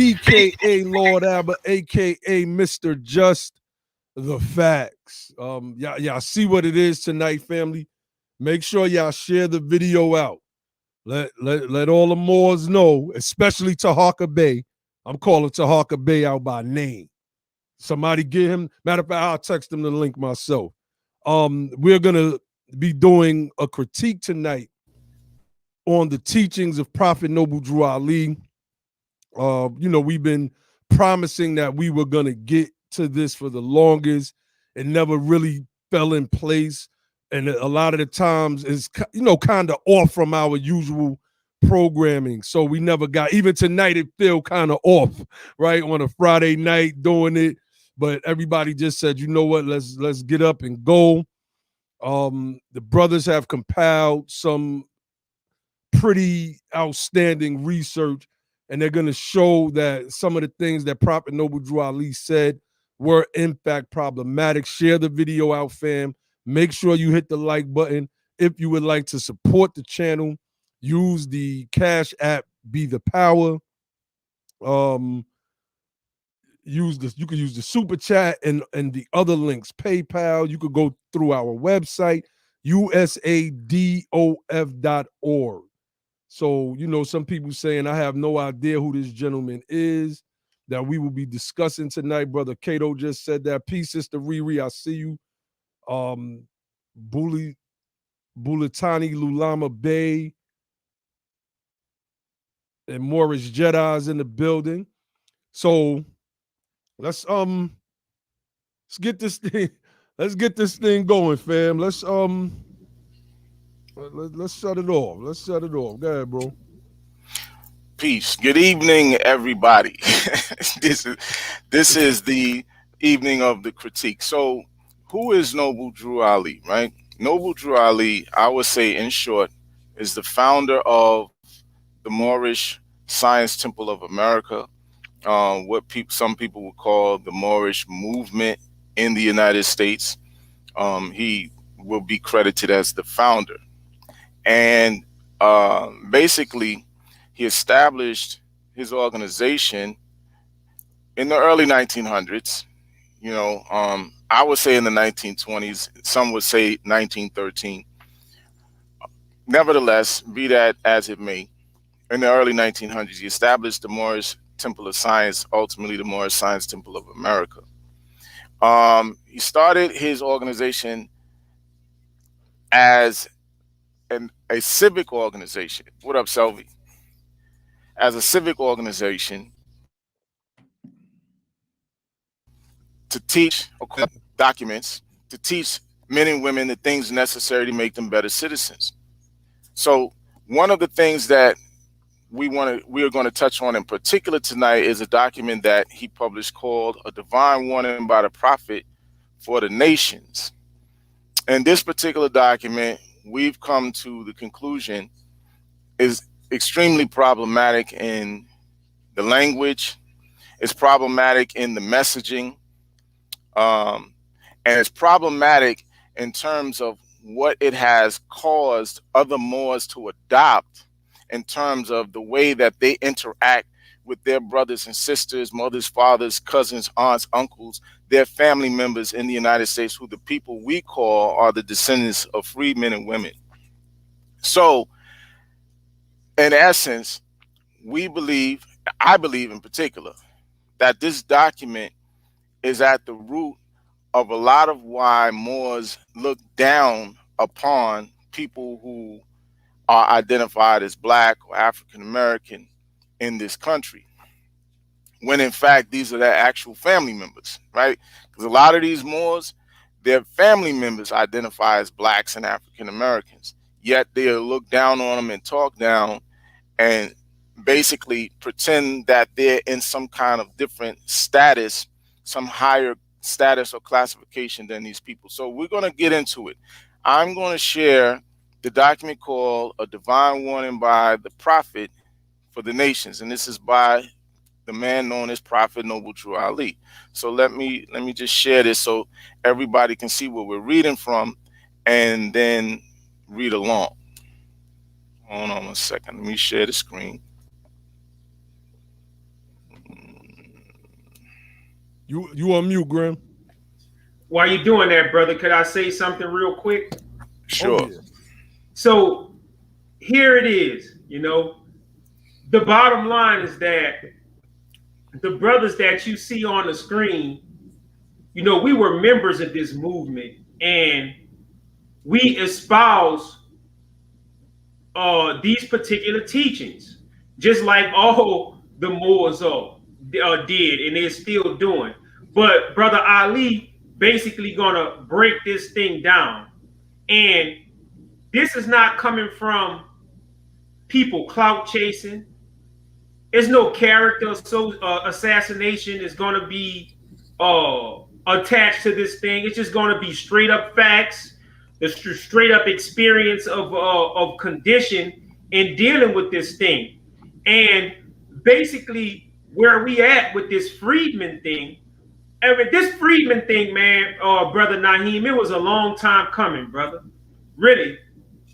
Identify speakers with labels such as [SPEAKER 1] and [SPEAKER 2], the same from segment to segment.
[SPEAKER 1] BKA Lord Abba, aka Mr. Just the Facts. Y'all see what it is tonight, family. Make sure y'all share the video out. Let all the Moors know, especially Tahaka Bay. I'm calling Tahaka Bay out by name. Somebody get him. Matter of fact, I'll text him the link myself. We're gonna be doing a critique tonight on the teachings of Prophet Noble Drew Ali. We've been promising that we were gonna get to this for the longest. It never really fell in place, and a lot of the times is kind of off from our usual programming. So we never got. Even tonight, it feel kind of off, right, on a Friday night doing it. But everybody just said, you know what? Let's get up and go. The brothers have compiled some pretty outstanding research, and they're going to show that some of the things that Prophet Noble Drew Ali said were in fact problematic. Share the video out, fam. Make sure you hit the like button. If you would like to support the channel, use the Cash App, Be the Power. You can use the super chat and the other links, PayPal. You could go through our website, usadof.org. So, some people saying, I have no idea who this gentleman is that we will be discussing tonight. Brother Cato just said that. Peace, Sister Riri, I see you. Bulatani Lulama Bay and Moorish Jedi's in the building. So let's get this thing. Let's get this thing going, fam. Let's shut it off. Let's shut it off. Go ahead, bro.
[SPEAKER 2] Peace. Good evening, everybody. This is the evening of the critique. So, who is Noble Drew Ali, right? Noble Drew Ali, I would say in short, is the founder of the Moorish Science Temple of America, what some people would call the Moorish movement in the United States. He will be credited as the founder. And basically, he established his organization in the early 1900s. I would say in the 1920s. Some would say 1913. Nevertheless, be that as it may, in the early 1900s, he established the Moorish Temple of Science, ultimately the Moorish Science Temple of America. He started his organization as a civic organization. What up, Selvi? As a civic organization to teach documents, to teach men and women the things necessary to make them better citizens. So one of the things that we are going to touch on in particular tonight is a document that he published called A Divine Warning by the Prophet for the Nations. In this particular document, we've come to the conclusion is extremely problematic in the language, it's problematic in the messaging, and it's problematic in terms of what it has caused other Moors to adopt in terms of the way that they interact with their brothers and sisters, mothers, fathers, cousins, aunts, uncles, their family members in the United States, who the people we call are the descendants of free men and women. So, in essence, I believe in particular, that this document is at the root of a lot of why Moors look down upon people who are identified as Black or African American in this country, when in fact these are their actual family members, right? Because a lot of these Moors, their family members identify as Blacks and African Americans, yet they'll look down on them and talk down and basically pretend that they're in some kind of different status, some higher status or classification than these people. So we're going to get into it. I'm going to share the document called A Divine Warning by the Prophet for the Nations, and this is by the man known as Prophet Noble Drew Ali. So let me just share this so everybody can see what we're reading from and then read along. Hold on a second. Let me share the screen.
[SPEAKER 1] You on mute, Grim.
[SPEAKER 3] While you doing that, brother, could I say something real quick?
[SPEAKER 1] Oh
[SPEAKER 2] Sure.
[SPEAKER 1] yeah.
[SPEAKER 3] So here it is. The bottom line is that the brothers that you see on the screen, we were members of this movement, and we espouse these particular teachings, just like all the Moors did, and they're still doing. But Brother Ali basically gonna break this thing down, and this is not coming from people clout chasing. There's no character assassination is going to be attached to this thing. It's just going to be straight up facts, the straight up experience of condition in dealing with this thing. And basically, where we at with this Freedman thing, I mean, this Freedman thing, man, Brother Naheem, it was a long time coming, brother. Really.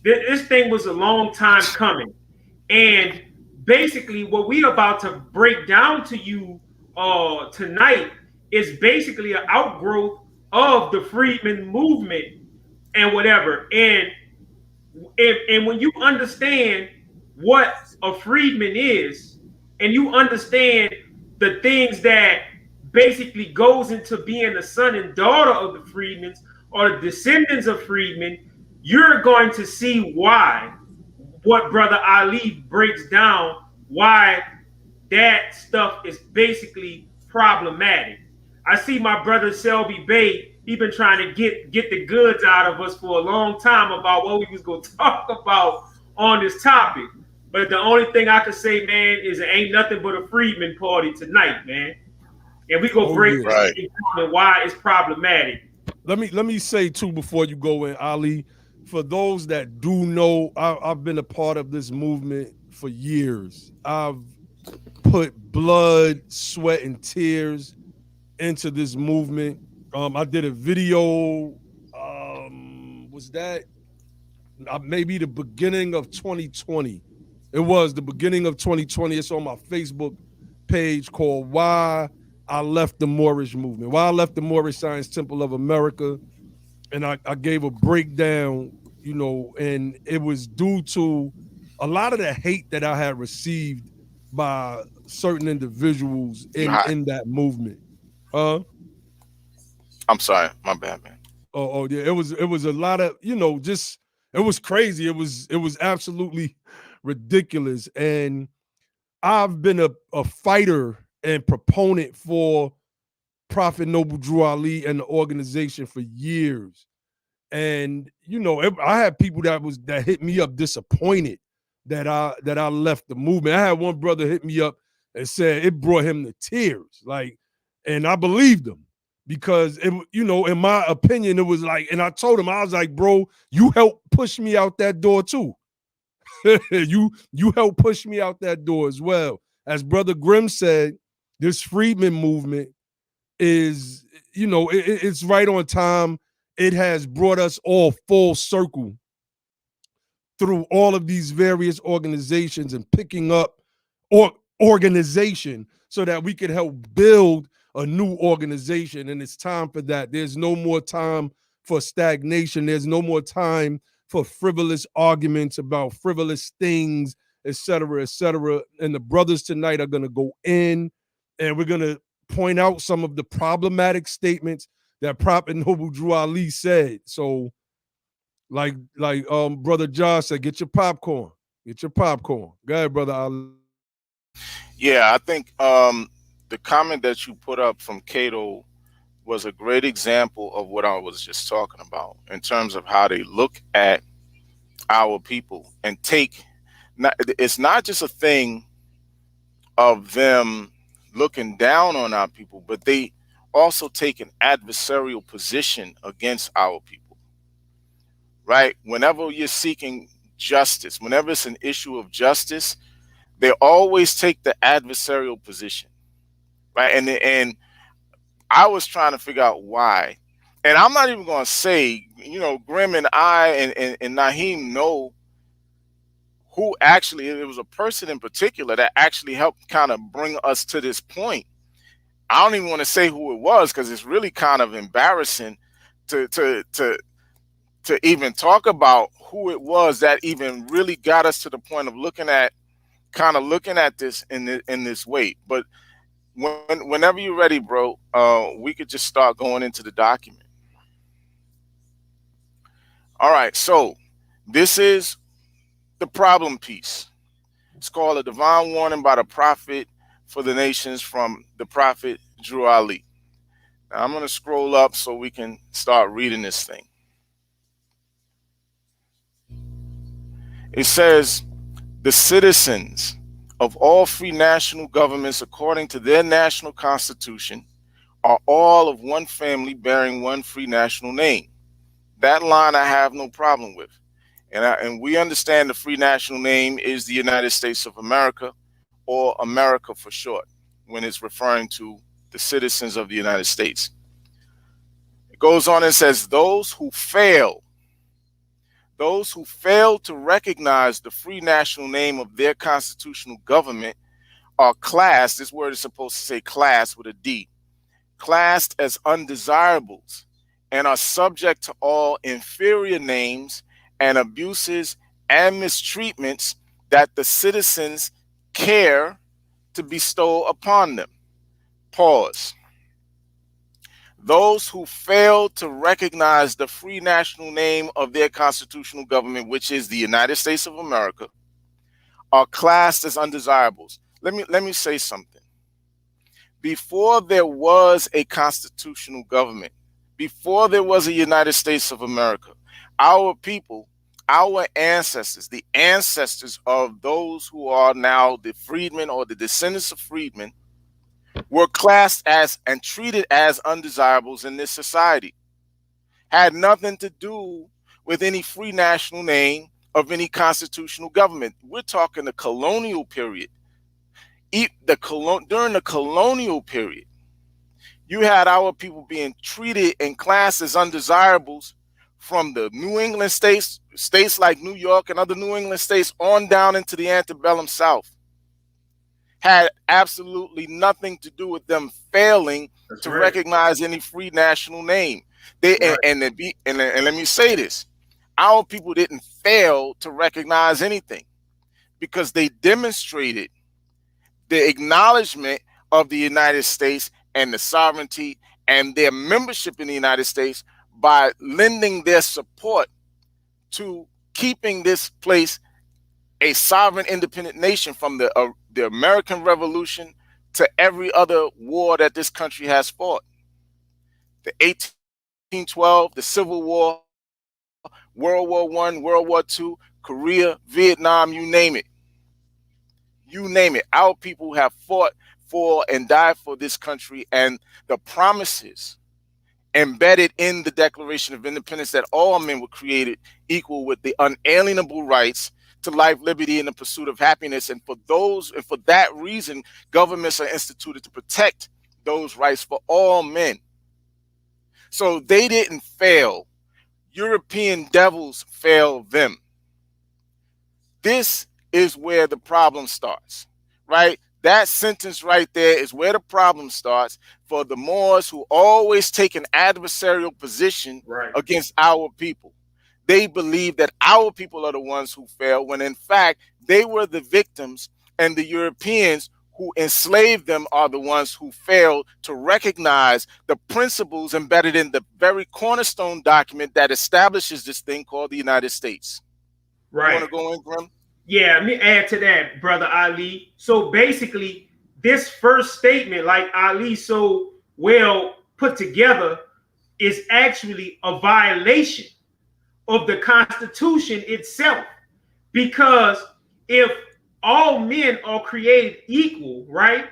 [SPEAKER 3] This thing was a long time coming. And basically, what we about to break down to you tonight is basically an outgrowth of the Freedman movement and whatever. And when you understand what a freedman is, and you understand the things that basically goes into being the son and daughter of the freedmans or the descendants of freedmen, you're going to see why what Brother Ali breaks down, why that stuff is basically problematic. I see my brother Selby Bay, he been trying to get the goods out of us for a long time about what we was going to talk about on this topic. But the only thing I can say, man, is it ain't nothing but a freedman party tonight, man. And we gonna break this thing down and why it's problematic.
[SPEAKER 1] Let me say too before you go in, Ali. For those that do know, I've been a part of this movement for years. I've put blood, sweat, and tears into this movement. I did a video. Was that maybe the beginning of 2020? It was the beginning of 2020. It's on my Facebook page called "Why I Left the Moorish Movement." Why I left the Moorish Science Temple of America. And I gave a breakdown, and it was due to a lot of the hate that I had received by certain individuals in that movement.
[SPEAKER 2] I'm sorry, my bad, man.
[SPEAKER 1] Oh yeah, it was a lot of, just it was crazy. It was absolutely ridiculous. And I've been a fighter and proponent for Prophet Noble Drew Ali and the organization for years. And I had people that hit me up disappointed that I left the movement. I had one brother hit me up and said it brought him to tears. And I believed him because in my opinion, it was like, and I told him, I was like, bro, you helped push me out that door too. you helped push me out that door as well. As Brother Grimm said, this Freedman movement is, it's right on time. It has brought us all full circle through all of these various organizations and picking up organization so that we could help build a new organization. And it's time for that. There's no more time for stagnation. There's no more time for frivolous arguments about frivolous things, et cetera, et cetera. And the brothers tonight are going to go in and we're going to point out some of the problematic statements that Prophet Noble Drew Ali said. So, like Brother Josh said, get your popcorn. Get your popcorn. Go ahead, Brother Ali.
[SPEAKER 2] Yeah, I think the comment that you put up from Cato was a great example of what I was just talking about in terms of how they look at our people and it's not just a thing of them looking down on our people, but they also take an adversarial position against our people, right? Whenever you're seeking justice, whenever it's an issue of justice, they always take the adversarial position, right? And I was trying to figure out why. And I'm not even going to say, Grim and I and Naheem know who actually, it was a person in particular that actually helped kind of bring us to this point. I don't even want to say who it was because it's really kind of embarrassing to even talk about who it was that even really got us to the point of looking at this in this way. But whenever you're ready, bro, we could just start going into the document. All right, so this is the problem piece. It's called A Divine Warning by the Prophet for the Nations from the Prophet Drew Ali. Now I'm going to scroll up so we can start reading this thing. It says, the citizens of all free national governments, according to their national constitution, are all of one family bearing one free national name. That line I have no problem with. And we understand the free national name is the United States of America, or America for short, when it's referring to the citizens of the United States. It goes on and says, those who fail to recognize the free national name of their constitutional government are classed, this word is supposed to say class with a D, classed as undesirables, and are subject to all inferior names and abuses and mistreatments that the citizens care to bestow upon them. Pause. Those who fail to recognize the free national name of their constitutional government, which is the United States of America, are classed as undesirables. Let me say something. Before there was a constitutional government, before there was a United States of America, our people, our ancestors, the ancestors of those who are now the freedmen or the descendants of freedmen, were classed as and treated as undesirables in this society. Had nothing to do with any free national name of any constitutional government. We're talking the colonial period. During the colonial period, you had our people being treated and classed as undesirables from the New England states like New York and other New England states on down into the antebellum South. Had absolutely nothing to do with them failing to recognize any free national name. And let me say this: our people didn't fail to recognize anything because they demonstrated the acknowledgement of the United States and the sovereignty and their membership in the United States by lending their support to keeping this place a sovereign, independent nation from the American Revolution to every other war that this country has fought. The 1812, the Civil War, World War I, World War II, Korea, Vietnam, you name it. You name it. Our people have fought for and died for this country, and the promises embedded in the Declaration of Independence that all men were created equal with the unalienable rights to life, liberty, and the pursuit of happiness. And for that reason, governments are instituted to protect those rights for all men. So they didn't fail. European devils failed them. This is where the problem starts, right? That sentence right there is where the problem starts for the Moors, who always take an adversarial position against our people. They believe that our people are the ones who fail, when in fact they were the victims, and the Europeans who enslaved them are the ones who failed to recognize the principles embedded in the very cornerstone document that establishes this thing called the United States.
[SPEAKER 3] Right.
[SPEAKER 2] You want to go in, Grim?
[SPEAKER 3] Yeah, let me add to that, Brother Ali. So basically, this first statement, like Ali so well put together, is actually a violation of the Constitution itself. Because if all men are created equal, right,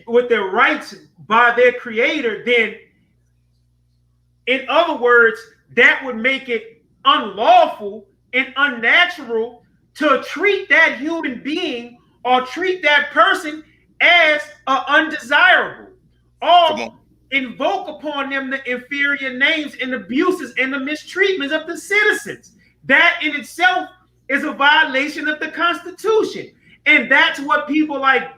[SPEAKER 3] with their rights by their creator, then in other words, that would make it unlawful and unnatural to treat that human being or treat that person as undesirable, or invoke upon them the inferior names and abuses and the mistreatments of the citizens. That in itself is a violation of the Constitution. And that's what people like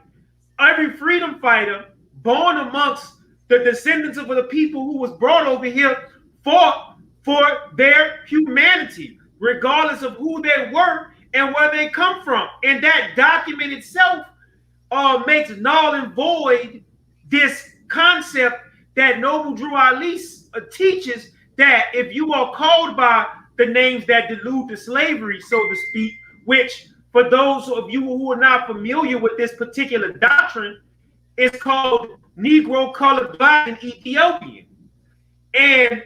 [SPEAKER 3] every freedom fighter born amongst the descendants of the people who was brought over here for their humanity, regardless of who they were and where they come from. And that document itself makes null and void this concept that Noble Drew Ali teaches, that if you are called by the names that delude to slavery, so to speak, which for those of you who are not familiar with this particular doctrine, is called Negro, Colored, Black, and Ethiopian. And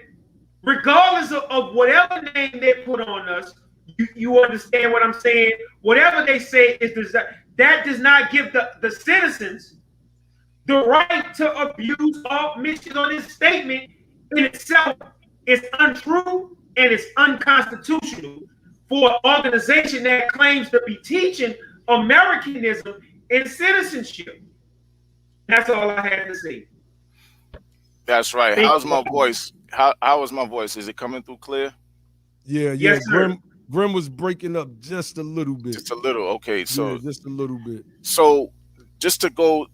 [SPEAKER 3] regardless of whatever name they put on us, you understand what I'm saying? Whatever they say is that does not give the citizens the right to abuse or mention on this statement in itself is untrue and it's unconstitutional for an organization that claims to be teaching Americanism and citizenship. That's all I had to say.
[SPEAKER 2] That's right. How's my voice? How is my voice? Is it coming through clear?
[SPEAKER 1] Yeah,
[SPEAKER 3] yes,
[SPEAKER 1] Grim was breaking up just a little bit.
[SPEAKER 2] Just a little. Okay, so
[SPEAKER 1] yeah, just a little bit.
[SPEAKER 2] So just to go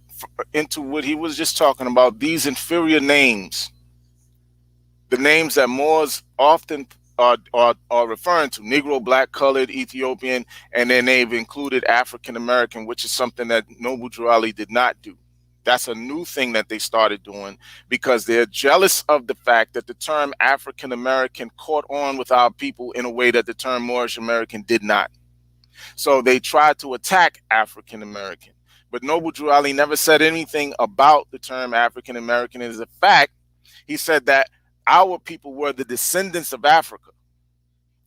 [SPEAKER 2] into what he was just talking about, these inferior names, the names that Moors often are referring to: Negro, Black, Colored, Ethiopian, and then they've included African American, which is something that Noble Drew Ali did not do. That's a new thing that they started doing because they're jealous of the fact that the term African American caught on with our people in a way that the term Moorish American did not. So they tried to attack African American. But Noble Drew Ali never said anything about the term African American. As a fact, he said that our people were the descendants of Africa.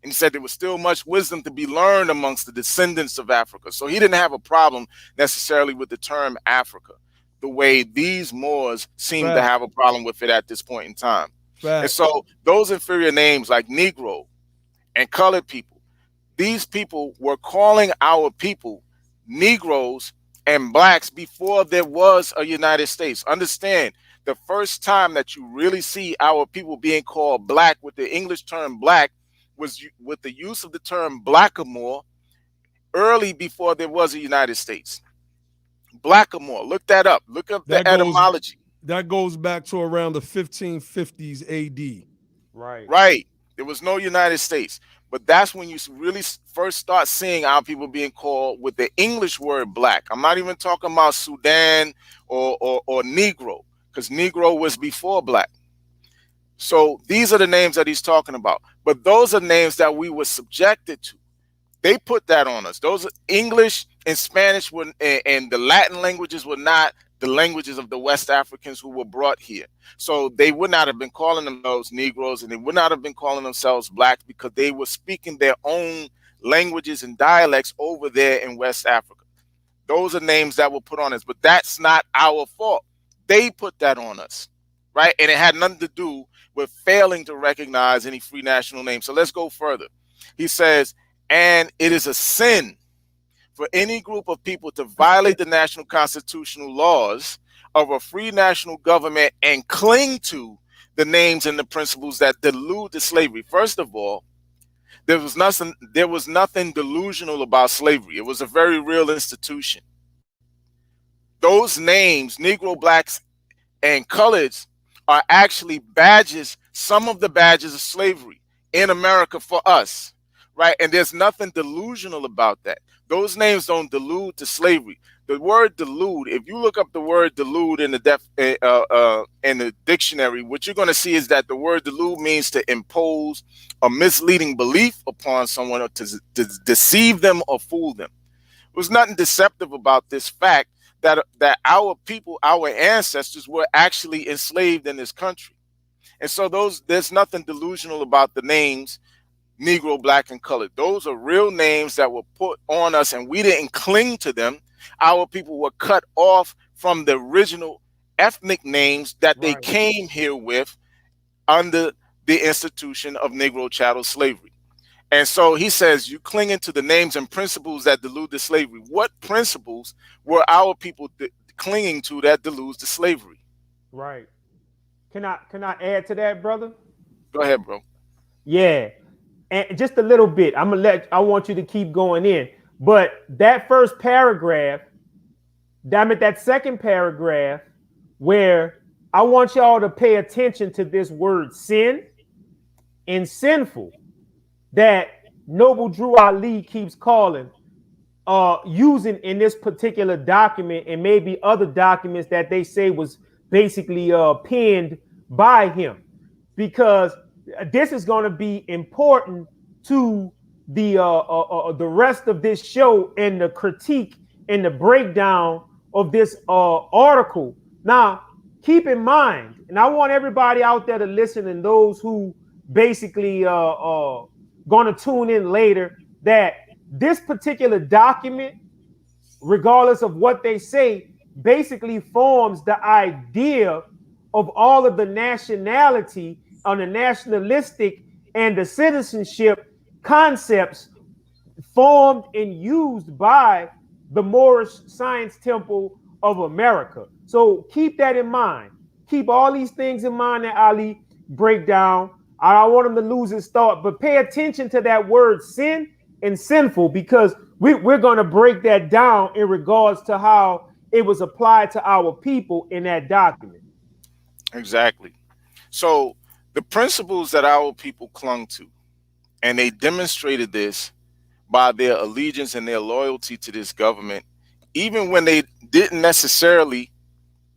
[SPEAKER 2] And he said there was still much wisdom to be learned amongst the descendants of Africa. So he didn't have a problem necessarily with the term Africa, the way these Moors seem to have a problem with it at this point in time. And so those inferior names like Negro and colored people, these people were calling our people Negroes and Blacks before there was a United States. Understand, the first time that you really see our people being called Black with the English term Black was with the use of the term Blackamoor early before there was a United States. Blackamoor, look that up. Look up the etymology.
[SPEAKER 1] That goes back to around the 1550s AD.
[SPEAKER 3] Right.
[SPEAKER 2] Right. There was no United States. But that's when you really first start seeing our people being called with the English word Black. I'm not even talking about Sudan or Negro, because Negro was before Black. So these are the names that he's talking about. But those are names that we were subjected to. They put that on us. Those English and Spanish and the Latin languages were not the languages of the West Africans who were brought here. So they would not have been calling themselves Negroes, and they would not have been calling themselves Blacks because they were speaking their own languages and dialects over there in West Africa. Those are names that were put on us, but that's not our fault. They put that on us, right? And it had nothing to do with failing to recognize any free national name. So let's go further. He says, and it is a sin for any group of people to violate the national constitutional laws of a free national government and cling to the names and the principles that delude to slavery. First of all, there was nothing delusional about slavery. It was a very real institution. Those names, Negro, Blacks, and Coloreds, are actually badges, some of the badges of slavery in America for us. Right, and there's nothing delusional about that. Those names don't delude to slavery. The word delude, if you look up the word delude in the dictionary, what you're going to see is that the word delude means to impose a misleading belief upon someone or to deceive them or fool them. There's nothing deceptive about this fact that our people, our ancestors, were actually enslaved in this country. And so there's nothing delusional about the names Negro, Black, and Colored. Those are real names that were put on us, and we didn't cling to them. Our people were cut off from the original ethnic names that they came here with under the institution of Negro chattel slavery. And so he says, you clinging to the names and principles that delude to slavery. What principles were our people clinging to that deludes to slavery?
[SPEAKER 4] Right. Can I add to that, brother?
[SPEAKER 2] Go ahead, bro.
[SPEAKER 4] Yeah. And just a little bit. I want you to keep going in. But that first paragraph, that second paragraph where I want y'all to pay attention to this word sin and sinful that Noble Drew Ali keeps calling, using in this particular document, and maybe other documents that they say was basically penned by him, because this is going to be important to the rest of this show and the critique and the breakdown of this article. Now, keep in mind, and I want everybody out there to listen, and those who basically going to tune in later, that this particular document, regardless of what they say, basically forms the idea of all of the nationality on the nationalistic and the citizenship concepts formed and used by the Moorish Science Temple of America. So keep that in mind. Keep all these things in mind that Ali break down. I don't want him to lose his thought, but pay attention to that word sin and sinful, because we're going to break that down in regards to how it was applied to our people in that document.
[SPEAKER 2] Exactly. So the principles that our people clung to, and they demonstrated this by their allegiance and their loyalty to this government, even when they didn't necessarily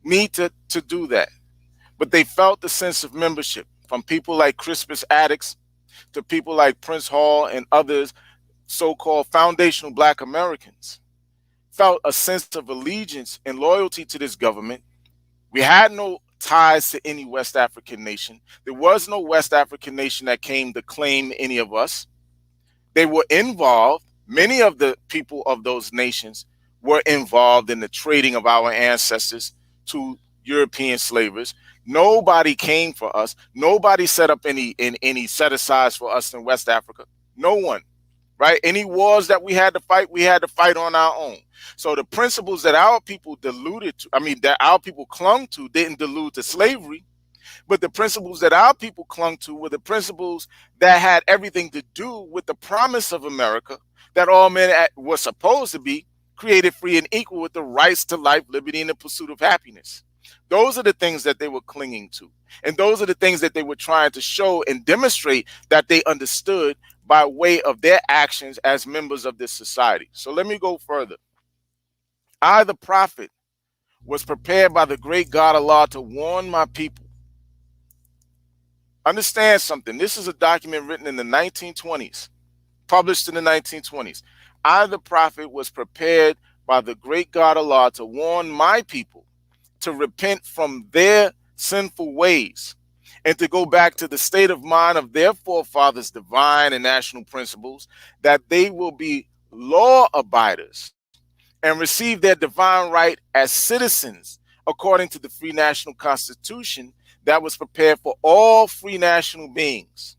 [SPEAKER 2] need to do that. But they felt the sense of membership, from people like Crispus Attucks to people like Prince Hall and others, so-called foundational Black Americans, felt a sense of allegiance and loyalty to this government. We had no ties to any West African nation. There was no West African nation that came to claim any of us. They were involved. Many of the people of those nations were involved in the trading of our ancestors to European slavers. Nobody came for us. Nobody set up any set-asides for us in West Africa. No one, right? Any wars that we had to fight on our own. So the principles that our people that our people clung to didn't delude to slavery, but the principles that our people clung to were the principles that had everything to do with the promise of America, that all men were supposed to be created free and equal with the rights to life, liberty, and the pursuit of happiness. Those are the things that they were clinging to. And those are the things that they were trying to show and demonstrate that they understood by way of their actions as members of this society. So let me go further. I, the prophet, was prepared by the great God Allah to warn my people. Understand something. This is a document written in the 1920s, published in the 1920s. I, the prophet, was prepared by the great God Allah to warn my people to repent from their sinful ways and to go back to the state of mind of their forefathers' divine and national principles, that they will be law abiders and receive their divine right as citizens according to the free national constitution that was prepared for all free national beings.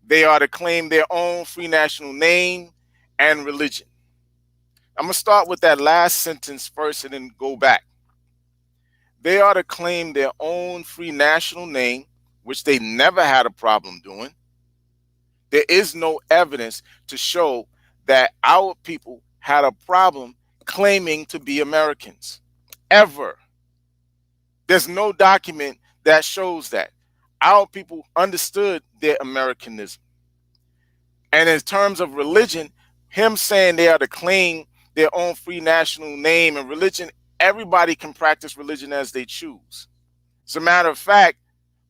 [SPEAKER 2] They are to claim their own free national name and religion. I'm going to start with that last sentence first and then go back. They are to claim their own free national name, which they never had a problem doing. There is no evidence to show that our people had a problem claiming to be Americans, ever. There's no document that shows that. Our people understood their Americanism. And in terms of religion, him saying they are to claim their own free national name and religion, everybody can practice religion as they choose. As a matter of fact,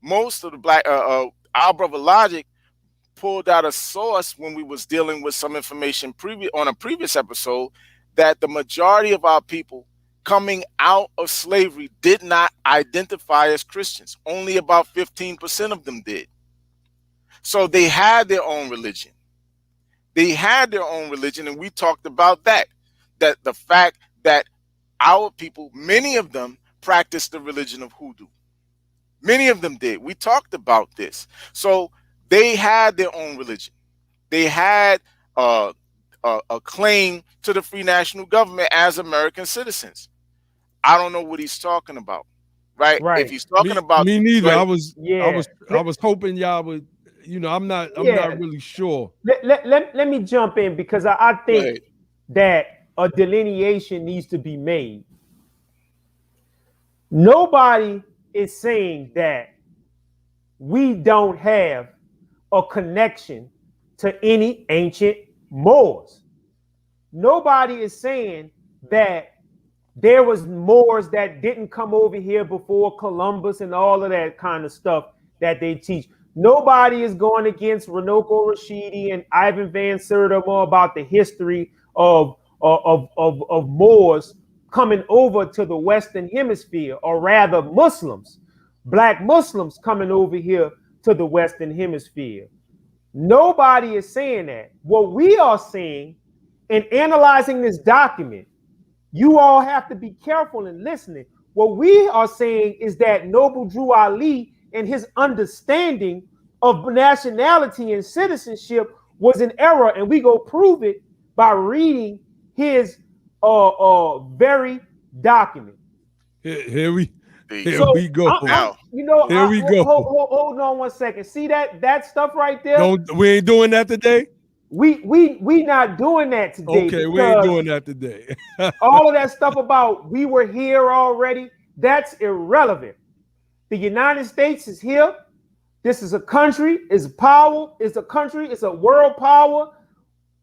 [SPEAKER 2] most of the Black, our brother Logic pulled out a source when we was dealing with some information on a previous episode, that the majority of our people coming out of slavery did not identify as Christians. Only about 15% of them did. So they had their own religion. They had their own religion, and we talked about that. That the fact that our people, many of them, practiced the religion of hoodoo. Many of them did. We talked about this. So they had their own religion. They had a claim to the free national government as American citizens. I don't know what he's talking about, right? If he's talking about
[SPEAKER 1] me neither.
[SPEAKER 2] right,
[SPEAKER 1] I was hoping y'all would. I'm not really sure.
[SPEAKER 4] Let me jump in, because I think that a delineation needs to be made. Nobody is saying that we don't have a connection to any ancient Moors. Nobody is saying that there was Moors that didn't come over here before Columbus and all of that kind of stuff that they teach. Nobody is going against Runoko Rashidi and Ivan Van Sertima about the history of Moors coming over to the Western Hemisphere, or rather Muslims, black Muslims coming over here to the Western Hemisphere. Nobody is saying that. What we are saying in analyzing this document, you all have to be careful in listening. What we are saying is that Noble Drew Ali and his understanding of nationality and citizenship was an error, and we go prove it by reading his very document.
[SPEAKER 1] Here we go.
[SPEAKER 2] Now,
[SPEAKER 1] we go.
[SPEAKER 4] Hold on 1 second. See that stuff right there?
[SPEAKER 1] We ain't doing that today.
[SPEAKER 4] We not doing that today.
[SPEAKER 1] Okay, we ain't doing that today.
[SPEAKER 4] All of that stuff about we were here already, that's irrelevant. The United States is here. This is a country, it's power, it's a country, it's a world power.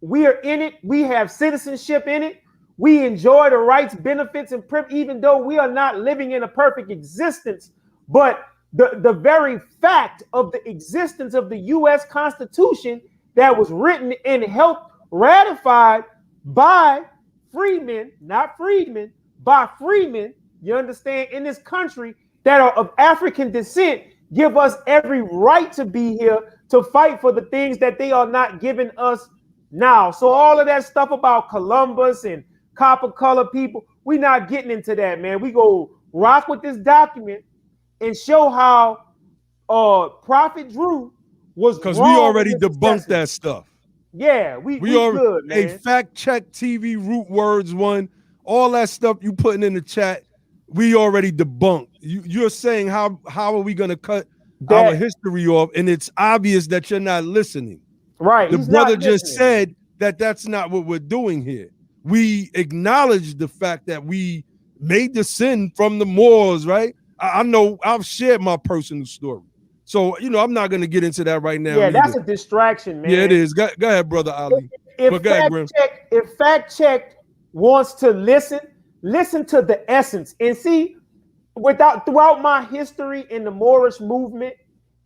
[SPEAKER 4] We are in it. We have citizenship in it. We enjoy the rights, benefits, and even though we are not living in a perfect existence, but the very fact of the existence of the U.S. Constitution that was written and helped ratified by freemen, not freedmen, by freemen, you understand, in this country that are of African descent, give us every right to be here to fight for the things that they are not giving us now. So all of that stuff about Columbus and copper color people, we're not getting into that, man. We go rock with this document and show how Prophet Drew was,
[SPEAKER 1] because we already debunked that stuff.
[SPEAKER 4] Yeah, we
[SPEAKER 1] already
[SPEAKER 4] good, man.
[SPEAKER 1] A fact check TV root words one, all that stuff you putting in the chat, we already debunked. You're saying how are we gonna cut our history off, and it's obvious that you're not listening.
[SPEAKER 4] Right.
[SPEAKER 1] The brother just said that that's not what we're doing here. We acknowledge the fact that we made the sin from the Moors, right? I know I've shared my personal story. So, I'm not going to get into that right now.
[SPEAKER 4] Yeah, that's a distraction, man.
[SPEAKER 1] Yeah, it is. Go ahead, Brother Ali.
[SPEAKER 4] If Fact Check wants to listen to the essence. And see, throughout my history in the Moorish movement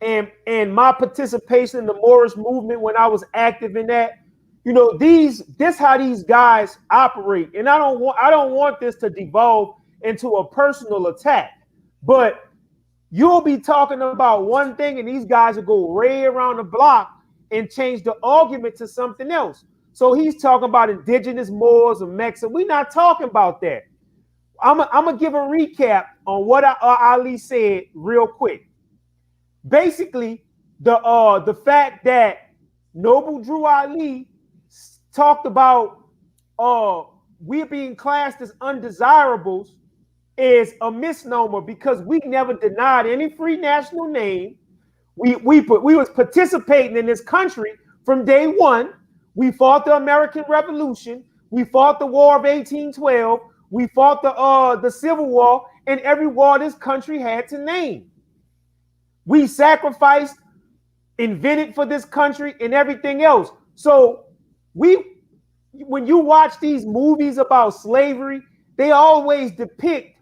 [SPEAKER 4] and my participation in the Moorish movement when I was active in that, this how these guys operate. And I don't want this to devolve into a personal attack. But you'll be talking about one thing and these guys will go way around the block and change the argument to something else. So he's talking about indigenous Moors or Mexicans. We're not talking about that. I'm gonna give a recap on what Ali said real quick. Basically, the fact that Noble Drew Ali talked about we're being classed as undesirables is a misnomer, because we never denied any free national name. We was participating in this country from day one. We fought the American Revolution. We fought the War of 1812. We fought the Civil War, and every war this country had to name. We sacrificed, invented for this country, and everything else. So when you watch these movies about slavery, they always depict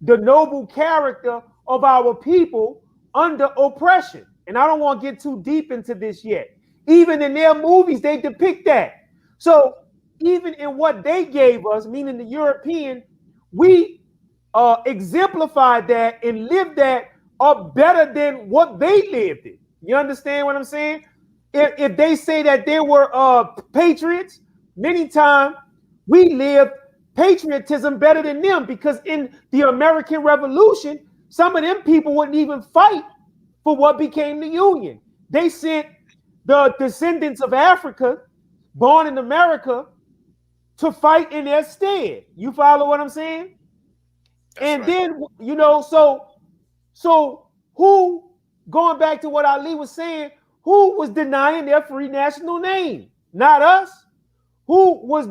[SPEAKER 4] the noble character of our people under oppression. And I don't want to get too deep into this yet. Even in their movies, they depict that. So even in what they gave us, meaning the European, we exemplified that and lived that up better than what they lived it. You understand what I'm saying? If they say that they were patriots, many times we lived patriotism better than them, because in the American Revolution, some of them people wouldn't even fight for what became the Union. They sent the descendants of Africa, born in America, to fight in their stead. You follow what I'm saying? That's right. Then, so who, going back to what Ali was saying, who was denying their free national name? Not us. Who was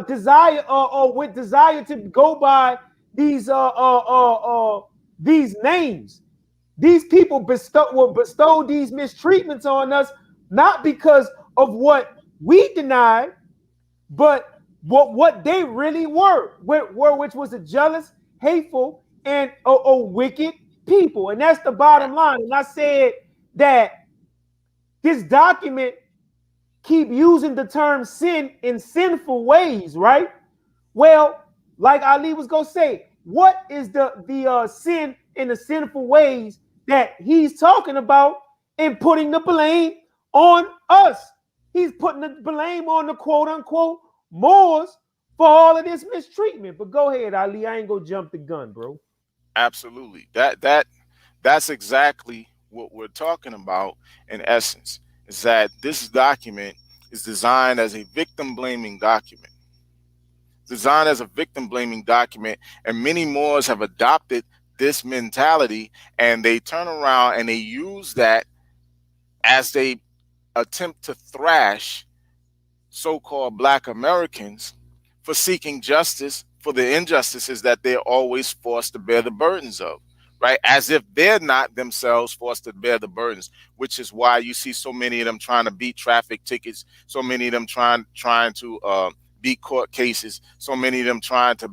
[SPEAKER 4] desire or with desire to go by these these names. These people bestowed these mistreatments on us, not because of what we denied, but what they really were, which was a jealous, hateful, and a wicked people. And that's the bottom line. And I said that this document keep using the term sin in sinful ways, right? Well, like Ali was gonna say, what is the sin in the sinful ways that he's talking about and putting the blame on us? He's putting the blame on the quote unquote Moors for all of this mistreatment. But go ahead, Ali. I ain't gonna jump the gun, bro.
[SPEAKER 2] Absolutely. That's exactly what we're talking about in essence, is that this document is designed as a victim blaming document. Designed as a victim blaming document, and many Moors have adopted this mentality, and they turn around and they use that as they attempt to thrash so-called Black Americans for seeking justice for the injustices that they're always forced to bear the burdens of, right? As if they're not themselves forced to bear the burdens, which is why you see so many of them trying to beat traffic tickets, so many of them trying to beat court cases, so many of them trying to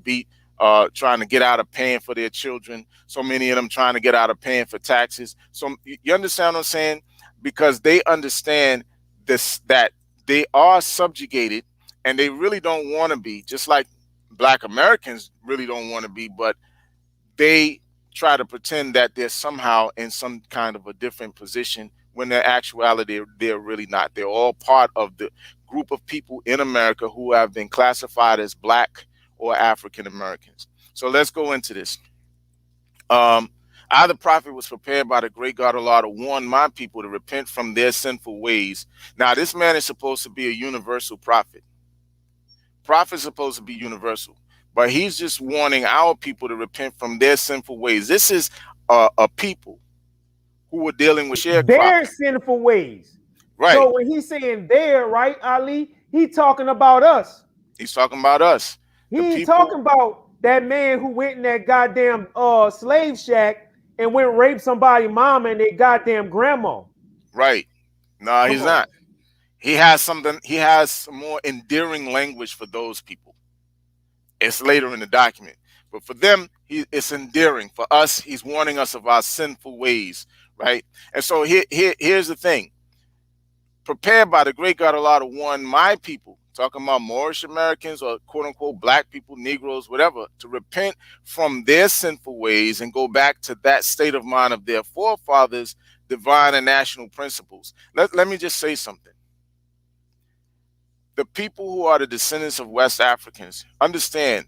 [SPEAKER 2] get out of paying for their children, so many of them trying to get out of paying for taxes. So you understand what I'm saying? Because they understand this, that they are subjugated and they really don't want to be, just like Black Americans really don't want to be, but they try to pretend that they're somehow in some kind of a different position when in actuality they're really not. They're all part of the group of people in America who have been classified as Black or African Americans. So let's go into this. I, the prophet, was prepared by the great God Allah to warn my people to repent from their sinful ways. Now, this man is supposed to be a universal prophet. Prophet's supposed to be universal, but he's just warning our people to repent from their sinful ways. This is a people who were dealing with sharecropping.
[SPEAKER 4] Their sinful ways.
[SPEAKER 2] Right.
[SPEAKER 4] So when he's saying there, right, Ali, he talking about us.
[SPEAKER 2] He's talking about us.
[SPEAKER 4] He ain't talking about that man who went in that goddamn slave shack and went rape somebody's mama and their goddamn grandma.
[SPEAKER 2] Right. No, he's not. He has something. He has some more endearing language for those people. It's later in the document, but for them, it's endearing. For us, he's warning us of our sinful ways, right? And so here's the thing. Prepared by the great God Allah to warn my people, talking about Moorish Americans or quote unquote Black people, Negroes, whatever, to repent from their sinful ways and go back to that state of mind of their forefathers' divine and national principles. Let me just say something. The people who are the descendants of West Africans, understand,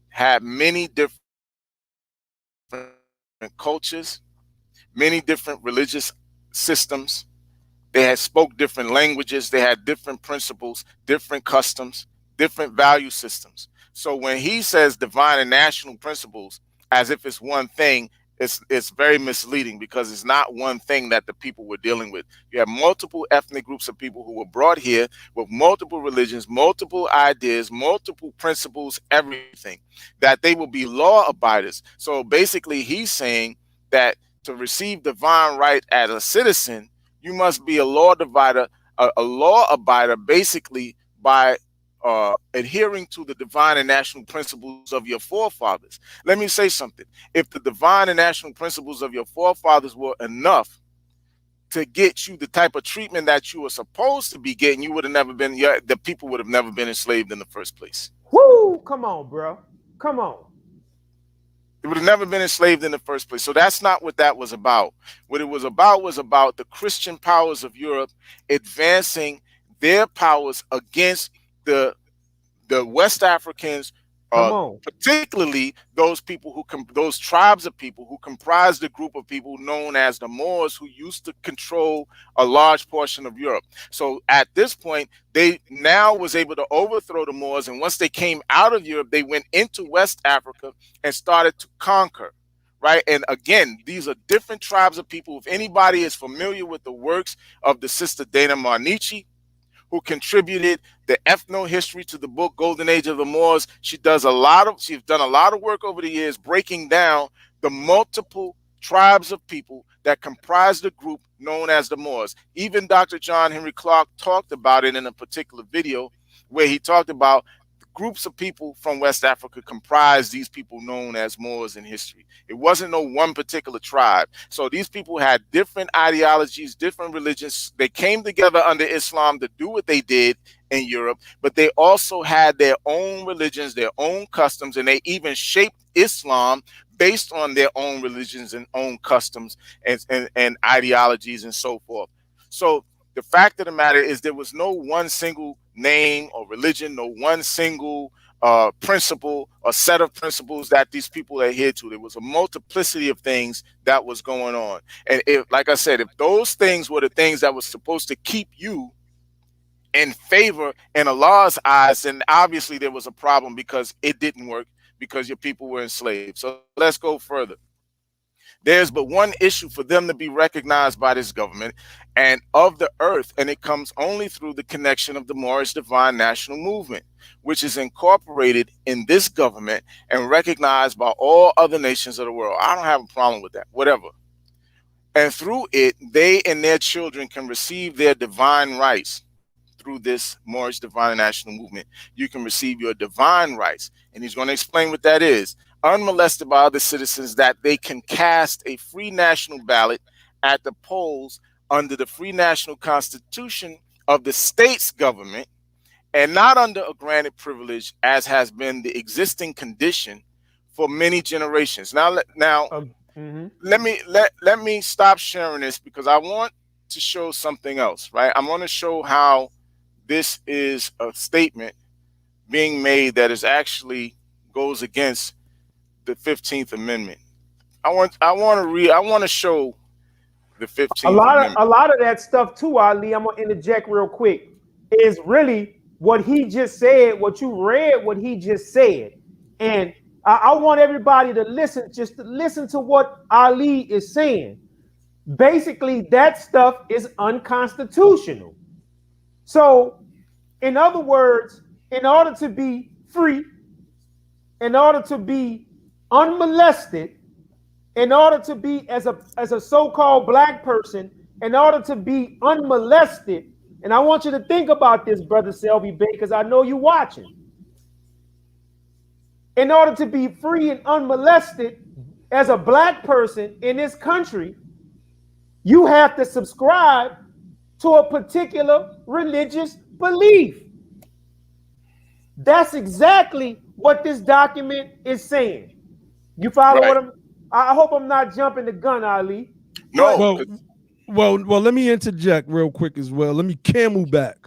[SPEAKER 2] had many different cultures, many different religious systems. They had spoke different languages. They had different principles, different customs, different value systems. So when he says divine and national principles as if it's one thing, it's very misleading, because it's not one thing that the people were dealing with. You have multiple ethnic groups of people who were brought here with multiple religions, multiple ideas, multiple principles, everything, that they will be law abiders. So basically he's saying that to receive divine right as a citizen, you must be a law abider basically by adhering to the divine and national principles of your forefathers. Let me say something. If the divine and national principles of your forefathers were enough to get you the type of treatment that you were supposed to be getting, you would have never been, the people would have never been enslaved in the first place.
[SPEAKER 4] Woo! Come on, bro. Come on.
[SPEAKER 2] It would have never been enslaved in the first place. So that's not what that was about. What it was about the Christian powers of Europe advancing their powers against the West Africans, particularly those people those tribes of people who comprise the group of people known as the Moors, who used to control a large portion of Europe. So at this point, they now was able to overthrow the Moors, and once they came out of Europe, they went into West Africa and started to conquer. Right. And again, these are different tribes of people. If anybody is familiar with the works of the sister Dana Marnichi, who contributed the ethno-history to the book Golden Age of the Moors, she's done a lot of work over the years breaking down the multiple tribes of people that comprise the group known as the Moors. Even Dr. John Henry Clark talked about it in a particular video where he talked about groups of people from West Africa comprise these people known as Moors in history. It wasn't no one particular tribe. So these people had different ideologies, different religions. They came together under Islam to do what they did in Europe, but they also had their own religions, their own customs, and they even shaped Islam based on their own religions and own customs and ideologies and so forth. So the fact of the matter is there was no one single name or religion, no one single principle or set of principles that these people adhered to. There was a multiplicity of things that was going on. And if, like I said, if those things were the things that was supposed to keep you in favor in Allah's eyes, then obviously there was a problem because it didn't work because your people were enslaved. So let's go further. There's but one issue for them to be recognized by this government and of the earth, and it comes only through the connection of the Moorish Divine National Movement, which is incorporated in this government and recognized by all other nations of the world. I don't have a problem with that, whatever. And through it, they and their children can receive their divine rights. Through this Moorish Divine National Movement, you can receive your divine rights. And he's going to explain what that is. Unmolested by other citizens, that they can cast a free national ballot at the polls under the free national constitution of the state's government and not under a granted privilege as has been the existing condition for many generations. Now let me stop sharing this because I want to show something else, right? I want to show how this is a statement being made that is actually goes against the 15th Amendment. I want to show the 15th Amendment.
[SPEAKER 4] A lot of that stuff too, Ali, I'm gonna interject real quick, is really what he just said, what you read, what he just said. And I want everybody to listen, just to listen to what Ali is saying. Basically, that stuff is unconstitutional. So, in other words, in order to be free, in order to be unmolested, in order to be as a so-called black person, in order to be unmolested, and I want you to think about this, Brother Selby Bay, because I know you're watching. In order to be free and unmolested as a black person in this country, you have to subscribe to a particular religious belief. That's exactly what this document is saying. You follow what I hope I'm not jumping the gun, Ali.
[SPEAKER 2] No.
[SPEAKER 1] Well, let me interject real quick as well. Let me camel back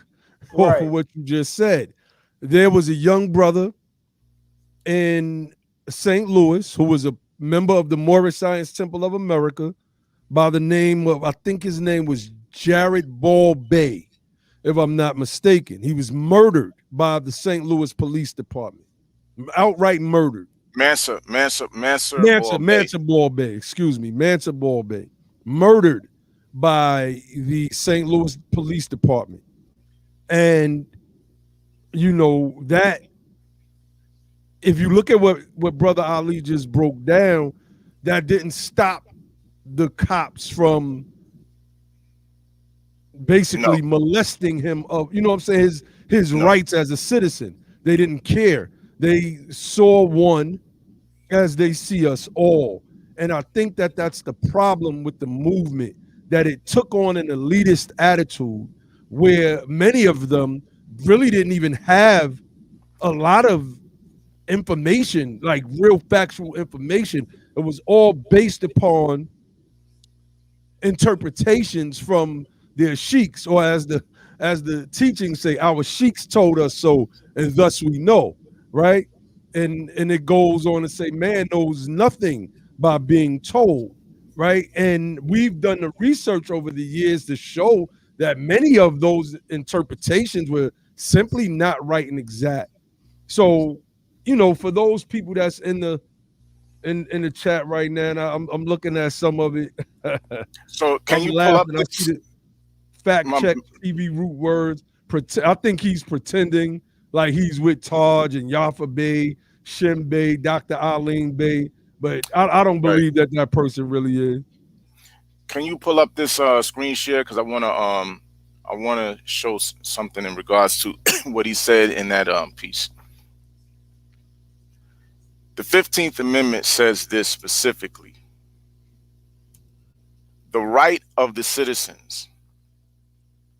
[SPEAKER 1] off of what you just said. There was a young brother in St. Louis who was a member of the Moorish Science Temple of America by the name of, I think his name was Jared Ball Bay, if I'm not mistaken. He was murdered by the St. Louis Police Department. Outright murdered.
[SPEAKER 2] Mansa
[SPEAKER 1] Ball Bay, excuse me. Mansa Ball Bay. Murdered by the St. Louis Police Department. And, you know, that, if you look at what Brother Ali just broke down, that didn't stop the cops from basically molesting him of, you know what I'm saying, his rights as a citizen. They didn't care. They saw one as they see us all. And I think that that's the problem with the movement, that it took on an elitist attitude where many of them really didn't even have a lot of information, like real factual information. It was all based upon interpretations from their sheiks, or as the teachings say, our sheiks told us so, and thus we know, right? And it goes on to say, man knows nothing by being told, right? And we've done the research over the years to show that many of those interpretations were simply not right and exact. So, you know, for those people that's in the chat right now, and I'm looking at some of it.
[SPEAKER 2] So can you pull up
[SPEAKER 1] the fact check TV root words? I think he's pretending like he's with Taj and Yafa Bey, Shem Bey, Dr. Aline Bey. But I don't believe that person really is.
[SPEAKER 2] Can you pull up this screen share? Because I wanna show something in regards to what he said in that piece. The 15th Amendment says this specifically: the right of the citizens.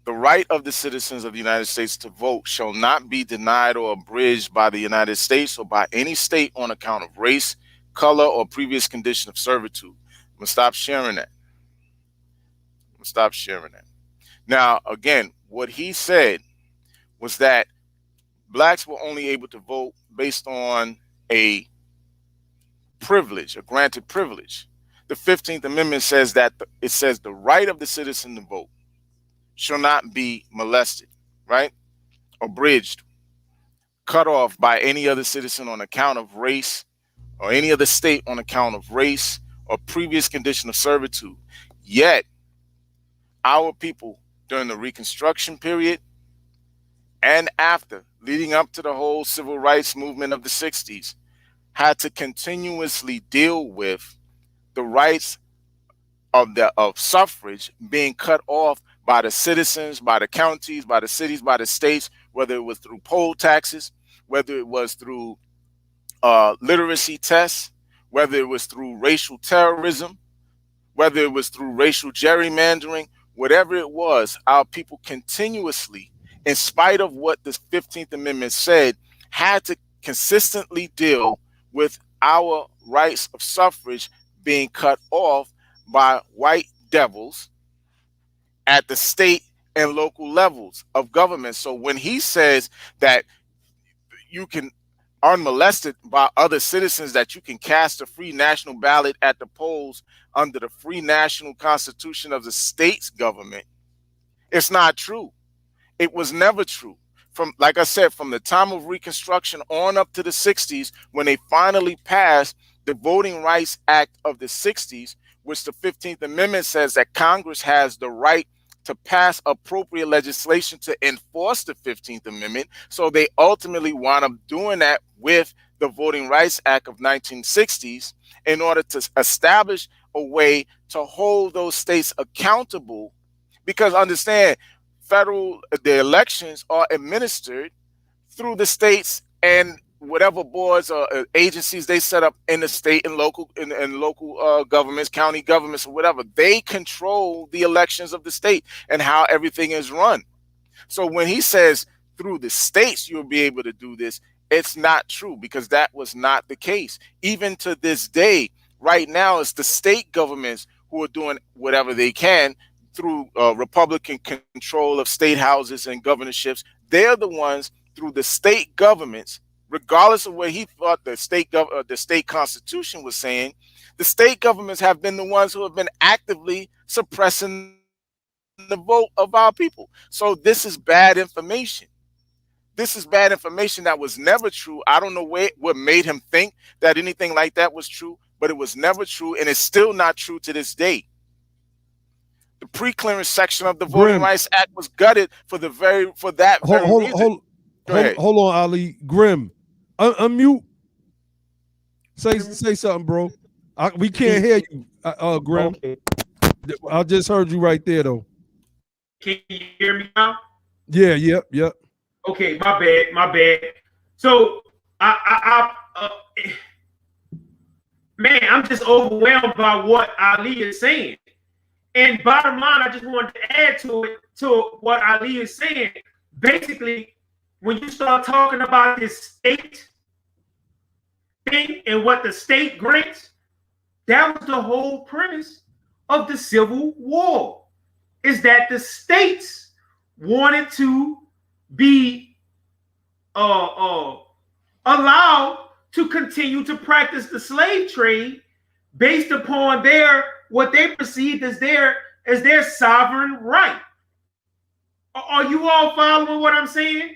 [SPEAKER 2] The right of the citizens of the United States to vote shall not be denied or abridged by the United States or by any state on account of race, color, or previous condition of servitude. I'm gonna stop sharing that. Now, again, what he said was that blacks were only able to vote based on a privilege, a granted privilege. The 15th Amendment says that it says the right of the citizen to vote shall not be molested, right? Abridged, cut off by any other citizen on account of race, or any other state on account of race or previous condition of servitude. Yet, our people during the Reconstruction period and after, leading up to the whole civil rights movement of the 60s, had to continuously deal with the rights of suffrage being cut off by the citizens, by the counties, by the cities, by the states, whether it was through poll taxes, whether it was through literacy tests, whether it was through racial terrorism, whether it was through racial gerrymandering, whatever it was, our people continuously, in spite of what the 15th Amendment said, had to consistently deal with our rights of suffrage being cut off by white devils at the state and local levels of government. So when he says that you can unmolested by other citizens, that you can cast a free national ballot at the polls under the free national constitution of the state's government, it's not true. It was never true. From, like I said, from the time of Reconstruction on up to the 60s, when they finally passed the Voting Rights Act of the 60s, which the 15th Amendment says that Congress has the right to pass appropriate legislation to enforce the 15th Amendment. So they ultimately wound up doing that with the Voting Rights Act of 1960s in order to establish a way to hold those states accountable. Because understand, the elections are administered through the states and whatever boards or agencies they set up in the state and local governments, county governments, or whatever. They control the elections of the state and how everything is run. So when he says through the states you'll be able to do this, it's not true, because that was not the case. Even to this day, right now, it's the state governments who are doing whatever they can through Republican control of state houses and governorships. They're the ones through the state governments, regardless of what he thought the state constitution was saying, the state governments have been the ones who have been actively suppressing the vote of our people. So this is bad information. This is bad information that was never true. I don't know what made him think that anything like that was true, but it was never true, and it's still not true to this day. The pre-clearance section of the Voting Rights Act was gutted for that very reason.
[SPEAKER 1] Hold on, Ali. Grim, unmute. Say something, bro. We can't hear you, Grim.
[SPEAKER 4] Okay.
[SPEAKER 1] I just heard you right there, though.
[SPEAKER 3] Can you hear me now?
[SPEAKER 1] Yeah, yep.
[SPEAKER 3] Okay, my bad. So man, I'm just overwhelmed by what Ali is saying. And bottom line, I just wanted to add to what Ali is saying. Basically, when you start talking about this state thing and what the state grants, that was the whole premise of the Civil War, is that the states wanted to be allowed to continue to practice the slave trade based upon what they perceived as their sovereign right. Are you all following what I'm saying?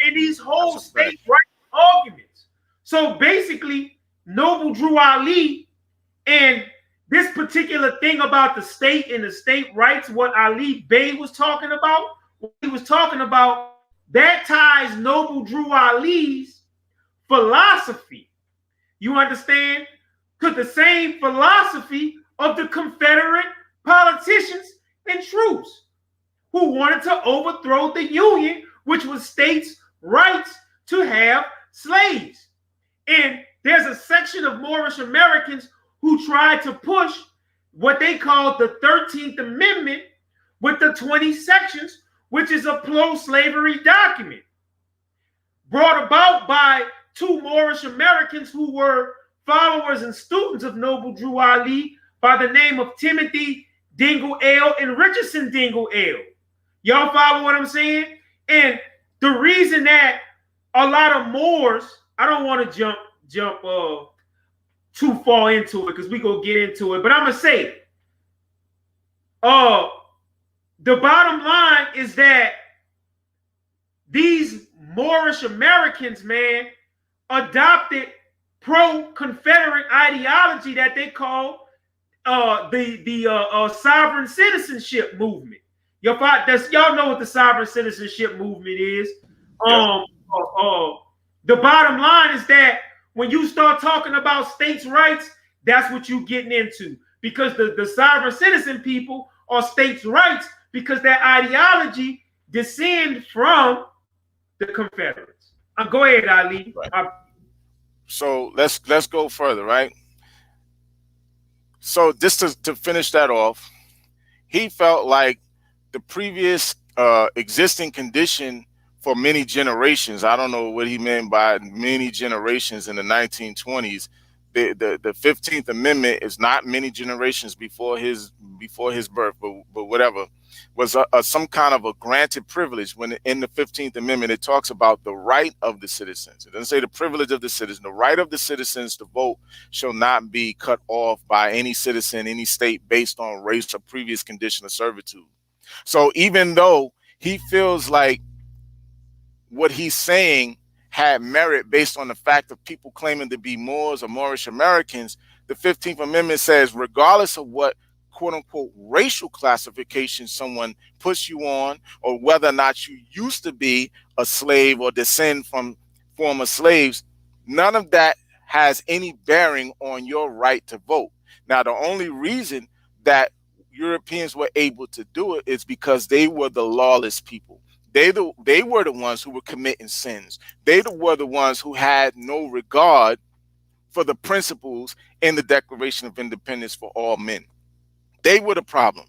[SPEAKER 3] In these whole state right arguments. So basically, Noble Drew Ali and this particular thing about the state and the state rights, what Ali Bey was talking about, what he was talking about, that ties Noble Drew Ali's philosophy, you understand, to the same philosophy of the Confederate politicians and troops who wanted to overthrow the Union, which was states' rights to have slaves. And there's a section of Moorish Americans who tried to push what they called the 13th Amendment with the 20 sections, which is a pro-slavery document brought about by two Moorish Americans who were followers and students of Noble Drew Ali by the name of Timothy Dingle Ale and Richardson Dingle Ale. Y'all follow what I'm saying? And the reason that a lot of Moors, I don't want to jump too far into it because we gonna get into it, but I'm gonna say, the bottom line is that these Moorish Americans, man, adopted pro-Confederate ideology that they call the sovereign citizenship movement. Y'all know what the sovereign citizenship movement is. The bottom line is that when you start talking about states' rights, that's what you're getting into. Because the sovereign citizen people are states' rights because their ideology descend from the Confederates. Go ahead, Ali.
[SPEAKER 2] Right. So let's go further, right? So just to finish that off, he felt like the previous existing condition for many generations, I don't know what he meant by many generations in the 1920s. The 15th Amendment is not many generations before his birth, but whatever, was some kind of a granted privilege. When in the 15th Amendment it talks about the right of the citizens. It doesn't say the privilege of the citizen. The right of the citizens to vote shall not be cut off by any citizen, any state, based on race or previous condition of servitude. So even though he feels like what he's saying had merit based on the fact of people claiming to be Moors or Moorish Americans, the 15th Amendment says, regardless of what quote unquote racial classification someone puts you on, or whether or not you used to be a slave or descend from former slaves, none of that has any bearing on your right to vote. Now, the only reason that Europeans were able to do it is because they were the lawless people. They were the ones who were committing sins. They were the ones who had no regard for the principles in the Declaration of Independence for all men. They were the problem.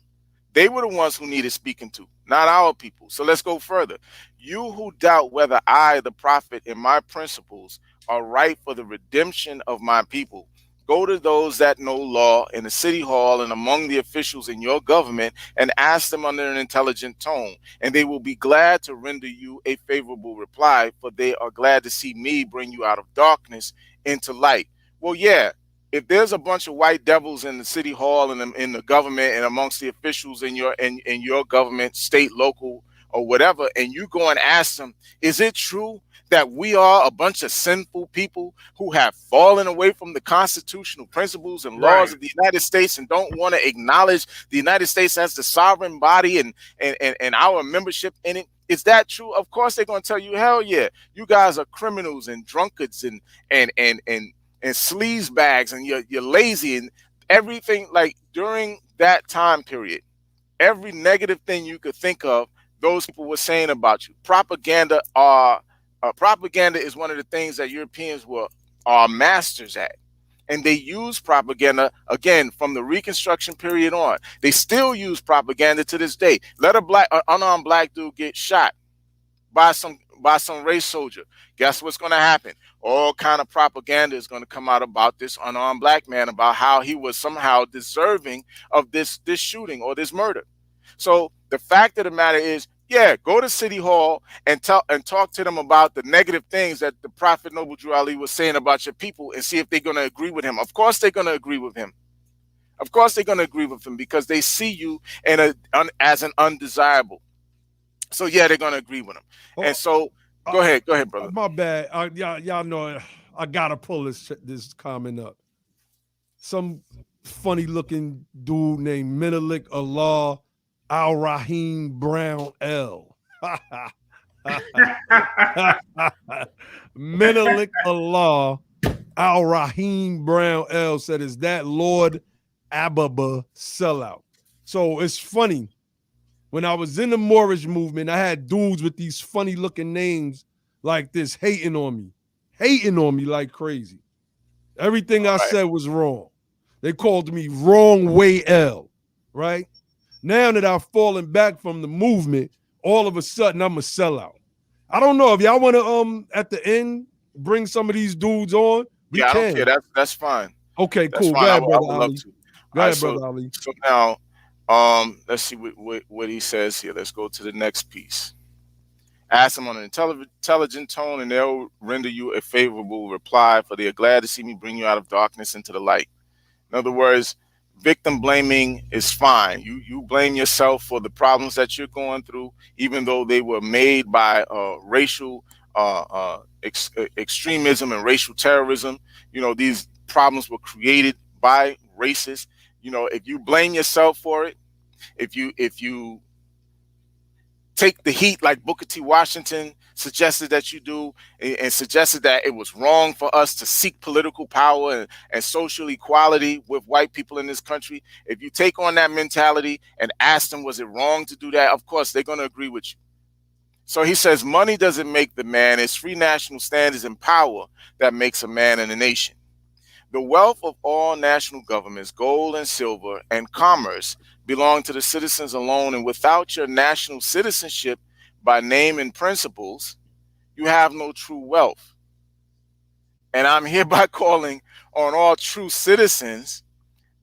[SPEAKER 2] They were the ones who needed speaking to, not our people. So let's go further. You who doubt whether I, the prophet, and my principles are right for the redemption of my people, go to those that know law in the city hall and among the officials in your government and ask them under an intelligent tone, and they will be glad to render you a favorable reply, for they are glad to see me bring you out of darkness into light. Well, yeah, if there's a bunch of white devils in the city hall and in the government and amongst the officials in your government, state, local, or whatever, and you go and ask them, is it true that we are a bunch of sinful people who have fallen away from the constitutional principles and laws of the United States and don't want to acknowledge the United States as the sovereign body and our membership in it? Is that true? Of course they're going to tell you, hell yeah, you guys are criminals and drunkards and sleaze bags, and you're lazy and everything. Like, during that time period, every negative thing you could think of, those people were saying about you. Propaganda is one of the things that Europeans are masters at. And they use propaganda, again, from the Reconstruction period on. They still use propaganda to this day. Let an unarmed black dude get shot by some race soldier. Guess what's going to happen? All kind of propaganda is going to come out about this unarmed black man, about how he was somehow deserving of this shooting or this murder. So the fact of the matter is, yeah, go to City Hall and talk to them about the negative things that the Prophet Noble Drew Ali was saying about your people, and see if they're going to agree with him. Of course they're going to agree with him. Of course they're going to agree with him, because they see you as an undesirable. So yeah, they're going to agree with him. And so go ahead, brother.
[SPEAKER 1] My bad. Y'all know I gotta pull this comment up. Some funny looking dude named Menelik Allah Al Rahim Brown L. Menelik Allah Al Rahim Brown L said, "Is that Lord Ababa sellout?" So it's funny. When I was in the Moorish movement, I had dudes with these funny looking names like this hating on me like crazy. Everything I said was wrong. They called me Wrong Way L, right? Now that I've fallen back from the movement, all of a sudden I'm a sellout. I don't know if y'all want to at the end bring some of these dudes on. We
[SPEAKER 2] I
[SPEAKER 1] can.
[SPEAKER 2] don't care. That's fine.
[SPEAKER 1] Okay,
[SPEAKER 2] That's
[SPEAKER 1] cool.
[SPEAKER 2] fine.
[SPEAKER 1] Go
[SPEAKER 2] I
[SPEAKER 1] ahead, brother
[SPEAKER 2] would
[SPEAKER 1] Ali.
[SPEAKER 2] love to.
[SPEAKER 1] Go
[SPEAKER 2] All
[SPEAKER 1] ahead,
[SPEAKER 2] right,
[SPEAKER 1] brother Ali.
[SPEAKER 2] So now, let's see what he says here. Let's go to the next piece. Ask them on an intelligent tone, and they'll render you a favorable reply, for they are glad to see me bring you out of darkness into the light. In other words, victim blaming is fine. You blame yourself for the problems that you're going through, even though they were made by racial extremism and racial terrorism. You know, these problems were created by racists. You know, if you blame yourself for it, if you take the heat like Booker T. Washington suggested that you do, and suggested that it was wrong for us to seek political power and social equality with white people in this country. If you take on that mentality and ask them, was it wrong to do that? Of course, they're going to agree with you. So he says, money doesn't make the man. It's free national standards and power that makes a man and a nation. The wealth of all national governments, gold and silver, and commerce belong to the citizens alone, and without your national citizenship by name and principles, you have no true wealth. And I'm hereby calling on all true citizens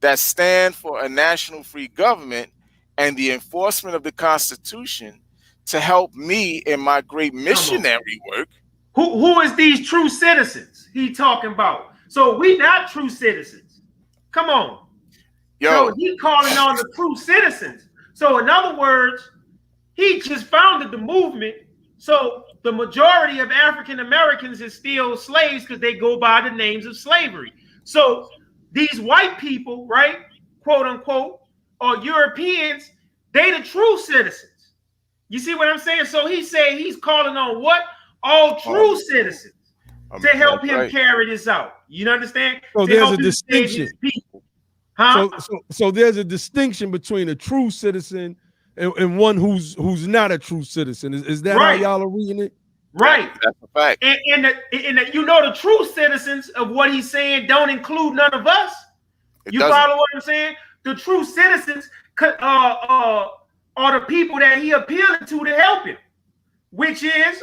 [SPEAKER 2] that stand for a national free government and the enforcement of the Constitution to help me in my great missionary work.
[SPEAKER 3] Who is these true citizens he talking about? So we not true citizens. Come on.
[SPEAKER 2] Yo.
[SPEAKER 3] So he calling on the true citizens. So in other words, he just founded the movement. So the majority of African Americans is still slaves because they go by the names of slavery. So these white people, right, quote unquote, or Europeans, they the true citizens. You see what I'm saying? So he's saying he's calling on what? All true citizens to help him carry this out. You understand?
[SPEAKER 1] So there's a distinction.
[SPEAKER 3] Huh?
[SPEAKER 1] So there's a distinction between a true citizen and one who's not a true citizen. Is that
[SPEAKER 3] right.
[SPEAKER 1] how y'all are reading it?
[SPEAKER 3] Right.
[SPEAKER 2] That's a fact.
[SPEAKER 3] And you know, the true citizens of what he's saying don't include none of us. You follow what I'm saying? The true citizens are the people that he appealing to help him, which is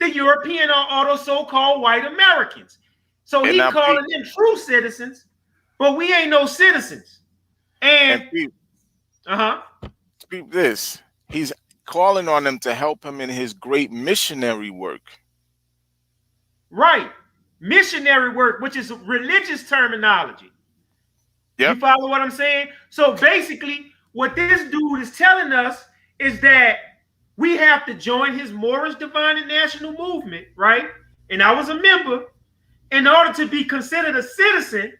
[SPEAKER 3] the European or the so-called white Americans. So he calling them true citizens, but we ain't no citizens. And
[SPEAKER 2] speak this. He's calling on them to help him in his great missionary work.
[SPEAKER 3] Right. Missionary work, which is religious terminology. Yep. You follow what I'm saying? So basically, what this dude is telling us is that we have to join his Moorish divine and national movement, right? And I was a member. In order to be considered a citizen,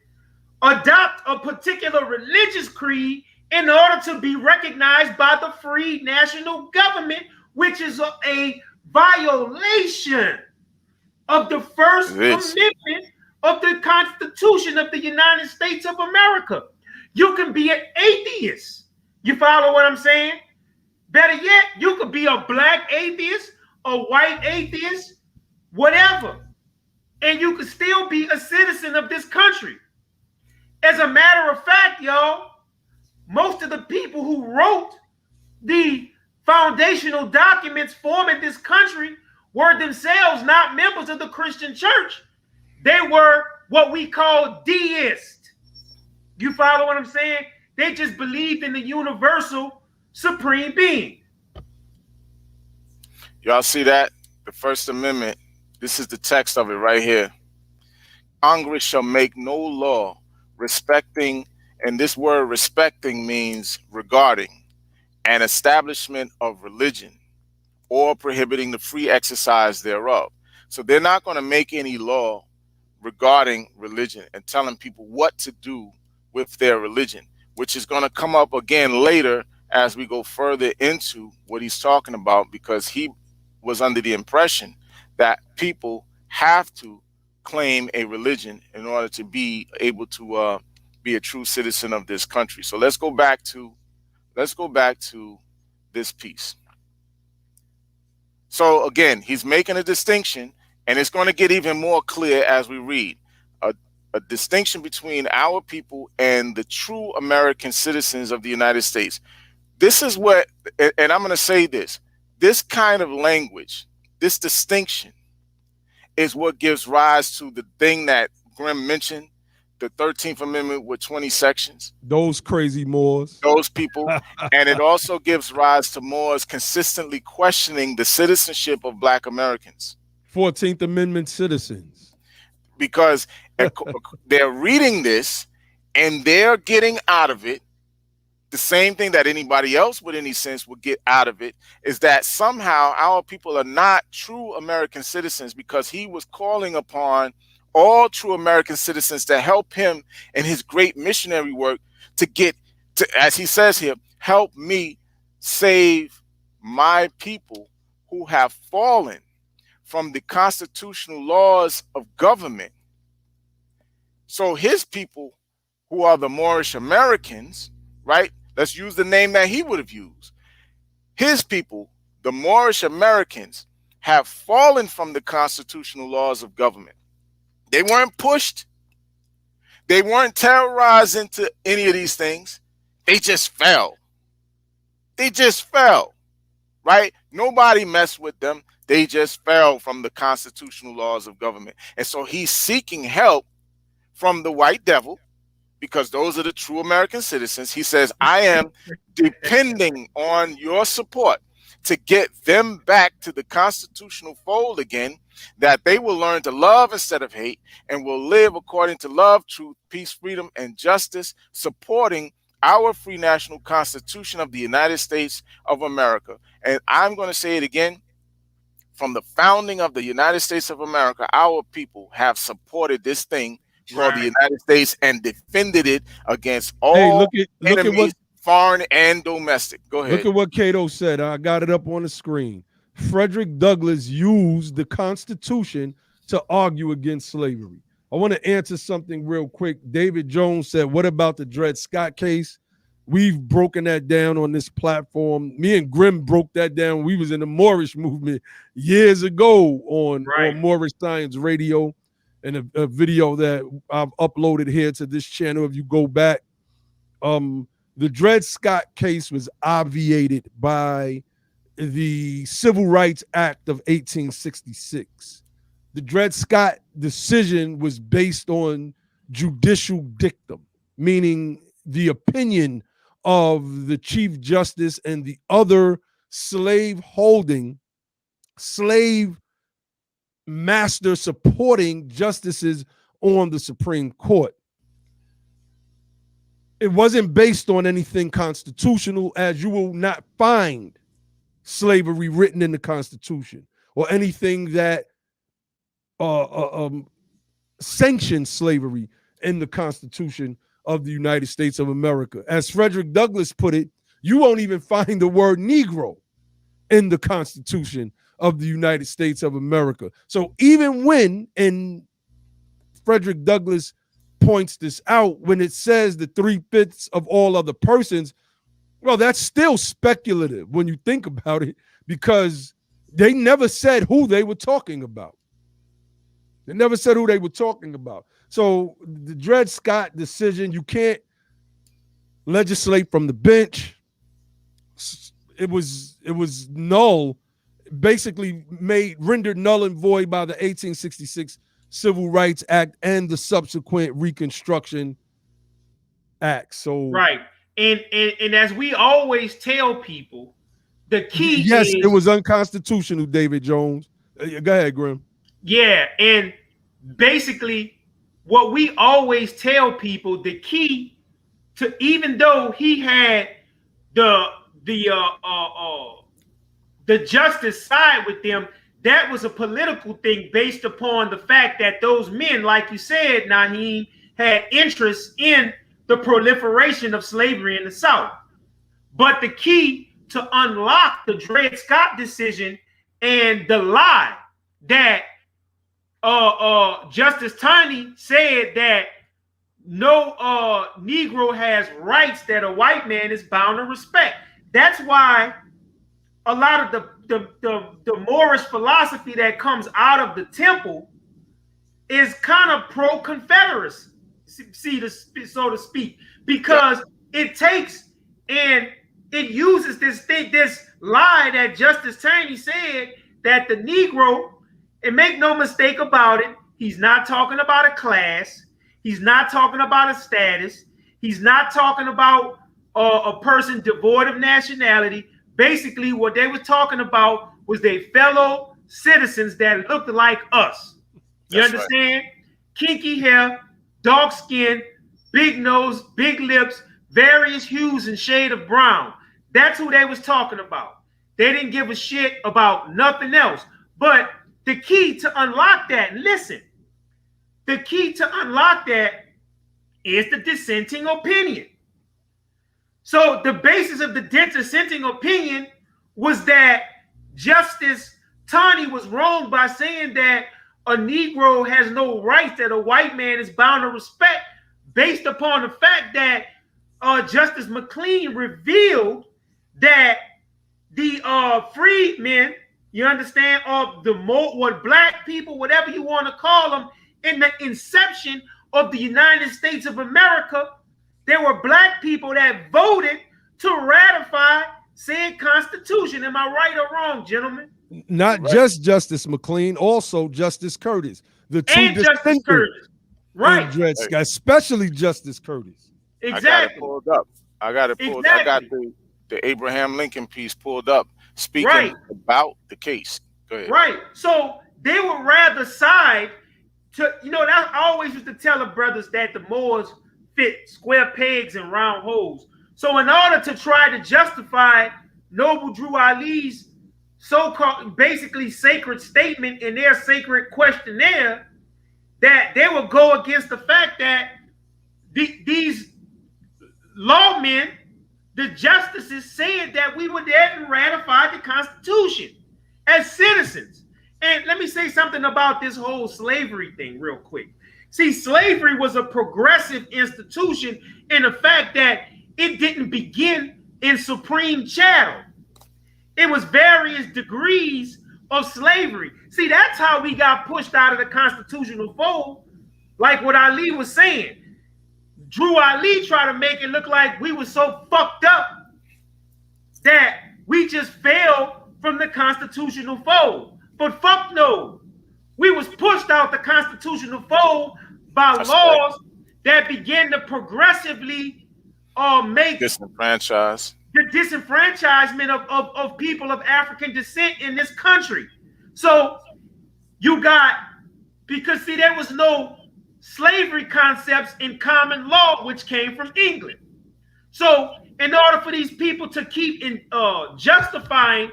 [SPEAKER 3] adopt a particular religious creed in order to be recognized by the free national government, which is a violation of the First Amendment of the Constitution of the United States of America. You can be an atheist. You follow what I'm saying? Better yet, you could be a black atheist, a white atheist, whatever. And you could still be a citizen of this country. As a matter of fact, y'all, most of the people who wrote the foundational documents forming this country were themselves not members of the Christian church. They were what we call deists. You follow what I'm saying? They just believed in the universal supreme being.
[SPEAKER 2] Y'all see that? The First Amendment. This is the text of it right here. Congress shall make no law respecting, and this word respecting means regarding, an establishment of religion or prohibiting the free exercise thereof. So they're not going to make any law regarding religion and telling people what to do with their religion, which is going to come up again later as we go further into what he's talking about, because he was under the impression that people have to claim a religion in order to be able to be a true citizen of this country. So let's go back to this piece. So again, he's making a distinction, and it's going to get even more clear as we read. A distinction between our people and the true American citizens of the United States. This is what, and I'm going to say this kind of language, this distinction is what gives rise to the thing that Grimm mentioned, the 13th Amendment with 20 sections.
[SPEAKER 1] Those crazy Moors.
[SPEAKER 2] Those people. And it also gives rise to Moors consistently questioning the citizenship of Black Americans.
[SPEAKER 1] 14th Amendment citizens.
[SPEAKER 2] Because they're reading this and they're getting out of it the same thing that anybody else with any sense would get out of it, is that somehow our people are not true American citizens, because he was calling upon all true American citizens to help him in his great missionary work to get to, as he says here, help me save my people who have fallen from the constitutional laws of government. So his people, who are the Moorish Americans, right? Let's use the name that he would have used. His people, the Moorish Americans, have fallen from the constitutional laws of government. They weren't pushed. They weren't terrorized into any of these things. They just fell. They just fell, right? Nobody messed with them. They just fell from the constitutional laws of government. And so he's seeking help from the white devil, because those are the true American citizens. He says, I am depending on your support to get them back to the constitutional fold again, that they will learn to love instead of hate and will live according to love, truth, peace, freedom, and justice, supporting our free national constitution of the United States of America. And I'm going to say it again. From the founding of the United States of America, our people have supported this thing called the United States and defended it against all enemies, foreign and domestic. Go ahead.
[SPEAKER 1] Look at what Cato said. I got it up on the screen. Frederick Douglass used the Constitution to argue against slavery. I want to answer something real quick. David Jones said, what about the Dred Scott case? We've broken that down on this platform. Me and Grimm broke that down. We was in the Moorish movement years ago on Moorish Science Radio, and a video that I've uploaded here to this channel. If you go back, the Dred Scott case was obviated by the Civil Rights Act of 1866. The Dred Scott decision was based on judicial dictum, meaning the opinion of the Chief Justice and the other slave master supporting justices on the Supreme Court. It wasn't based on anything constitutional, as you will not find slavery written in the Constitution or anything that sanctions slavery in the Constitution of the United States of America. As Frederick Douglass put it, you won't even find the word Negro in the Constitution of the United States of America. So even when, and Frederick Douglass points this out, when it says the 3/5 of all other persons, well, that's still speculative when you think about it, because they never said who they were talking about. They never said who they were talking about. So the Dred Scott decision, you can't legislate from the bench. It was null, basically rendered null and void by the 1866 Civil Rights Act and the subsequent Reconstruction Act. So
[SPEAKER 3] and as we always tell people, the key
[SPEAKER 1] yes,
[SPEAKER 3] is,
[SPEAKER 1] it was unconstitutional, David Jones. Go ahead, Grimm.
[SPEAKER 3] Yeah, and basically what we always tell people, the key to, even though he had the justice side with them, that was a political thing based upon the fact that those men, like you said, Naheem, had interest in the proliferation of slavery in the South. But the key to unlock the Dred Scott decision and the lie that Justice Taney said that no Negro has rights that a white man is bound to respect. That's why a lot of the Moorish philosophy that comes out of the temple is kind of pro-Confederacy, so to speak, because it takes and it uses this lie that Justice Taney said that the Negro, and make no mistake about it, he's not talking about a class, he's not talking about a status, he's not talking about a person devoid of nationality. Basically, what they were talking about was their fellow citizens that looked like us. You understand? Right. Kinky hair, dark skin, big nose, big lips, various hues and shade of brown. That's who they was talking about. They didn't give a shit about nothing else. But the key to unlock that, listen, the key to unlock that is the dissenting opinion. So the basis of the dissenting opinion was that Justice Taney was wrong by saying that a Negro has no rights that a white man is bound to respect, based upon the fact that Justice McLean revealed that the freedmen, you understand, of the what black people, whatever you want to call them, in the inception of the United States of America, there were black people that voted to ratify said Constitution. Am I right or wrong, gentlemen?
[SPEAKER 1] Not just Justice McLean, also Justice Curtis. The two
[SPEAKER 3] and Justice Curtis. Right.
[SPEAKER 1] Especially Justice Curtis.
[SPEAKER 3] Exactly.
[SPEAKER 2] I got it pulled up. I got it pulled up. I got the Abraham Lincoln piece pulled up, speaking about the case. Go ahead.
[SPEAKER 3] Right. So they would rather side to, that I always used to tell the brothers that the Moors fit square pegs and round holes. So in order to try to justify Noble Drew Ali's so-called basically sacred statement in their sacred questionnaire, that they would go against the fact that these lawmen, the justices, said that we would then ratify the Constitution as citizens. And let me say something about this whole slavery thing real quick. See, slavery was a progressive institution in the fact that it didn't begin in supreme chattel. It was various degrees of slavery. See, that's how we got pushed out of the constitutional fold. Like what Ali was saying. Drew Ali tried to make it look like we were so fucked up that we just fell from the constitutional fold. But fuck no. We was pushed out the constitutional fold by laws that began to progressively make
[SPEAKER 2] disenfranchised.
[SPEAKER 3] The disenfranchisement of people of African descent in this country. So you got, because see, there was no slavery concepts in common law, which came from England. So in order for these people to keep justifying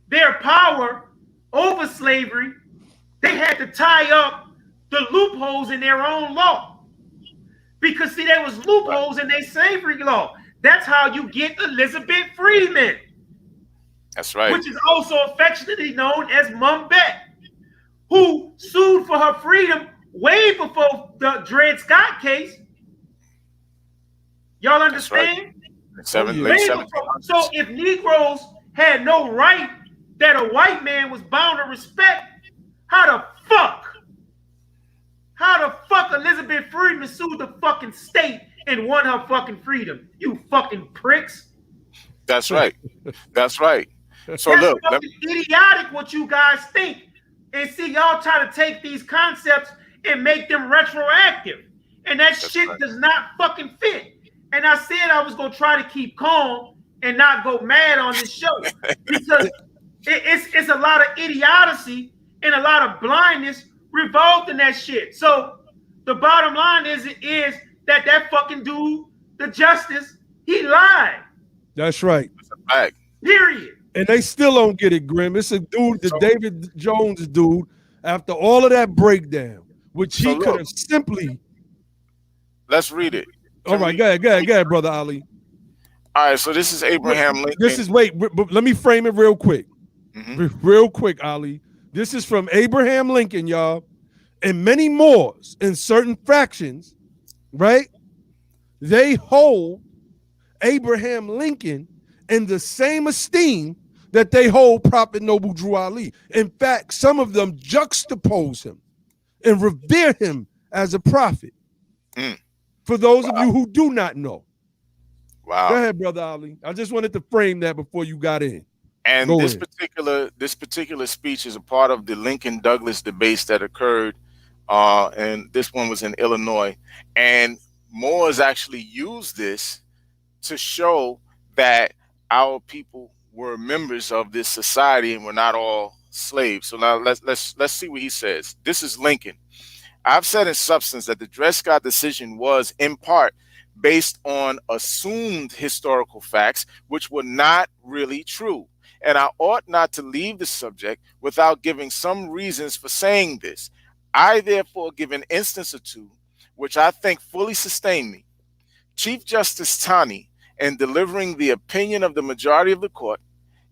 [SPEAKER 3] their power over slavery, they had to tie up the loopholes in their own law. Because see, there was loopholes in their slavery law. That's how you get Elizabeth Freeman.
[SPEAKER 2] That's right.
[SPEAKER 3] Which is also affectionately known as Mum Bet, who sued for her freedom way before the Dred Scott case. Y'all understand?
[SPEAKER 2] Right.
[SPEAKER 3] So if Negroes had no right that a white man was bound to respect, how the fuck Elizabeth Freeman sued the fucking state and won her fucking freedom? You fucking pricks.
[SPEAKER 2] That's right. That's right. So
[SPEAKER 3] that's
[SPEAKER 2] look,
[SPEAKER 3] idiotic what you guys think. And see, y'all try to take these concepts and make them retroactive. And that shit does not fucking fit. And I said I was going to try to keep calm and not go mad on this show. Because it's a lot of idiocy and a lot of blindness revolved in that shit. So the bottom line is that fucking dude, the justice, he lied.
[SPEAKER 1] That's right.
[SPEAKER 2] That's a fact.
[SPEAKER 3] Period.
[SPEAKER 1] And they still don't get it, Grim. It's a dude, the David Jones dude, after all of that breakdown, which he could have simply.
[SPEAKER 2] Let's read it.
[SPEAKER 1] All right, go ahead, Brother Ali.
[SPEAKER 2] All right, so this is Abraham Lincoln.
[SPEAKER 1] Let me frame it real quick.
[SPEAKER 2] Mm-hmm.
[SPEAKER 1] Real quick, Ali. This is from Abraham Lincoln, y'all. and many Moors in certain fractions, right? They hold Abraham Lincoln in the same esteem that they hold Prophet Noble Drew Ali. In fact, some of them juxtapose him and revere him as a prophet. For those of you who do not know.
[SPEAKER 2] Wow.
[SPEAKER 1] Go ahead, Brother Ali. I just wanted to frame that before you got in.
[SPEAKER 2] And this particular speech is a part of the Lincoln Douglas debates that occurred, and this one was in Illinois. And Moors actually used this to show that our people were members of this society and were not all slaves. So now let's see what he says. This is Lincoln. I've said in substance that the Dred Scott decision was in part based on assumed historical facts, which were not really true. And I ought not to leave the subject without giving some reasons for saying this. I therefore give an instance or two, which I think fully sustain me. Chief Justice Taney, in delivering the opinion of the majority of the court,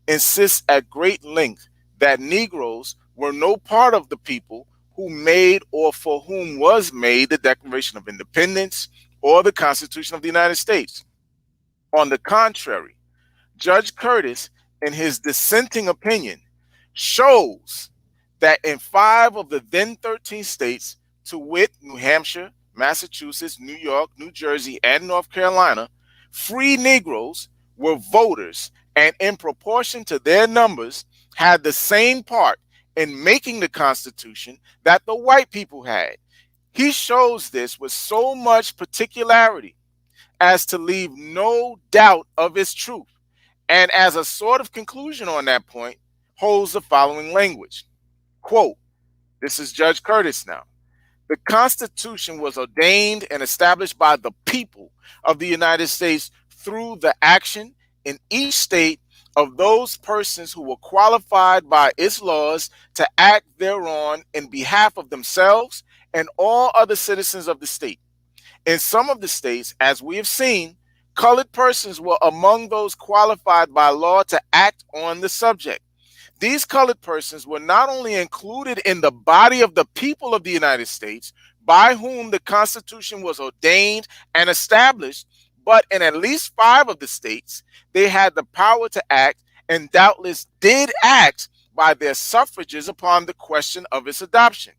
[SPEAKER 2] insists at great length that Negroes were no part of the people who made or for whom was made the Declaration of Independence or the Constitution of the United States. On the contrary, Judge Curtis, in his dissenting opinion, shows that in 5 of the then 13 states, to wit, New Hampshire, Massachusetts, New York, New Jersey, and North Carolina, free Negroes were voters and in proportion to their numbers had the same part in making the Constitution that the white people had. He shows this with so much particularity as to leave no doubt of its truth, and as a sort of conclusion on that point, holds the following language. Quote, this is Judge Curtis now. The Constitution was ordained and established by the people of the United States through the action in each state of those persons who were qualified by its laws to act thereon in behalf of themselves and all other citizens of the state. In some of the states, as we have seen, colored persons were among those qualified by law to act on the subject. These colored persons were not only included in the body of the people of the United States, by whom the Constitution was ordained and established, but in at least 5 of the states, they had the power to act and doubtless did act by their suffrages upon the question of its adoption.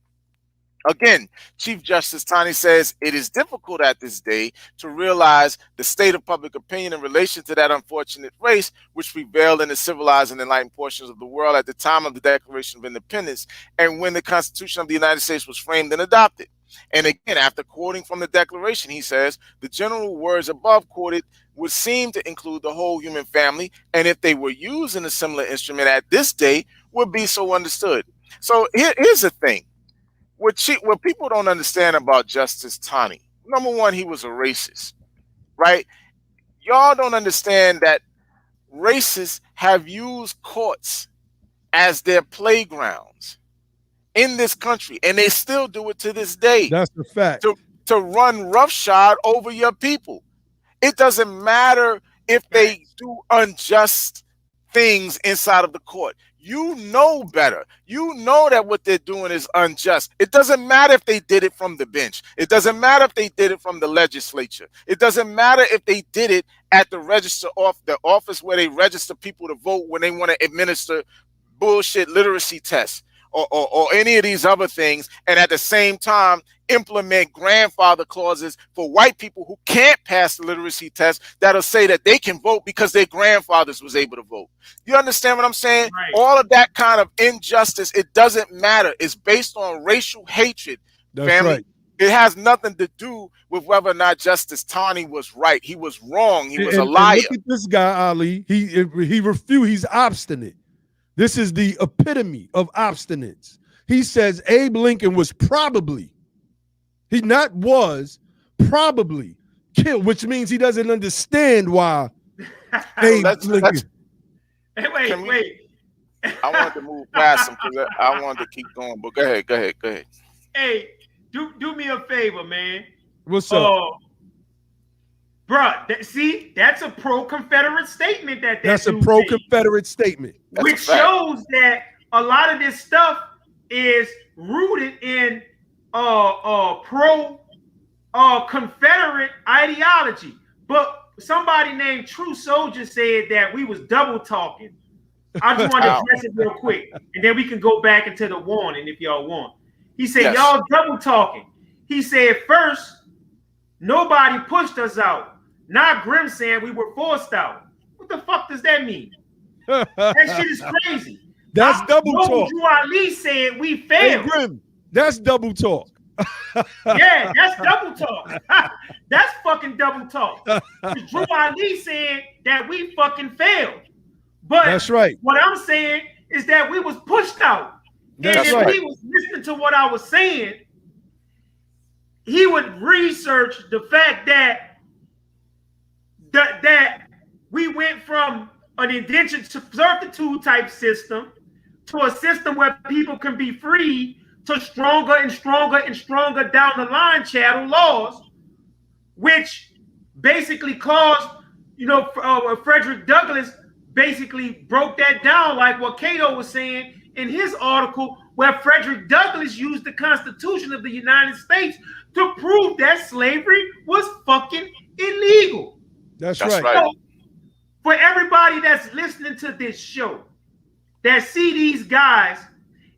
[SPEAKER 2] Again, Chief Justice Taney says it is difficult at this day to realize the state of public opinion in relation to that unfortunate race which prevailed in the civilized and enlightened portions of the world at the time of the Declaration of Independence and when the Constitution of the United States was framed and adopted. And again, after quoting from the Declaration, he says, the general words above quoted would seem to include the whole human family, and if they were used in a similar instrument at this day, would be so understood. So here's the thing. What people don't understand about Justice Taney, number one, he was a racist, right? Y'all don't understand that racists have used courts as their playgrounds in this country, and they still do it to this day.
[SPEAKER 1] That's the fact.
[SPEAKER 2] To run roughshod over your people. It doesn't matter if they do unjust things inside of the court. You know better. You know that what they're doing is unjust. It doesn't matter if they did it from the bench. It doesn't matter if they did it from the legislature. It doesn't matter if they did it at the register off the office where they register people to vote when they want to administer bullshit literacy tests or any of these other things, and at the same time implement grandfather clauses for white people who can't pass the literacy test that'll say that they can vote because their grandfathers was able to vote. You understand what I'm saying?
[SPEAKER 3] Right.
[SPEAKER 2] All of that kind of injustice, it doesn't matter. It's based on racial hatred.
[SPEAKER 1] That's
[SPEAKER 2] family.
[SPEAKER 1] right.
[SPEAKER 2] It has nothing to do with whether or not Justice Taney was right. He was wrong. He was a liar.
[SPEAKER 1] And look at this guy, Ali. He refused. He's obstinate. This is the epitome of obstinance. He says Abe Lincoln was probably killed, which means he doesn't understand why Abe Lincoln.
[SPEAKER 3] Hey, wait.
[SPEAKER 2] I wanted to move past him because I wanted to keep going, but go ahead.
[SPEAKER 3] Hey, do me a favor, man.
[SPEAKER 1] What's up?
[SPEAKER 3] Bruh, see, that's a pro-Confederate statement.
[SPEAKER 1] That's a pro-Confederate statement.
[SPEAKER 3] Which shows that a lot of this stuff is rooted in pro Confederate ideology. But somebody named True Soldier said that we was double talking. I just want to address it real quick, and then we can go back into the warning if y'all want. He said,
[SPEAKER 2] Yes.
[SPEAKER 3] y'all double talking. He said, first, nobody pushed us out. Not Grim saying we were forced out. What the fuck does that mean? That shit is crazy.
[SPEAKER 1] That's double talk.
[SPEAKER 3] Drew Ali said we failed.
[SPEAKER 1] Hey, Grim, that's double talk.
[SPEAKER 3] Yeah, that's double talk. That's fucking double talk. Drew Ali said that we fucking failed. But
[SPEAKER 1] that's right.
[SPEAKER 3] What I'm saying is that we was pushed out.
[SPEAKER 1] That's
[SPEAKER 3] and if
[SPEAKER 1] right.
[SPEAKER 3] he was listening to what I was saying, he would research the fact that we went from an indentured servitude type system to a system where people can be free to stronger and stronger and stronger down the line chattel laws, which basically caused, Frederick Douglass basically broke that down, like what Cato was saying in his article, where Frederick Douglass used the Constitution of the United States to prove that slavery was fucking illegal.
[SPEAKER 1] That's
[SPEAKER 2] That's
[SPEAKER 1] right.
[SPEAKER 2] right.
[SPEAKER 3] So, for everybody that's listening to this show, that see these guys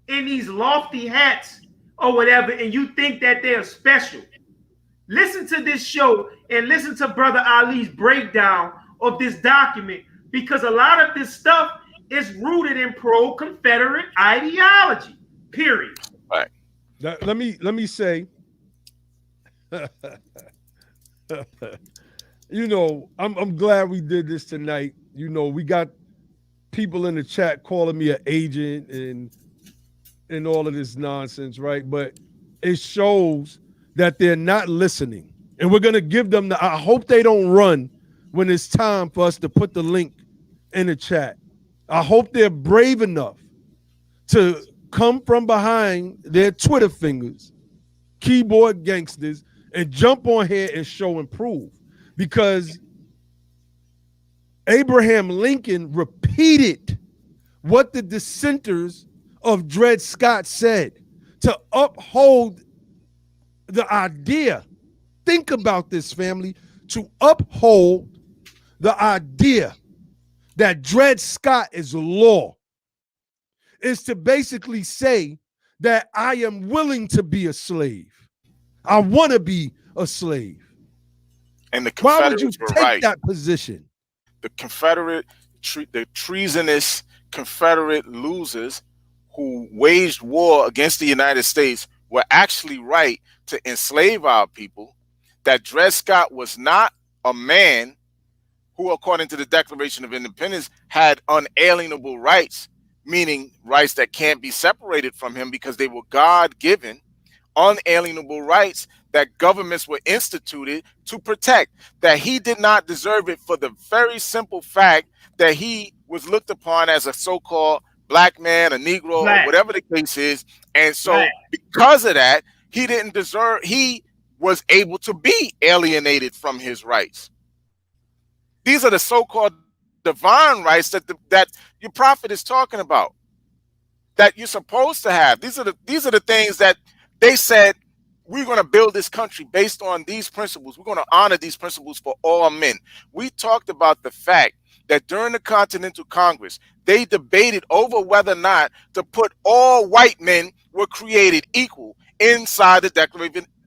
[SPEAKER 3] in these lofty hats or whatever, and you think that they're special, listen to this show and listen to Brother Ali's breakdown of this document, because a lot of this stuff is rooted in pro-Confederate ideology, period.
[SPEAKER 2] Right.
[SPEAKER 1] Let me say, I'm glad we did this tonight. We got people in the chat calling me an agent and all of this nonsense, right? But it shows that they're not listening. And we're going to give them I hope they don't run when it's time for us to put the link in the chat. I hope they're brave enough to come from behind their Twitter fingers, keyboard gangsters, and jump on here and show and prove. Because Abraham Lincoln repeated what the dissenters of Dred Scott said to uphold the idea. Think about this, family. To uphold the idea that Dred Scott is law is to basically say that I am willing to be a slave. I want to be a slave.
[SPEAKER 2] And the
[SPEAKER 1] Why would you
[SPEAKER 2] Confederates were
[SPEAKER 1] take
[SPEAKER 2] right.
[SPEAKER 1] that position?
[SPEAKER 2] The the treasonous Confederate losers who waged war against the United States were actually right to enslave our people, that Dred Scott was not a man who, according to the Declaration of Independence, had unalienable rights, meaning rights that can't be separated from him because they were God-given, unalienable rights that governments were instituted to protect, that he did not deserve it for the very simple fact that he was looked upon as a so-called black man, a Negro, or whatever the case is. And so because of that, he was able to be alienated from his rights. These are the so-called divine rights that your prophet is talking about, that you're supposed to have. These are the things that they said, we're going to build this country based on these principles. We're going to honor these principles for all men. We talked about the fact that during the Continental Congress, they debated over whether or not to put all white men were created equal inside the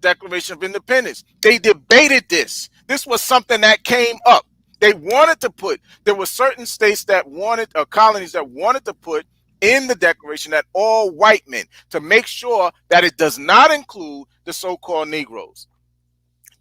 [SPEAKER 2] Declaration of Independence. They debated this. This was something that came up. They wanted to put, there were certain states that wanted, or colonies that wanted to put in the Declaration that all white men, to make sure that it does not include the so-called Negroes.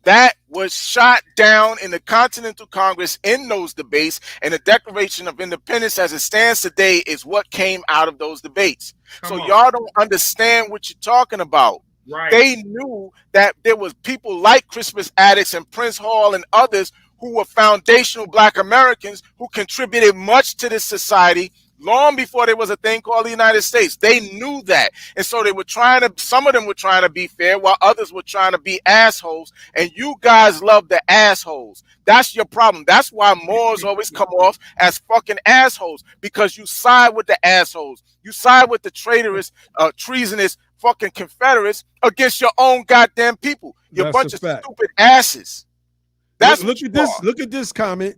[SPEAKER 2] That was shot down in the Continental Congress in those debates, and the Declaration of Independence as it stands today is what came out of those debates. So y'all don't understand what you're talking about.
[SPEAKER 3] Right.
[SPEAKER 2] They knew that there was people like Crispus Attucks and Prince Hall and others who were foundational Black Americans who contributed much to this society long before there was a thing called the United States. They knew that. And so they were trying to, some of them were trying to be fair while others were trying to be assholes. And you guys love the assholes. That's your problem. That's why Moors always come off as fucking assholes, because you side with the assholes. You side with the traitorous, treasonous fucking Confederates against your own goddamn people. You're a bunch of stupid asses. That's
[SPEAKER 1] look at this. Look at this comment.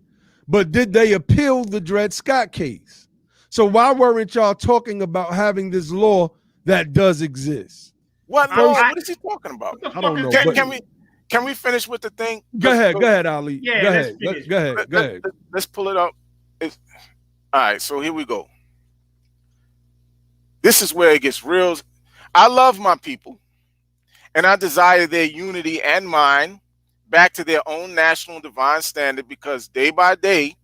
[SPEAKER 1] But did they appeal the Dred Scott case? So why weren't y'all talking about having this law that does exist?
[SPEAKER 2] What law? What is he talking about?
[SPEAKER 1] I don't know.
[SPEAKER 2] Can we finish with the thing?
[SPEAKER 1] Go ahead, Ali.
[SPEAKER 3] Yeah,
[SPEAKER 1] go ahead.
[SPEAKER 2] Let's pull it up. All right, so here we go. This is where it gets real. I love my people, and I desire their unity and mine back to their own national divine standard, because day by day,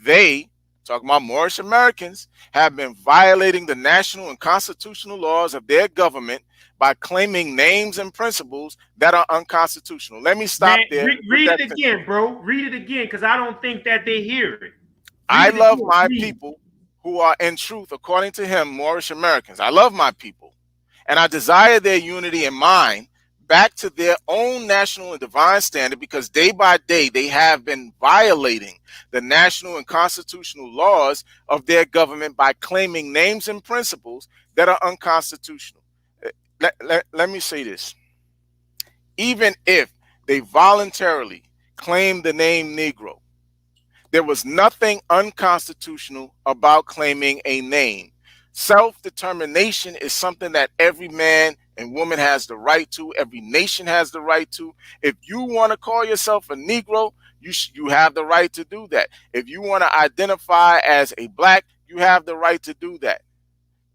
[SPEAKER 2] they, talking about Moorish Americans, have been violating the national and constitutional laws of their government by claiming names and principles that are unconstitutional. Let me stop there.
[SPEAKER 3] Read it again, bro. Read it again, because I don't think that they hear it.
[SPEAKER 2] I love my people who are in truth, according to him, Moorish Americans. I love my people, and I desire their unity and mine back to their own national and divine standard, because day by day they have been violating the national and constitutional laws of their government by claiming names and principles that are unconstitutional. Let me say this. Even if they voluntarily claim the name Negro, there was nothing unconstitutional about claiming a name. Self-determination is something that every man and woman has the right to. Every nation has the right to. If you want to call yourself a Negro, you have the right to do that. If you want to identify as a black, you have the right to do that.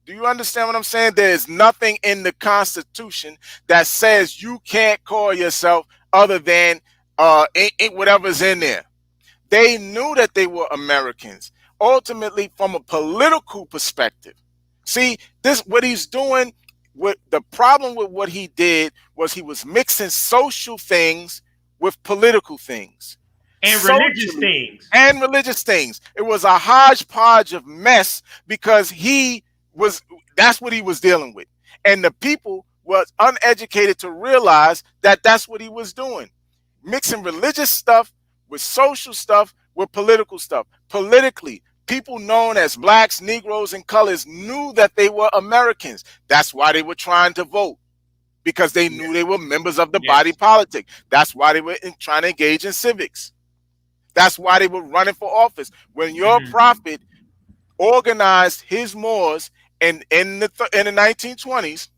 [SPEAKER 2] Do you understand what I'm saying? There is nothing in the Constitution that says you can't call yourself other than whatever's in there. They knew that they were Americans, ultimately from a political perspective. See, this what he's doing. What the problem with what he did was he was mixing social things with political things.
[SPEAKER 3] And religious things.
[SPEAKER 2] And religious things. It was a hodgepodge of mess, because that's what he was dealing with. And the people was uneducated to realize that that's what he was doing. Mixing religious stuff with social stuff, with political stuff. Politically, people known as blacks, Negroes, and colors knew that they were Americans. That's why they were trying to vote, because they knew they were members of the body politic. That's why they were trying to engage in civics. That's why they were running for office. When your prophet organized his Moors in the 1920s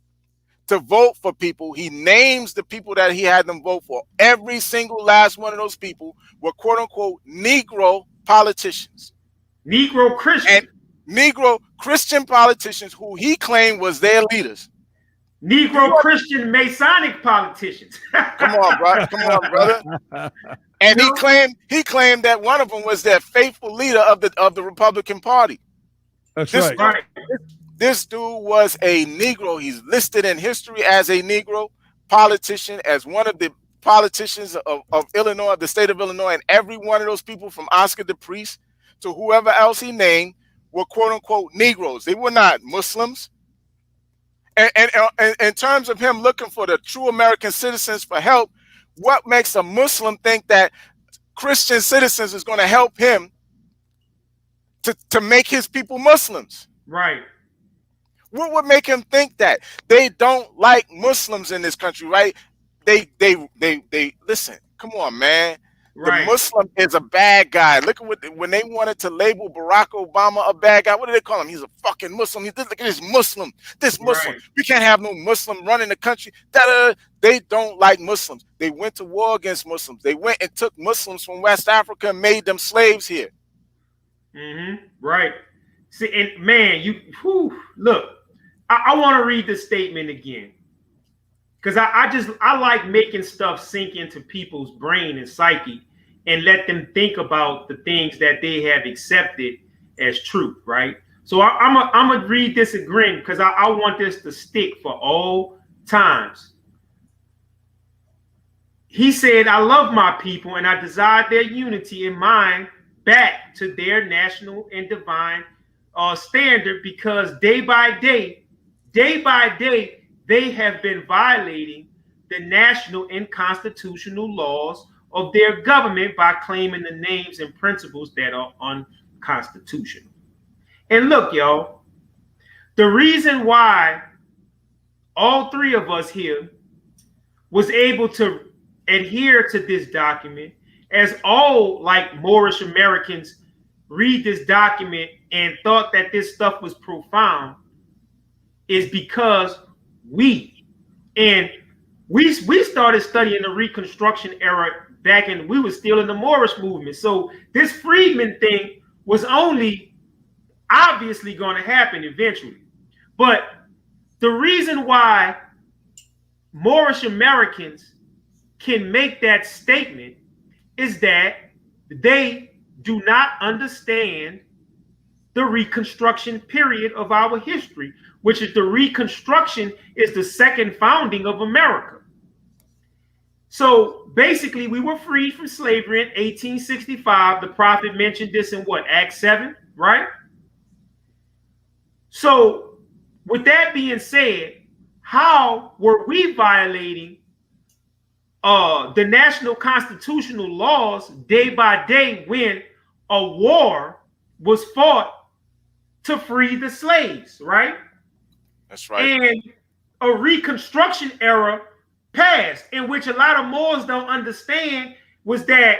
[SPEAKER 2] to vote for people, he names the people that he had them vote for. Every single last one of those people were quote unquote Negro politicians.
[SPEAKER 3] Negro Christian.
[SPEAKER 2] And Negro Christian politicians who he claimed was their leaders.
[SPEAKER 3] Negro Christian Masonic politicians.
[SPEAKER 2] Come on, bro. Come on, brother. And he claimed that one of them was their faithful leader of the Republican Party.
[SPEAKER 1] That's
[SPEAKER 2] right. This dude was a Negro. He's listed in history as a Negro politician, as one of the politicians of Illinois, the state of Illinois, and every one of those people from Oscar the Priest to whoever else he named were quote unquote Negroes. They were not Muslims. And in terms of him looking for the true American citizens for help, what makes a Muslim think that Christian citizens is going to help him to make his people Muslims?
[SPEAKER 3] Right.
[SPEAKER 2] What would make him think that? They don't like Muslims in this country, right? They listen, come on, man. Right. The Muslim is a bad guy. Look at when they wanted to label Barack Obama a bad guy, what do they call him? He's a fucking Muslim. Look at this Muslim. This Muslim. Right. We can't have no Muslim running the country. They don't like Muslims. They went to war against Muslims. They went and took Muslims from West Africa and made them slaves here.
[SPEAKER 3] Right. See, and man, look. I want to read this statement again, because I like making stuff sink into people's brain and psyche and let them think about the things that they have accepted as truth, right? So I'm gonna read this again, because I want this to stick for all times. He said, I love my people and I desire their unity in mind back to their national and divine standard, because day by day, they have been violating the national and constitutional laws of their government by claiming the names and principles that are unconstitutional. And look, y'all, the reason why all three of us here, was able to adhere to this document, as all like Moorish Americans read this document and thought that this stuff was profound, is because we started studying the Reconstruction era back in, we were still in the Moorish movement. So this freedman thing was only obviously going to happen eventually. But the reason why Moorish Americans can make that statement is that they do not understand the Reconstruction period of our history, which is the Reconstruction is the second founding of America. So basically, we were freed from slavery in 1865. The prophet mentioned this in what, Acts 7, right? So with that being said, how were we violating the national constitutional laws day by day when a war was fought to free the slaves, right?
[SPEAKER 2] That's right.
[SPEAKER 3] And a Reconstruction era passed, in which a lot of Moors don't understand, was that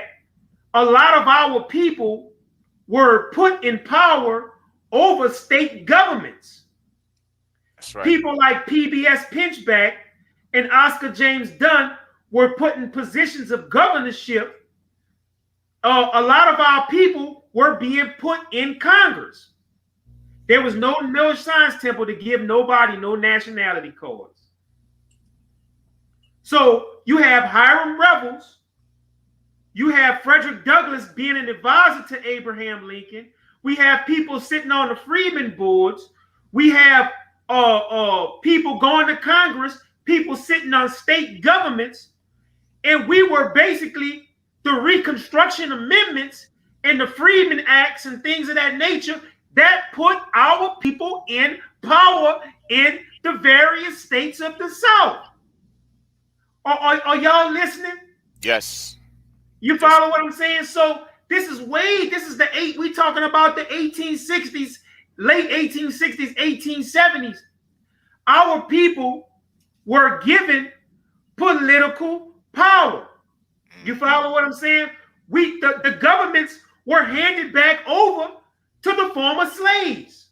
[SPEAKER 3] a lot of our people were put in power over state governments.
[SPEAKER 2] That's right.
[SPEAKER 3] People like PBS Pinchback and Oscar James Dunn were put in positions of governorship. A lot of our people were being put in Congress. There was no Moorish Science Temple to give nobody no nationality cards. So you have Hiram Revels, you have Frederick Douglass being an advisor to Abraham Lincoln. We have people sitting on the freedmen boards. We have people going to Congress, people sitting on state governments, and we were basically the Reconstruction Amendments and the Freedmen Acts and things of that nature that put our people in power in the various states of the South. Are y'all listening?
[SPEAKER 2] Yes.
[SPEAKER 3] You follow what I'm saying? So this is we talking about the 1860s, late 1860s, 1870s. Our people were given political power. You follow what I'm saying? The governments were handed back over to the former slaves.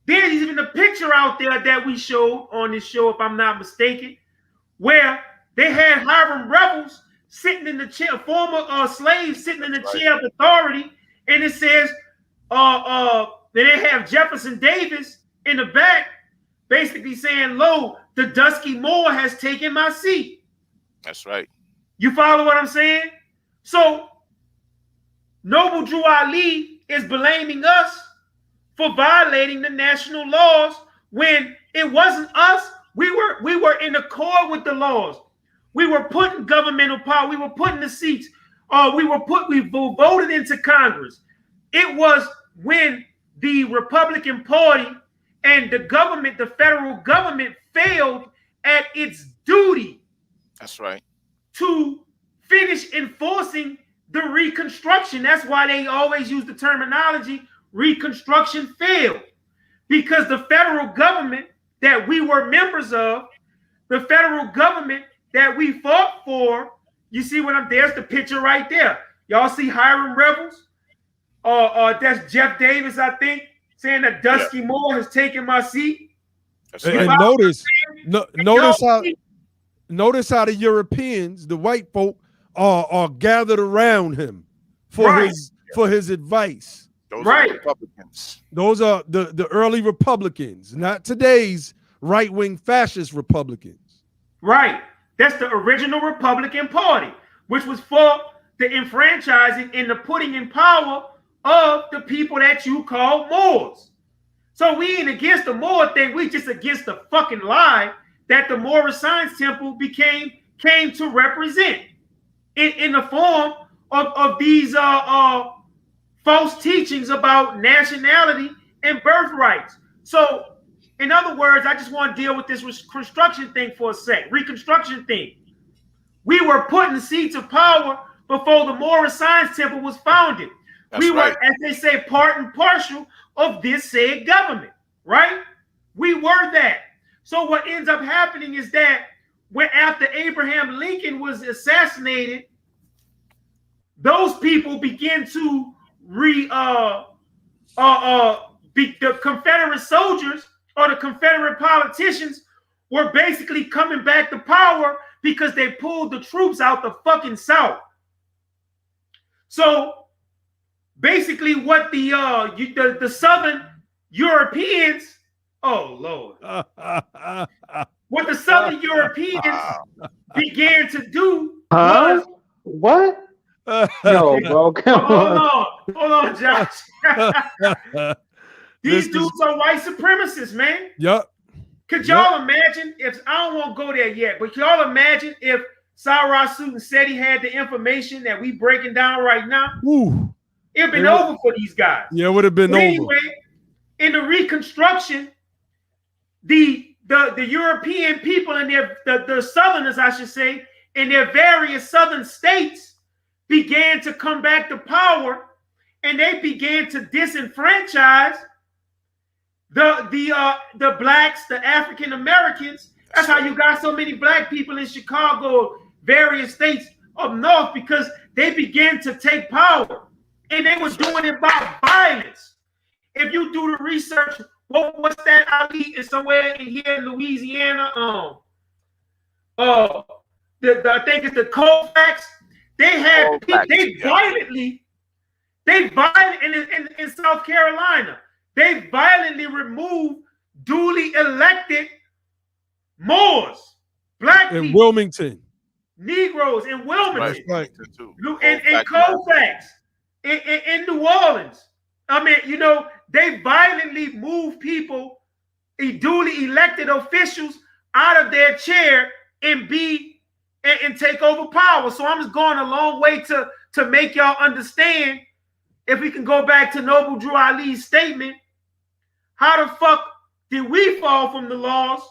[SPEAKER 3] There's even a picture out there that we showed on this show, if I'm not mistaken, where they had Hiram Revels sitting in the chair, former slaves sitting in the chair of authority, and it says that they have Jefferson Davis in the back, basically saying, "Lo, the dusky Moor has taken my seat."
[SPEAKER 2] That's right.
[SPEAKER 3] You follow what I'm saying? So Noble Drew Ali is blaming us for violating the national laws when it wasn't us. We were in accord with the laws. We were putting governmental power. We were putting the seats. We voted into Congress. It was when the Republican Party and the government, the federal government, failed at its duty.
[SPEAKER 2] That's right.
[SPEAKER 3] To finish enforcing the Reconstruction. That's why they always use the terminology Reconstruction failed, because the federal government that we were members of, the federal government that we fought for, you see there's the picture right there. Y'all see Hiram Revels? That's Jeff Davis, I think, saying that Dusky Moore has taken my seat.
[SPEAKER 1] And notice how the Europeans, the white folk, are gathered around him for his advice.
[SPEAKER 2] Those are Republicans.
[SPEAKER 1] Those are the early Republicans, not today's right-wing fascist Republicans.
[SPEAKER 3] Right. That's the original Republican Party, which was for the enfranchising and the putting in power of the people that you call Moors. So we ain't against the Moor thing. We just against the fucking lie that the Moorish Science Temple came to represent in the form of these false teachings about nationality and birthrights. So, in other words, I just want to deal with this Reconstruction thing for a sec. Reconstruction thing. We were put in seats of power before the Moorish Science Temple was founded. We were, as they say, part and partial of this said government, right? We were that. So what ends up happening is that when after Abraham Lincoln was assassinated, those people begin to the Confederate soldiers or the Confederate politicians were basically coming back to power because they pulled the troops out the fucking South. So basically what the Southern Europeans, oh Lord, what the Southern Europeans began to do was
[SPEAKER 4] what? No, bro, come on.
[SPEAKER 3] Hold on, Josh. These dudes are white supremacists, man.
[SPEAKER 1] Yep.
[SPEAKER 3] Could y'all imagine if, I don't want to go there yet, but could y'all imagine if Cyrus Sutin said he had the information that we breaking down right now?
[SPEAKER 1] Ooh.
[SPEAKER 3] It'd been over for these guys.
[SPEAKER 1] Yeah, it would have been over.
[SPEAKER 3] Anyway, in the Reconstruction, the European people and the Southerners, I should say, in their various Southern states began to come back to power, and they began to disenfranchise the blacks, the African Americans. That's how you got so many black people in Chicago, various states up north, because they began to take power, and they were doing it by violence. If you do the research, what's that Ali is somewhere in here in Louisiana? I think it's the Colfax. They had violently in South Carolina. They violently removed duly elected Moors, black
[SPEAKER 1] in
[SPEAKER 3] people,
[SPEAKER 1] Wilmington,
[SPEAKER 3] Negroes in Wilmington,
[SPEAKER 1] right.
[SPEAKER 3] in Colfax, in New Orleans. I mean, you know, they violently moved people, duly elected officials, out of their chair and take over power. So I'm just going a long way to make y'all understand. If we can go back to Noble Drew Ali's statement, how the fuck did we fall from the laws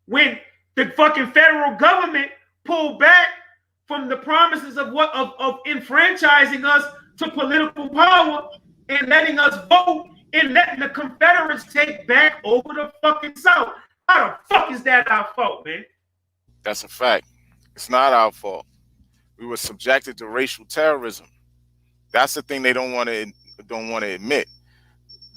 [SPEAKER 3] when the fucking federal government pulled back from the promises of enfranchising us to political power and letting us vote and letting the Confederates take back over the fucking South? How the fuck is that our fault, man?
[SPEAKER 2] That's a fact. It's not our fault. We were subjected to racial terrorism. That's the thing they don't want to admit.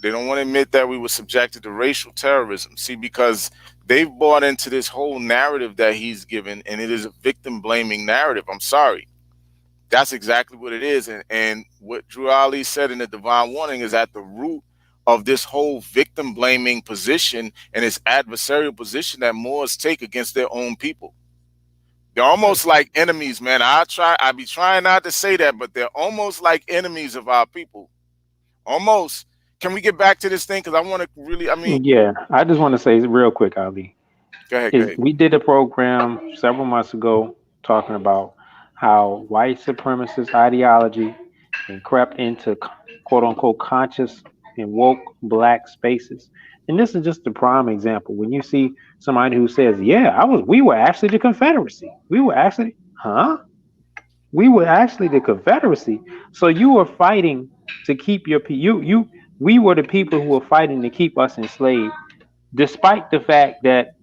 [SPEAKER 2] They don't want to admit that we were subjected to racial terrorism. See, because they've bought into this whole narrative that he's given, and it is a victim blaming narrative. I'm sorry. That's exactly what it is. And what Drew Ali said in the Divine Warning is at the root of this whole victim blaming position and this adversarial position that Moors take against their own people. They're almost like enemies, man. I be trying not to say that, but they're almost like enemies of our people. Almost. Can we get back to this thing? Because I want to really,
[SPEAKER 4] yeah, I just want to say real quick, Ali.
[SPEAKER 2] Go ahead.
[SPEAKER 4] We did a program several months ago talking about how white supremacist ideology and crept into quote unquote conscious and woke black spaces. And this is just a prime example. When you see somebody who says, yeah, we were actually the Confederacy. We were actually the Confederacy. So you were fighting to keep we were the people who were fighting to keep us enslaved, despite the fact that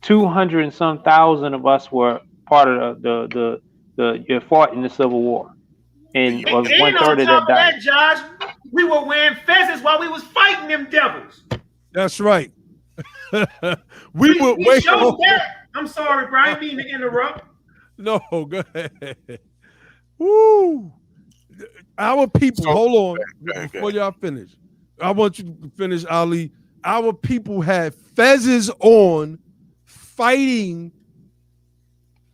[SPEAKER 4] 200 and some thousand of us were part of the fought in the Civil War. And was 1/3 of that died.
[SPEAKER 3] Josh, we were wearing fezzes while we was fighting them devils.
[SPEAKER 1] That's right.
[SPEAKER 3] we showed that. I'm sorry, Brian. I didn't mean to interrupt.
[SPEAKER 1] No, go ahead. Woo! Our people, hold on, before y'all finish. I want you to finish, Ali. Our people had fezzes on fighting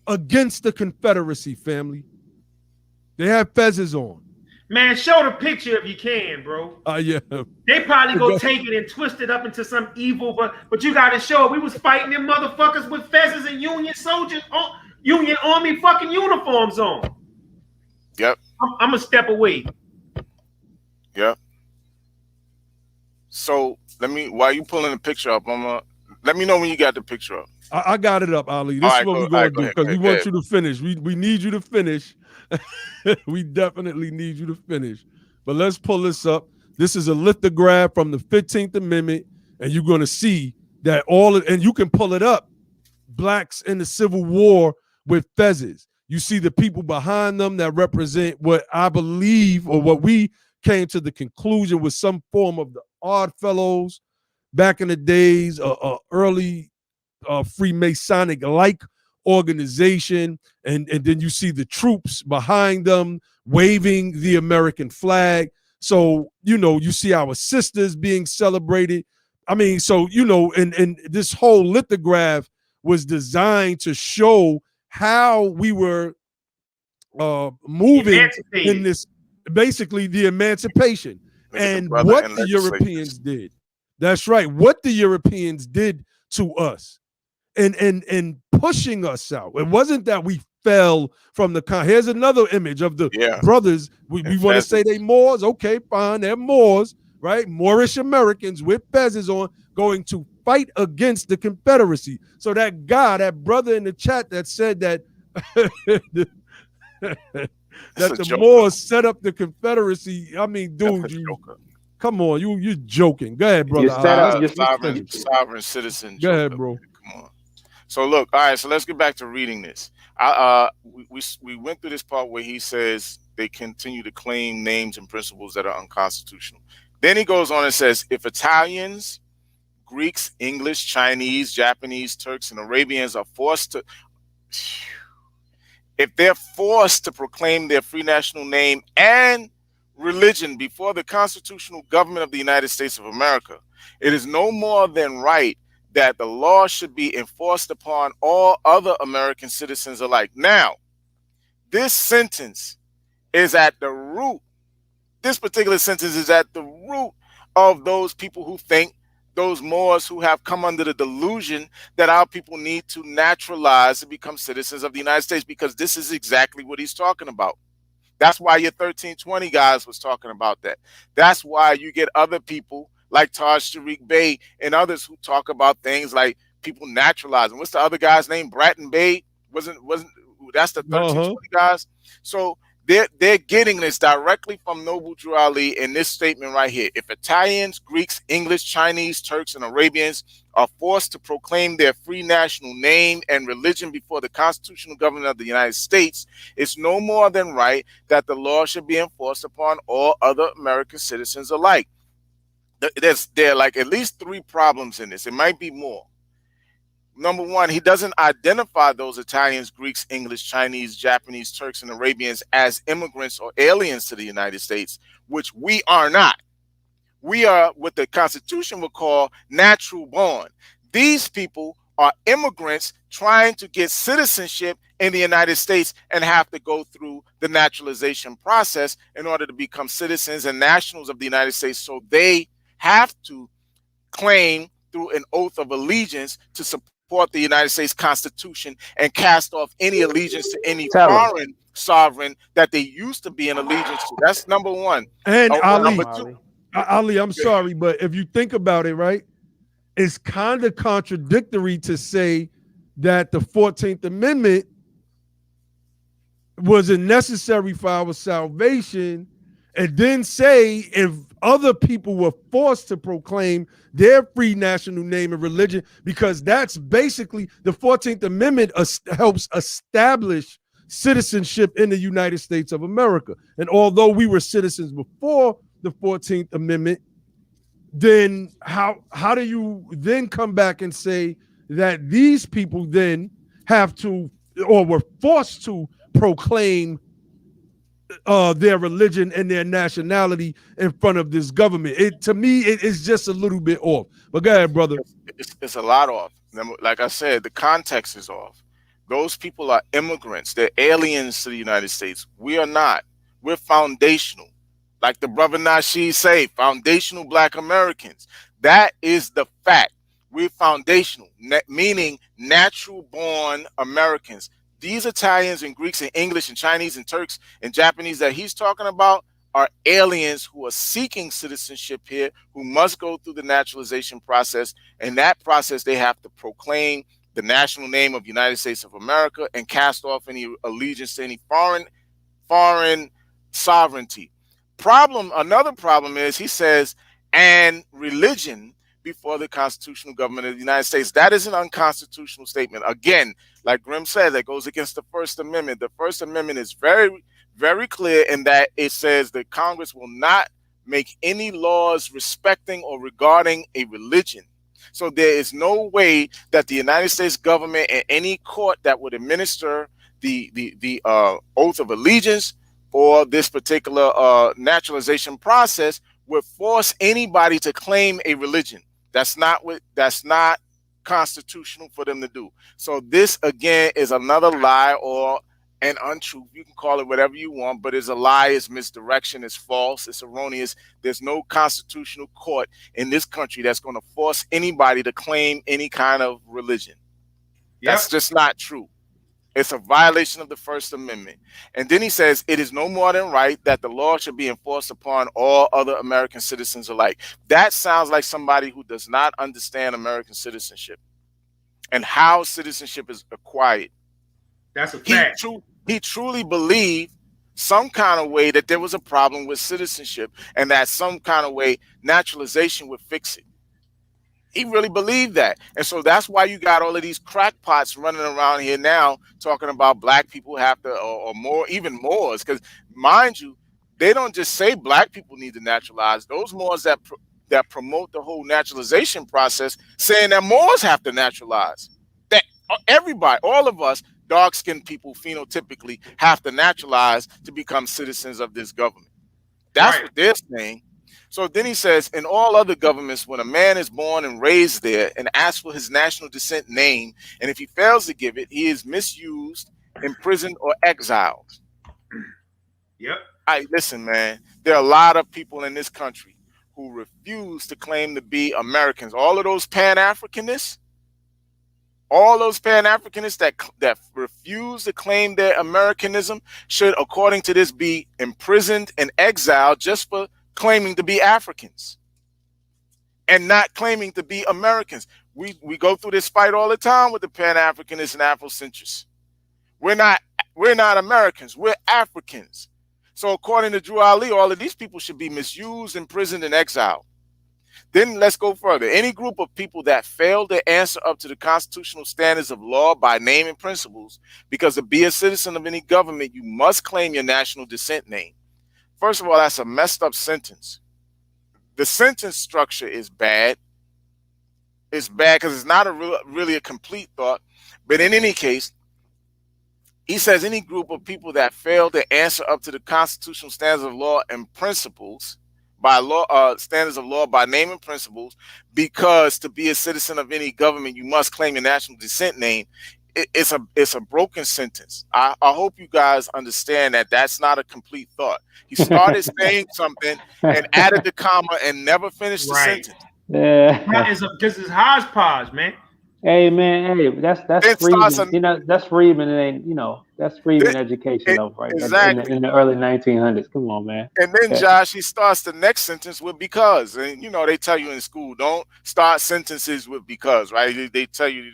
[SPEAKER 1] against the Confederacy, family. They had fezzes on.
[SPEAKER 3] Man, show the picture if you can, bro.
[SPEAKER 1] Yeah.
[SPEAKER 3] They probably go take it and twist it up into some evil, but you got to show it. We was fighting them motherfuckers with fezzes and Union soldiers, Union Army fucking uniforms on.
[SPEAKER 2] Yep.
[SPEAKER 3] I'm going to step away.
[SPEAKER 2] Yep. So while you pulling the picture up, let me know when you got the picture up.
[SPEAKER 1] I got it up, Ali. This is what we're going to do because we want you to finish. We need you to finish. We definitely need you to finish. But let's pull this up. This is a lithograph from the 15th Amendment, and you're going to see that and you can pull it up blacks in the Civil War with fezzes. You see the people behind them that represent what I believe, or what we came to the conclusion was some form of the Odd Fellows back in the days, early Freemasonic-like organization, and then you see the troops behind them waving the American flag. So, you see our sisters being celebrated. I mean, so, and this whole lithograph was designed to show how we were moving in this, basically the emancipation, and what the Europeans did. That's right. What the Europeans did to us and pushing us out. It wasn't that we fell from the here's another image of the brothers. We want to say they Moors. Okay, fine. They're Moors, right? Moorish Americans with fezzes on, going to fight against the Confederacy. So that guy, that brother in the chat that said that that the Moors set up the Confederacy. I mean, dude, come on, you're joking. Go ahead, brother.
[SPEAKER 2] Sovereign citizen.
[SPEAKER 1] Go ahead, bro.
[SPEAKER 2] Come on. So look, all right. So let's get back to reading this. We went through this part where he says they continue to claim names and principles that are unconstitutional. Then he goes on and says, if Italians, Greeks, English, Chinese, Japanese, Turks, and Arabians are forced to, if they're forced to proclaim their free national name and religion before the constitutional government of the United States of America, it is no more than right that the law should be enforced upon all other American citizens alike. Now, this sentence is at the root. This particular sentence is at the root of those people who think, those Moors who have come under the delusion that our people need to naturalize and become citizens of the United States, because this is exactly what he's talking about. That's why your 1320 guys was talking about that. That's why you get other people like Taj Tariq Bey and others who talk about things like people naturalizing. What's the other guy's name? Bratton Bey? Wasn't that's the 1320 guys? So they're getting this directly from Noble Drew Ali in this statement right here. If Italians, Greeks, English, Chinese, Turks, and Arabians are forced to proclaim their free national name and religion before the constitutional government of the United States, it's no more than right that the law should be enforced upon all other American citizens alike. There are like at least 3 problems in this. It might be more. Number one, he doesn't identify those Italians, Greeks, English, Chinese, Japanese, Turks, and Arabians as immigrants or aliens to the United States, which we are not. We are what the Constitution would call natural born. These people are immigrants trying to get citizenship in the United States and have to go through the naturalization process in order to become citizens and nationals of the United States. So they have to claim through an oath of allegiance to support the United States Constitution and cast off any allegiance to any foreign sovereign that they used to be in allegiance to. That's number one.
[SPEAKER 1] And Ali, I'm sorry, but if you think about it, right, it's kind of contradictory to say that the 14th Amendment wasn't necessary for our salvation, and then say if other people were forced to proclaim their free national name and religion, because that's basically the 14th Amendment helps establish citizenship in the United States of America. And although we were citizens before the 14th Amendment, then how do you then come back and say that these people then have to or were forced to proclaim their religion and their nationality in front of this government? To me, it is just a little bit off. But go ahead, brother.
[SPEAKER 2] It's a lot off. Like I said, the context is off. Those people are immigrants. They're aliens to the United States. We are not. We're foundational. Like the brother Nasheed say, foundational Black Americans. That is the fact. We're foundational, meaning natural born Americans. These Italians and Greeks and English and Chinese and Turks and Japanese that he's talking about are aliens who are seeking citizenship here, who must go through the naturalization process. And that process, they have to proclaim the national name of the United States of America and cast off any allegiance to any foreign sovereignty. Another problem is he says, and religion before the constitutional government of the United States. That is an unconstitutional statement. Again, like Grim said, that goes against the First Amendment. The First Amendment is very, very clear in that it says that Congress will not make any laws respecting or regarding a religion. So there is no way that the United States government and any court that would administer the oath of allegiance or this particular naturalization process would force anybody to claim a religion. That's not constitutional for them to do. So this again is another lie or an untruth. You can call it whatever you want, but it's a lie, it's misdirection, it's false, it's erroneous. There's no constitutional court in this country that's going to force anybody to claim any kind of religion. Yep. That's just not true. It's a violation of the First Amendment. And then he says, it is no more than right that the law should be enforced upon all other American citizens alike. That sounds like somebody who does not understand American citizenship and how citizenship is acquired.
[SPEAKER 3] That's a fact.
[SPEAKER 2] He truly believed some kind of way that there was a problem with citizenship and that some kind of way naturalization would fix it. He really believed that. And so that's why you got all of these crackpots running around here now talking about black people have to, or more, even Moors, because mind you, they don't just say black people need to naturalize. Those Moors that promote the whole naturalization process saying that Moors have to naturalize. That everybody, all of us, dark-skinned people phenotypically have to naturalize to become citizens of this government. That's right. What they're saying. So then he says, in all other governments, when a man is born and raised there and asks for his national descent name, and if he fails to give it, he is misused, imprisoned, or exiled.
[SPEAKER 3] Yep.
[SPEAKER 2] Listen, man, there are a lot of people in this country who refuse to claim to be Americans. All of those Pan-Africanists, that refuse to claim their Americanism should, according to this, be imprisoned and exiled just for claiming to be Africans and not claiming to be Americans. We go through this fight all the time with the Pan-Africanists and Afrocentrists. We're not Americans, we're Africans. So according to Drew Ali, all of these people should be misused, imprisoned, and exiled. Then let's go further. Any group of people that fail to answer up to the constitutional standards of law by name and principles, because to be a citizen of any government, you must claim your national descent name. First of all, that's a messed up sentence. The sentence structure is bad. It's bad because it's not really a complete thought. But in any case, he says any group of people that fail to answer up to the constitutional standards of law and principles by law, standards of law by name and principles, because to be a citizen of any government, you must claim your national descent name. It's a broken sentence. I hope you guys understand that that's not a complete thought. He started saying something and added the comma and never finished the sentence.
[SPEAKER 3] Yeah, because it's hodgepodge, man.
[SPEAKER 4] Hey man, hey, that's Freeman. You know, that's Freeman, and that's Freeman education, right?
[SPEAKER 2] Exactly.
[SPEAKER 4] In the early 1900s. Come on, man.
[SPEAKER 2] And then Josh, he starts the next sentence with because, and they tell you in school, don't start sentences with because, right? They tell you,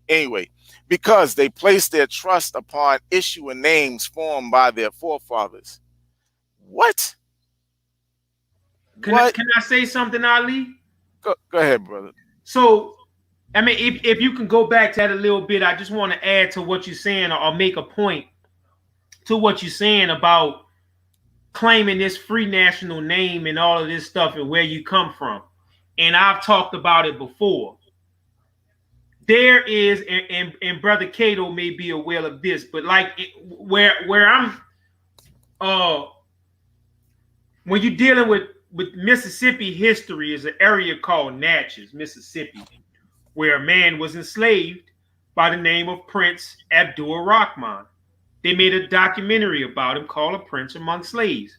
[SPEAKER 2] anyway, because they place their trust upon issue and names formed by their forefathers. What?
[SPEAKER 3] Can I say something, Ali?
[SPEAKER 2] Go ahead, brother.
[SPEAKER 3] So, I mean, if you can go back to that a little bit, I just want to add to what you're saying or make a point to what you're saying about claiming this free national name and all of this stuff and where you come from. And I've talked about it before. There is, and Brother Cato may be aware of this, but where I'm, when you're dealing with Mississippi history, is an area called Natchez, Mississippi, where a man was enslaved by the name of Prince Abdul Rahman. They made a documentary about him called A Prince Among Slaves.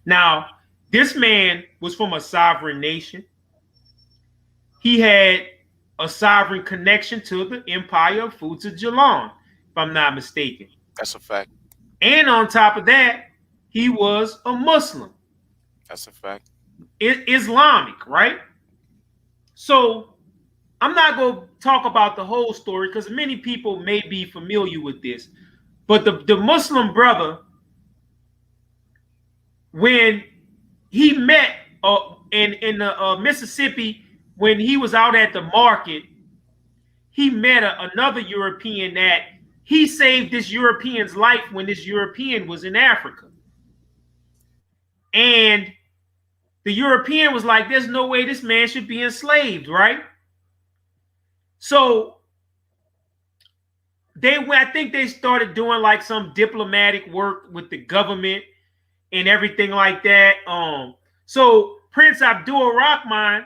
[SPEAKER 3] Now, this man was from a sovereign nation. He had a sovereign connection to the Empire of Foods of Ceylon, if I'm not mistaken.
[SPEAKER 2] That's a fact.
[SPEAKER 3] And on top of that, he was a Muslim.
[SPEAKER 2] That's a fact.
[SPEAKER 3] Islamic, right? So I'm not going to talk about the whole story because many people may be familiar with this. But the Muslim brother, when he met in the Mississippi, when he was out at the market, he met another European that he saved this European's life when this European was in Africa. And the European was like, there's no way this man should be enslaved, right? So I think they started doing like some diplomatic work with the government and everything like that. So Prince Abdul Rahman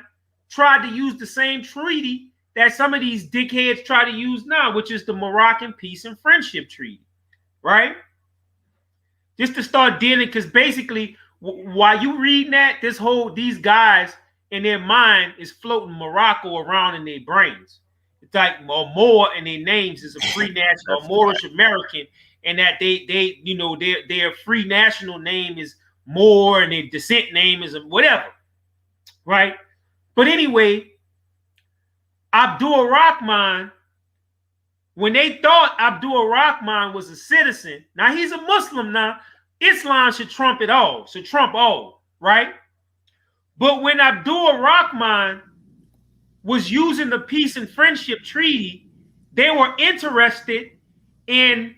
[SPEAKER 3] tried to use the same treaty that some of these dickheads try to use now, which is the Moroccan Peace and Friendship Treaty, right? Just to start dealing, because basically, while you reading that, these guys in their mind is floating Morocco around in their brains. It's like Moor in their names is a free national, Moorish American, and that their free national name is Moor and their descent name is whatever, right? But anyway, Abdul Rahman, when they thought Abdul Rahman was a citizen, now he's a Muslim now, Islam should trump all, right? But when Abdul Rahman was using the Peace and Friendship Treaty, they were interested in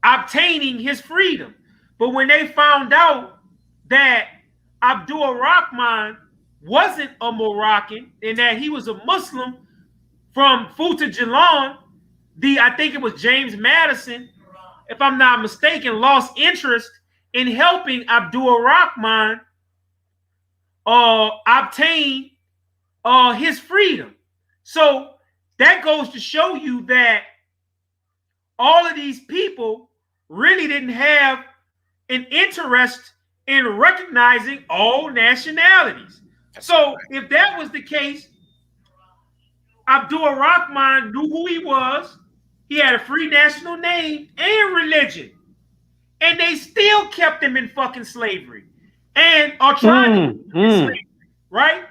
[SPEAKER 3] obtaining his freedom. But when they found out that Abdul Rahman wasn't a Moroccan and that he was a Muslim from Fouta Djallon, I think it was James Madison, if I'm not mistaken, lost interest in helping Abdul Rahman obtain his freedom. So that goes to show you that all of these people really didn't have an interest in recognizing all nationalities. So if that was the case, Abdul Rahman knew who he was. He had a free national name and religion. And they still kept him in fucking slavery. And are trying to keep him in slavery, right?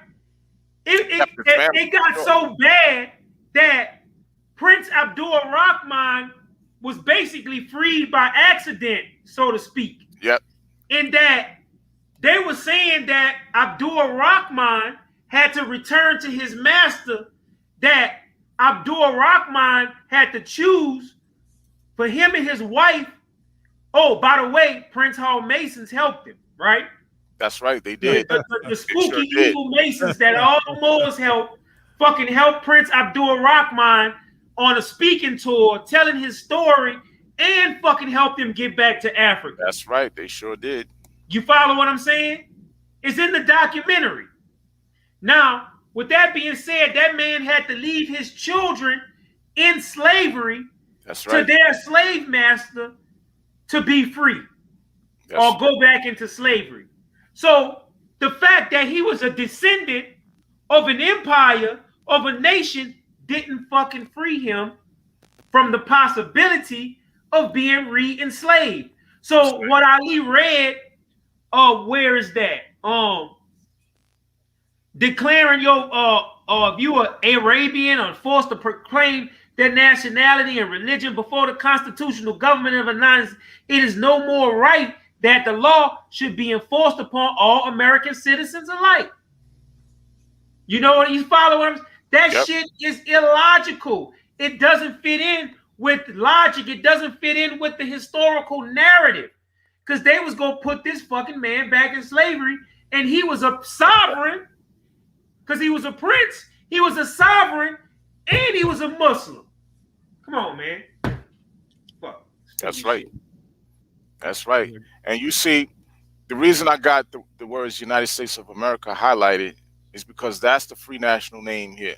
[SPEAKER 3] It got so bad that Prince Abdul Rahman was basically freed by accident, so to speak.
[SPEAKER 2] Yep.
[SPEAKER 3] In that they were saying that Abdul Rahman had to return to his master, that Abdul Rahman had to choose for him and his wife. Oh, by the way, Prince Hall Masons helped him, right?
[SPEAKER 2] That's right, they did.
[SPEAKER 3] The spooky evil Masons that all the Moors helped Prince Abdul Rahman on a speaking tour, telling his story, and fucking helped him get back to Africa.
[SPEAKER 2] That's right, they sure did.
[SPEAKER 3] You follow what I'm saying? It's in the documentary. Now, with that being said, that man had to leave his children in slavery to their slave master to be free or go back into slavery. So the fact that he was a descendant of an empire, of a nation, didn't fucking free him from the possibility of being re-enslaved. So what Ali read, where is that? Declaring if you are Arabian or forced to proclaim their nationality and religion before the constitutional government of the United States, it is no more right that the law should be enforced upon all American citizens alike. You know what he's following? That shit is illogical. It doesn't fit in with logic. It doesn't fit in with the historical narrative. Because they was going to put this fucking man back in slavery, and he was a sovereign, because he was a prince, he was a sovereign, and he was a Muslim. Come on, man. Fuck.
[SPEAKER 2] That's right. That's right. And you see, the reason I got the words United States of America highlighted is because that's the free national name here.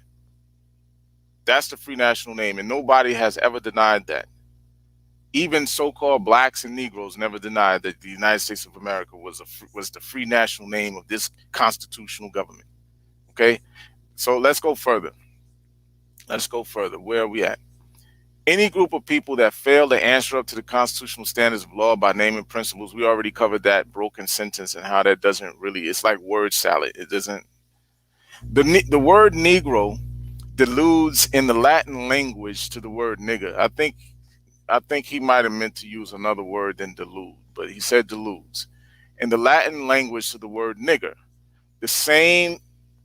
[SPEAKER 2] That's the free national name, and nobody has ever denied that. Even so-called blacks and Negroes never denied that the United States of America was the free national name of this constitutional government. Okay, so let's go further. Let's go further. Where are we at? Any group of people that fail to answer up to the constitutional standards of law by naming principles, we already covered that broken sentence and how that doesn't really, it's like word salad. It doesn't, the word Negro deludes in the Latin language to the word nigger. I think he might have meant to use another word than delude, but he said deludes. in the Latin language to the word nigger. The same,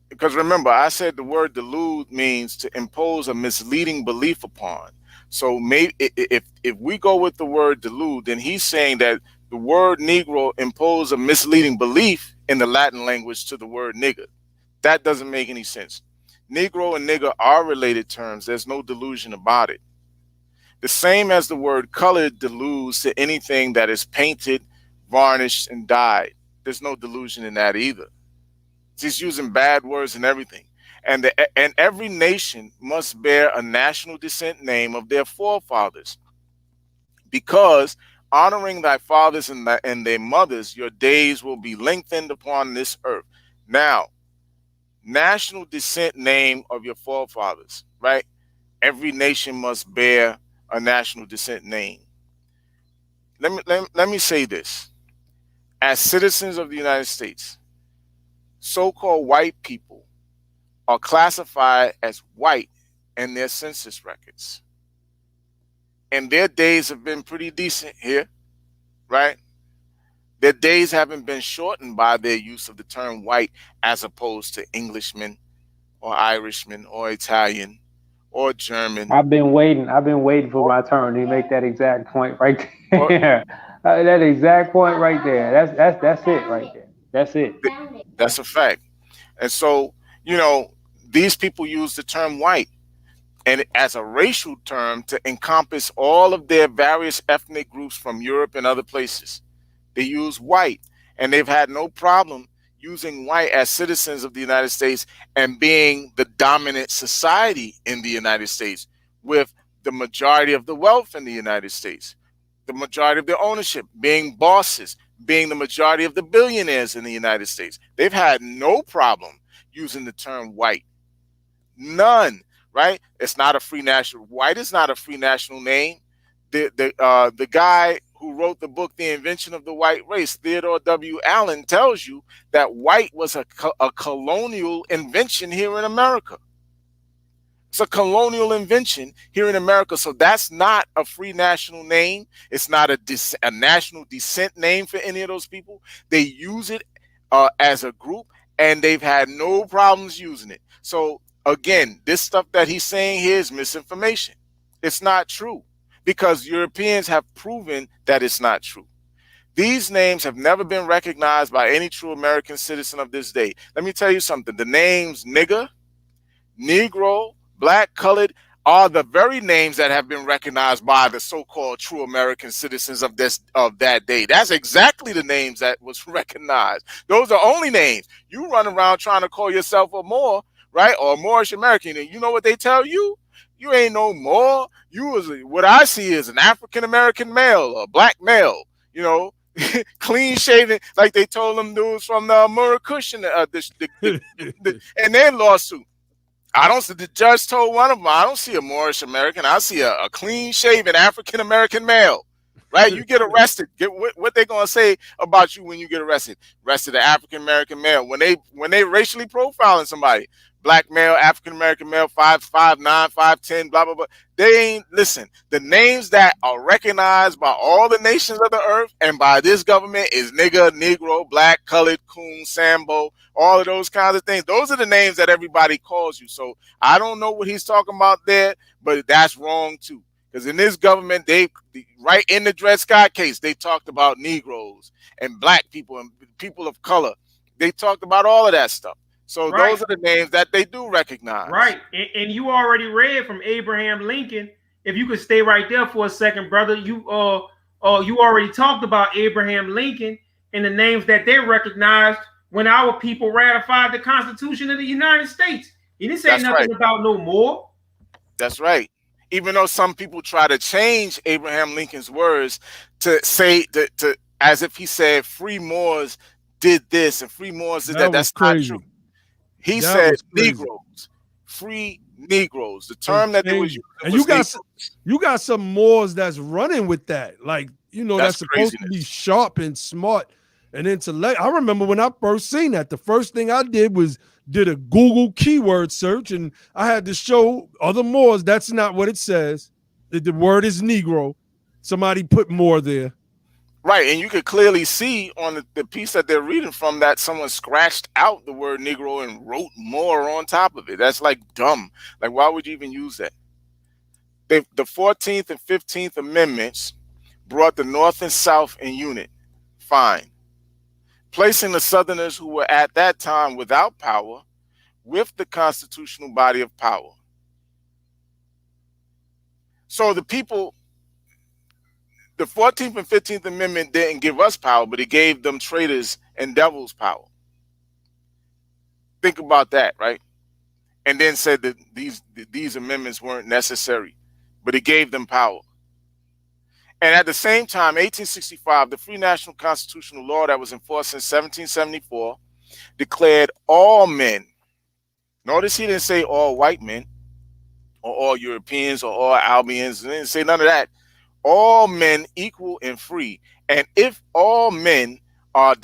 [SPEAKER 2] because remember, I said the word delude means to impose a misleading belief upon. So maybe if we go with the word delude, then he's saying that the word Negro imposed a misleading belief in the Latin language to the word nigger. That doesn't make any sense. Negro and nigger are related terms. There's no delusion about it. The same as the word colored deludes to anything that is painted, varnished, and dyed. There's no delusion in that either. He's using bad words and everything. And every nation must bear a national descent name of their forefathers, because honoring thy fathers and their mothers, your days will be lengthened upon this earth. Now, national descent name of your forefathers, right? Every nation must bear a national descent name. Let me say this. As citizens of the United States, so-called white people are classified as white in their census records. And their days have been pretty decent here, right? Their days haven't been shortened by their use of the term white as opposed to Englishman or Irishman or Italian or German.
[SPEAKER 5] I've been waiting for my turn to make that exact point right there. That exact point right there. That's it right there. That's it.
[SPEAKER 2] That's a fact. And so, you know, these people use the term white and as a racial term to encompass all of their various ethnic groups from Europe and other places. They use white, and they've had no problem using white as citizens of the United States and being the dominant society in the United States, with the majority of the wealth in the United States, the majority of the ownership, being bosses, being the majority of the billionaires in the United States. They've had no problem using the term white. None, right? It's not a free national. White is not a free national name. The guy who wrote the book, The Invention of the White Race, Theodore W. Allen, tells you that white was a colonial invention here in America. It's a colonial invention here in America. So that's not a free national name. It's not a national descent name for any of those people. They use it as a group, and they've had no problems using it. So again, this stuff that he's saying here is misinformation. It's not true, because Europeans have proven that it's not true. These names have never been recognized by any true American citizen of this day. Let me tell you something. The names nigger, Negro, black, colored are the very names that have been recognized by the so-called true American citizens of that day. That's exactly the names that was recognized. Those are only names. You run around trying to call yourself a Moor, right? Or a Moorish American, and you know what they tell you? You ain't no Moor. What I see is an African American male, a black male, you know, clean shaven, like they told them dudes from the Moorish and their lawsuit. The judge told one of them, I don't see a Moorish American. I see a clean shaven African American male, right? You get arrested. What they going to say about you when you get arrested? Arrested an African American male. When they racially profiling somebody, black male, African American male, 5'9", 5'10", blah, blah, blah. They ain't, listen, the names that are recognized by all the nations of the earth and by this government is nigger, Negro, black, colored, coon, Sambo, all of those kinds of things. Those are the names that everybody calls you. So I don't know what he's talking about there, but that's wrong too. Because in this government, right in the Dred Scott case, they talked about Negroes and black people and people of color. They talked about all of that stuff. So right. Those are the names that they do recognize.
[SPEAKER 3] Right. And you already read from Abraham Lincoln. If you could stay right there for a second, brother, you already talked about Abraham Lincoln and the names that they recognized when our people ratified the Constitution of the United States. He didn't say nothing about no more.
[SPEAKER 2] That's right. Even though some people try to change Abraham Lincoln's words to say to as if he said free Moors did this and free Moors did that. That's crazy. Not true. He said Negroes, free Negroes. The term that they was using.
[SPEAKER 1] And you got some Moors that's running with that. Like, you know, that's supposed to be sharp and smart and intellect. I remember when I first seen that, the first thing I did was did a Google keyword search, and I had to show other Moors that's not what it says. The word is Negro. Somebody put Moor there.
[SPEAKER 2] Right, and you could clearly see on the piece that they're reading from that someone scratched out the word Negro and wrote more on top of it. That's like dumb. Like, why would you even use that? The 14th and 15th Amendments brought the North and South in unit. Fine. Placing the Southerners who were at that time without power with the constitutional body of power. So the people, the 14th and 15th Amendment didn't give us power, but it gave them traitors and devils power. Think about that, right? And then said that these amendments weren't necessary, but it gave them power. And at the same time, 1865, the free national constitutional law that was enforced in 1774 declared all men, notice he didn't say all white men or all Europeans or all Albions, he didn't say none of that, all men equal and free. And if all men are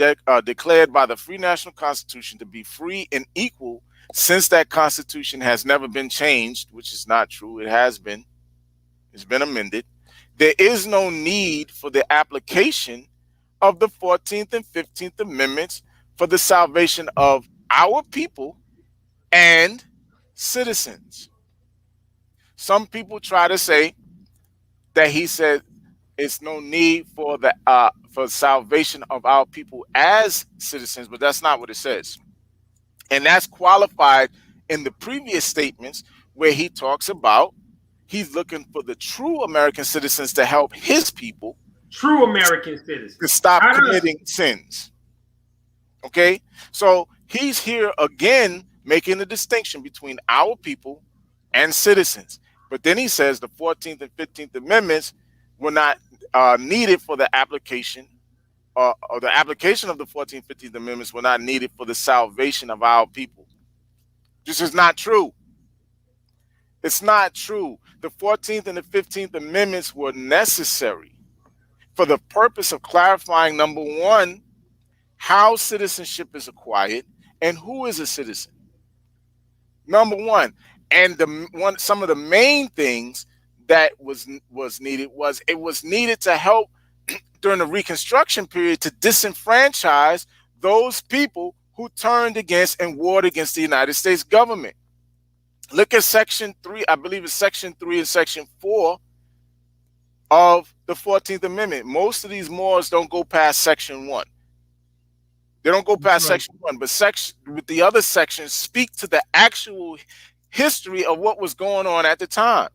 [SPEAKER 2] declared by the free national constitution to be free and equal, since that constitution has never been changed, which is not true, it has been, it's been amended, there is no need for the application of the 14th and 15th Amendments for the salvation of our people and citizens. Some people try to say that he said it's no need for the for salvation of our people as citizens, but that's not what it says. And that's qualified in the previous statements where he talks about he's looking for the true American citizens to help his people,
[SPEAKER 3] true American citizens,
[SPEAKER 2] to stop committing sins. Okay, so he's here again making the distinction between our people and citizens. But then he says the 14th and 15th Amendments were not needed for the application, or the application of the 14th, 15th Amendments were not needed for the salvation of our people. This is not true. It's not true. The 14th and the 15th Amendments were necessary for the purpose of clarifying, number one, how citizenship is acquired and who is a citizen. Number one. And some of the main things that was needed was it was needed to help during the Reconstruction period to disenfranchise those people who turned against and warred against the United States government. Look at Section 3, I believe it's Section 3 and Section 4 of the 14th Amendment. Most of these Moors don't go past Section 1. They don't go past Section 1, but the other sections speak to the actual history of what was going on at the time.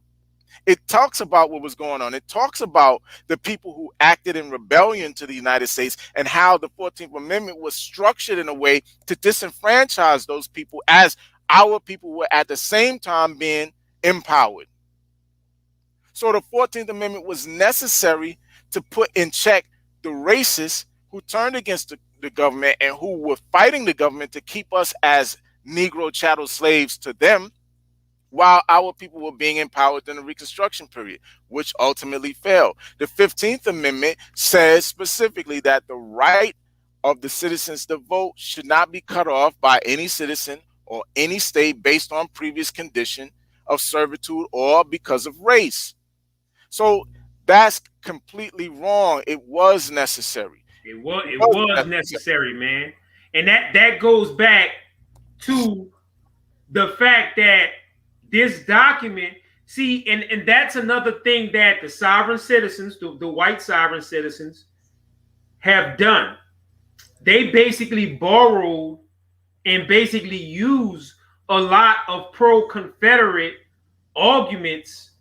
[SPEAKER 2] It talks about what was going on. It talks about the people who acted in rebellion to the United States and how the 14th Amendment was structured in a way to disenfranchise those people as our people were at the same time being empowered. So the 14th Amendment was necessary to put in check the racists who turned against the government and who were fighting the government to keep us as Negro chattel slaves to them, while our people were being empowered in the Reconstruction period, which ultimately failed. The 15th Amendment says specifically that the right of the citizens to vote should not be cut off by any citizen or any state based on previous condition of servitude or because of race. So that's completely wrong. It was necessary.
[SPEAKER 3] It was necessary, man. And that goes back to the fact that this document, see, and that's another thing that the sovereign citizens, the white sovereign citizens, have done. They basically borrowed and basically used a lot of pro-Confederate arguments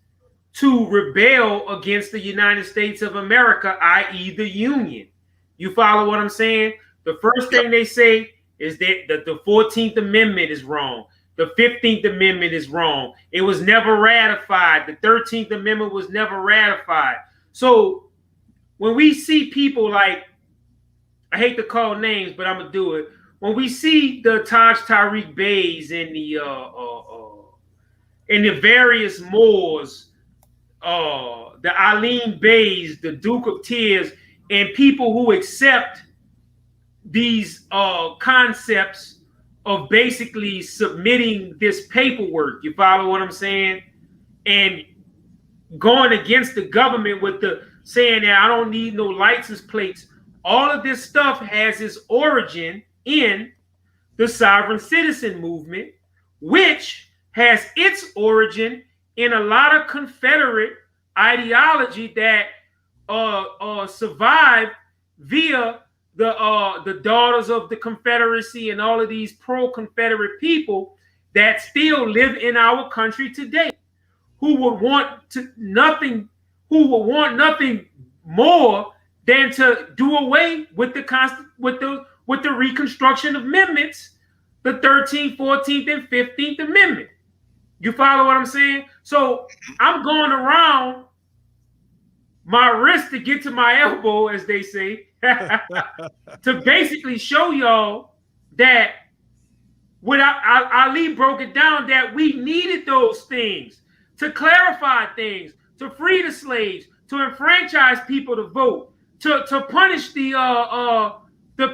[SPEAKER 3] to rebel against the United States of America, i.e. the Union. You follow what I'm saying? The first thing they say is that the 14th Amendment is wrong. The 15th Amendment is wrong. It was never ratified. The 13th Amendment was never ratified. So when we see people like, I hate to call names, but I'm going to do it. When we see the Taj Tariq Beys and the various Moors, the Aline Beys, the Duke of Tears, and people who accept these concepts of basically submitting this paperwork, you follow what I'm saying? And going against the government with saying that I don't need no license plates. All of this stuff has its origin in the sovereign citizen movement, which has its origin in a lot of Confederate ideology that survived via the daughters of the Confederacy and all of these pro-Confederate people that still live in our country today, who would want nothing more than to do away with the Reconstruction Amendments, the 13th, 14th, and 15th Amendment. You follow what I'm saying? So I'm going around my wrist to get to my elbow, as they say, to basically show y'all that Ali broke it down, that we needed those things to clarify things, to free the slaves, to enfranchise people to vote, to punish the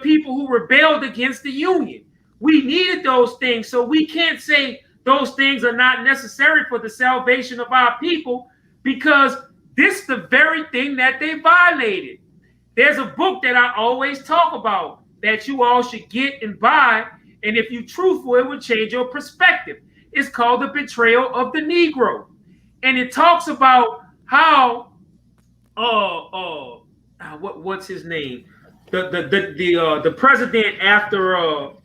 [SPEAKER 3] people who rebelled against the Union. We needed those things, so we can't say those things are not necessary for the salvation of our people, because this is the very thing that they violated. There's a book that I always talk about that you all should get and buy, and if you're truthful, it would change your perspective. It's called The Betrayal of the Negro, and it talks about how what's his name? The president after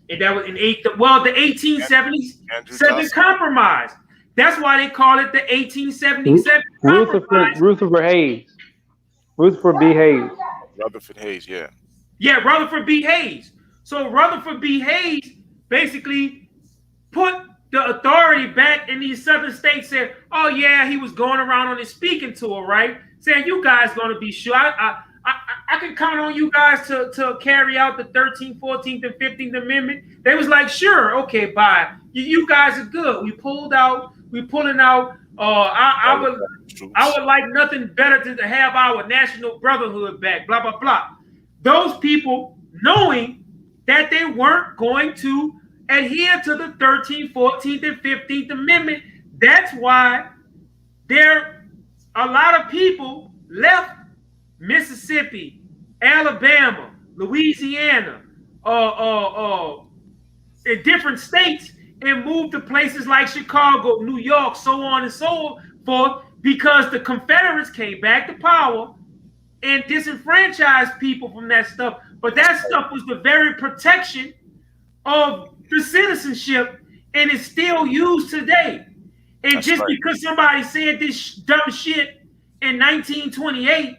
[SPEAKER 3] and that was in the 1877 compromise. That's why they call it the 1877 compromise.
[SPEAKER 5] Rutherford Hayes. Rutherford B. Hayes.
[SPEAKER 2] Rutherford Hayes, yeah.
[SPEAKER 3] Yeah, Rutherford B. Hayes. So Rutherford B. Hayes basically put the authority back in these southern states, said, oh yeah, he was going around on his speaking tour, right? Saying, you guys going to be sure. I can count on you guys to carry out the 13th, 14th, and 15th Amendment. They was like, sure, okay, bye. You guys are good. We pulling out. I would like nothing better to have our national brotherhood back, blah, blah, blah. Those people, knowing that they weren't going to adhere to the 13th, 14th, and 15th Amendment, that's why a lot of people left Mississippi, Alabama, Louisiana, in different states, and moved to places like Chicago, New York, so on and so forth, because the Confederates came back to power and disenfranchised people from that stuff. But that stuff was the very protection of the citizenship, and it's still used today. And that's just right. Because somebody said this dumb shit in 1928,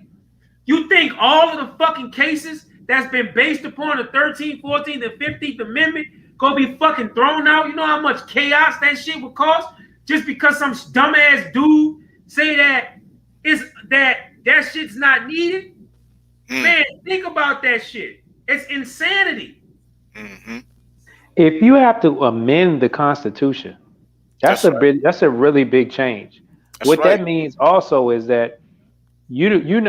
[SPEAKER 3] you think all of the fucking cases that's been based upon the 13th, 14th, and 15th Amendment gonna be fucking thrown out? You know how much chaos that shit would cause just because some dumbass dude say that shit's not needed? Man, think about that shit. It's insanity.
[SPEAKER 2] Mm-hmm.
[SPEAKER 5] If you have to amend the Constitution, that's a really big change. That means also is that you're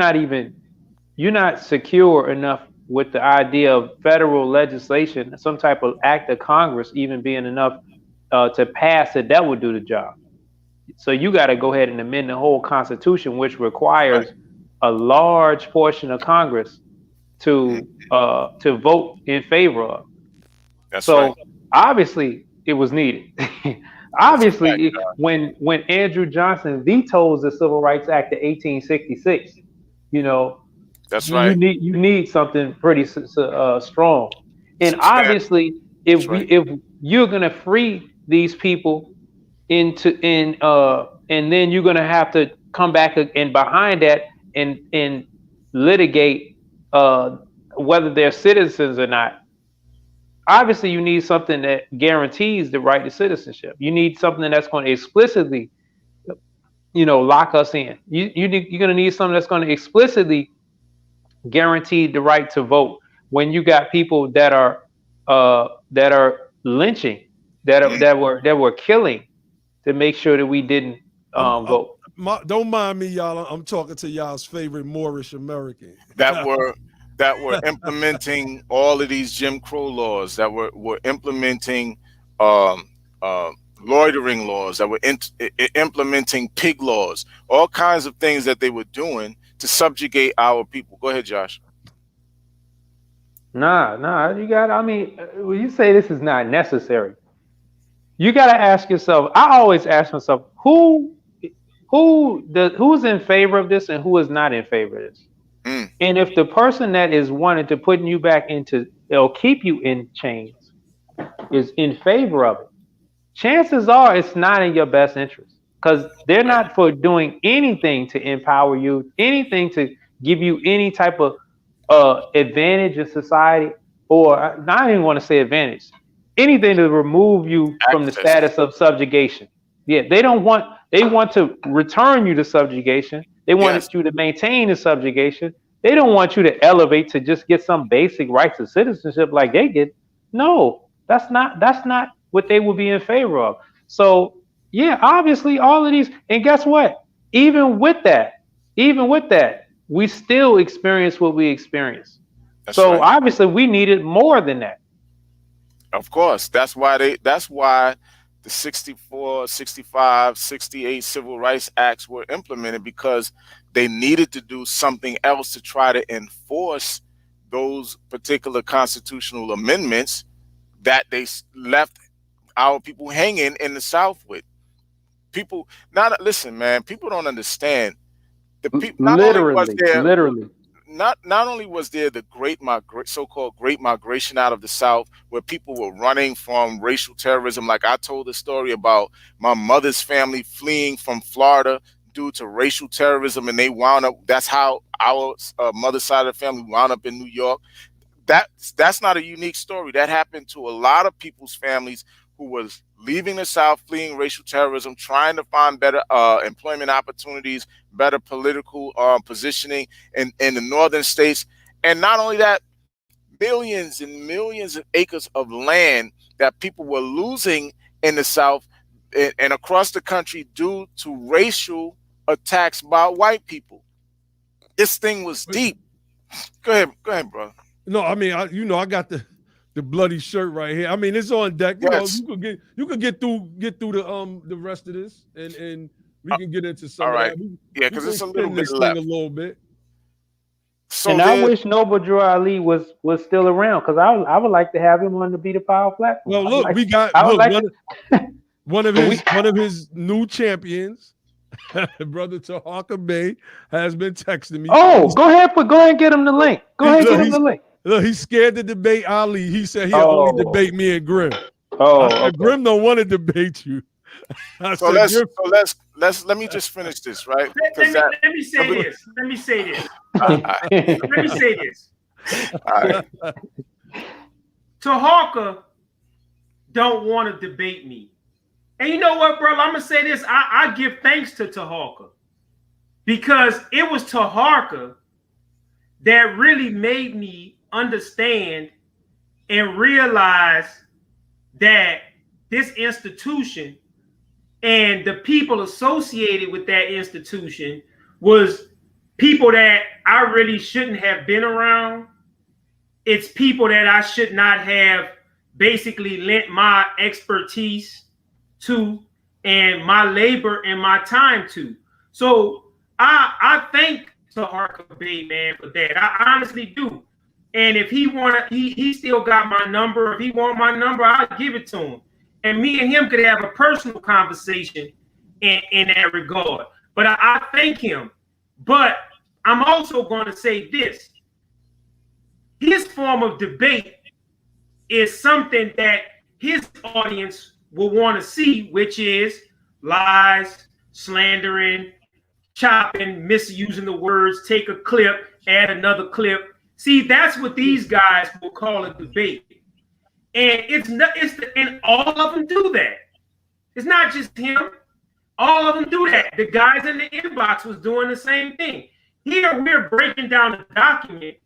[SPEAKER 5] not secure enough with the idea of federal legislation, some type of act of Congress even being enough to pass it that would do the job. So you got to go ahead and amend the whole Constitution, which requires a large portion of Congress to vote in favor of. Obviously it was needed. Obviously, when Andrew Johnson vetoes the Civil Rights Act of 1866,
[SPEAKER 2] that's right.
[SPEAKER 5] You need something pretty strong. And obviously, if you're gonna free these people and then you're gonna have to come back and behind that and litigate whether they're citizens or not. Obviously, you need something that guarantees the right to citizenship. You need something that's going to explicitly, lock us in. You're going to need something that's going to explicitly guarantee the right to vote. When you got people that are lynching, that were killing, to make sure that we didn't vote.
[SPEAKER 1] Don't mind me, y'all. I'm talking to y'all's favorite Moorish American
[SPEAKER 2] that were implementing all of these Jim Crow laws, that were implementing loitering laws, that were implementing pig laws, all kinds of things that they were doing to subjugate our people. Go ahead, Josh.
[SPEAKER 5] Nah, you got, I mean, when you say this is not necessary, you got to ask yourself, I always ask myself, who's in favor of this and who is not in favor of this? And if the person that is wanting to putting you back into, they'll keep you in chains, is in favor of it, chances are it's not in your best interest, because they're not for doing anything to empower you, anything to give you any type of advantage in society, or I don't even want to say advantage, anything to remove you from the status of subjugation. Yeah, they want to return you to subjugation. They want you to maintain the subjugation. They don't want you to elevate to just get some basic rights of citizenship like they get. No, that's not what they would be in favor of. So yeah, obviously all of these, and guess what? Even with that, we still experience what we experience. So obviously we needed more than that.
[SPEAKER 2] Of course, that's why the 64, 65, 68 Civil Rights Acts were implemented, because they needed to do something else to try to enforce those particular constitutional amendments that they left our people hanging in the South with. People, listen, man, people don't understand.
[SPEAKER 5] Literally.
[SPEAKER 2] Not only was there the so-called Great Migration out of the South, where people were running from racial terrorism. Like I told the story about my mother's family fleeing from Florida due to racial terrorism, and they wound up. That's how our mother's side of the family wound up in New York. That's not a unique story. That happened to a lot of people's families who was leaving the South, fleeing racial terrorism, trying to find better employment opportunities, better political positioning in the northern states. And not only that, millions and millions of acres of land that people were losing in the South and across the country due to racial attacks by white people. This thing was deep. Go ahead, bro.
[SPEAKER 1] No, I mean, I got the bloody shirt right here. I mean, it's on deck. You could get through the rest of this, and we can get into some.
[SPEAKER 2] All right.
[SPEAKER 1] Of that.
[SPEAKER 2] Because it's a little bit left.
[SPEAKER 1] A little bit.
[SPEAKER 5] So and I wish Noble Drew Ali was still around, because I would like to have him on the Be the Power platform.
[SPEAKER 1] Well, look, one of his new champions, Brother Tahaka Bey, has been texting me.
[SPEAKER 5] Oh, go ahead and get him the link.
[SPEAKER 1] Look, he's scared to debate Ali. He said he'll only debate me and Grim.
[SPEAKER 5] Okay.
[SPEAKER 1] Grim don't want to debate you.
[SPEAKER 2] Let me just finish this, right?
[SPEAKER 3] Let me say this.
[SPEAKER 2] All right.
[SPEAKER 3] Tahaka don't want to debate me. And you know what, brother? I'm going to say this. I give thanks to Tahaka, because it was Tahaka that really made me understand and realize that this institution and the people associated with that institution was people that I really shouldn't have been around. It's people that I should not have basically lent my expertise to and my labor and my time to. So I thank Tahaka Bey, man, for that. I honestly do. And if he still got my number. If he want my number, I'll give it to him. And me and him could have a personal conversation in that regard. But I thank him. But I'm also going to say this. His form of debate is something that his audience will want to see, which is lies, slandering, chopping, misusing the words, take a clip, add another clip. See, that's what these guys will call a debate. And and all of them do that. It's not just him. All of them do that. The guys in the inbox was doing the same thing. Here we're breaking down a document,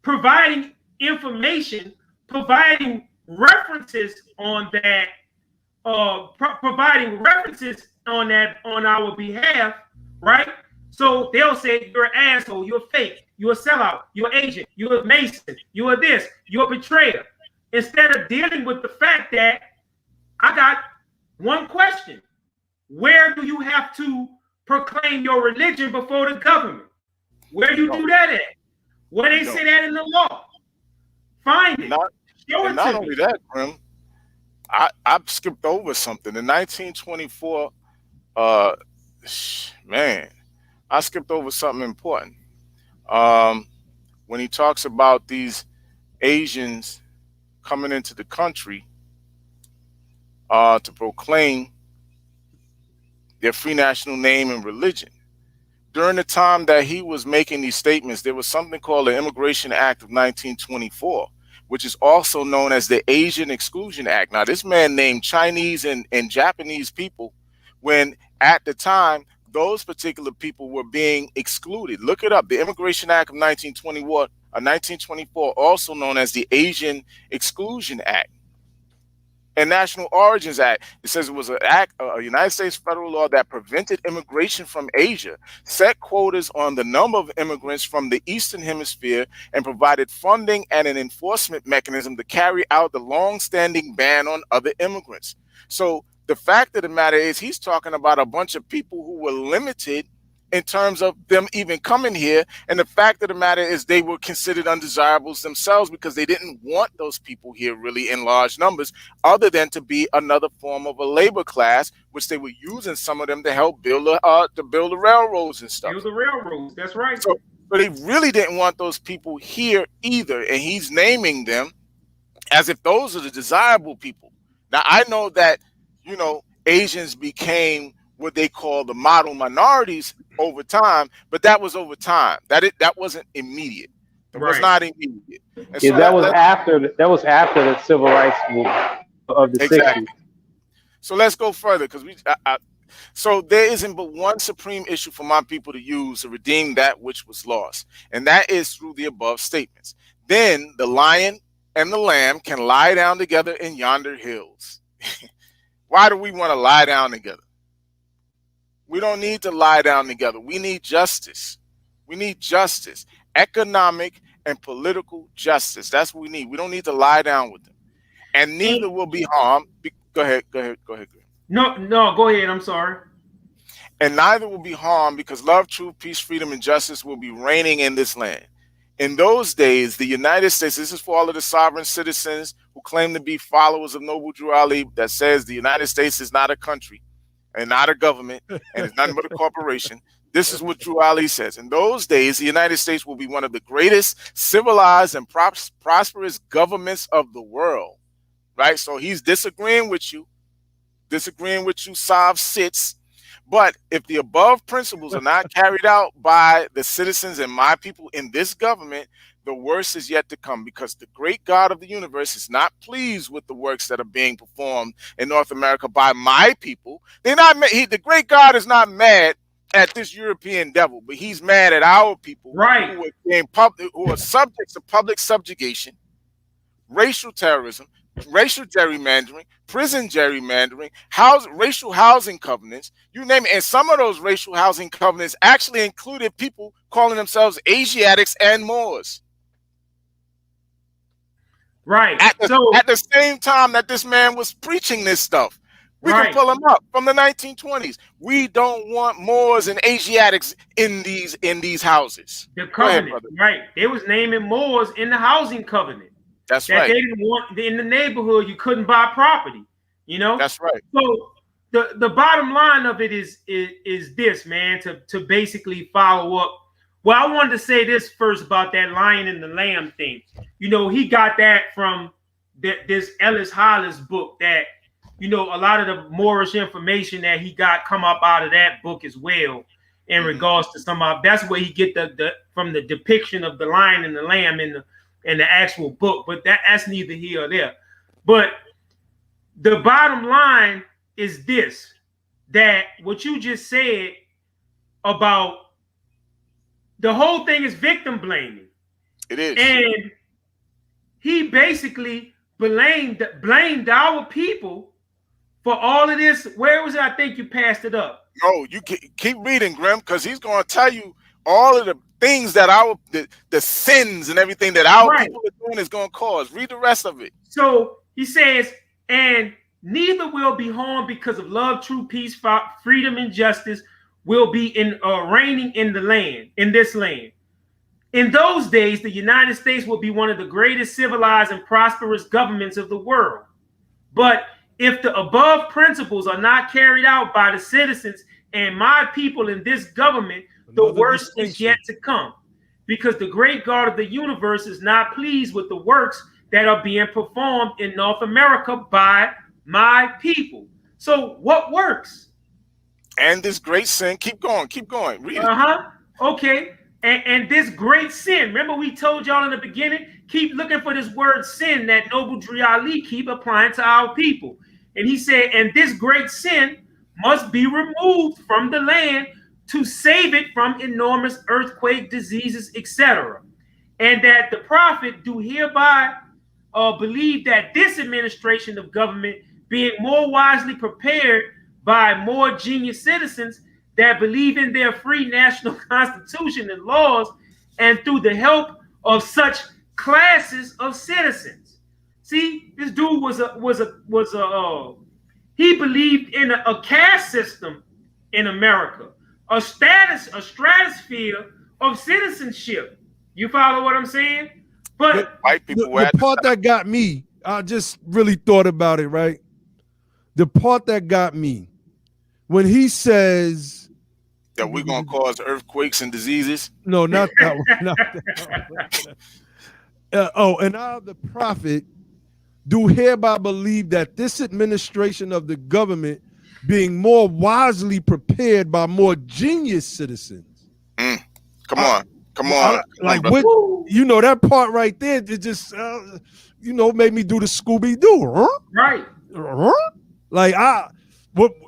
[SPEAKER 3] providing information, providing references on that, providing references on that on our behalf, right? So they'll say you're an asshole, you're fake, you're a sellout, you're an agent, you're a Mason, you're this, you're a betrayer. Instead of dealing with the fact that I got one question. Where do you have to proclaim your religion before the government? Where you do that at? Where they say that in the law? Find it. Show it
[SPEAKER 2] and not
[SPEAKER 3] to
[SPEAKER 2] only
[SPEAKER 3] me.
[SPEAKER 2] that, Grim, I skipped over something. In 1924, man, I skipped over something important. When he talks about these Asians coming into the country to proclaim their free national name and religion. During the time that he was making these statements, there was something called the Immigration Act of 1924, which is also known as the Asian Exclusion Act. Now, this man named Chinese and Japanese people when at the time those particular people were being excluded. Look it up. The Immigration Act of 1924, also known as the Asian Exclusion Act. And National Origins Act. It says it was an act, a United States federal law that prevented immigration from Asia, set quotas on the number of immigrants from the Eastern Hemisphere, and provided funding and an enforcement mechanism to carry out the long-standing ban on other immigrants. So the fact of the matter is he's talking about a bunch of people who were limited in terms of them even coming here. And the fact of the matter is they were considered undesirables themselves because they didn't want those people here really in large numbers, other than to be another form of a labor class, which they were using some of them to help build the railroads and stuff.
[SPEAKER 3] Build the railroads, that's right.
[SPEAKER 2] So they really didn't want those people here either. And he's naming them as if those are the desirable people. Now, I know that, you know, Asians became what they call the model minorities over time, but that was over time. That wasn't immediate. It was not immediate. And
[SPEAKER 5] yeah, so that was after the civil rights movement of the 60s.
[SPEAKER 2] So let's go further, because so there isn't but one supreme issue for my people to use to redeem that which was lost, and that is through the above statements. Then the lion and the lamb can lie down together in yonder hills. Why do we want to lie down together? We don't need to lie down together. We need justice. We need justice, economic and political justice. That's what we need. We don't need to lie down with them. And neither will be harmed. Go ahead.
[SPEAKER 3] No, go ahead. I'm sorry.
[SPEAKER 2] And neither will be harmed because love, truth, peace, freedom, and justice will be reigning in this land. In those days, the United States, this is for all of the sovereign citizens who claim to be followers of Noble Drew Ali, that says the United States is not a country and not a government, and it's nothing but a corporation. This is what Drew Ali says. In those days, the United States will be one of the greatest civilized and prosperous governments of the world, right? So he's disagreeing with you, Sav Sits. But if the above principles are not carried out by the citizens and my people in this government, the worst is yet to come, because the great God of the universe is not pleased with the works that are being performed in North America by my people. They're not. The great God is not mad at this European devil, but he's mad at our people,
[SPEAKER 3] right,
[SPEAKER 2] who are subjects to public subjugation, racial terrorism, racial gerrymandering, prison gerrymandering, racial housing covenants, you name it. And some of those racial housing covenants actually included people calling themselves Asiatics and Moors.
[SPEAKER 3] Right.
[SPEAKER 2] At the same time that this man was preaching this stuff. We can pull him up from the 1920s. We don't want Moors and Asiatics in these houses.
[SPEAKER 3] The covenant, right? They was naming Moors in the housing covenant.
[SPEAKER 2] That's right.
[SPEAKER 3] They didn't want in the neighborhood. You couldn't buy property. You know.
[SPEAKER 2] That's right.
[SPEAKER 3] So the bottom line of it is this, man. To basically follow up. Well, I wanted to say this first about that lion and the lamb thing. You know, he got that from this Ellis Hollis book that, you know, a lot of the Moorish information that he got come up out of that book as well in regards to some of that's where he get the from the depiction of the lion and the lamb in the actual book. But that's neither here or there. But the bottom line is this, that what you just said about the whole thing is victim blaming.
[SPEAKER 2] It is.
[SPEAKER 3] And he basically blamed our people for all of this. Where was it? I think you passed it up.
[SPEAKER 2] No, you keep reading, Grim, because he's going to tell you all of the things that the sins and everything that our people are doing is going to cause. Read the rest of it.
[SPEAKER 3] So he says, and neither will be harmed because of love, true peace, freedom, and justice will be reigning in the land, in this land. In those days, the United States will be one of the greatest civilized and prosperous governments of the world. But if the above principles are not carried out by the citizens and my people in this government, the worst is yet to come. Because the great God of the universe is not pleased with the works that are being performed in North America by my people. So what works?
[SPEAKER 2] And this great sin, keep going, read it.
[SPEAKER 3] Okay. And this great sin, remember we told y'all in the beginning, keep looking for this word sin that Noble Drew Ali keep applying to our people. And he said, and this great sin must be removed from the land to save it from enormous earthquake, diseases, etc. And that the prophet do hereby believe that this administration of government, being more wisely prepared by more genius citizens that believe in their free national constitution and laws, and through the help of such classes of citizens. See, this dude he believed in a caste system in America, a stratosphere of citizenship. You follow what I'm saying? But
[SPEAKER 2] white people,
[SPEAKER 1] the part that got me, I just really thought about it, right? The part that got me, when he says
[SPEAKER 2] that we're gonna cause earthquakes and diseases.
[SPEAKER 1] No, not that one. Not that one. And I, the prophet, do hereby believe that this administration of the government, being more wisely prepared by more genius citizens.
[SPEAKER 2] Come on.
[SPEAKER 1] Like, what, you know, that part right there, it just, you know, made me do the Scooby-Doo. Huh?
[SPEAKER 3] Right.
[SPEAKER 1] Like,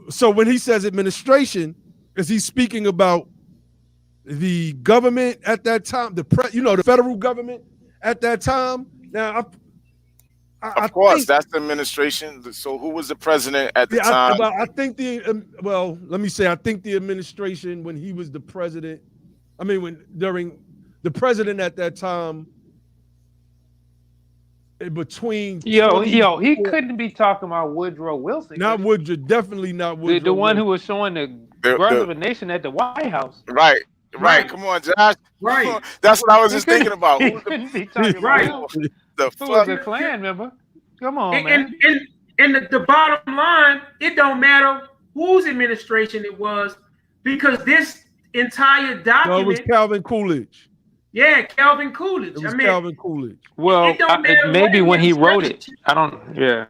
[SPEAKER 1] so when he says administration, is he speaking about the government at that time, the federal government at that time? Now,
[SPEAKER 2] of course, that's the administration. So who was the president at the time?
[SPEAKER 1] I think let me say, I think the administration when he was the president, during the president at that time, between
[SPEAKER 5] he couldn't be talking about Woodrow Wilson.
[SPEAKER 1] Not Woodrow, definitely not Woodrow.
[SPEAKER 5] The one who was showing the growth of a nation at the White House.
[SPEAKER 2] Right. Come on, Josh.
[SPEAKER 3] Right.
[SPEAKER 2] That's what I was just thinking about.
[SPEAKER 5] He couldn't be talking about who was a Klan member. Come on, man.
[SPEAKER 3] And the bottom line, it don't matter whose administration it was, because this entire document.
[SPEAKER 1] No, it was Calvin Coolidge.
[SPEAKER 3] Yeah, Calvin Coolidge.
[SPEAKER 1] It was Calvin Coolidge.
[SPEAKER 5] Well, maybe when he wrote it, I don't. Yeah,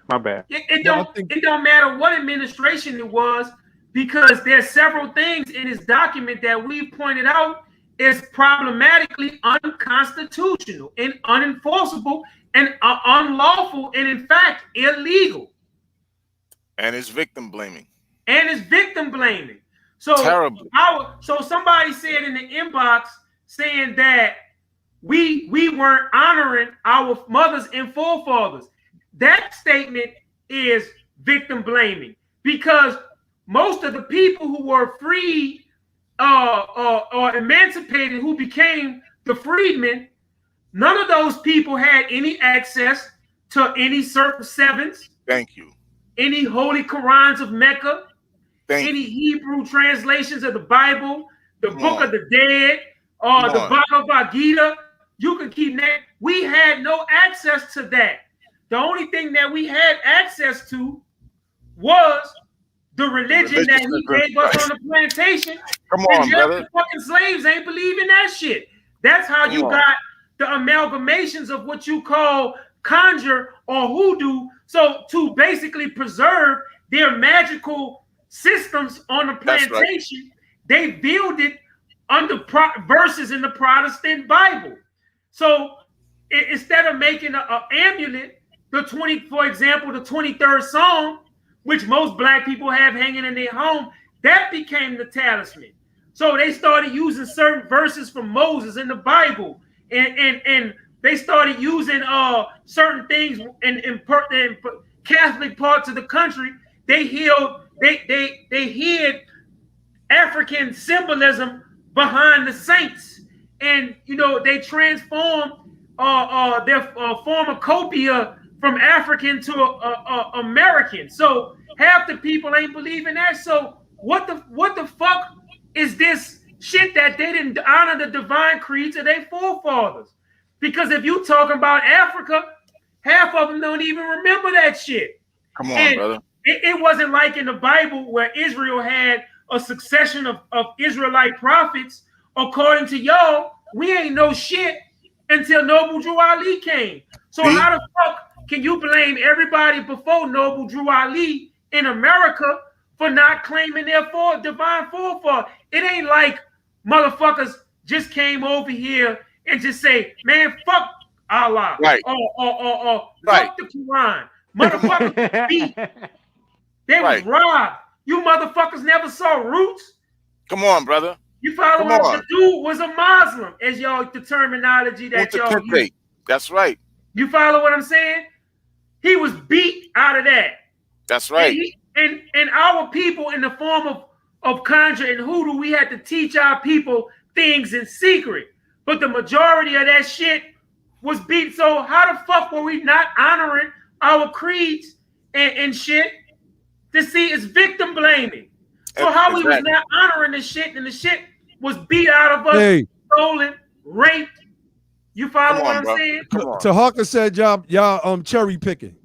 [SPEAKER 5] my bad.
[SPEAKER 3] It don't matter what administration it was, because there's several things in his document that we pointed out is problematically unconstitutional and unenforceable and unlawful and in fact illegal.
[SPEAKER 2] And it's victim blaming.
[SPEAKER 3] So
[SPEAKER 2] terrible.
[SPEAKER 3] So somebody said in the inbox saying that we weren't honoring our mothers and forefathers. That statement is victim blaming, because most of the people who were freed or emancipated, who became the freedmen, none of those people had any access to any certain sevens.
[SPEAKER 2] Thank you.
[SPEAKER 3] Any holy Qurans of Mecca, any Hebrew translations of the Bible, the Book of the Dead, or the Bhagavad Gita. You can keep that. We had no access to that. The only thing that we had access to was the religion that he gave us on the plantation.
[SPEAKER 2] Come on, brother.
[SPEAKER 3] The fucking slaves ain't believing that shit. That's how you got the amalgamations of what you call conjure or hoodoo. So to basically preserve their magical systems on the plantation, they build it under verses in the Protestant Bible. So instead of making an amulet, for example, the 23rd Psalm, which most black people have hanging in their home, that became the talisman. So they started using certain verses from Moses in the Bible, and they started using certain things in Catholic parts of the country. They hid African symbolism behind the saints, and they transformed their pharmacopoeia from African to American. So half the people ain't believing that. So what the fuck is this shit that they didn't honor the divine creeds of their forefathers. Because if you talking about Africa, half of them don't even remember that shit.
[SPEAKER 2] Come on, brother.
[SPEAKER 3] It wasn't like in the Bible where Israel had a succession of Israelite prophets. According to y'all, we ain't know shit until Noble Drew Ali came. So how the fuck can you blame everybody before Noble Drew Ali in America for not claiming their divine forefather? It ain't like motherfuckers just came over here and just say, man, fuck Allah.
[SPEAKER 2] Right.
[SPEAKER 3] Or
[SPEAKER 2] Right.
[SPEAKER 3] fuck the Quran. Motherfuckers beat. They was robbed. You motherfuckers never saw Roots?
[SPEAKER 2] Come on, brother.
[SPEAKER 3] You follow what the dude was a Muslim, as y'all the terminology that y'all use.
[SPEAKER 2] That's right.
[SPEAKER 3] You follow what I'm saying? He was beat out of that.
[SPEAKER 2] That's right.
[SPEAKER 3] And our people in the form of conjure and hoodoo, we had to teach our people things in secret. But the majority of that shit was beat. So how the fuck were we not honoring our creeds and shit? To see it's victim blaming. So how we was not honoring the shit and the shit was beat out of us, stolen, raped. You follow what I'm saying?
[SPEAKER 1] Tahaka said y'all cherry picking.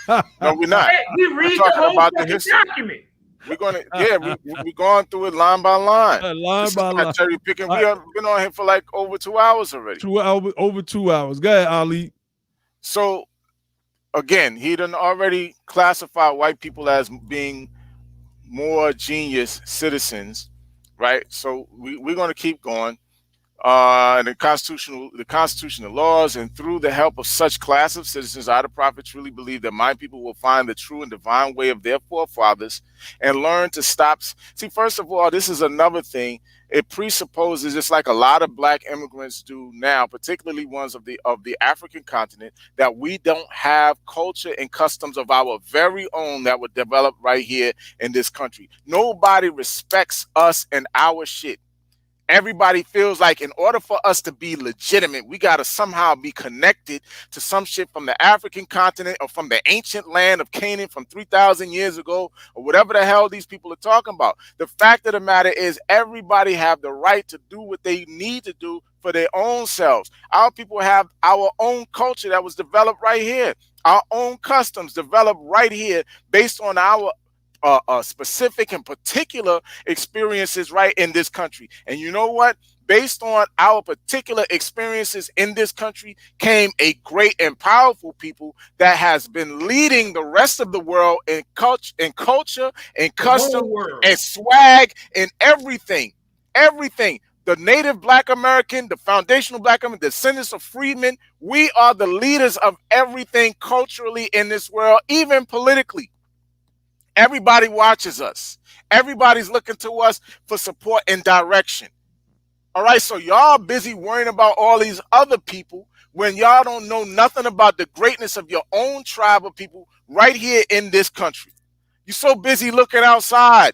[SPEAKER 2] No, we're not.
[SPEAKER 3] Hey, we read the whole fucking document.
[SPEAKER 2] We're gonna, we're going through it line by line.
[SPEAKER 1] Line by line.
[SPEAKER 2] Cherry picking. We have been on here for like over 2 hours already.
[SPEAKER 1] Over 2 hours. Go ahead, Ali.
[SPEAKER 2] So again, he done already classified white people as being more genius citizens, right? So we're going to keep going. And the constitutional laws, and through the help of such class of citizens, I, the prophet, truly believe that my people will find the true and divine way of their forefathers and learn to stop. See, first of all, this is another thing. It presupposes, just like a lot of black immigrants do now, particularly ones of the African continent, that we don't have culture and customs of our very own that were developed right here in this country. Nobody respects us and our shit. Everybody feels like in order for us to be legitimate, we got to somehow be connected to some shit from the African continent or from the ancient land of Canaan from 3,000 years ago, or whatever the hell these people are talking about. The fact of the matter is everybody have the right to do what they need to do for their own selves. Our people have our own culture that was developed right here. Our own customs developed right here based on our specific and particular experiences right in this country. And you know what? Based on our particular experiences in this country came a great and powerful people that has been leading the rest of the world in culture and custom and swag and everything. Everything. The native black American, the foundational black American, the descendants of freedmen, we are the leaders of everything culturally in this world, even politically. Everybody watches us. Everybody's looking to us for support and direction. All right, so y'all busy worrying about all these other people when y'all don't know nothing about the greatness of your own tribe of people right here in this country. You're so busy looking outside.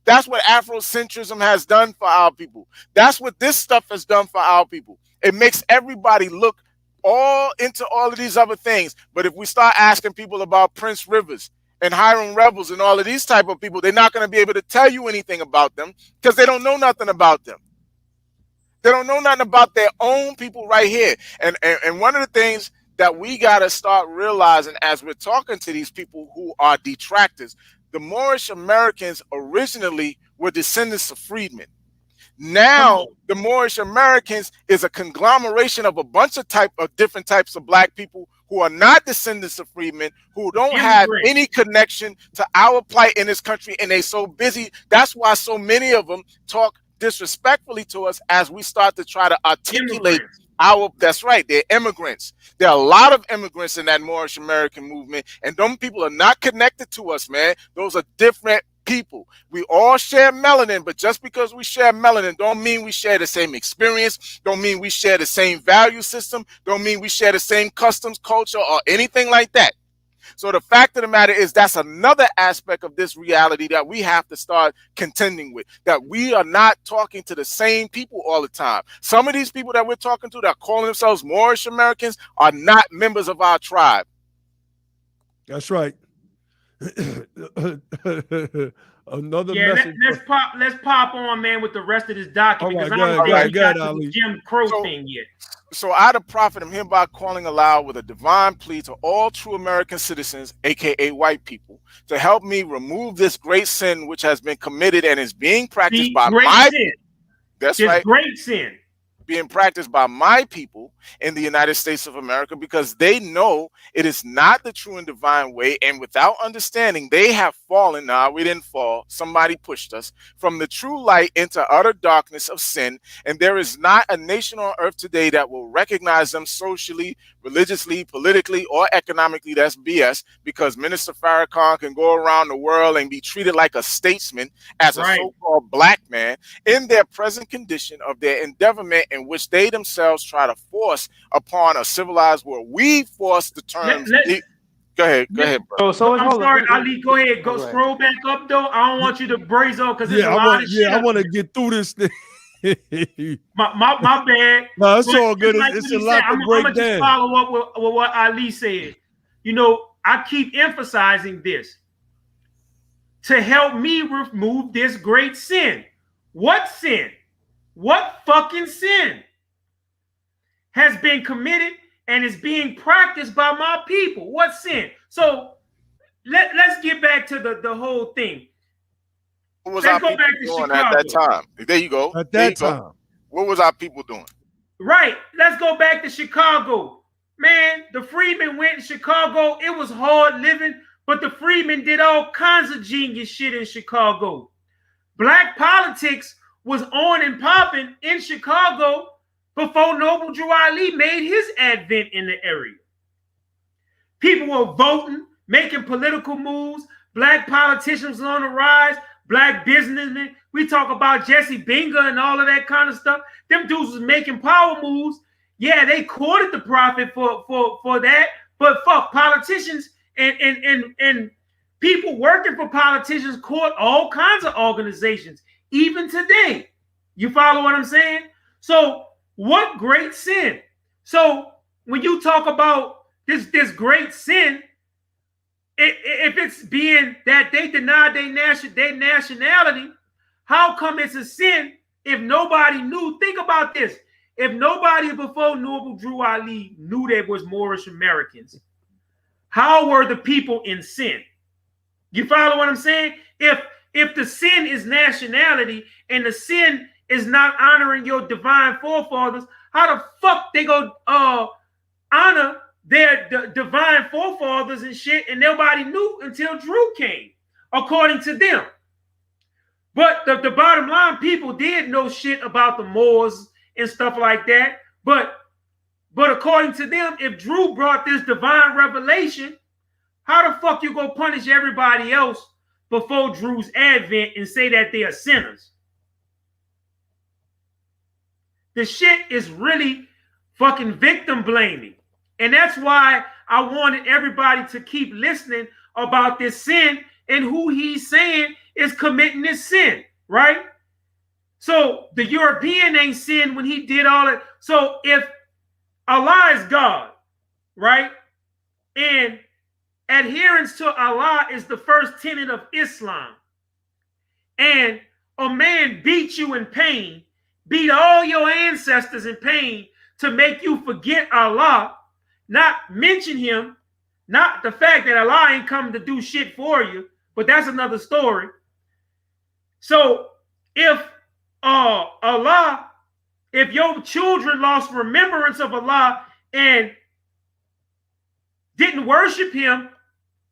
[SPEAKER 2] That's what Afrocentrism has done for our people. That's what this stuff has done for our people. It makes everybody look all into all of these other things. But if we start asking people about Prince Rivers and Hiram Rebels and all of these type of people, they're not going to be able to tell you anything about them because they don't know nothing about them. They don't know nothing about their own people right here. And one of the things that we got to start realizing as we're talking to these people who are detractors, the Moorish Americans originally were descendants of freedmen. Now, the Moorish Americans is a conglomeration of a bunch of different types of black people who are not descendants of freedmen, who don't have any connection to our plight in this country, and they so busy. That's why so many of them talk disrespectfully to us as we start to try to articulate that's right, they're immigrants. There are a lot of immigrants in that Moorish American movement, and those people are not connected to us, man. Those are different people. We all share melanin, but just because we share melanin don't mean we share the same experience, don't mean we share the same value system, don't mean we share the same customs, culture, or anything like that. So the fact of the matter is that's another aspect of this reality that we have to start contending with, that we are not talking to the same people all the time. Some of these people that we're talking to that are calling themselves Moorish Americans are not members of our tribe.
[SPEAKER 1] That's right. Another
[SPEAKER 3] Yeah,
[SPEAKER 1] message.
[SPEAKER 3] let's pop on, man, with the rest of this document,
[SPEAKER 1] All
[SPEAKER 3] because
[SPEAKER 1] right,
[SPEAKER 3] I don't
[SPEAKER 1] go ahead,
[SPEAKER 3] think we got to
[SPEAKER 1] Ali.
[SPEAKER 3] the Jim Crow
[SPEAKER 2] So-
[SPEAKER 3] thing yet.
[SPEAKER 2] So I, the prophet, am hereby calling aloud with a divine plea to all true American citizens, aka white people, to help me remove this great sin which has been committed and is being practiced
[SPEAKER 3] See,
[SPEAKER 2] by
[SPEAKER 3] great
[SPEAKER 2] my
[SPEAKER 3] sin.
[SPEAKER 2] That's
[SPEAKER 3] It's
[SPEAKER 2] right.
[SPEAKER 3] great sin.
[SPEAKER 2] Being practiced by my people in the United States of America, because they know it is not the true and divine way, and without understanding, they have fallen. Nah, we didn't fall. Somebody pushed us from the true light into utter darkness of sin, and there is not a nation on earth today that will recognize them socially, religiously, politically, or economically. That's BS, because Minister Farrakhan can go around the world and be treated like a statesman as a so-called black man in their present condition of their endeavorment, in which they themselves try to force upon a civilized world. We force the terms. Go ahead, bro.
[SPEAKER 5] So
[SPEAKER 3] I'm sorry, Ali. Go ahead. Go scroll back up, though. I don't want you to braze on, because there's a lot of shit.
[SPEAKER 1] I want to get through this thing.
[SPEAKER 3] my bad.
[SPEAKER 1] No, it's all good.
[SPEAKER 3] Like
[SPEAKER 1] It's a lot to break
[SPEAKER 3] I'm
[SPEAKER 1] down.
[SPEAKER 3] just follow up with what Ali said. You know, I keep emphasizing this to help me remove this great sin. What sin? What fucking sin has been committed and is being practiced by my people? What sin? So let's get back to the whole thing.
[SPEAKER 2] What was
[SPEAKER 3] Let's
[SPEAKER 2] our
[SPEAKER 3] go
[SPEAKER 2] people
[SPEAKER 3] back to
[SPEAKER 2] doing
[SPEAKER 3] Chicago.
[SPEAKER 2] at that time? There you go.
[SPEAKER 1] At that time.
[SPEAKER 2] What was our people doing?
[SPEAKER 3] Right. Let's go back to Chicago. Man, the freedmen went to Chicago. It was hard living, but the freedmen did all kinds of genius shit in Chicago. Black politics was on and popping in Chicago before Noble Drew Ali made his advent in the area. People were voting, making political moves. Black politicians on the rise. Black businessmen. We talk about Jesse Binger and all of that kind of stuff. Them dudes was making power moves. Yeah, they courted the prophet for that. But fuck, politicians and people working for politicians court all kinds of organizations, even today. You follow what I'm saying? So what great sin? So when you talk about this great sin, if it's being that they denied their nationality, how come it's a sin if nobody knew? Think about this. If nobody before Noble Drew Ali knew they was Moorish Americans, how were the people in sin? You follow what I'm saying? If the sin is nationality and the sin is not honoring your divine forefathers, how the fuck they go honor their divine forefathers and shit, and nobody knew until Drew came, according to them. But the bottom line, people did know shit about the Moors and stuff like that. But according to them, if Drew brought this divine revelation, how the fuck you go punish everybody else before Drew's advent and say that they are sinners? The shit is really fucking victim blaming. And that's why I wanted everybody to keep listening about this sin and who he's saying is committing this sin, right? So the European ain't sin when he did all that. So if Allah is God, right? And adherence to Allah is the first tenet of Islam. And a man beat you in pain, beat all your ancestors in pain to make you forget Allah, not mention him, not the fact that Allah ain't come to do shit for you, but that's another story. So if Allah, if your children lost remembrance of Allah and didn't worship him,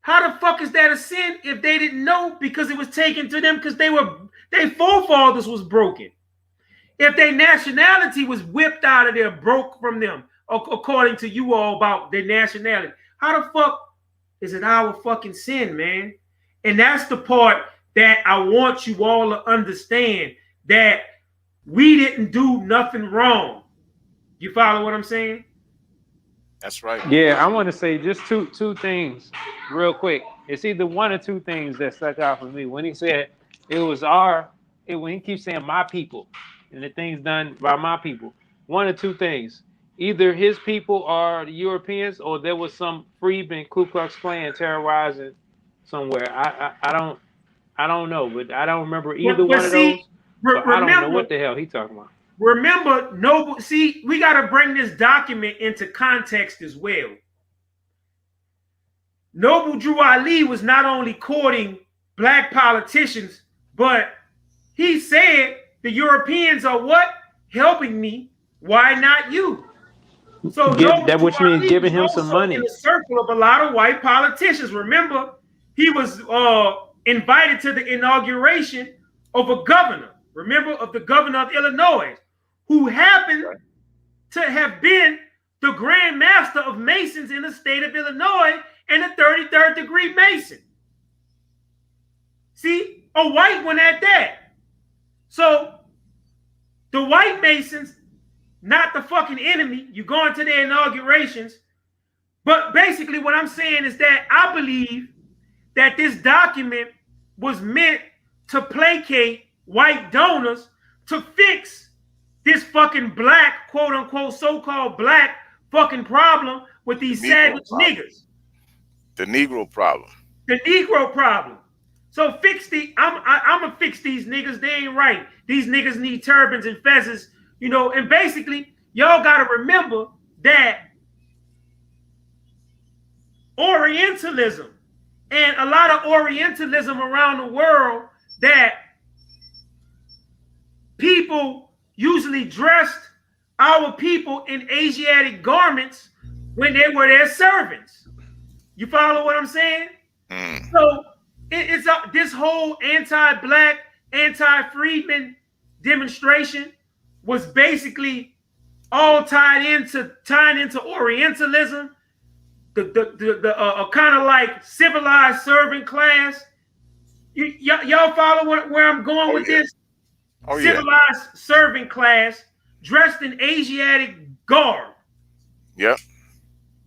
[SPEAKER 3] how the fuck is that a sin if they didn't know because it was taken to them because their forefathers was broken? If their nationality was whipped out of there, broke from them, according to you all about their nationality, how the fuck is it our fucking sin, man? And that's the part that I want you all to understand, that we didn't do nothing wrong. You follow what I'm saying?
[SPEAKER 2] That's right.
[SPEAKER 5] Yeah, I want to say just two things real quick. It's either one or two things that stuck out for me. When he said it was when he keeps saying my people and the things done by my people, one or two things. Either his people are the Europeans or there was some freedmen Ku Klux Klan terrorizing somewhere. I don't know, but I don't remember either
[SPEAKER 3] But
[SPEAKER 5] one of
[SPEAKER 3] see,
[SPEAKER 5] those. So I don't know
[SPEAKER 3] remember,
[SPEAKER 5] what the hell he talking about.
[SPEAKER 3] remember, Noble. See, we got to bring this document into context as well. Noble Drew Ali was not only courting black politicians, but he said the Europeans are what? Helping me. Why not you? So Noble
[SPEAKER 5] That
[SPEAKER 3] Drew
[SPEAKER 5] which means
[SPEAKER 3] Ali
[SPEAKER 5] giving
[SPEAKER 3] was
[SPEAKER 5] him some
[SPEAKER 3] also
[SPEAKER 5] money.
[SPEAKER 3] in a circle of a lot of white politicians. Remember, he was invited to the inauguration of a governor. Remember, of the governor of Illinois, who happened to have been the Grand Master of Masons in the state of Illinois and a 33rd degree Mason. See, a white one at that. So the white Masons, not the fucking enemy, you go into their inaugurations. But basically what I'm saying is that I believe that this document was meant to placate white donors to fix this fucking black, quote unquote, so-called black fucking problem with these savage niggas.
[SPEAKER 2] The Negro problem.
[SPEAKER 3] The Negro problem. So I'm gonna fix these niggas. They ain't right. These niggas need turbans and fezzes, you know. And basically, y'all gotta remember that Orientalism and a lot of Orientalism around the world, that people usually dressed our people in Asiatic garments when they were their servants. You follow what I'm saying? So it's this whole anti-black, anti-freedman demonstration was basically all tied into Orientalism, the kind of like civilized servant class. Y'all follow where I'm going with this? Civilized servant class dressed in Asiatic garb.
[SPEAKER 2] Yep.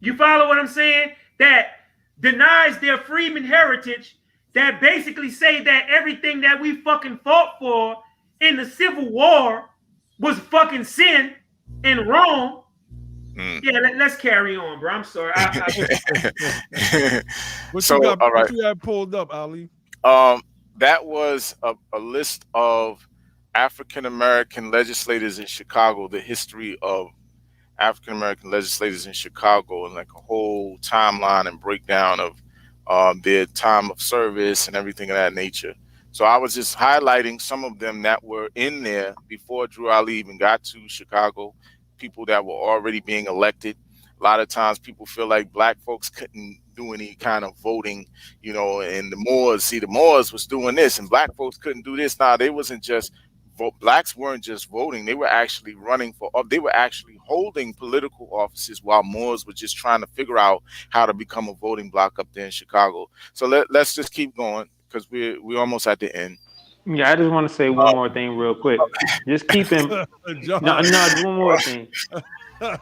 [SPEAKER 3] You follow what I'm saying? That denies their freedman heritage, that basically say that everything that we fucking fought for in the Civil War was fucking sin and wrong. Yeah, let's carry on, bro. I'm sorry.
[SPEAKER 1] What
[SPEAKER 2] So,
[SPEAKER 1] you got,
[SPEAKER 2] all right.
[SPEAKER 1] what you had pulled up, Ali?
[SPEAKER 2] That was a list of African American legislators in Chicago, the history of African American legislators in Chicago, and like a whole timeline and breakdown of their time of service and everything of that nature. So I was just highlighting some of them that were in there before Drew Ali even got to Chicago, people that were already being elected. A lot of times people feel like black folks couldn't do any kind of voting, you know, and the Moors was doing this and black folks couldn't do this. Now, they wasn't just blacks weren't just voting, they were actually running for, they were actually holding political offices, while Moors were just trying to figure out how to become a voting bloc up there in Chicago. So let's just keep going, because we're almost at the end.
[SPEAKER 5] Yeah, I just want to say one more thing real quick. Just keep in one more thing.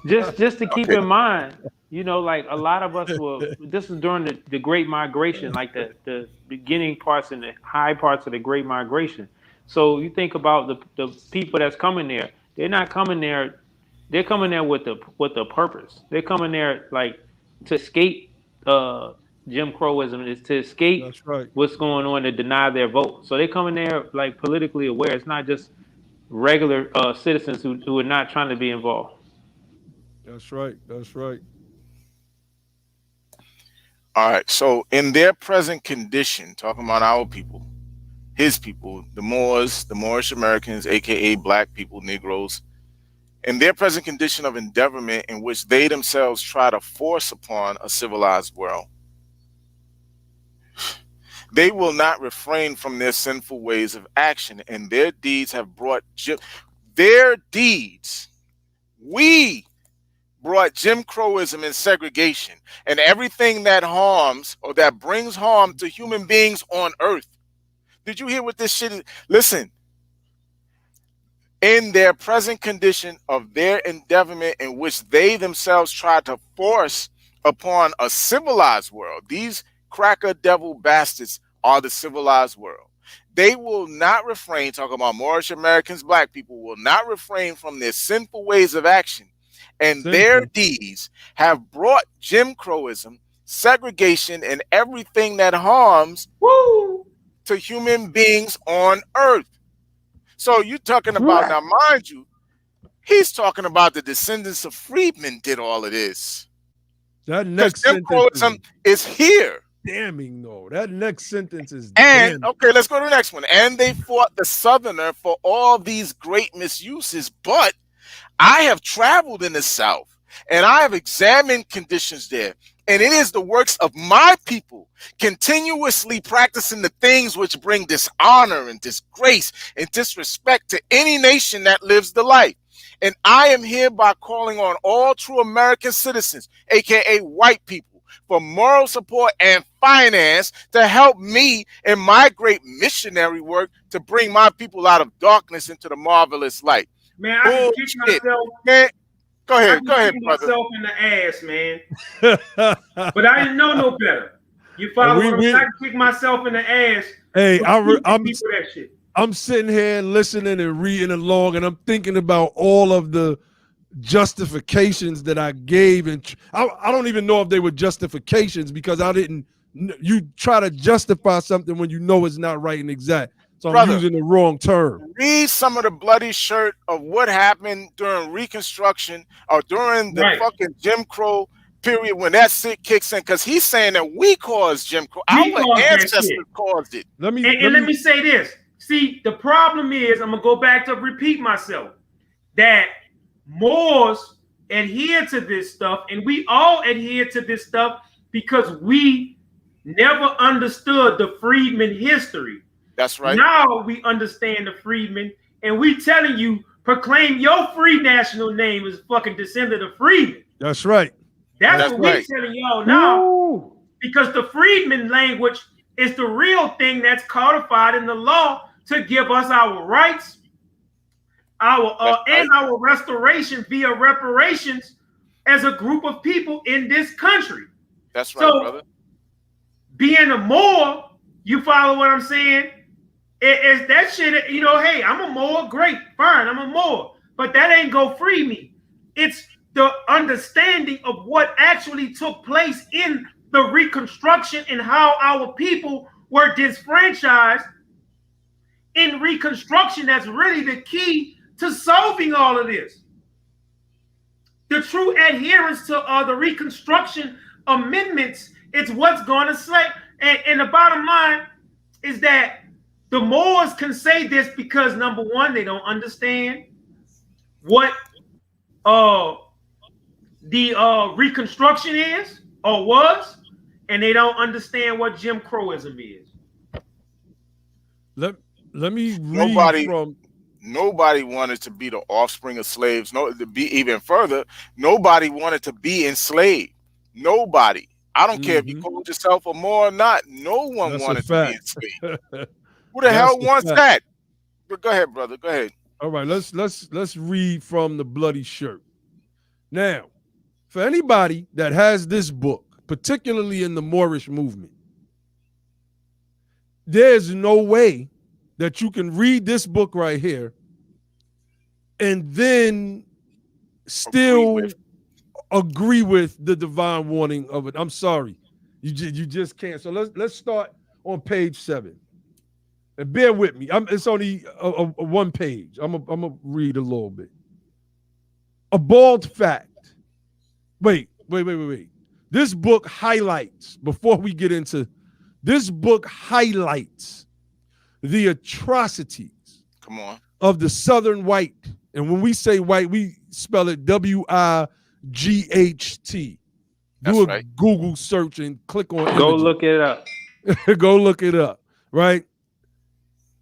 [SPEAKER 5] Just to keep in mind, you know, like a lot of us were, this was during the Great Migration, like the beginning parts and the high parts of the Great Migration. So you think about the people that's coming there. They're not coming there. They're coming there with a purpose. They're coming there like to escape Jim Crowism, is to escape what's going on, to deny their vote. So they're coming there like politically aware. It's not just regular citizens who are not trying to be involved.
[SPEAKER 1] That's right. That's right.
[SPEAKER 2] All right. So in their present condition, talking about our people, his people, the Moors, the Moorish Americans, aka black people, Negroes, in their present condition of endeavorment in which they themselves try to force upon a civilized world, they will not refrain from their sinful ways of action, and their deeds have brought we brought Jim Crowism and segregation and everything that harms or that brings harm to human beings on earth. Did you hear what this shit is? Listen, in their present condition of their endeavorment in which they themselves tried to force upon a civilized world, these cracker devil bastards are the civilized world. They will not refrain, talking about Moorish Americans, black people, will not refrain from their sinful ways of action, and their deeds have brought Jim Crowism, segregation, and everything that harms to human beings on earth. So you're talking about, now mind you, he's talking about the descendants of freedmen did all of this.
[SPEAKER 1] That next sentence
[SPEAKER 2] is here.
[SPEAKER 1] Damning, though. That next sentence is
[SPEAKER 2] and
[SPEAKER 1] damning.
[SPEAKER 2] Okay, let's go to the next one. And they fought the Southerner for all these great misuses, but I have traveled in the South and I have examined conditions there, and it is the works of my people continuously practicing the things which bring dishonor and disgrace and disrespect to any nation that lives the life. And I am hereby calling on all true American citizens, aka white people, for moral support and finance to help me in my great missionary work to bring my people out of darkness into the marvelous light.
[SPEAKER 3] Man, I can kick myself.
[SPEAKER 2] Man, go ahead,
[SPEAKER 3] brother. Myself in the ass, man. But I didn't know no better. You follow what I'm saying? I can kick myself in the ass.
[SPEAKER 1] Hey, I'm sitting here listening and reading along, and I'm thinking about all of the justifications that I gave, and I don't even know if they were justifications because I didn't. You try to justify something when you know it's not right and exact. So I'm using the wrong term.
[SPEAKER 2] Read some of the bloody shirt of what happened during Reconstruction or during the fucking Jim Crow period when that shit kicks in, because he's saying that we caused Jim Crow. Our ancestors caused it.
[SPEAKER 3] Let me say this. See, the problem is, I'm gonna go back to repeat myself, that Moors adhere to this stuff, and we all adhere to this stuff because we never understood the freedmen history.
[SPEAKER 2] That's right.
[SPEAKER 3] Now we understand the freedmen, and we telling you, proclaim your free national name as fucking descendant of freedmen.
[SPEAKER 1] That's right.
[SPEAKER 3] That's what we're telling y'all now. Because the freedmen language is the real thing that's codified in the law to give us our rights, and our restoration via reparations as a group of people in this country.
[SPEAKER 2] That's right, brother.
[SPEAKER 3] Being a Moor, you follow what I'm saying? Is that shit, you know, hey, I'm a Moor, great, fine, I'm a Moor, but that ain't go free me. It's the understanding of what actually took place in the Reconstruction and how our people were disfranchised in Reconstruction that's really the key to solving all of this. The true adherence to the Reconstruction amendments is what's going to say. And the bottom line is that the Moors can say this because, number one, they don't understand what the Reconstruction is or was, and they don't understand what Jim Crowism is.
[SPEAKER 1] Let me read
[SPEAKER 2] Nobody wanted to be the offspring of slaves. No, to be even further, nobody wanted to be enslaved. Nobody. I don't care if you called yourself a Moor or not. No one wanted to be enslaved. Who the hell wants that? But go ahead, brother. Go ahead.
[SPEAKER 1] All right, let's read from the bloody shirt. Now, for anybody that has this book, particularly in the Moorish movement, there's no way that you can read this book right here and then still agree with the divine warning of it. I'm sorry. You just can't. So let's start on page 7. And bear with me. It's only a one page. I'm gonna read a little bit. A bald fact. Wait. This book highlights, before we get into, this book highlights the atrocities of the Southern white. And when we say white, we spell it WIGHT. Do a Google search and click on
[SPEAKER 5] Go look it up.
[SPEAKER 1] Go look it up, right?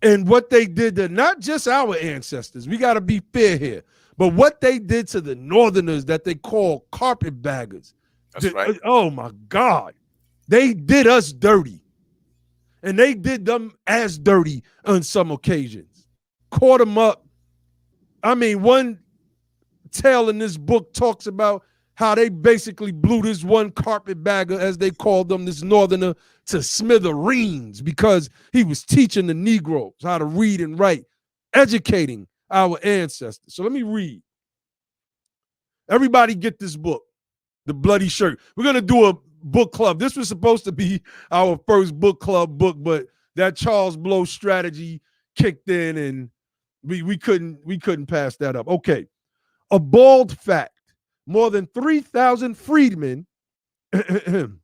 [SPEAKER 1] And what they did to not just our ancestors, we got to be fair here, but what they did to the Northerners that they call carpetbaggers.
[SPEAKER 2] That's right.
[SPEAKER 1] Oh my God. They did us dirty. And they did them as dirty on some occasions. Caught them up. I mean, one tale in this book talks about how they basically blew this one carpetbagger, as they called them, this Northerner, to smithereens because he was teaching the Negroes how to read and write, educating our ancestors. So let me read. Everybody get this book, The Bloody Shirt. We're going to do book club. This was supposed to be our first book club book, but that Charles Blow strategy kicked in, and we couldn't pass that up. Okay, a bald fact: more than 3,000 freedmen and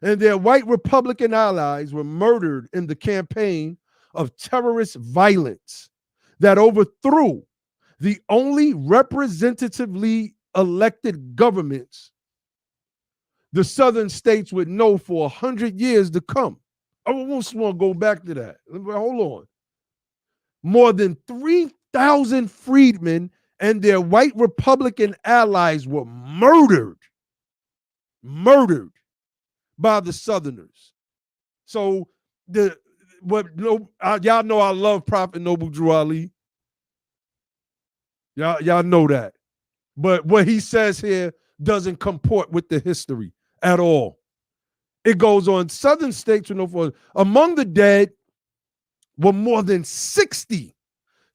[SPEAKER 1] their white Republican allies were murdered in the campaign of terrorist violence that overthrew the only representatively elected governments the southern states would know for 100 years to come. I almost want to go back to that. Hold on. More than 3,000 freedmen and their white Republican allies were murdered by the Southerners. So y'all know I love Prophet Noble Drew Ali. Y'all know that. But what he says here doesn't comport with the history at all. It goes on. Southern states were known for, among the dead were more than 60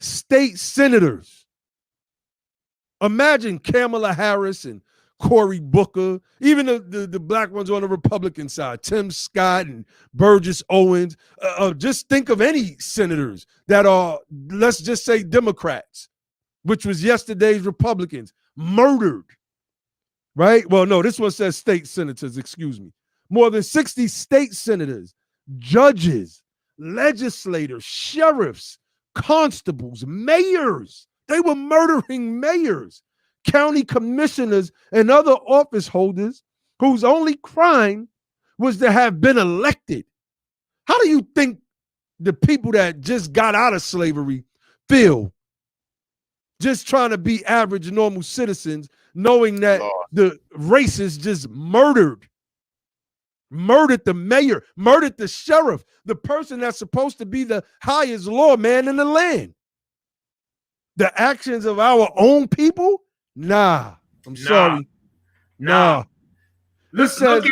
[SPEAKER 1] state senators. Imagine Kamala Harris and Cory Booker, even the black ones on the Republican side, Tim Scott and Burgess Owens. Just think of any senators that are, let's just say, Democrats, which was yesterday's Republicans, murdered, right? Well, no, this one says state senators, excuse me. More than 60 state senators, judges, legislators, sheriffs, constables, mayors. They were murdering mayors, county commissioners, and other office holders whose only crime was to have been elected. How do you think the people that just got out of slavery feel? Just trying to be average, normal citizens, knowing that the racists just murdered the mayor, murdered the sheriff, the person that's supposed to be the highest lawman in the land. The actions of our own people? Nah. I'm sorry. Nah.
[SPEAKER 3] Look at,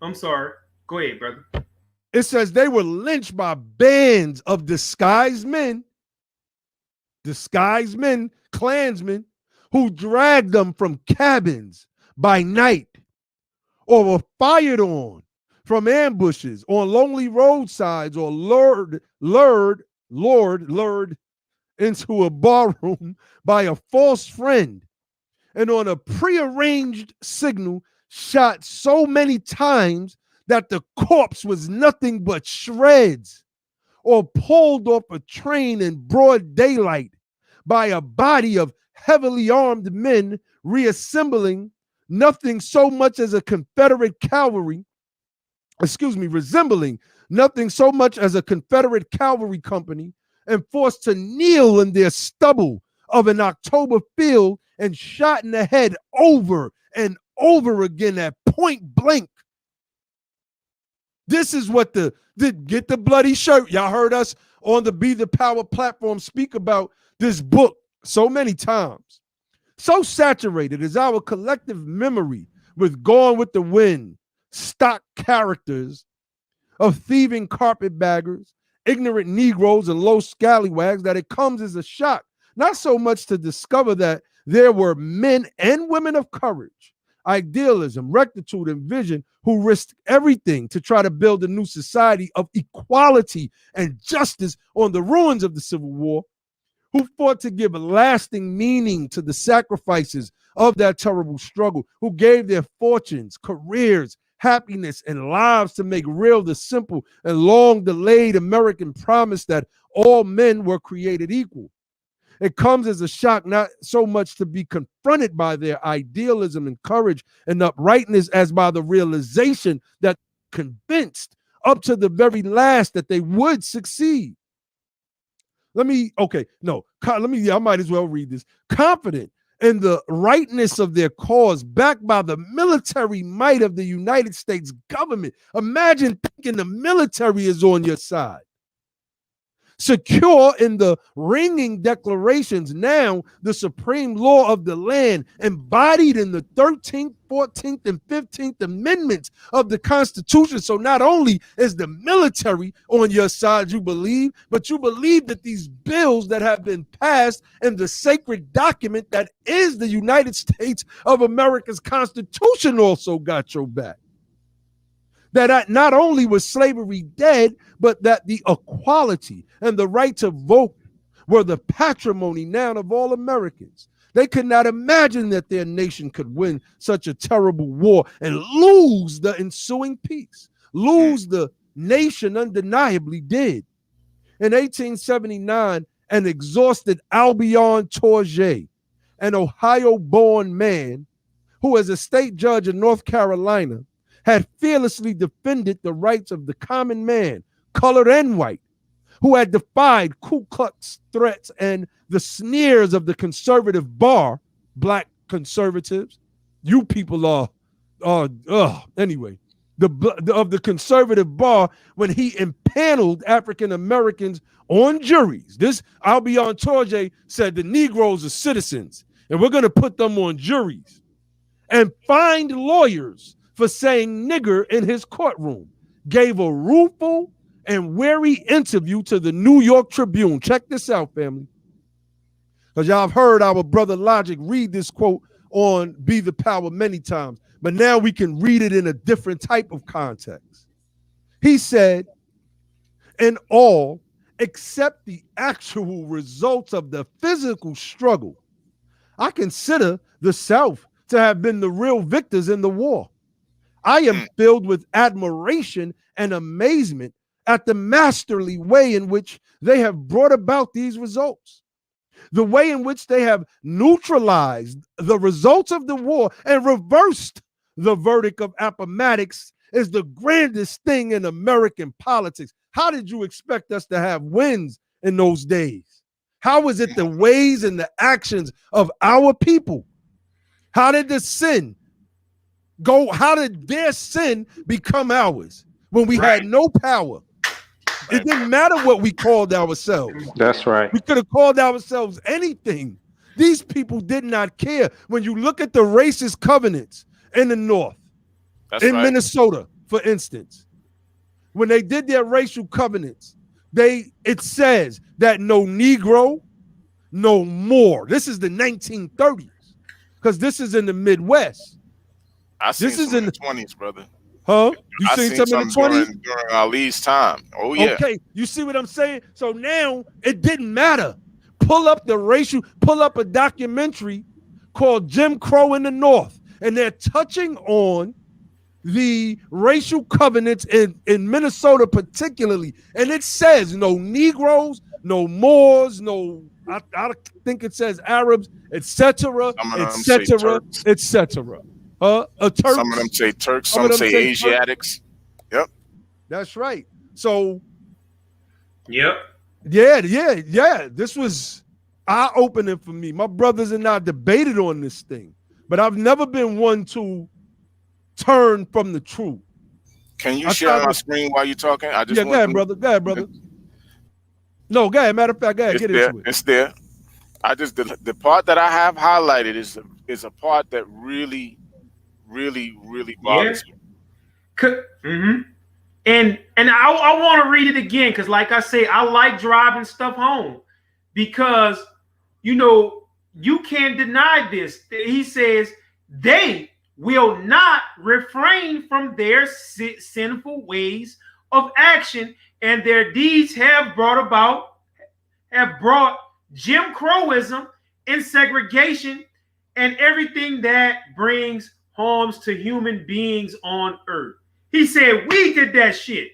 [SPEAKER 3] I'm sorry. Go ahead, brother.
[SPEAKER 1] It says they were lynched by bands of disguised men, Klansmen, who dragged them from cabins by night or were fired on from ambushes on lonely roadsides or lured into a barroom by a false friend, and on a prearranged signal shot so many times that the corpse was nothing but shreds, or pulled off a train in broad daylight by a body of heavily armed men resembling nothing so much as a Confederate cavalry company, and forced to kneel in their stubble of an October field and shot in the head over and over again at point blank. This is what get the bloody shirt. Y'all heard us on the Be the Power platform speak about this book so many times. So saturated is our collective memory with Gone with the Wind, stock characters of thieving carpetbaggers, ignorant Negroes, and low scallywags that it comes as a shock, not so much to discover that there were men and women of courage, idealism, rectitude, and vision who risked everything to try to build a new society of equality and justice on the ruins of the Civil War, who fought to give a lasting meaning to the sacrifices of that terrible struggle, who gave their fortunes, careers, happiness, and lives to make real the simple and long-delayed American promise that all men were created equal. It comes as a shock not so much to be confronted by their idealism and courage and uprightness as by the realization that convinced up to the very last that they would succeed. I might as well read this. Confident in the rightness of their cause, backed by the military might of the United States government. Imagine thinking the military is on your side. secure in the ringing declarations, now the supreme law of the land, embodied in the 13th, 14th, and 15th Amendments of the Constitution. So not only is the military on your side, you believe, but you believe that these bills that have been passed in the sacred document that is the United States of America's Constitution also got your back. That not only was slavery dead, but that the equality and the right to vote were the patrimony now of all Americans. They could not imagine that their nation could win such a terrible war and lose the ensuing peace. Lose the nation undeniably did. In 1879, an exhausted Albion Tourget, an Ohio-born man who, as a state judge in North Carolina, had fearlessly defended the rights of the common man, colored and white, who had defied Ku Klux threats and the sneers of the conservative bar, black conservatives. You people are anyway, of the conservative bar when he impaneled African Americans on juries. This Albion Tourget said the Negroes are citizens and we're going to put them on juries, and fined lawyers for saying nigger in his courtroom, gave a rueful and weary interview to the New York Tribune. Check this out, family. Because y'all have heard our brother Logic read this quote on Be the Power many times, but now we can read it in a different type of context. He said, in all, except the actual results of the physical struggle, I consider the South to have been the real victors in the war. I am filled with admiration and amazement at the masterly way in which they have brought about these results. The way in which they have neutralized the results of the war and reversed the verdict of Appomattox is the grandest thing in American politics. How did you expect us to have wins in those days? How was it the ways and the actions of our people? How did the sin go? How did their sin become ours when we had no power? It didn't matter what we called ourselves.
[SPEAKER 5] That's right.
[SPEAKER 1] We could have called ourselves anything. These people did not care. When you look at the racist covenants in the North, Minnesota, for instance, when they did their racial covenants, it says that no Negro, no Moor. This is the 1930s, because this is in the Midwest.
[SPEAKER 2] I seen this is in the 20s, brother.
[SPEAKER 1] Huh? You seen some in the 20s?
[SPEAKER 2] During Ali's time. Oh, yeah.
[SPEAKER 1] Okay, you see what I'm saying? So now it didn't matter. Pull up a documentary called Jim Crow in the North, and they're touching on the racial covenants in Minnesota particularly. And it says no Negroes, no Moors, no, I think it says Arabs, etc., etc., etc. Some
[SPEAKER 2] of them say Turks, some say Asiatics. Yep.
[SPEAKER 1] That's right. So,
[SPEAKER 3] yep.
[SPEAKER 1] Yeah. This was eye-opening for me. My brothers and I debated on this thing, but I've never been one to turn from the truth.
[SPEAKER 2] Can you share my screen while you're talking?
[SPEAKER 1] Go ahead, brother. No, go ahead. Matter of fact, go ahead. Get into it.
[SPEAKER 2] It's there. The part that I have highlighted is a part that really bothers me.
[SPEAKER 3] Mm-hmm. And I want to read it again because, like I say, I like driving stuff home because, you can't deny this. He says they will not refrain from their sinful ways of action, and their deeds have brought Jim Crowism and segregation and everything that brings harms to human beings on earth. He said, we did that shit.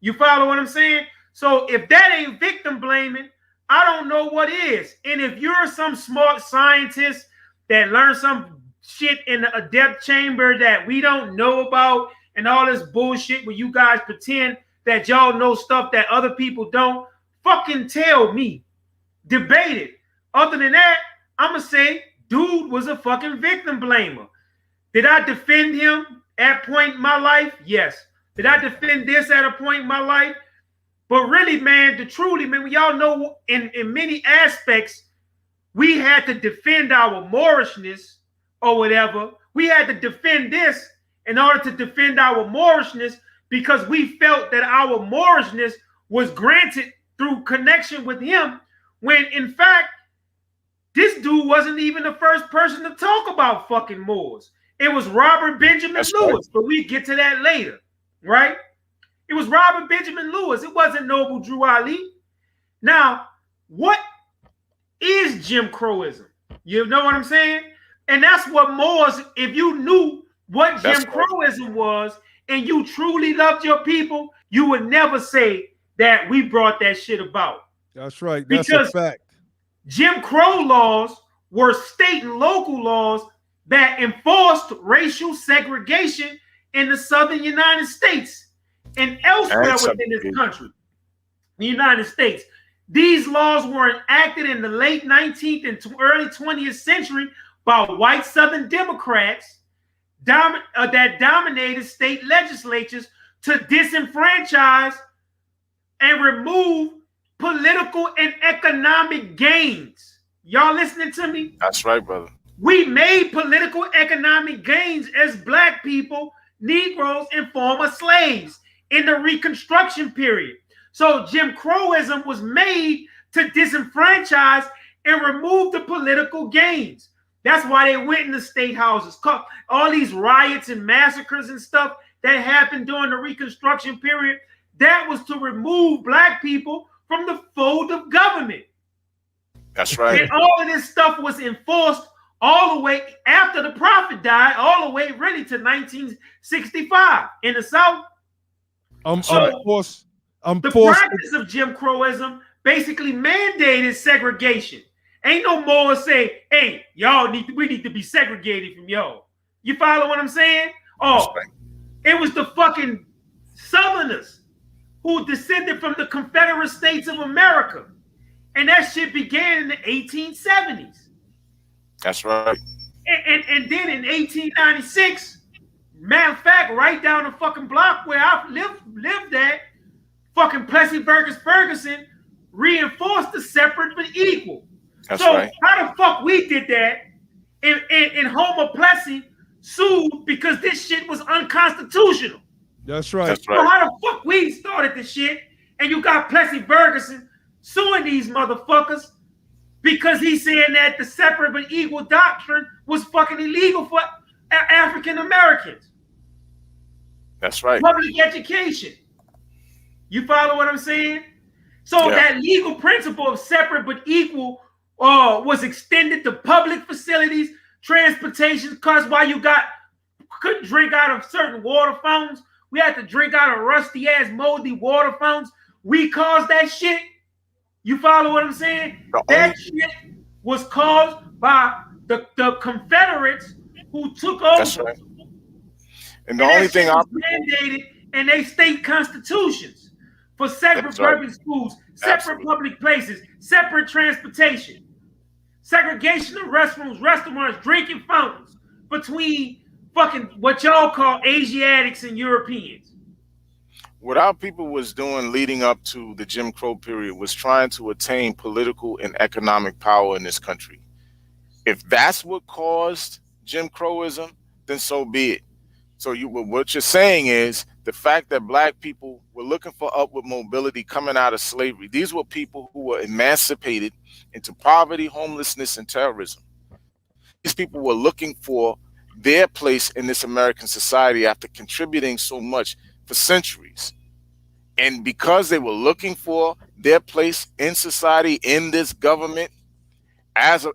[SPEAKER 3] You follow what I'm saying? So if that ain't victim blaming, I don't know what is. And if you're some smart scientist that learned some shit in a depth chamber that we don't know about and all this bullshit where you guys pretend that y'all know stuff that other people don't, fucking tell me. Debate it. Other than that, I'm going to say, dude was a fucking victim blamer. Did I defend him at a point in my life? Yes. Did I defend this at a point in my life? But really, man, man, we all know in many aspects, we had to defend our Moorishness or whatever. We had to defend this in order to defend our Moorishness because we felt that our Moorishness was granted through connection with him, when in fact, this dude wasn't even the first person to talk about fucking Moors. It was Robert Benjamin Lewis, but we get to that later, right? It was Robert Benjamin Lewis. It wasn't Noble Drew Ali. Now, what is Jim Crowism? You know what I'm saying? And that's what Moors, if you knew what Jim Crowism was and you truly loved your people, you would never say that we brought that shit about.
[SPEAKER 1] That's right. That's a fact.
[SPEAKER 3] Jim Crow laws were state and local laws that enforced racial segregation in the southern United States and elsewhere within this country, the United States. These laws were enacted in the late 19th and early 20th century by white Southern Democrats that dominated state legislatures to disenfranchise and remove political and economic gains. Y'all listening to me?
[SPEAKER 2] That's right, brother.
[SPEAKER 3] We made political economic gains as black people, Negroes, and former slaves in the Reconstruction period. So Jim Crowism was made to disenfranchise and remove the political gains. That's why they went in the state houses. All these riots and massacres and stuff that happened during the Reconstruction period, that was to remove black people from the fold of government.
[SPEAKER 2] That's right.
[SPEAKER 3] And all of this stuff was enforced all the way after the prophet died, all the way really to 1965 in the South. The practice of Jim Crowism basically mandated segregation. Ain't no more say, hey, we need to be segregated from y'all. You follow what I'm saying? Oh, it was the fucking Southerners who descended from the Confederate States of America. And that shit began in the 1870s.
[SPEAKER 2] That's right.
[SPEAKER 3] And then in 1896, matter of fact, right down the fucking block where I lived at, fucking Plessy Ferguson reinforced the separate but equal.
[SPEAKER 2] That's
[SPEAKER 3] so
[SPEAKER 2] right.
[SPEAKER 3] How the fuck we did that? And Homer Plessy sued because this shit was unconstitutional.
[SPEAKER 1] That's right.
[SPEAKER 2] That's right.
[SPEAKER 3] So how the fuck we started this shit? And you got Plessy Ferguson suing these motherfuckers because he's saying that the separate but equal doctrine was fucking illegal for African Americans.
[SPEAKER 2] That's right.
[SPEAKER 3] Public education. You follow what I'm saying? So that legal principle of separate but equal was extended to public facilities, transportation, because while you couldn't drink out of certain water fountains, we had to drink out of rusty ass moldy water fountains. We caused that shit. You follow what I'm saying? That shit was caused by the Confederates who took over.
[SPEAKER 2] That's right. And the only thing
[SPEAKER 3] was mandated in their state constitutions for separate public schools, separate public places, separate transportation, segregation of restrooms, restaurants, drinking fountains between fucking what y'all call Asiatics and Europeans.
[SPEAKER 2] What our people was doing leading up to the Jim Crow period was trying to attain political and economic power in this country. If that's what caused Jim Crowism, then so be it. So what you're saying is the fact that black people were looking for upward mobility coming out of slavery. These were people who were emancipated into poverty, homelessness, and terrorism. These people were looking for their place in this American society after contributing so much for centuries. And because they were looking for their place in society, in this government, as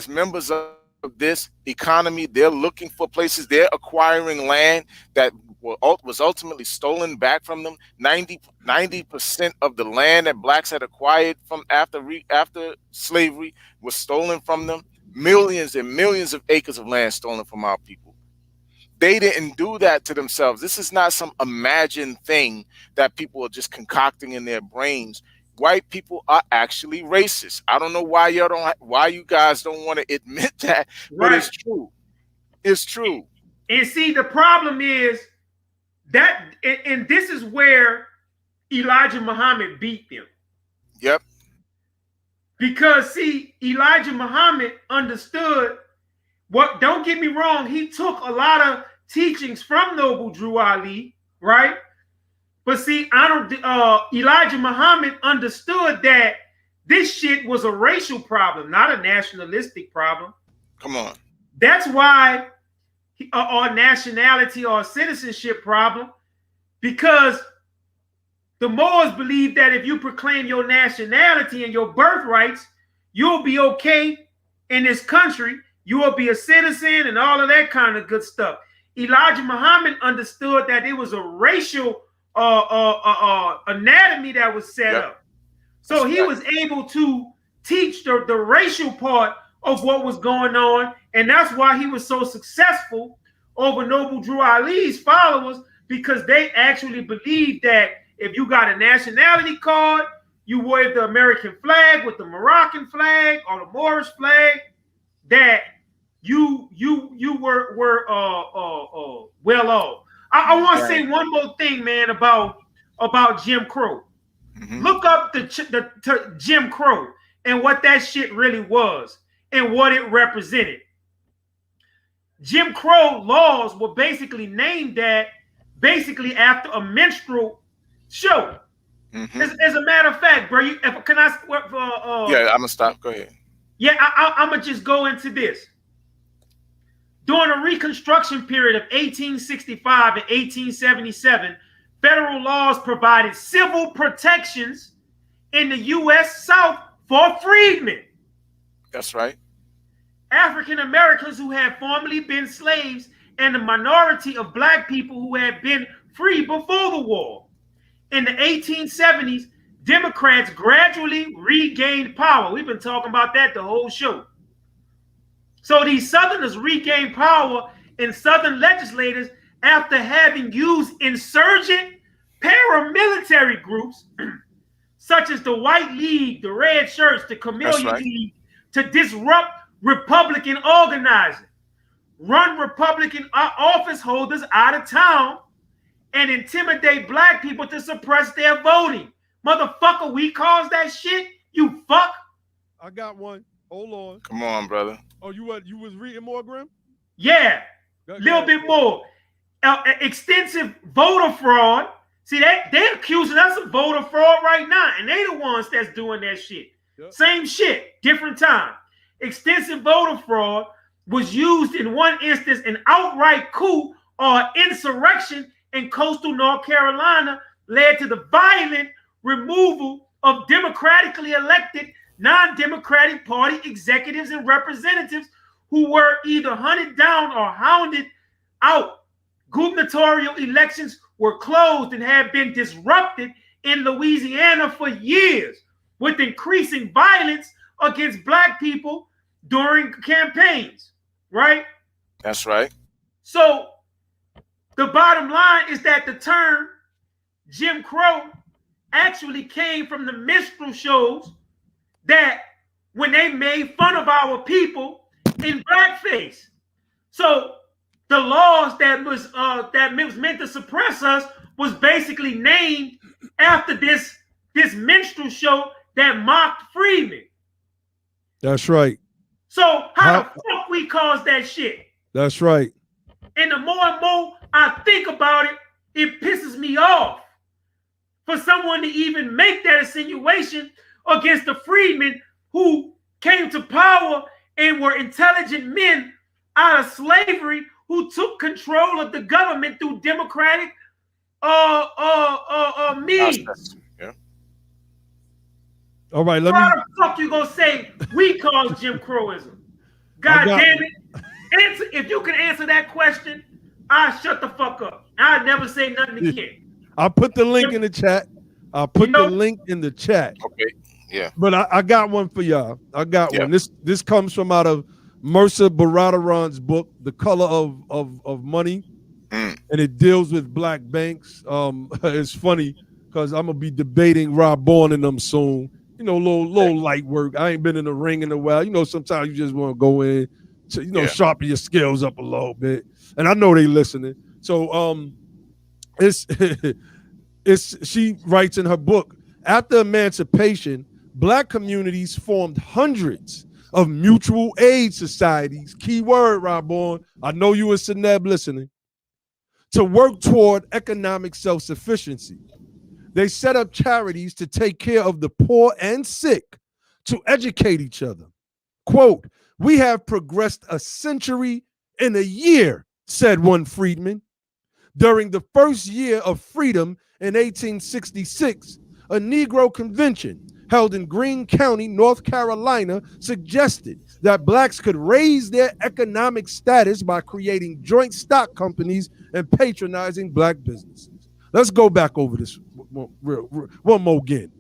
[SPEAKER 2] members of this economy, they're looking for places, they're acquiring land that was ultimately stolen back from them. 90% of the land that blacks had acquired from after slavery was stolen from them. Millions and millions of acres of land stolen from our people. They didn't do that to themselves. This is not some imagined thing that people are just concocting in their brains. White people are actually racist. I don't know why you guys don't want to admit that, but it's true. It's true.
[SPEAKER 3] And see, the problem is that, and this is where Elijah Muhammad beat them.
[SPEAKER 2] Yep.
[SPEAKER 3] Because see, Elijah Muhammad understood what, don't get me wrong, he took a lot of teachings from Noble Drew Ali, right? But see, Elijah Muhammad understood that this shit was a racial problem, not a nationalistic problem.
[SPEAKER 2] Come on.
[SPEAKER 3] That's why, or nationality or citizenship problem, because the Moors believe that if you proclaim your nationality and your birthrights, you'll be okay in this country. You will be a citizen and all of that kind of good stuff. Elijah Muhammad understood that it was a racial anatomy that was set up. So he was able to teach the racial part of what was going on. And that's why he was so successful over Noble Drew Ali's followers, because they actually believed that if you got a nationality card, you wave the American flag with the Moroccan flag or the Moorish flag, that you were well off. I want to say one more thing, man, about Jim Crow. Mm-hmm. Look up the Jim Crow and what that shit really was and what it represented. Jim Crow laws were basically named that basically after a minstrel show. Mm-hmm. As a matter of fact, bro, can I?
[SPEAKER 2] Yeah, I'm gonna stop. Go ahead.
[SPEAKER 3] Yeah, I'm gonna just go into this. During the Reconstruction period of 1865 and 1877, federal laws provided civil protections in the U.S. South for freedmen.
[SPEAKER 2] That's right.
[SPEAKER 3] African Americans who had formerly been slaves and the minority of black people who had been free before the war. In the 1870s, Democrats gradually regained power. We've been talking about that the whole show. So these Southerners regained power in Southern legislators after having used insurgent paramilitary groups such as the White League, the Red Shirts, the Chameleon League to disrupt Republican organizing, run Republican office holders out of town, and intimidate black people to suppress their voting. Motherfucker, we caused that shit, you fuck.
[SPEAKER 1] I got one. Hold on.
[SPEAKER 2] Come on, brother.
[SPEAKER 1] Oh, you was reading more, Grim?
[SPEAKER 3] Yeah, a little bit more. Extensive voter fraud. See, they're accusing us of voter fraud right now, and they the ones that's doing that shit. Yep. Same shit, different time. Extensive voter fraud was used in one instance, an outright coup or insurrection in coastal North Carolina led to the violent removal of democratically elected non-democratic party executives and representatives who were either hunted down or hounded out. Gubernatorial elections were closed and had been disrupted in Louisiana for years, with increasing violence against black people during campaigns, right?
[SPEAKER 2] That's right.
[SPEAKER 3] So the bottom line is that the term Jim Crow actually came from the minstrel shows that when they made fun of our people in blackface. So the laws that was meant to suppress us was basically named after this minstrel show that mocked freedmen.
[SPEAKER 1] That's right.
[SPEAKER 3] So how the fuck we caused that shit?
[SPEAKER 1] That's right.
[SPEAKER 3] And the more and more I think about it, it pisses me off for someone to even make that insinuation against the freedmen who came to power and were intelligent men out of slavery who took control of the government through democratic means.
[SPEAKER 2] Yeah.
[SPEAKER 1] All right,
[SPEAKER 3] How the fuck you gonna say we caused Jim Crowism? God damn it. If you can answer that question, I'll shut the fuck up. I'll never say nothing again.
[SPEAKER 1] I'll put the link in the chat. I'll put the link in the chat.
[SPEAKER 2] Okay. Yeah.
[SPEAKER 1] But I got one for y'all. I got one. This comes from out of Mercer Baradaran's book, The Color of Money. And it deals with black banks. It's funny because I'm gonna be debating Rob Bourne and them soon. You know, little light work. I ain't been in the ring in a while. You know, sometimes you just want to go in to, sharpen your skills up a little bit. And I know they listening. So it's she writes in her book, after emancipation, black communities formed hundreds of mutual aid societies. Key word, Robon. I know you a Seneb listening. To work toward economic self-sufficiency. They set up charities to take care of the poor and sick, to educate each other. Quote, we have progressed a century in a year, said one freedman. During the first year of freedom in 1866, a Negro convention held in Greene County, North Carolina, suggested that blacks could raise their economic status by creating joint stock companies and patronizing black businesses. Let's go back over this one more again.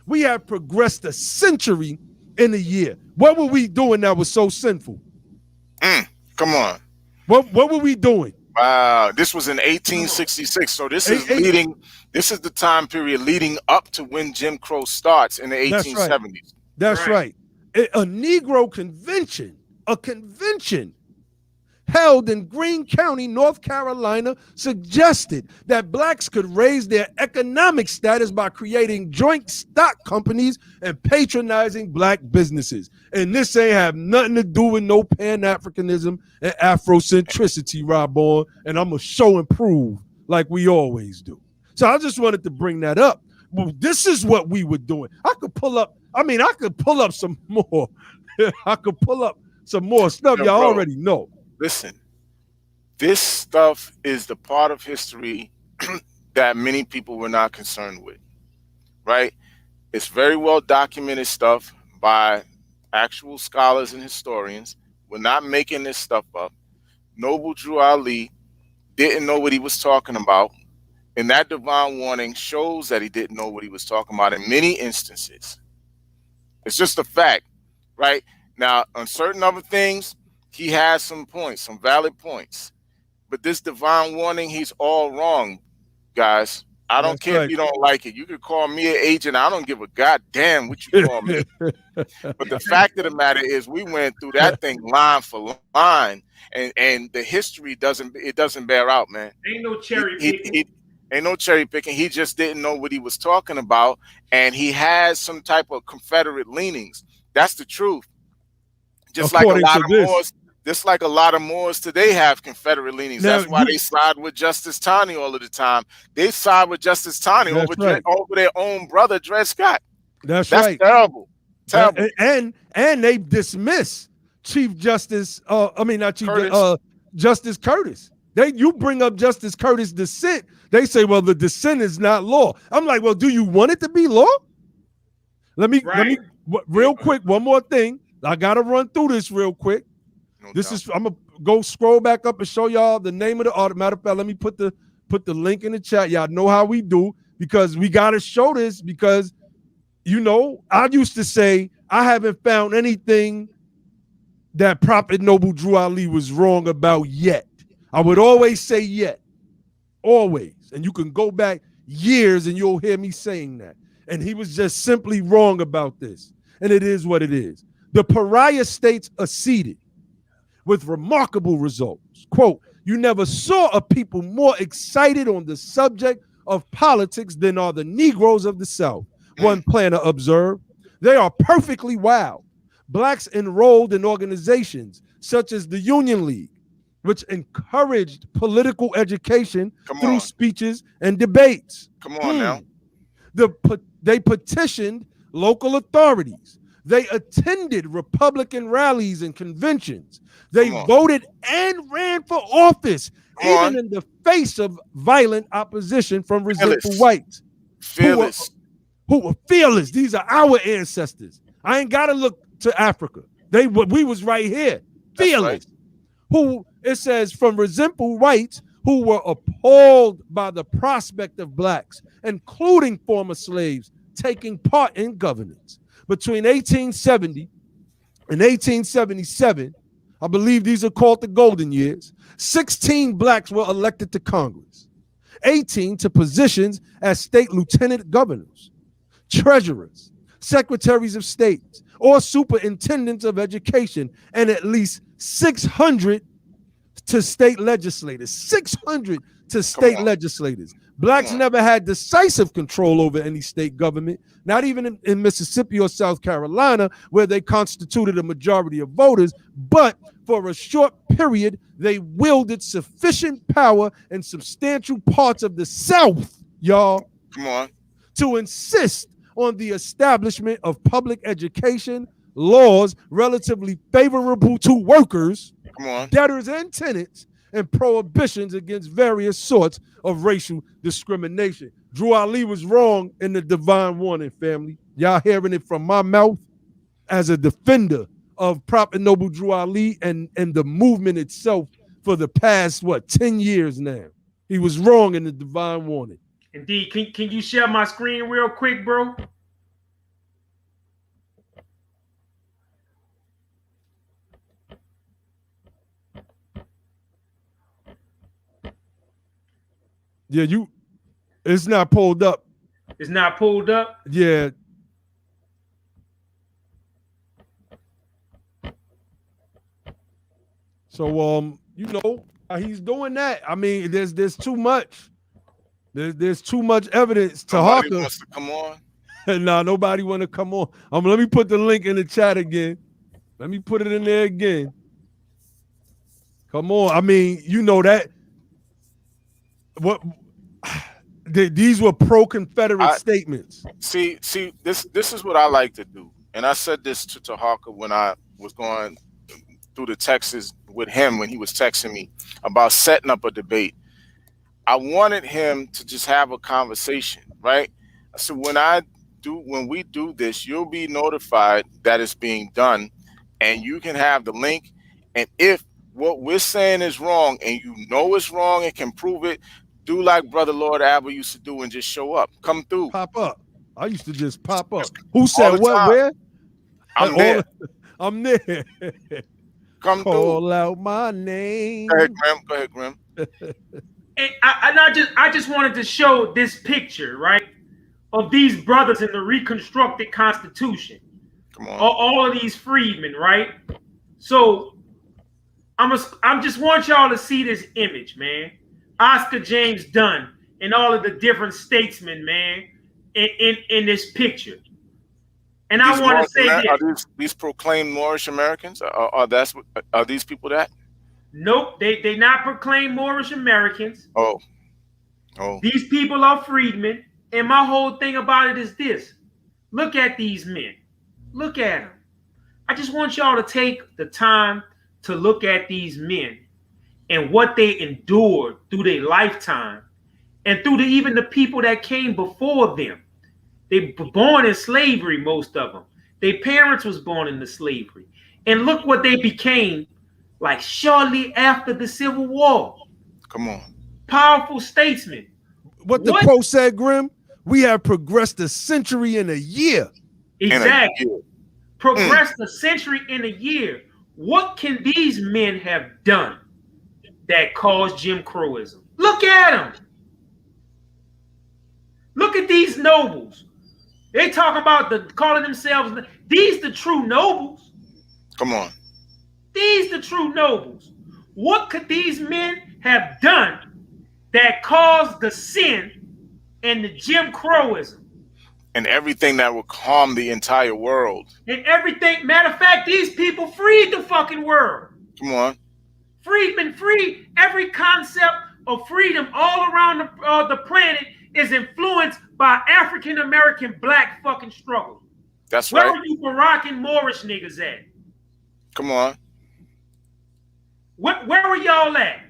[SPEAKER 1] We have progressed a century in a year. What were we doing that was so sinful?
[SPEAKER 2] Come on.
[SPEAKER 1] What were we doing?
[SPEAKER 2] Wow, this was in 1866. So this is this is the time period leading up to when Jim Crow starts in the 1870s.
[SPEAKER 1] That's right. A Negro convention, a convention held in Greene County, North Carolina, suggested that blacks could raise their economic status by creating joint stock companies and patronizing black businesses. And this ain't have nothing to do with no Pan-Africanism and Afrocentricity, Robon. And I'm going to show and prove like we always do. So I just wanted to bring that up. Well, this is what we were doing. I could pull up some more. I could pull up some more stuff y'all already know.
[SPEAKER 2] Listen, this stuff is the part of history that many people were not concerned with, right? It's very well documented stuff by actual scholars and historians. We're not making this stuff up. Noble Drew Ali didn't know what he was talking about. And that divine warning shows that he didn't know what he was talking about in many instances. It's just a fact, right? Now, on certain other things, he has some points, some valid points. But this divine warning, he's all wrong, guys. I don't care if you don't like it. You could call me an agent. I don't give a goddamn what you call me. But the fact of the matter is we went through that thing line for line, and the history doesn't bear out, man.
[SPEAKER 3] Ain't no cherry picking.
[SPEAKER 2] Ain't no cherry picking. He just didn't know what he was talking about, and he has some type of Confederate leanings. That's the truth. Just like a lot of Moors today have Confederate leanings. Now, that's why they side with Justice Taney all of the time. They side with Justice Taney over their own brother, Dred Scott.
[SPEAKER 1] That's right.
[SPEAKER 2] Terrible. Terrible.
[SPEAKER 1] And they dismiss Chief Justice, Justice Curtis. You bring up Justice Curtis' dissent. They say, well, the dissent is not law. I'm like, well, do you want it to be law? Let me real quick, one more thing. I gotta run through this real quick. I'm gonna go scroll back up and show y'all the name of the author. Matter of fact, let me put the link in the chat. Y'all know how we do, because we gotta show this, because I used to say I haven't found anything that Prophet Noble Drew Ali was wrong about yet. I would always say yet. Always. And you can go back years and you'll hear me saying that. And he was just simply wrong about this. And it is what it is. The pariah states acceded with remarkable results. Quote, you never saw a people more excited on the subject of politics than are the Negroes of the South, one planner observed. They are perfectly wild. Blacks enrolled in organizations such as the Union League, which encouraged political education through speeches and debates.
[SPEAKER 2] Come on now.
[SPEAKER 1] They petitioned local authorities. They attended Republican rallies and conventions. They voted and ran for office, even in the face of violent opposition from resentful whites.
[SPEAKER 2] Fearless.
[SPEAKER 1] Who were fearless. These are our ancestors. I ain't got to look to Africa. We was right here. Fearless. Who, it says, from resentful whites who were appalled by the prospect of blacks, including former slaves, taking part in governance. Between 1870 and 1877, I believe these are called the golden years, 16 blacks were elected to Congress, 18 to positions as state lieutenant governors, treasurers, secretaries of state, or superintendents of education, and at least 600 to state legislators. 600 to state legislators. Blacks never had decisive control over any state government, not even in Mississippi or South Carolina, where they constituted a majority of voters. But for a short period, they wielded sufficient power in substantial parts of the South, y'all, to insist on the establishment of public education, laws relatively favorable to workers, debtors, and tenants, and prohibitions against various sorts of racial discrimination. Drew Ali was wrong in the divine warning, family. Y'all hearing it from my mouth as a defender of Prophet Noble Drew Ali and the movement itself for the past, 10 years now. He was wrong in the divine warning.
[SPEAKER 3] Indeed. Can you share my screen real quick, bro?
[SPEAKER 1] Yeah, it's not pulled up.
[SPEAKER 3] It's not pulled up?
[SPEAKER 1] Yeah. So he's doing that. I mean, there's too much. There's too much evidence to
[SPEAKER 2] Nobody
[SPEAKER 1] Hawker.
[SPEAKER 2] wants to come on.
[SPEAKER 1] Nah, nobody want to come on. Let me put the link in the chat again. Let me put it in there again. Come on. I mean, you know that. These were pro-Confederate statements.
[SPEAKER 2] See, this is what I like to do. And I said this to Hawker when I was going through the texts with him when he was texting me about setting up a debate. I wanted him to just have a conversation, right? So when we do this, you'll be notified that it's being done, and you can have the link. And if what we're saying is wrong and you know it's wrong and can prove it, do like Brother Lord Abba used to do and just show up. Come through.
[SPEAKER 1] Pop up. I used to just pop up. Who said what?
[SPEAKER 2] Time.
[SPEAKER 1] Where?
[SPEAKER 2] I'm there.
[SPEAKER 1] I'm there.
[SPEAKER 2] Come
[SPEAKER 1] Call
[SPEAKER 2] through.
[SPEAKER 1] out my name.
[SPEAKER 2] Go ahead, Grim.
[SPEAKER 3] And I just wanted to show this picture, right, of these brothers in the reconstructed Constitution.
[SPEAKER 2] Come on.
[SPEAKER 3] All of these freedmen, right? So I'm just want y'all to see this image, man. Oscar James Dunn and all of the different statesmen, man, in this picture. And I want to say this.
[SPEAKER 2] Are these proclaimed Moorish Americans? Are these people that?
[SPEAKER 3] Nope, they not proclaimed Moorish Americans.
[SPEAKER 2] Oh.
[SPEAKER 3] These people are freedmen. And my whole thing about it is this. Look at these men. Look at them. I just want y'all to take the time to look at these men and what they endured through their lifetime and through even the people that came before them. They were born in slavery, most of them. Their parents was born into slavery. And look what they became like shortly after the Civil War.
[SPEAKER 2] Come on.
[SPEAKER 3] Powerful statesmen.
[SPEAKER 1] What the quote said, Grim? We have progressed a century in a year.
[SPEAKER 3] Exactly. Progressed a century in a year. What can these men have done that caused Jim Crowism? Look at them. Look at these nobles. They talk about calling themselves, these the true nobles.
[SPEAKER 2] Come on.
[SPEAKER 3] These the true nobles. What could these men have done that caused the sin and the Jim Crowism?
[SPEAKER 2] And everything that will harm the entire world. And
[SPEAKER 3] everything. Matter of fact, these people freed the fucking world.
[SPEAKER 2] Come on.
[SPEAKER 3] Freedmen free. Every concept of freedom all around the planet is influenced by African-American black fucking struggle.
[SPEAKER 2] That's
[SPEAKER 3] right.
[SPEAKER 2] Where
[SPEAKER 3] are you Barack and Moorish niggas at?
[SPEAKER 2] Come on.
[SPEAKER 3] Where were y'all at?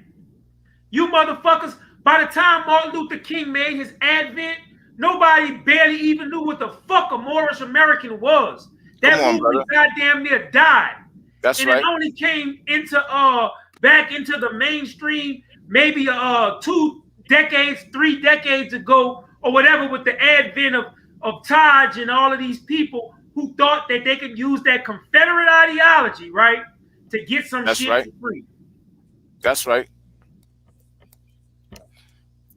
[SPEAKER 3] You motherfuckers, by the time Martin Luther King made his advent, nobody barely even knew what the fuck a Moorish American was. That movie goddamn near died.
[SPEAKER 2] That's right.
[SPEAKER 3] And it only came into back into the mainstream maybe 2 decades, 3 decades ago, or whatever, with the advent of Taj and all of these people who thought that they could use that Confederate ideology, right, to get some shit for free.
[SPEAKER 2] That's right.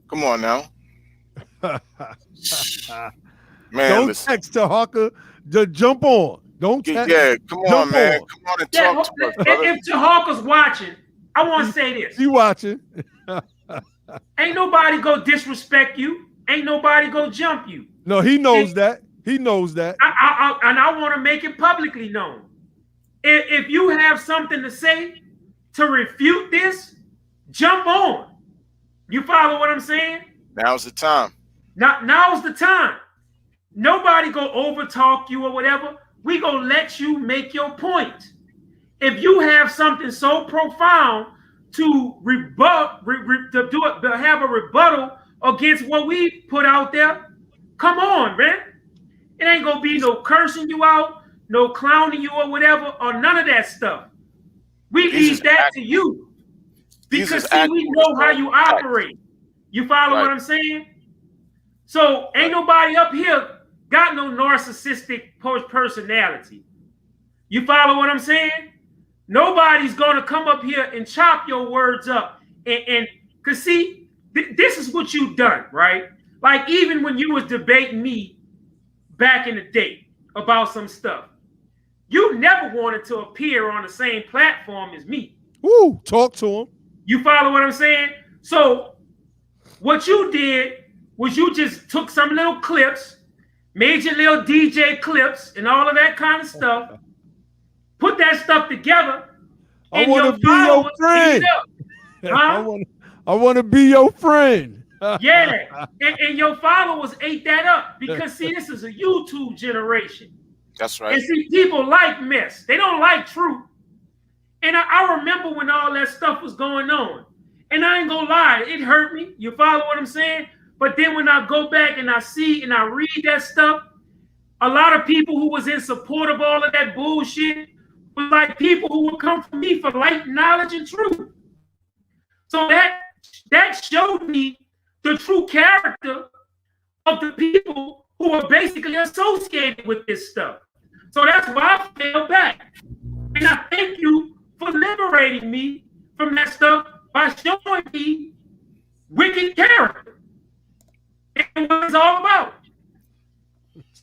[SPEAKER 2] Come on now. Man,
[SPEAKER 1] don't text to Hawker. Just jump on. Don't text.
[SPEAKER 2] Yeah, come on, man. On. Come on and talk to us, brother.
[SPEAKER 3] If Hawker's watching, I want to say this.
[SPEAKER 1] You watching?
[SPEAKER 3] Ain't nobody go disrespect you. Ain't nobody go jump you.
[SPEAKER 1] No, he knows that. He knows that.
[SPEAKER 3] And I want to make it publicly known. If you have something to say to refute this, jump on. You follow what I'm saying?
[SPEAKER 2] Now's the time.
[SPEAKER 3] Now's the time. Nobody go over talk you or whatever. We gonna let you make your point. If you have something so profound to have a rebuttal against what we put out there, come on, man. It ain't gonna be no cursing you out, no clowning you or whatever, or none of that stuff. We leave that to you. Because see, we know how you operate. You follow what I'm saying? So ain't nobody up here got no narcissistic personality. You follow what I'm saying? Nobody's gonna come up here and chop your words up. And cause see, this is what you've done, right? Like even when you was debating me back in the day about some stuff, you never wanted to appear on the same platform as me.
[SPEAKER 1] Woo, talk to him.
[SPEAKER 3] You follow what I'm saying? So what you did was you just took some little clips, made your little DJ clips and all of that kind of stuff, put that stuff together.
[SPEAKER 1] I want to be your friend.
[SPEAKER 3] Huh?
[SPEAKER 1] I want to be your friend.
[SPEAKER 3] Yeah, and your followers ate that up because see, this is a YouTube generation.
[SPEAKER 2] That's right.
[SPEAKER 3] And see, people like mess. They don't like truth. And I remember when all that stuff was going on. And I ain't gonna lie, it hurt me. You follow what I'm saying? But then when I go back and I see and I read that stuff, a lot of people who was in support of all of that bullshit was like people who would come from me for light, knowledge, and truth. So that showed me the true character of the people who are basically associated with this stuff. So that's why I fell back. And I thank you for liberating me from that stuff by showing me wicked character and what it's all about.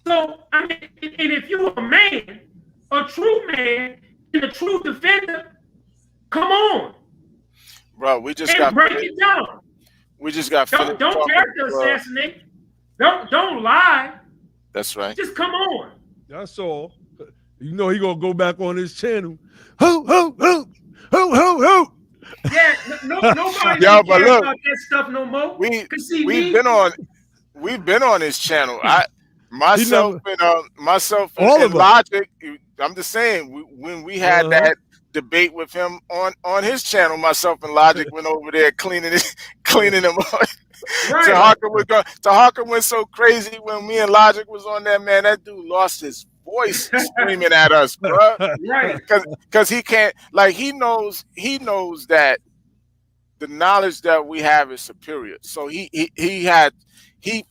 [SPEAKER 3] So, I mean, and if you're a man, a true man, and a true defender, come on.
[SPEAKER 2] Bro, we just
[SPEAKER 3] and
[SPEAKER 2] got
[SPEAKER 3] break it down.
[SPEAKER 2] We just got
[SPEAKER 3] don't character assassinate. Don't lie.
[SPEAKER 2] That's right.
[SPEAKER 3] Just come on.
[SPEAKER 1] That's all. You know he gonna go back on his channel. Ho ho ho ho ho ho.
[SPEAKER 3] Yeah, nobody cares about that stuff no more.
[SPEAKER 2] We've been on his channel. Myself and Logic. I'm just saying, when we had that debate with him on his channel, myself and Logic went over there cleaning him up.
[SPEAKER 3] Right.
[SPEAKER 2] Tahaka went so crazy when me and Logic was on there, man. That dude lost his voice screaming at us, bro.
[SPEAKER 3] Right.
[SPEAKER 2] Because he can't, like, he knows that the knowledge that we have is superior. So he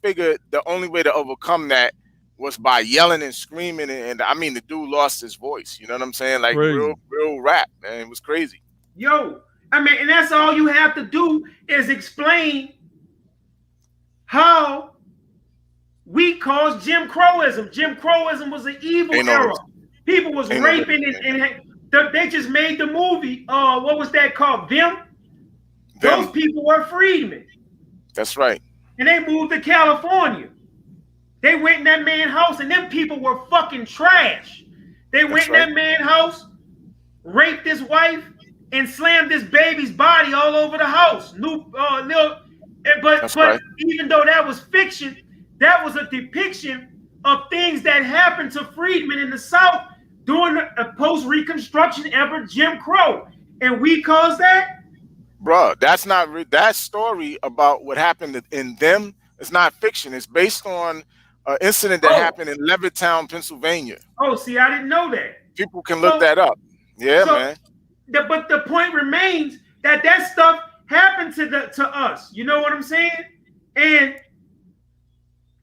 [SPEAKER 2] figured the only way to overcome that was by yelling and screaming, and I mean the dude lost his voice. You know what I'm saying? Like real rap, man. It was crazy.
[SPEAKER 3] Yo, I mean, and that's all you have to do is explain how we caused Jim Crowism. Jim Crowism was an evil era. People was raping and they just made the movie. What was that called? Them. Those people were freedmen.
[SPEAKER 2] That's right.
[SPEAKER 3] And they moved to California. They went in that man's house, and them people were fucking trash. They went in that man's house, raped his wife, and slammed this baby's body all over the house. But even though that was fiction, that was a depiction of things that happened to freedmen in the South during the post-Reconstruction era Jim Crow. And we caused that?
[SPEAKER 2] Bro, that's not that story about what happened in them. It's not fiction. It's based on an incident that happened in Levittown, Pennsylvania.
[SPEAKER 3] Oh, see, I didn't know that.
[SPEAKER 2] People can look that up. Yeah, man.
[SPEAKER 3] But the point remains that stuff happened to us. You know what I'm saying? And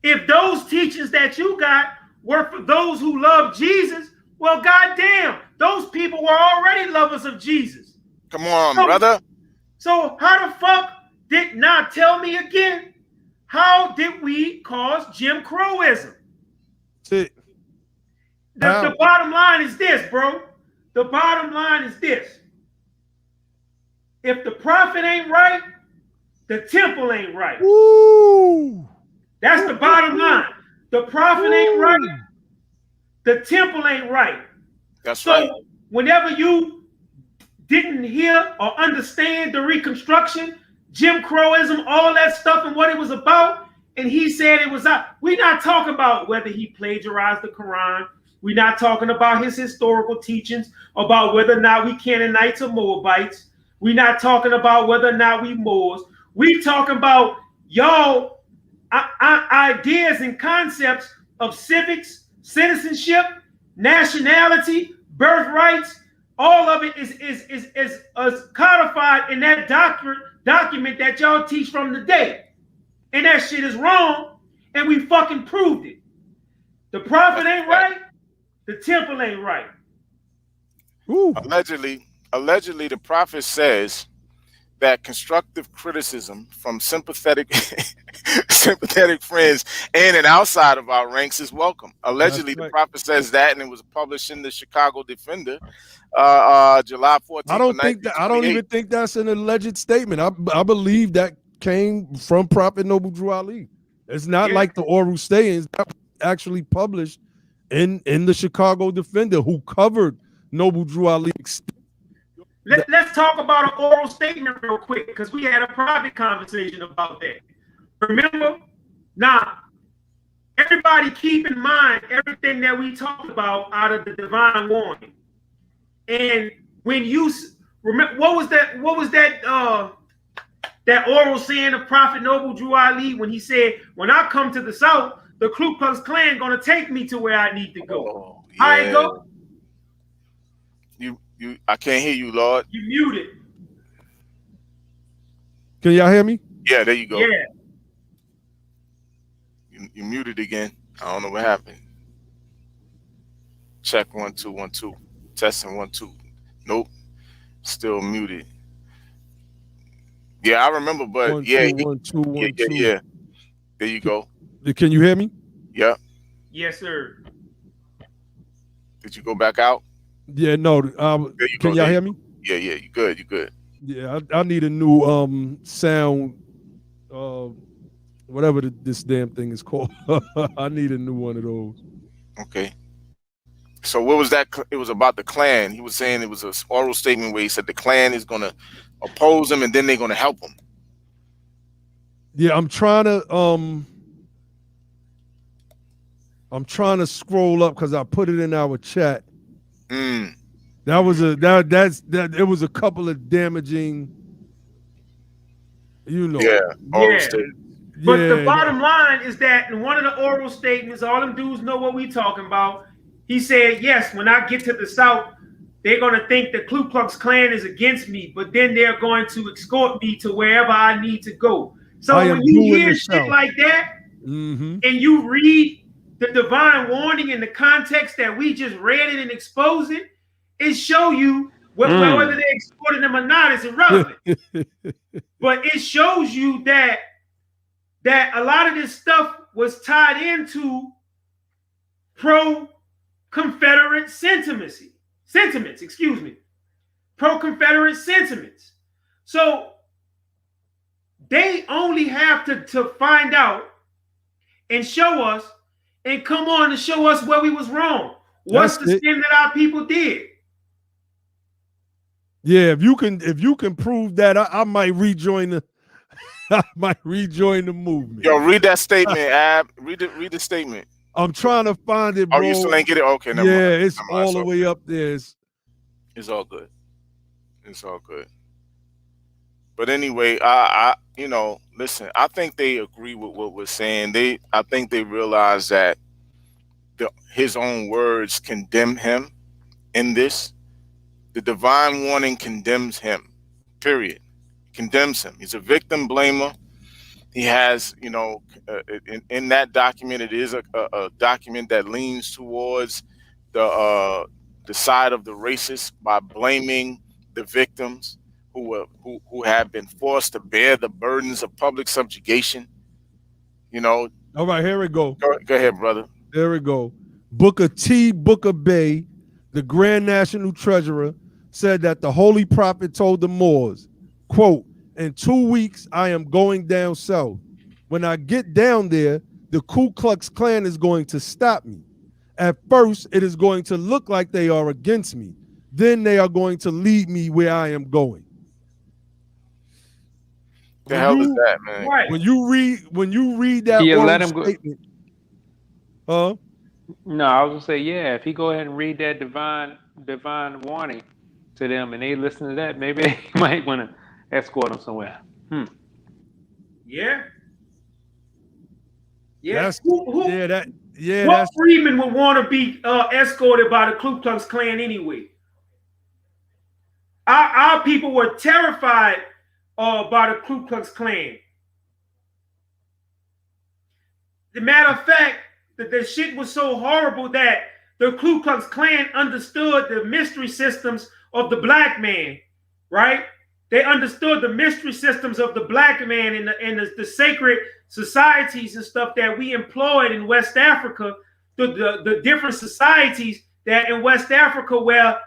[SPEAKER 3] if those teachings that you got were for those who love Jesus, well, goddamn, those people were already lovers of Jesus.
[SPEAKER 2] Come on, brother.
[SPEAKER 3] So how the fuck tell me again, how did we cause Jim Crowism? The bottom line is this, bro. The bottom line is this. if the prophet ain't right, the temple ain't right.
[SPEAKER 1] Woo!
[SPEAKER 3] That's the bottom line. The prophet ain't right, the temple ain't right.
[SPEAKER 2] That's
[SPEAKER 3] so
[SPEAKER 2] right.
[SPEAKER 3] Whenever you didn't hear or understand the Reconstruction, Jim Crowism, all that stuff and what it was about, and he said it was we're not talking about whether he plagiarized the Quran. We're not talking about his historical teachings about whether or not we Canaanites or Moabites. We're not talking about whether or not we Moors. We talking about y'all ideas and concepts of civics, citizenship, nationality, birthrights. All of it is codified in that document that y'all teach from the day. And that shit is wrong, and we fucking proved it. The prophet ain't right, the temple ain't right.
[SPEAKER 1] Ooh.
[SPEAKER 2] Allegedly, the prophet says that constructive criticism from sympathetic friends in and outside of our ranks is welcome. Allegedly, the prophet says that, and it was published in the Chicago Defender, July 14th.
[SPEAKER 1] I don't even think that's an alleged statement. I believe that came from Prophet Noble Drew Ali. It's not like the oral statements that actually published in the Chicago Defender, who covered Noble Drew Ali.
[SPEAKER 3] Let's talk about an oral statement real quick, because we had a private conversation about that. Remember? Now, everybody keep in mind everything that we talked about out of the divine warning. And when you remember, what was that oral saying of Prophet Noble Drew Ali when he said, when I come to the South, the Ku Klux Klan gonna take me to where I need to go.
[SPEAKER 2] Oh, yeah.
[SPEAKER 3] How it go?
[SPEAKER 2] I can't hear you, Lord.
[SPEAKER 3] You muted.
[SPEAKER 1] Can y'all hear me?
[SPEAKER 2] Yeah, there you go.
[SPEAKER 3] Yeah.
[SPEAKER 2] You muted again. I don't know what happened. Check 1 2 1 2. Testing 1 2. Nope. Still muted. Yeah, I remember, but
[SPEAKER 1] 1
[SPEAKER 2] yeah,
[SPEAKER 1] 2 1 2 1 2.
[SPEAKER 2] yeah. There you go.
[SPEAKER 1] Can you hear me?
[SPEAKER 2] Yeah.
[SPEAKER 3] Yes, sir.
[SPEAKER 2] Did you go back out?
[SPEAKER 1] Yeah, no. Can y'all hear me?
[SPEAKER 2] Yeah, you good. You good.
[SPEAKER 1] Yeah, I need a new sound, whatever this damn thing is called. I need a new one of those.
[SPEAKER 2] Okay. So what was that? It was about the Klan. He was saying it was an oral statement where he said the Klan is going to oppose him and then they're going to help him.
[SPEAKER 1] Yeah, I'm trying to scroll up because I put it in our chat. That was it was a couple of damaging,
[SPEAKER 2] oral statements.
[SPEAKER 3] But the bottom line is that in one of the oral statements, all them dudes know what we talking about. He said, yes, when I get to the South, they're going to think the Ku Klux Klan is against me, but then they're going to escort me to wherever I need to go. So when you hear shit like that, and you read the divine warning in the context that we just read it and exposed it, it show you whether they exported them or not is irrelevant. But it shows you that a lot of this stuff was tied into pro-Confederate sentiments, pro-Confederate sentiments. So they only have to find out and show us and come on and show us where we was wrong. What's the sin that our people did?
[SPEAKER 1] Yeah, if you can prove that, I might rejoin the movement.
[SPEAKER 2] Yo, read that statement, Ab. Read the statement.
[SPEAKER 1] I'm trying to find it, bro.
[SPEAKER 2] Oh, you still ain't get it? Okay, never mind.
[SPEAKER 1] It's all the way up there.
[SPEAKER 2] It's all good. It's all good. But anyway, I listen, I think they agree with what we're saying. I think they realize that his own words condemn him in this. The divine warning condemns him, period. Condemns him. He's a victim blamer. He has, in that document, it is a document that leans towards the side of the racist by blaming the victims who have been forced to bear the burdens of public subjugation. All
[SPEAKER 1] right, here we go.
[SPEAKER 2] Go ahead, brother.
[SPEAKER 1] There we go. Booker T. Booker Bay, the Grand National Treasurer, said that the Holy Prophet told the Moors, quote, in 2 weeks, I am going down south. When I get down there, the Ku Klux Klan is going to stop me. At first, it is going to look like they are against me. Then they are going to lead me where I am going.
[SPEAKER 2] The hell is that, man?
[SPEAKER 3] Right.
[SPEAKER 1] When you read that
[SPEAKER 5] let him go.
[SPEAKER 1] statement, huh?
[SPEAKER 5] No, I was gonna say, yeah, if he go ahead and read that divine warning to them and they listen to that, maybe they might want to escort him somewhere.
[SPEAKER 3] Yeah.
[SPEAKER 1] That's,
[SPEAKER 3] What
[SPEAKER 1] that's
[SPEAKER 3] freedman would want to be escorted by the Ku Klux Klan anyway? Our people were terrified by the Ku Klux Klan. The matter of fact, that the shit was so horrible that the Ku Klux Klan understood the mystery systems of the black man, right? They understood the mystery systems of the black man and the sacred societies and stuff that we employed in West Africa, the different societies that in West Africa where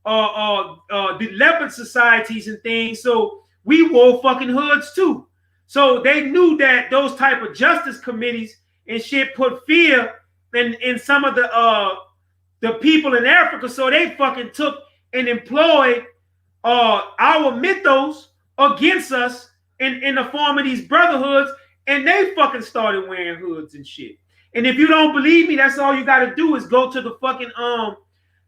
[SPEAKER 3] the leopard societies and things. So we wore fucking hoods too. So they knew that those type of justice committees and shit put fear in some of the people in Africa. So they fucking took and employed our mythos against us in the form of these brotherhoods, and they fucking started wearing hoods and shit. And if you don't believe me, that's all you got to do is go to the fucking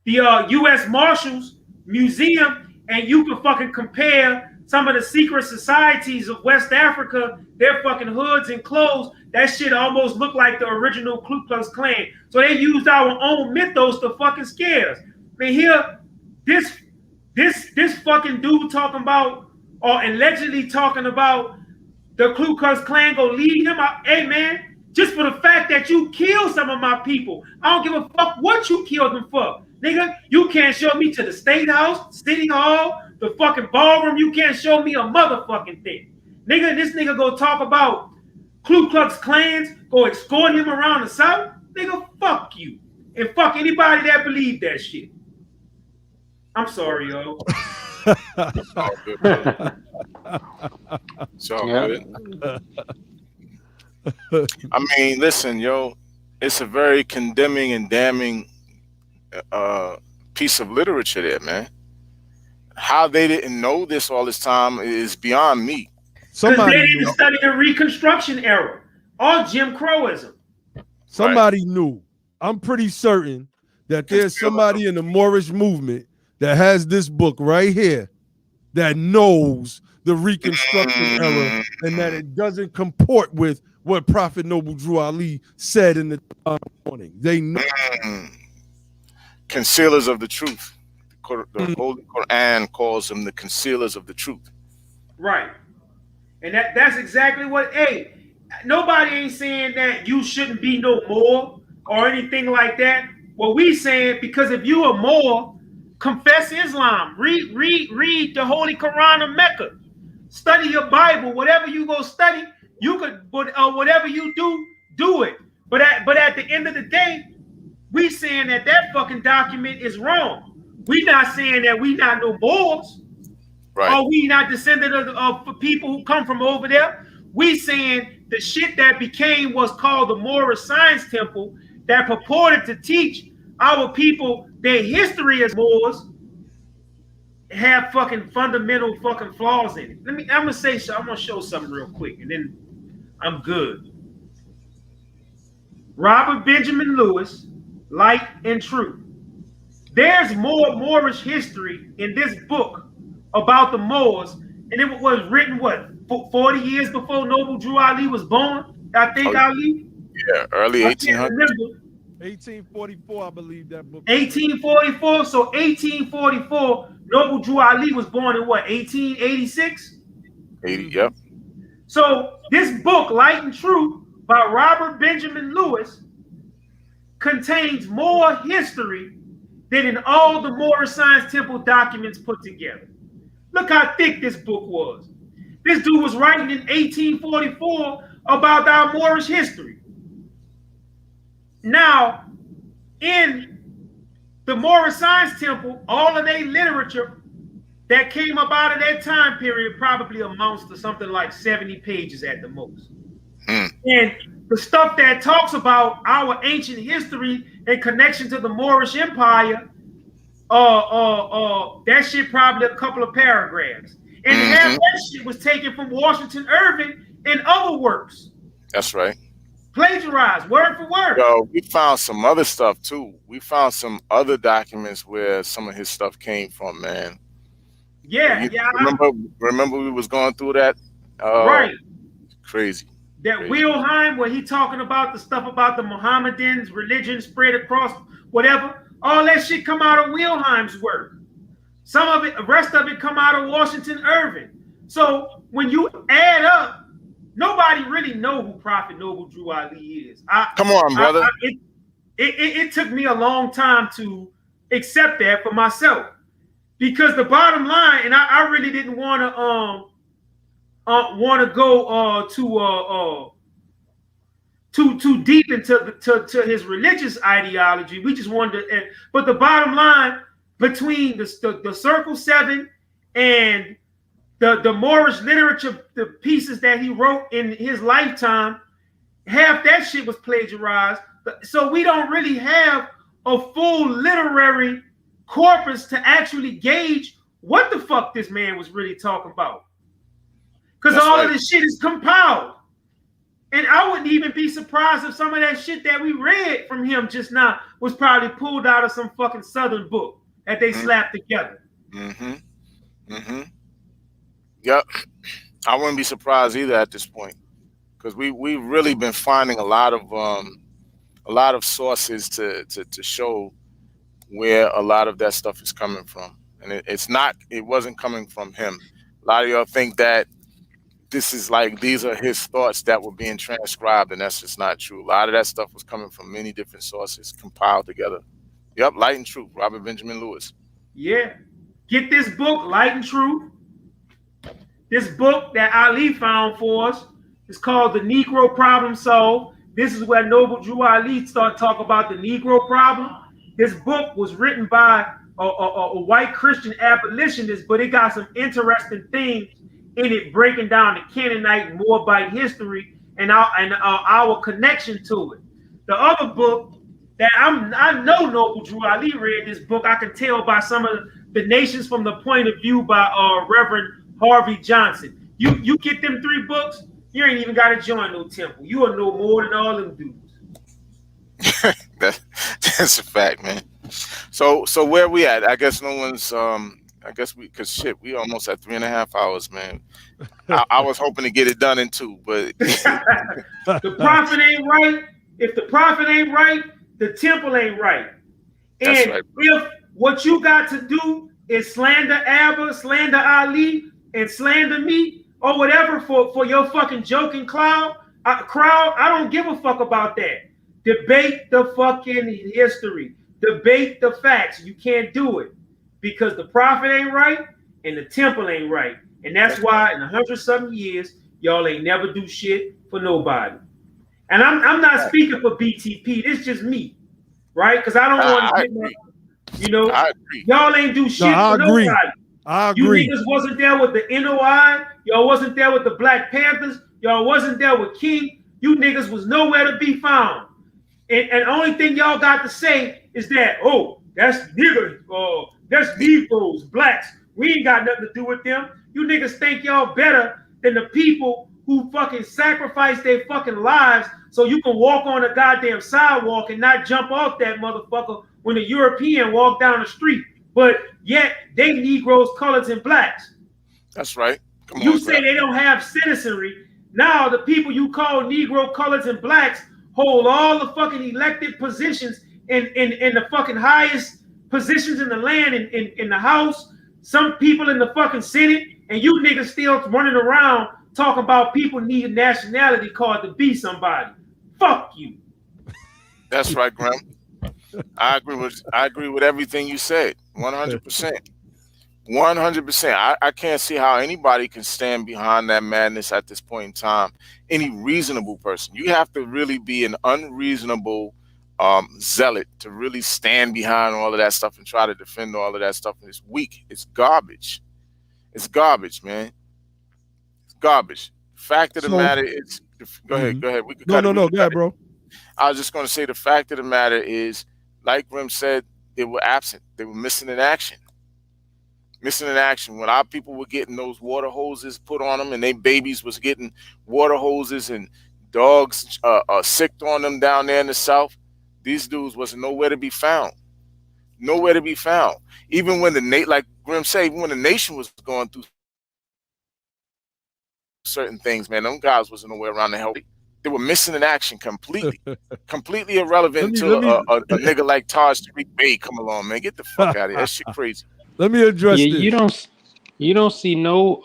[SPEAKER 3] the U.S. Marshals Museum, and you can fucking compare some of the secret societies of West Africa, their fucking hoods and clothes. That shit almost looked like the original Ku Klux Klan. So they used our own mythos to fucking scare us. I mean, here, this fucking dude talking about, or allegedly talking about the Ku Klux Klan go lead him out. Hey, man, just for the fact that you killed some of my people, I don't give a fuck what you killed them for. Nigga, you can't show me to the State House, City Hall, the fucking ballroom. You can't show me a motherfucking thing. Nigga, this nigga go talk about Ku Klux Klans, go escort him around the South. Nigga, fuck you. And fuck anybody that believed that shit. I'm sorry, yo.
[SPEAKER 2] It's all good, brother. It's all good. I mean, listen, yo, it's a very condemning and damning piece of literature there, man. How they didn't know this all this time is beyond me.
[SPEAKER 3] Because they didn't study the Reconstruction era or Jim Crowism.
[SPEAKER 1] Somebody knew. I'm pretty certain that there's somebody in the Moorish movement that has this book right here that knows the Reconstruction era and that it doesn't comport with what Prophet Noble Drew Ali said in the morning. They know.
[SPEAKER 2] Concealers of the truth. The Holy Quran calls them the concealers of the truth.
[SPEAKER 3] Right. And that's exactly what, hey, nobody ain't saying that you shouldn't be no Moor or anything like that. What we saying, because if you a Moor, confess Islam, read the Holy Quran of Mecca, study your Bible, whatever you go study, you could, whatever you do it. But at the end of the day, we saying that fucking document is wrong. We not saying that we not no Moors, right? Or we not descendant of people who come from over there. We saying the shit that became what's called the Moorish Science Temple that purported to teach our people their history as Moors have fucking fundamental fucking flaws in it. I'm gonna show something real quick, and then I'm good. Robert Benjamin Lewis, Light and Truth. There's more Moorish history in this book about the Moors, and it was written, 40 years before Noble Drew Ali was born? I think Ali?
[SPEAKER 2] Yeah, early 1800s.
[SPEAKER 1] 1844, I believe that book.
[SPEAKER 3] 1844, so 1844, Noble Drew Ali was born in what, 1886?
[SPEAKER 2] 80, yep.
[SPEAKER 3] So this book, Light and Truth, by Robert Benjamin Lewis, contains more history than in all the Moorish Science Temple documents put together. Look how thick this book was. This dude was writing in 1844 about our Moorish history. Now, in the Moorish Science Temple, all of their literature that came up out of that time period probably amounts to something like 70 pages at the most. And the stuff that talks about our ancient history in connection to the Moorish Empire, that shit probably a couple of paragraphs. And half that shit was taken from Washington Irving and other works.
[SPEAKER 2] That's right.
[SPEAKER 3] Plagiarized, word for word.
[SPEAKER 2] Yo, we found some other stuff too. We found some other documents where some of his stuff came from, man.
[SPEAKER 3] Yeah,
[SPEAKER 2] Remember we was going through that?
[SPEAKER 3] Right.
[SPEAKER 2] Crazy.
[SPEAKER 3] That Wilhelm, where he talking about the stuff about the Mohammedans, religion spread across whatever. All that shit come out of Wilhelm's work. Some of it, the rest of it come out of Washington Irving. So when you add up, nobody really know who Prophet Noble Drew Ali is.
[SPEAKER 2] Come on, brother.
[SPEAKER 3] It took me a long time to accept that for myself. Because the bottom line, and I really didn't want to go too deep into his religious ideology. We just wanted to, but the bottom line between the Circle 7 and the Moorish literature, the pieces that he wrote in his lifetime, half that shit was plagiarized. So we don't really have a full literary corpus to actually gauge what the fuck this man was really talking about. Because all of this shit is compiled. And I wouldn't even be surprised if some of that shit that we read from him just now was probably pulled out of some fucking Southern book that they slapped together.
[SPEAKER 2] Yep. I wouldn't be surprised either at this point. Because we've really been finding a lot of sources to show where a lot of that stuff is coming from. And it wasn't coming from him. A lot of y'all think that this is like, these are his thoughts that were being transcribed, and that's just not true. A lot of that stuff was coming from many different sources compiled together. Yep, Light and Truth, Robert Benjamin Lewis.
[SPEAKER 3] Yeah. Get this book, Light and Truth. This book that Ali found for us is called The Negro Problem Solved. This is where Noble Drew Ali started talking about the Negro problem. This book was written by a white Christian abolitionist, but it got some interesting things in it, breaking down the Canaanite and Moabite history and our connection to it. The other book that I know Noble Drew Ali read this book. I can tell by some of the nations from the point of view by Reverend Harvey Johnson. You get them 3 books, you ain't even got to join no temple. You will know more than all them dudes.
[SPEAKER 2] That's a fact, man. So where we at? I guess no one's because shit, we almost at 3.5 hours, man. I was hoping to get it done in 2, but
[SPEAKER 3] the prophet ain't right. If the prophet ain't right, the temple ain't right. And
[SPEAKER 2] right,
[SPEAKER 3] if what you got to do is slander Abba, slander Ali, and slander me, or whatever for your fucking joking crowd, I don't give a fuck about that. Debate the fucking history. Debate the facts. You can't do it because the prophet ain't right and the temple ain't right. And that's why in 100-something years, y'all ain't never do shit for nobody. And I'm not speaking for BTP. It's just me, right? Because I don't want to, y'all ain't do shit for nobody.
[SPEAKER 1] I agree.
[SPEAKER 3] You niggas wasn't there with the NOI. Y'all wasn't there with the Black Panthers. Y'all wasn't there with King. You niggas was nowhere to be found. And the only thing y'all got to say is that, oh, that's niggers, that's Negroes, blacks. We ain't got nothing to do with them. You niggas think y'all better than the people who fucking sacrifice their fucking lives so you can walk on a goddamn sidewalk and not jump off that motherfucker when a European walk down the street. But yet they Negroes, colors, and blacks.
[SPEAKER 2] That's right.
[SPEAKER 3] You say they don't have citizenry. Now the people you call Negro, colors, and blacks hold all the fucking elected positions in the fucking highest positions in the land, in the House, some people in the fucking Senate, and you niggas still running around talking about people need a nationality card to be somebody. Fuck you.
[SPEAKER 2] That's right, Graham. I agree with everything you said. 100%. 100%. I can't see how anybody can stand behind that madness at this point in time. Any reasonable person. You have to really be an unreasonable zealot to really stand behind all of that stuff and try to defend all of that stuff. And it's weak. It's garbage. It's garbage, man. It's garbage. Fact of the
[SPEAKER 1] So-
[SPEAKER 2] matter is, go ahead. We could
[SPEAKER 1] No,
[SPEAKER 2] cut it.
[SPEAKER 1] go ahead, bro.
[SPEAKER 2] I was just going to say the fact of the matter is, like Grim said, they were absent. They were missing in action. When our people were getting those water hoses put on them, and they babies was getting water hoses, and dogs sicked on them down there in the South, these dudes was nowhere to be found. Nowhere to be found. Even when like Grim said, even when the nation was going through certain things, man, them guys wasn't nowhere around to help. They were missing in action completely. Completely irrelevant until a nigga like Taj Tariq Bey come along, man. Get the fuck out of here. That shit crazy.
[SPEAKER 1] Let me address this.
[SPEAKER 5] You don't see no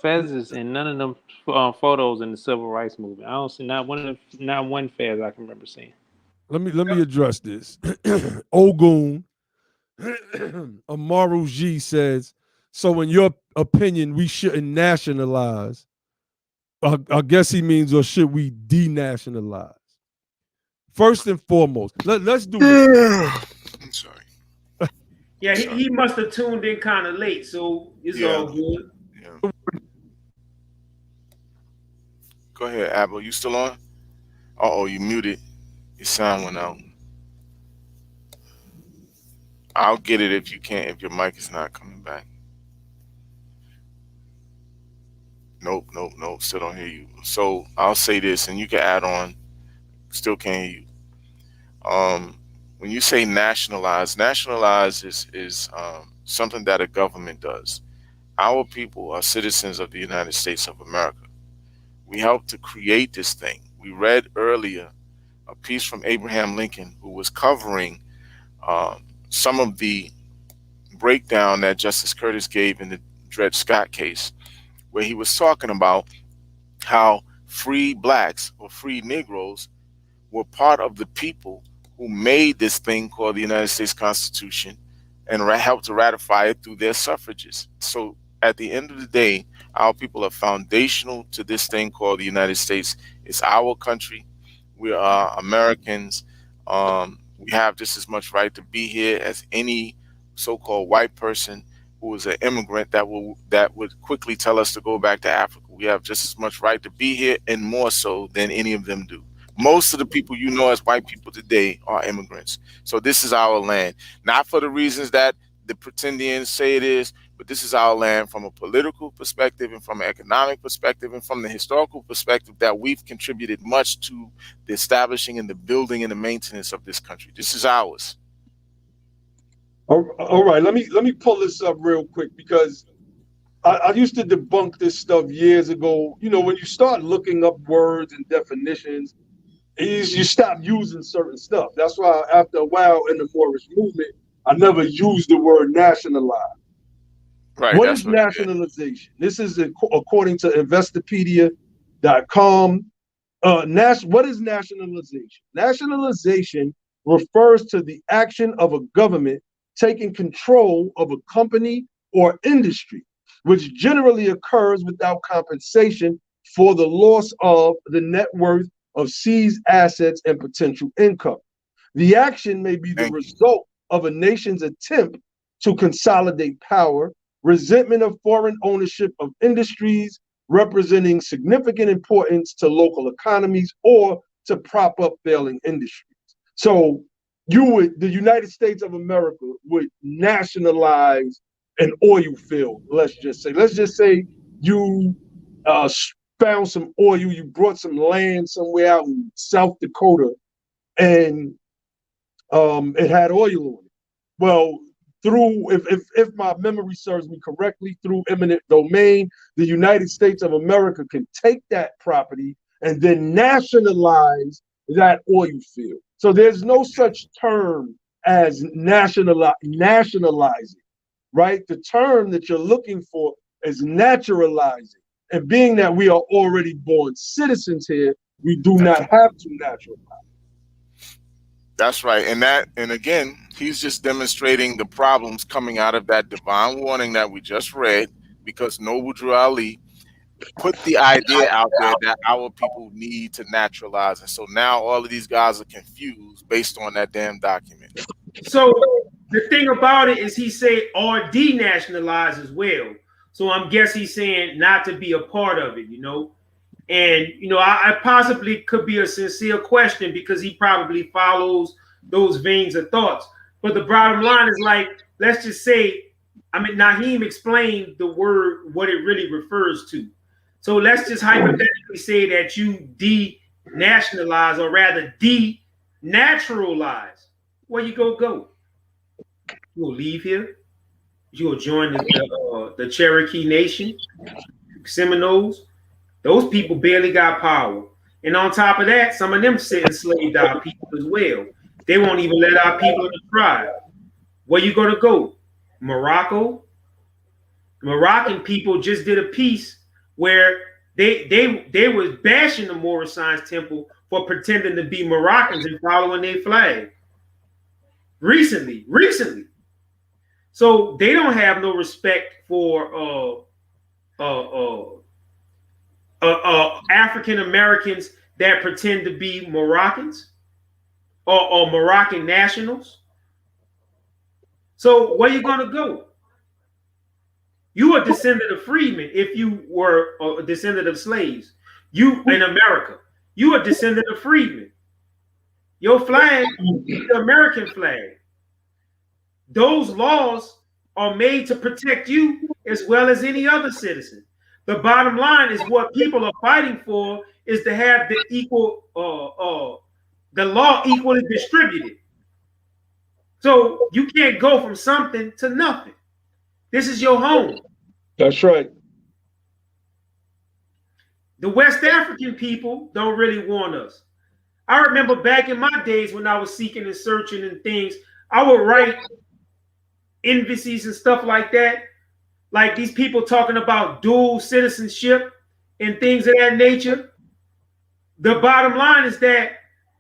[SPEAKER 5] fezzes in none of them photos in the civil rights movement. I don't see not one fez I can remember seeing.
[SPEAKER 1] Let me address this. Ogun Amaru G says, so in your opinion, we shouldn't nationalize. I guess he means, or should we denationalize? First and foremost, let's do this.
[SPEAKER 2] I'm sorry.
[SPEAKER 3] Yeah, he must have tuned in kind of late, so it's all good.
[SPEAKER 2] Yeah. Go ahead, Abel. You still on? Uh-oh, you muted. Your sound went out. I'll get it if you can't, if your mic is not coming back. Nope. Still don't hear you. So I'll say this, and you can add on. Still can't hear you. When you say nationalize is something that a government does. Our people are citizens of the United States of America. We helped to create this thing. We read earlier a piece from Abraham Lincoln, who was covering some of the breakdown that Justice Curtis gave in the Dred Scott case, where he was talking about how free blacks or free Negroes were part of the people who made this thing called the United States Constitution and helped to ratify it through their suffrages. So at the end of the day, our people are foundational to this thing called the United States. It's our country. We are Americans. We have just as much right to be here as any so-called white person who is an immigrant that would quickly tell us to go back to Africa. We have just as much right to be here, and more so than any of them do. Most of the people you know as white people today are immigrants. So this is our land, not for the reasons that the pretendians say it is, but this is our land from a political perspective and from an economic perspective and from the historical perspective that we've contributed much to the establishing and the building and the maintenance of this country. This is ours.
[SPEAKER 1] All right, let me pull this up real quick, because I used to debunk this stuff years ago. You know, when you start looking up words and definitions, you stop using certain stuff. That's why after a while in the Moorish movement, I never used the word nationalize.
[SPEAKER 2] Right.
[SPEAKER 1] What is nationalization? This is according to Investopedia.com. What is nationalization? Nationalization refers to the action of a government taking control of a company or industry, which generally occurs without compensation for the loss of the net worth of seized assets and potential income. The action may be the result of a nation's attempt to consolidate power, resentment of foreign ownership of industries representing significant importance to local economies, or to prop up failing industries. So the United States of America would nationalize an oil field. Let's just say you found some oil, you brought some land somewhere out in South Dakota, and it had oil on it. Well, if my memory serves me correctly, through eminent domain, the United States of America can take that property and then nationalize that oil field. So there's no such term as nationalizing, right? The term that you're looking for is naturalizing. And being that we are already born citizens here, we do not have to naturalize.
[SPEAKER 2] That's right. And again, he's just demonstrating the problems coming out of that divine warning that we just read, because Noble Drew Ali put the idea out there that our people need to naturalize. And so now all of these guys are confused based on that damn document.
[SPEAKER 3] So the thing about it is he say or denationalize as well. So I'm guessing he's saying not to be a part of it, you know. And, you know, I possibly could be a sincere question because he probably follows those veins of thoughts. But the bottom line is like, let's just say, I mean, Naheem explained the word, what it really refers to. So let's just hypothetically say that you denationalize, or rather denaturalize. Where you go? You'll leave here. You'll join the Cherokee Nation, Seminoles. Those people barely got power. And on top of that, some of them enslaved our people as well. They won't even let our people in the tribe. Where you gonna go? Morocco? The Moroccan people just did a piece where they was bashing the Moorish Science Temple for pretending to be Moroccans and following their flag. Recently. So they don't have no respect for African Americans that pretend to be Moroccans or Moroccan nationals. So where you gonna go? You are a descendant of freedmen if you were a descendant of slaves. You in America, you are a descendant of freedmen. Your flag is the American flag. Those laws are made to protect you as well as any other citizen. The bottom line is what people are fighting for is to have the equal, the law equally distributed. So you can't go from something to nothing. This is your home.
[SPEAKER 1] That's right.
[SPEAKER 3] The West African people don't really want us. I remember back in my days when I was seeking and searching and things, I would write embassies and stuff like that. Like these people talking about dual citizenship and things of that nature. The bottom line is that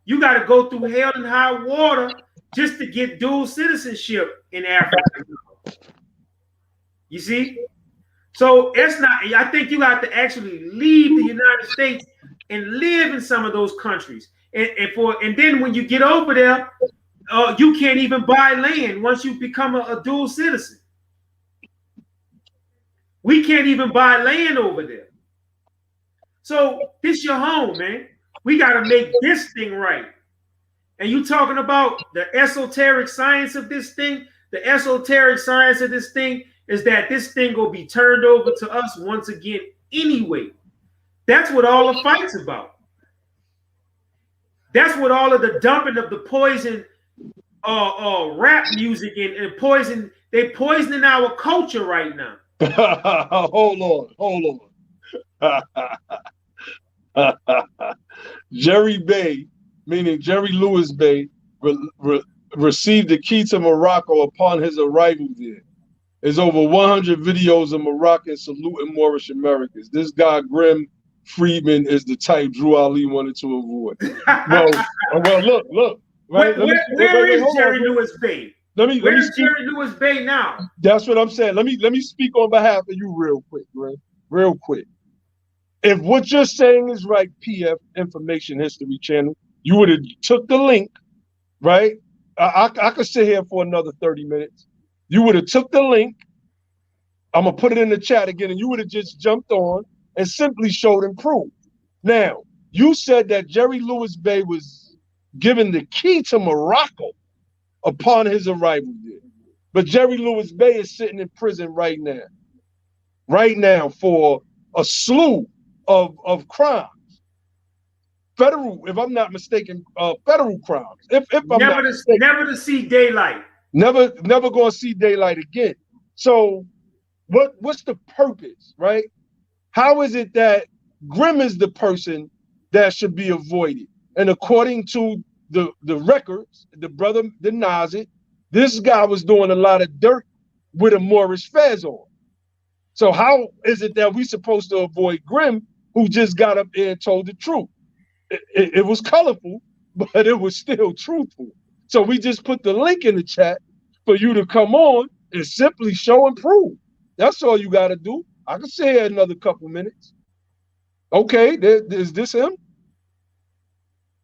[SPEAKER 3] you got to go through hell and high water just to get dual citizenship in Africa. You see? So it's not, I think you have to actually leave the United States and live in some of those countries. And then when you get over there, you can't even buy land once you become a dual citizen. We can't even buy land over there. So this your home, man. We got to make this thing right. And you talking about the esoteric science of this thing? The esoteric science of this thing is that this thing will be turned over to us once again anyway. That's what all the fight's about. That's what all of the dumping of the poison rap music and poison, they poisoning our culture right now.
[SPEAKER 1] Hold on. Jerry Bey, meaning Jerry Lewis Bey, received the key to Morocco upon his arrival there. There's over 100 videos of Moroccans saluting Moorish Americans. This guy, Grim Friedman, is the type Drew Ali wanted to avoid. well, look. Right?
[SPEAKER 3] Where is Jerry Lewis Bey? Where's Jerry Lewis Bey now? That's
[SPEAKER 1] what I'm saying. Let me speak on behalf of you real quick, right? Real quick. If what you're saying is right, PF Information History Channel, you would have took the link, right? I could sit here for another 30 minutes. You would have took the link. I'm gonna put it in the chat again, and you would have just jumped on and simply showed and proved. Now, you said that Jerry Lewis Bey was given the key to Morocco upon his arrival there. But Jerry Lewis Bey is sitting in prison right now for a slew of crimes. Federal, if I'm not mistaken, federal crimes. If I'm not mistaken.
[SPEAKER 3] Never to see daylight.
[SPEAKER 1] Never gonna see daylight again. So what's the purpose, right? How is it that Grim is the person that should be avoided? And according to the records, the brother denies it. This guy was doing a lot of dirt with a Moorish fez on. So how is it that we supposed to avoid Grim, who just got up there and told the truth? It was colorful, but it was still truthful. So we just put the link in the chat for you to come on and simply show and prove. That's all you got to do. I can say it another couple minutes. Okay, is this him?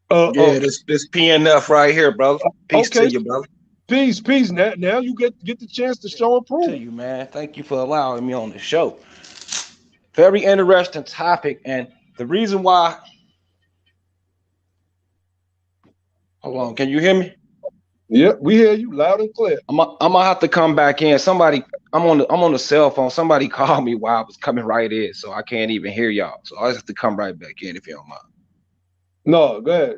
[SPEAKER 6] Yeah, this PNF right here, brother. Peace to you, brother.
[SPEAKER 1] Peace. Now you get the chance to show and prove.
[SPEAKER 6] To you, man. Thank you for allowing me on the show. Very interesting topic, and the reason why. Hold on, can you hear me?
[SPEAKER 1] Yep, we hear you loud and clear.
[SPEAKER 6] I'm gonna have to come back in. Somebody, I'm on the cell phone. Somebody called me while I was coming right in, so I can't even hear y'all. So I just have to come right back in if you don't mind.
[SPEAKER 1] No, go ahead.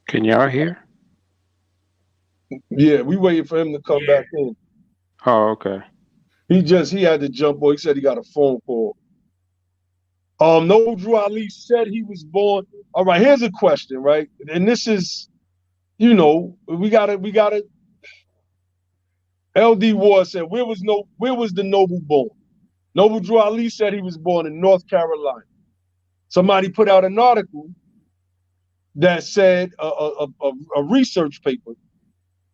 [SPEAKER 5] Can y'all hear?
[SPEAKER 1] Yeah, we waiting for him to come back in.
[SPEAKER 5] Oh, okay.
[SPEAKER 1] He had to jump on. He said he got a phone call. Noble Drew Ali said he was born. All right, here's a question, right? And this is, we gotta. LD Ward said, where was the Noble born? Noble Drew Ali said he was born in North Carolina. Somebody put out an article that said a research paper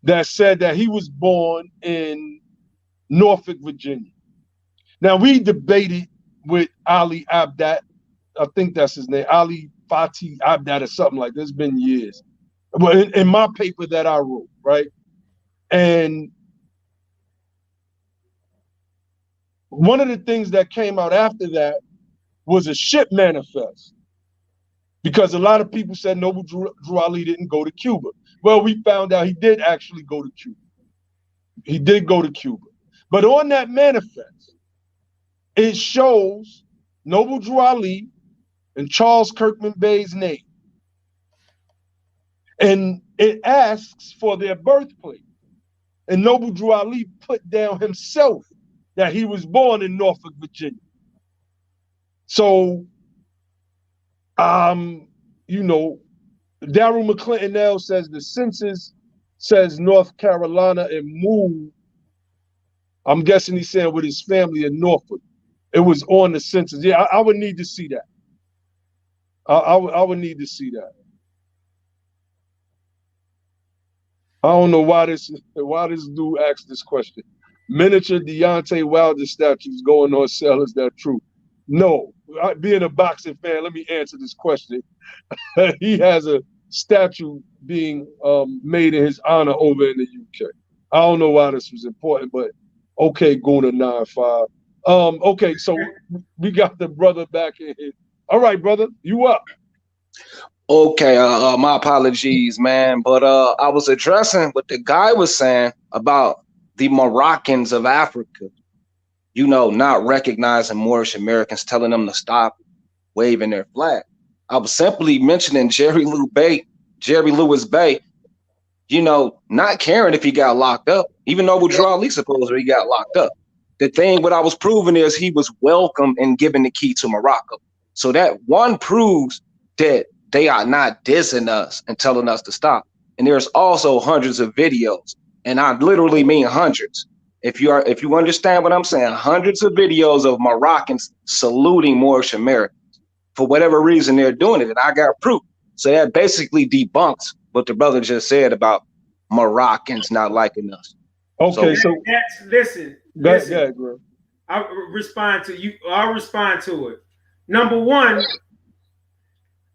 [SPEAKER 1] that said that he was born in Norfolk, Virginia. Now we debated with Ali Abdat, I think that's his name, Ali Fatih Abdat or something like that. It's been years. But in my paper that I wrote, right? And one of the things that came out after that was a ship manifest. Because a lot of people said Noble Drew Ali didn't go to Cuba. Well, we found out he did actually go to Cuba. He did go to Cuba. But on that manifest, it shows Noble Drew Ali and Charles Kirkman Bay's name. And it asks for their birthplace. And Noble Drew Ali put down himself that he was born in Norfolk, Virginia. So, Daryl McClinton now says the census says North Carolina and moved. I'm guessing he's saying with his family in Norfolk. It was on the census. Yeah, I would need to see that. I would need to see that. I don't know why this dude asked this question. Miniature Deontay Wilder statues going on sale. Is that true? No. Being a boxing fan, let me answer this question. He has a statue being made in his honor over in the UK. I don't know why this was important, but okay, Guna 95. Okay, so we got the brother back in here. All right, brother, you up?
[SPEAKER 6] Okay, my apologies, man. But I was addressing what the guy was saying about the Moroccans of Africa, not recognizing Moorish Americans, telling them to stop waving their flag. I was simply mentioning Jerry Lewis Bay, not caring if he got locked up, even though Noble Drew Ali supposedly got locked up. The thing, what I was proving is he was welcome and given the key to Morocco. So that one proves that they are not dissing us and telling us to stop. And there's also hundreds of videos, and I literally mean hundreds. If you understand what I'm saying, hundreds of videos of Moroccans saluting Moorish Americans. For whatever reason they're doing it, and I got proof. So that basically debunks what the brother just said about Moroccans not liking us.
[SPEAKER 1] Okay,
[SPEAKER 3] listen.
[SPEAKER 1] Go ahead, bro.
[SPEAKER 3] I'll respond to you. I'll respond to it. Number one,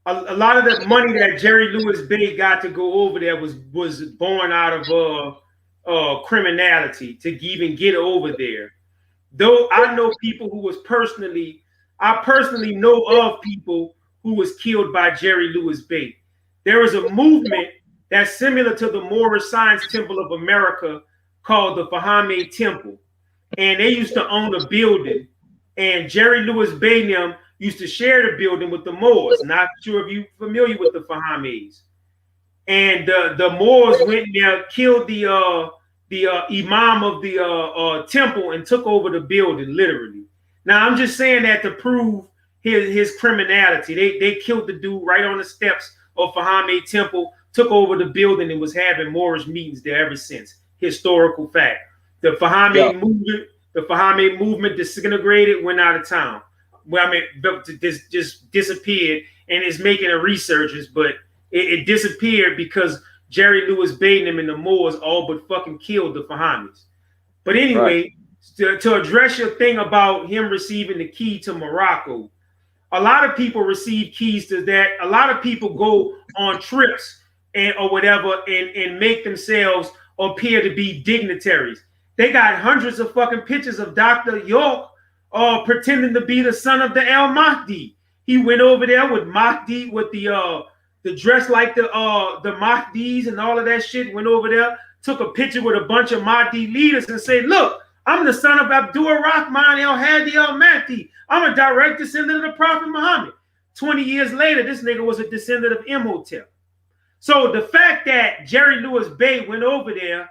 [SPEAKER 3] a lot of the money that Jerry Lewis Bay got to go over there was born out of criminality to even get over there. Though I know people who was I personally know of people who was killed by Jerry Lewis Bay. There is a movement that's similar to the Moorish Science Temple of America called the Fahame Temple. And they used to own a building. And Jerry Lewis Bay and them used to share the building with the Moors. Not sure if you're familiar with the Fahames. And the Moors went there, killed the imam of the temple and took over the building, literally. Now, I'm just saying that to prove his criminality. They killed the dude right on the steps of Fahame Temple, took over the building, and was having Moorish meetings there ever since. Historical fact. The Fahame movement disintegrated, went out of town. Well, I mean, just disappeared, and is making a resurgence, but it disappeared because Jerry Lewis Bay and the Moors all but fucking killed the Fahamis. But anyway, right. To address your thing about him receiving the key to Morocco, A lot of people receive keys to that. A lot of people go on trips and or whatever and make themselves appear to be dignitaries. They got hundreds of fucking pictures of Dr. York pretending to be the son of the El Mahdi. He went over there with Mahdi with the dress like the Mahdis and all of that shit. Went over there, took a picture with a bunch of Mahdi leaders and said, "Look, I'm the son of Abdul Rahman El Hadi El Mahdi. I'm a direct descendant of the Prophet Muhammad." 20 years later, this nigga was a descendant of Imhotep. So the fact that Jerry Lewis Bey went over there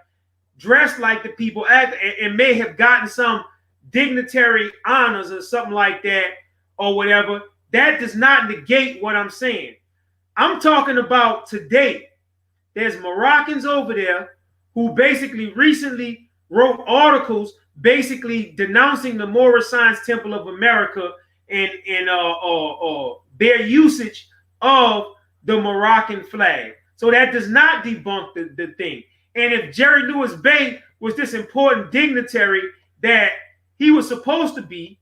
[SPEAKER 3] dressed like the people act and may have gotten some dignitary honors or something like that or whatever, that does not negate what I'm saying. I'm talking about today. There's Moroccans over there who basically recently wrote articles basically denouncing the Moorish Science Temple of America and their usage of the Moroccan flag. So that does not debunk the thing. And if Jerry Lewis Bey was this important dignitary that he was supposed to be,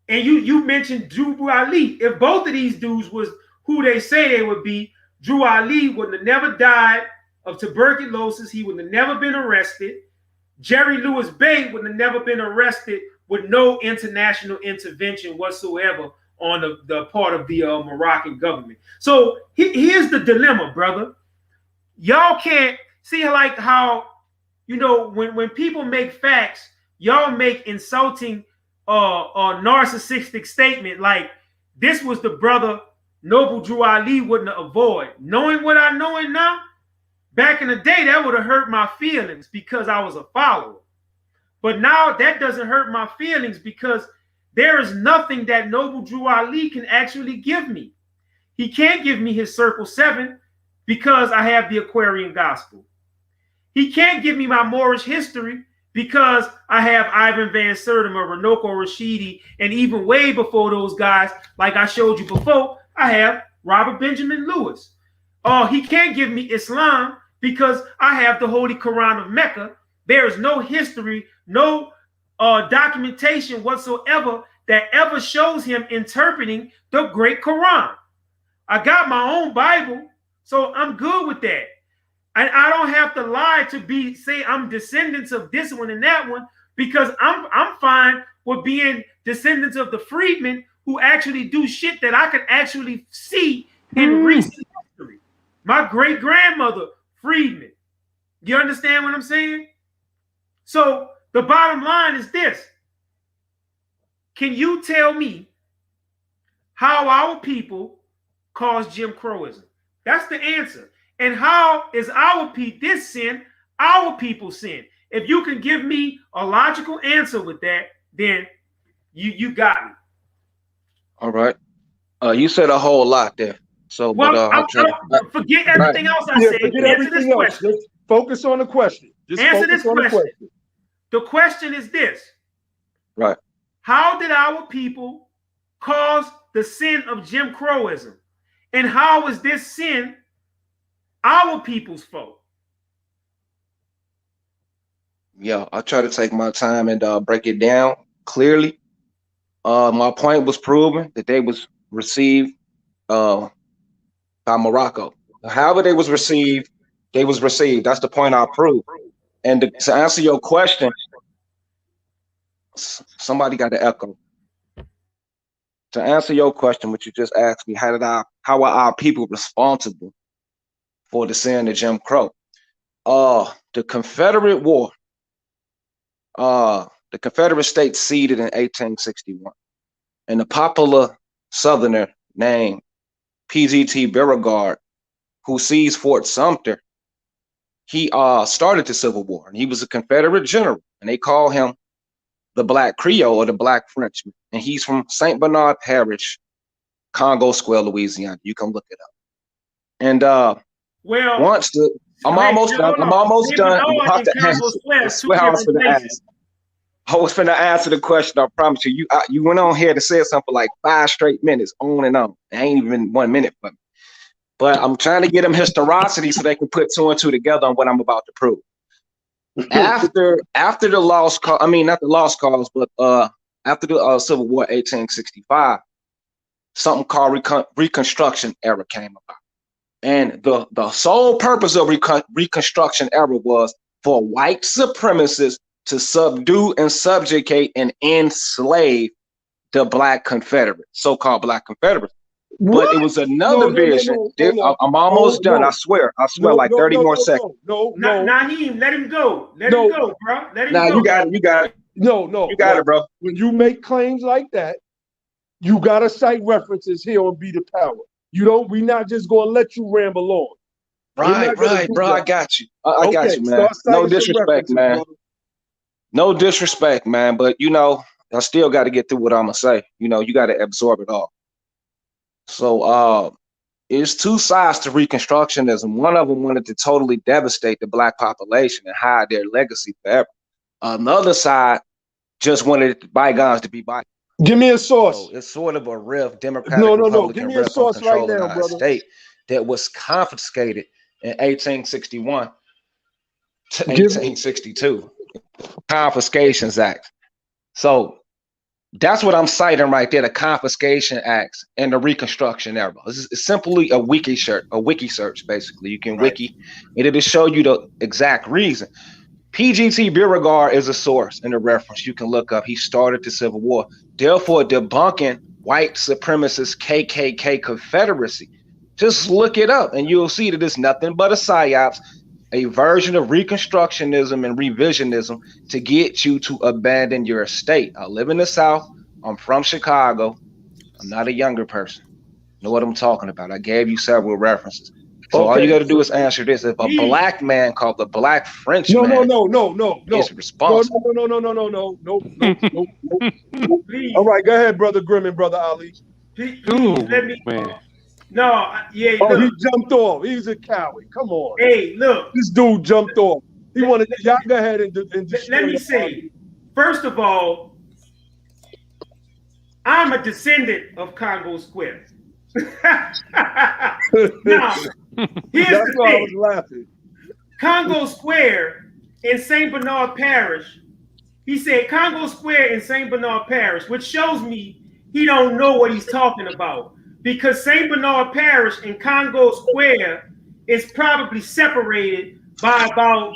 [SPEAKER 3] and you mentioned Drew Ali, if both of these dudes was who they say they would be, Drew Ali would have never died of tuberculosis. He would have never been arrested. Jerry Lewis Bey would have never been arrested with no international intervention whatsoever on the part of the Moroccan government. So here's the dilemma, brother. Y'all can't see like how, you know, when people make facts, y'all make insulting narcissistic statement like this was the brother Noble Drew Ali wouldn't avoid. Knowing what I know now, back in the day, that would have hurt my feelings because I was a follower. But now that doesn't hurt my feelings because there is nothing that Noble Drew Ali can actually give me. He can't give me his Circle 7 because I have the Aquarian Gospel. He can't give me my Moorish history because I have Ivan Van Sertima, Ranoko Rashidi, and even way before those guys, like I showed you before, I have Robert Benjamin Lewis. He can't give me Islam because I have the Holy Quran of Mecca. There is no history, no documentation whatsoever that ever shows him interpreting the Great Quran. I got my own Bible, so I'm good with that. And I don't have to lie to say I'm descendants of this one and that one because I'm fine with being descendants of the freedmen who actually do shit that I can actually see in recent history. My great grandmother, freedman. You understand what I'm saying? So the bottom line is this. Can you tell me how our people caused Jim Crowism? That's the answer. And how is this sin, our people sin? If you can give me a logical answer with that, then you got me.
[SPEAKER 6] All right. You said a whole lot there. So,
[SPEAKER 3] well, forget everything else I said.
[SPEAKER 1] Forget everything else. Just focus on the question. Just
[SPEAKER 3] answer this question. The question is this.
[SPEAKER 6] Right.
[SPEAKER 3] How did our people cause the sin of Jim Crowism? And how is this sin our people's fault?
[SPEAKER 6] Yeah, I'll try to take my time and break it down clearly. My point was proven that they was received by Morocco. However they was received, That's the point I proved. And to answer your question, somebody got the echo. To answer your question, what you just asked me, how are our people responsible for the sin of Jim Crow? The Confederate War, the Confederate States ceded in 1861, and the popular Southerner named P.G.T. Beauregard, who seized Fort Sumter, he started the Civil War, and he was a Confederate general, and they call him the Black Creole or the Black Frenchman, and he's from St. Bernard Parish, Congo Square, Louisiana. You can look it up. And
[SPEAKER 3] well,
[SPEAKER 6] once the I'm almost done. I'm almost done. I was finna answer the question. I promise you. You went on here to say something for like 5 straight minutes, on and on. It ain't even 1 minute for me. But I'm trying to get them historicity so they can put 2 and 2 together on what I'm about to prove. After the lost cause, I mean not the lost cause, but after the Civil War, 1865, something called Reconstruction era came about. And the sole purpose of Reconstruction era was for white supremacists to subdue and subjugate and enslave the Black Confederates, so-called Black Confederates. But it was another vision. I'm almost done. I swear, like 30 more seconds.
[SPEAKER 3] Naheem, let him go. Let him go, bro. Let him go.
[SPEAKER 6] You got it.
[SPEAKER 7] No.
[SPEAKER 6] You got it, bro.
[SPEAKER 7] When you make claims like that, you gotta cite references here on Be the Power. We're not just gonna let you ramble on.
[SPEAKER 6] Right, bro. I got you. I got you, man. No disrespect, man. Brother. No disrespect, man. But I still got to get through what I'm gonna say. You got to absorb it all. So it's two sides to Reconstructionism. One of them wanted to totally devastate the Black population and hide their legacy forever. Another side just wanted bygones to be bygones.
[SPEAKER 7] Give me a source.
[SPEAKER 6] So it's sort of a riff, Democratic Republican
[SPEAKER 7] Give me a source right now, brother.
[SPEAKER 6] State that was confiscated in 1861 to 1862. Confiscations Act. So that's what I'm citing right there, the Confiscation Acts and the Reconstruction era. It's simply a wiki search, basically. You can wiki, and it'll show you the exact reason. PGT Beauregard is a source and a reference you can look up. He started the Civil War. Therefore, debunking white supremacist KKK Confederacy. Just look it up, and you'll see that it's nothing but a psyops, a version of Reconstructionism and revisionism to get you to abandon your state. I live in the South. I'm from Chicago. I'm not a younger person. Know what I'm talking about. I gave you several references. So all you got to do is answer this. If a Black man called the Black French man is responsible.
[SPEAKER 7] No. All right, go ahead, Brother Grimm and Brother Ali.
[SPEAKER 3] Let me. Man. No, yeah.
[SPEAKER 7] Oh, he jumped off. He's a coward. Come on.
[SPEAKER 3] Hey, look.
[SPEAKER 7] This dude jumped off. He wanted y'all go ahead and
[SPEAKER 3] let me say. First of all, I'm a descendant of Congo Square. Now, here's
[SPEAKER 7] That's
[SPEAKER 3] the
[SPEAKER 7] why
[SPEAKER 3] thing.
[SPEAKER 7] I was laughing.
[SPEAKER 3] Congo Square in St. Bernard Parish. He said Congo Square in St. Bernard Parish, which shows me he don't know what he's talking about. Because St. Bernard Parish and Congo Square is probably separated by about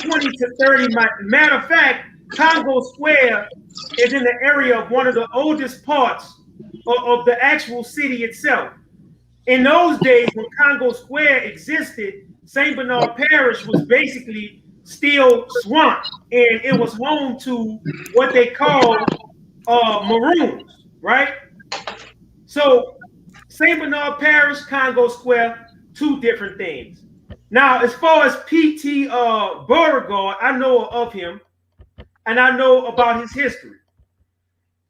[SPEAKER 3] 20 to 30 miles. Matter of fact, Congo Square is in the area of one of the oldest parts of the actual city itself. In those days, when Congo Square existed, St. Bernard Parish was basically still swamp, and it was home to what they call Maroons, right? So St. Bernard Parish, Congo Square, two different things. Now, as far as P.T. Beauregard, I know of him, and I know about his history.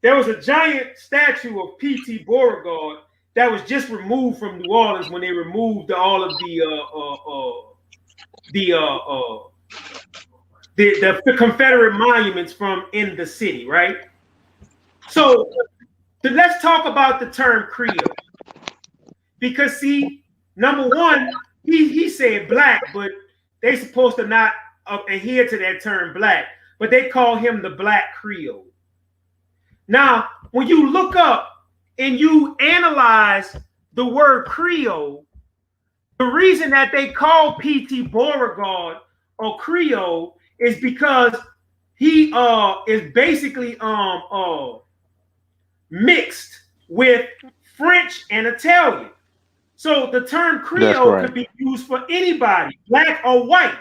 [SPEAKER 3] There was a giant statue of P.T. Beauregard that was just removed from New Orleans when they removed all of the Confederate monuments from in the city, right? So let's talk about the term Creole. Because see, number one, he said black, but they supposed to not adhere to that term black, but they call him the Black Creole. Now, when you look up and you analyze the word Creole, the reason that they call P.T. Beauregard or Creole is because he is basically mixed with French and Italian. So the term Creole could be used for anybody, black or white,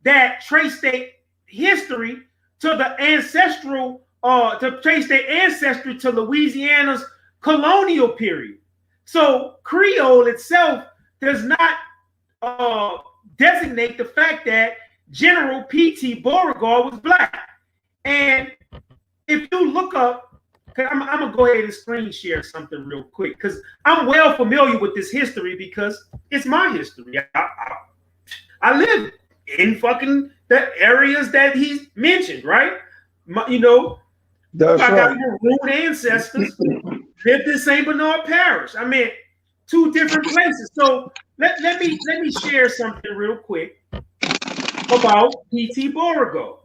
[SPEAKER 3] that trace their history to the ancestral, to trace their ancestry to Louisiana's colonial period. So Creole itself does not designate the fact that General P.T. Beauregard was black. And if you look up, I'm gonna go ahead and screen share something real quick because I'm well familiar with this history because it's my history. I live in fucking the areas that he's mentioned, right?
[SPEAKER 7] That's
[SPEAKER 3] I got
[SPEAKER 7] right.
[SPEAKER 3] Maroon ancestors, lived in St. Bernard Parish. I mean, two different places. So let me share something real quick about P.T. Beauregard.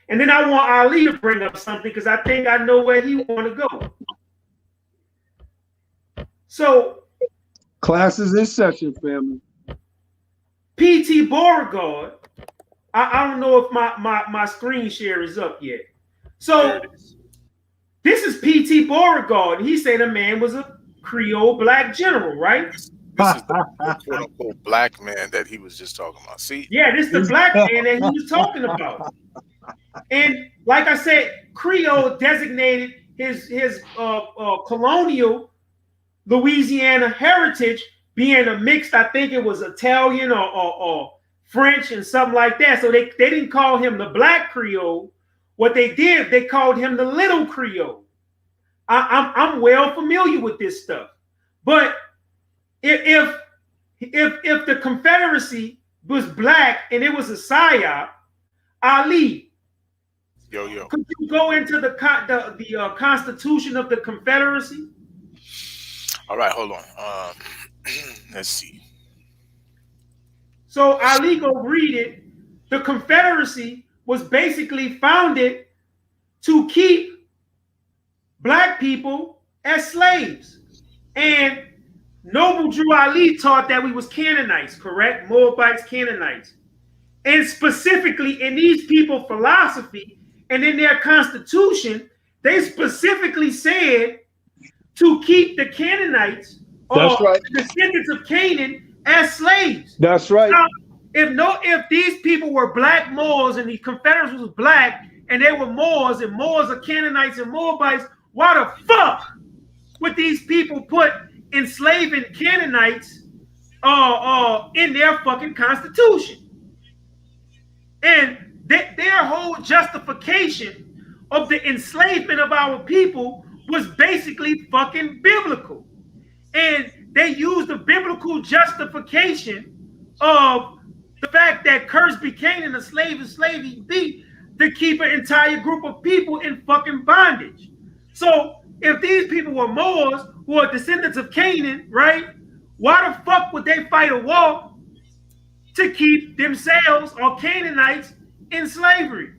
[SPEAKER 3] And then I want Ali to bring up something because I think I know where he want to go. So
[SPEAKER 7] Classes in session, family.
[SPEAKER 3] P.T. Beauregard, I don't know if my screen share is up yet. So this is P.T. Beauregard. He said a man was a Creole black general, right?
[SPEAKER 2] This is the quote unquote black man that he was just talking about. See?
[SPEAKER 3] Yeah, this is the black man that he was talking about. And like I said, Creole designated his colonial Louisiana heritage being a mixed, I think it was Italian or French and something like that. So they didn't call him the black Creole. What they did, they called him the little Creole. I'm well familiar with this stuff. But if the Confederacy was black and it was a psyop, Ali, could you go into the Constitution of the Confederacy?
[SPEAKER 2] All right, hold on. Let's see.
[SPEAKER 3] So Ali, go read it. The Confederacy was basically founded to keep black people as slaves. And Noble Drew Ali taught that we was Canaanites, correct? Moabites, Canaanites. And specifically in these people's philosophy and in their constitution, they specifically said to keep the Canaanites or the descendants of Canaan as slaves.
[SPEAKER 7] That's right.
[SPEAKER 3] Now, if these people were black Moors and the Confederates was black and they were Moors and Moors are Canaanites and Moabites, why the fuck would these people put enslaving Canaanites in their fucking constitution? And their whole justification of the enslavement of our people was basically fucking biblical. And they used the biblical justification of the fact that cursed be Canaan, a slave is slave he be, to keep an entire group of people in fucking bondage. So if these people were Moors who are descendants of Canaan, right? Why the fuck would they fight a war to keep themselves or Canaanites in slavery?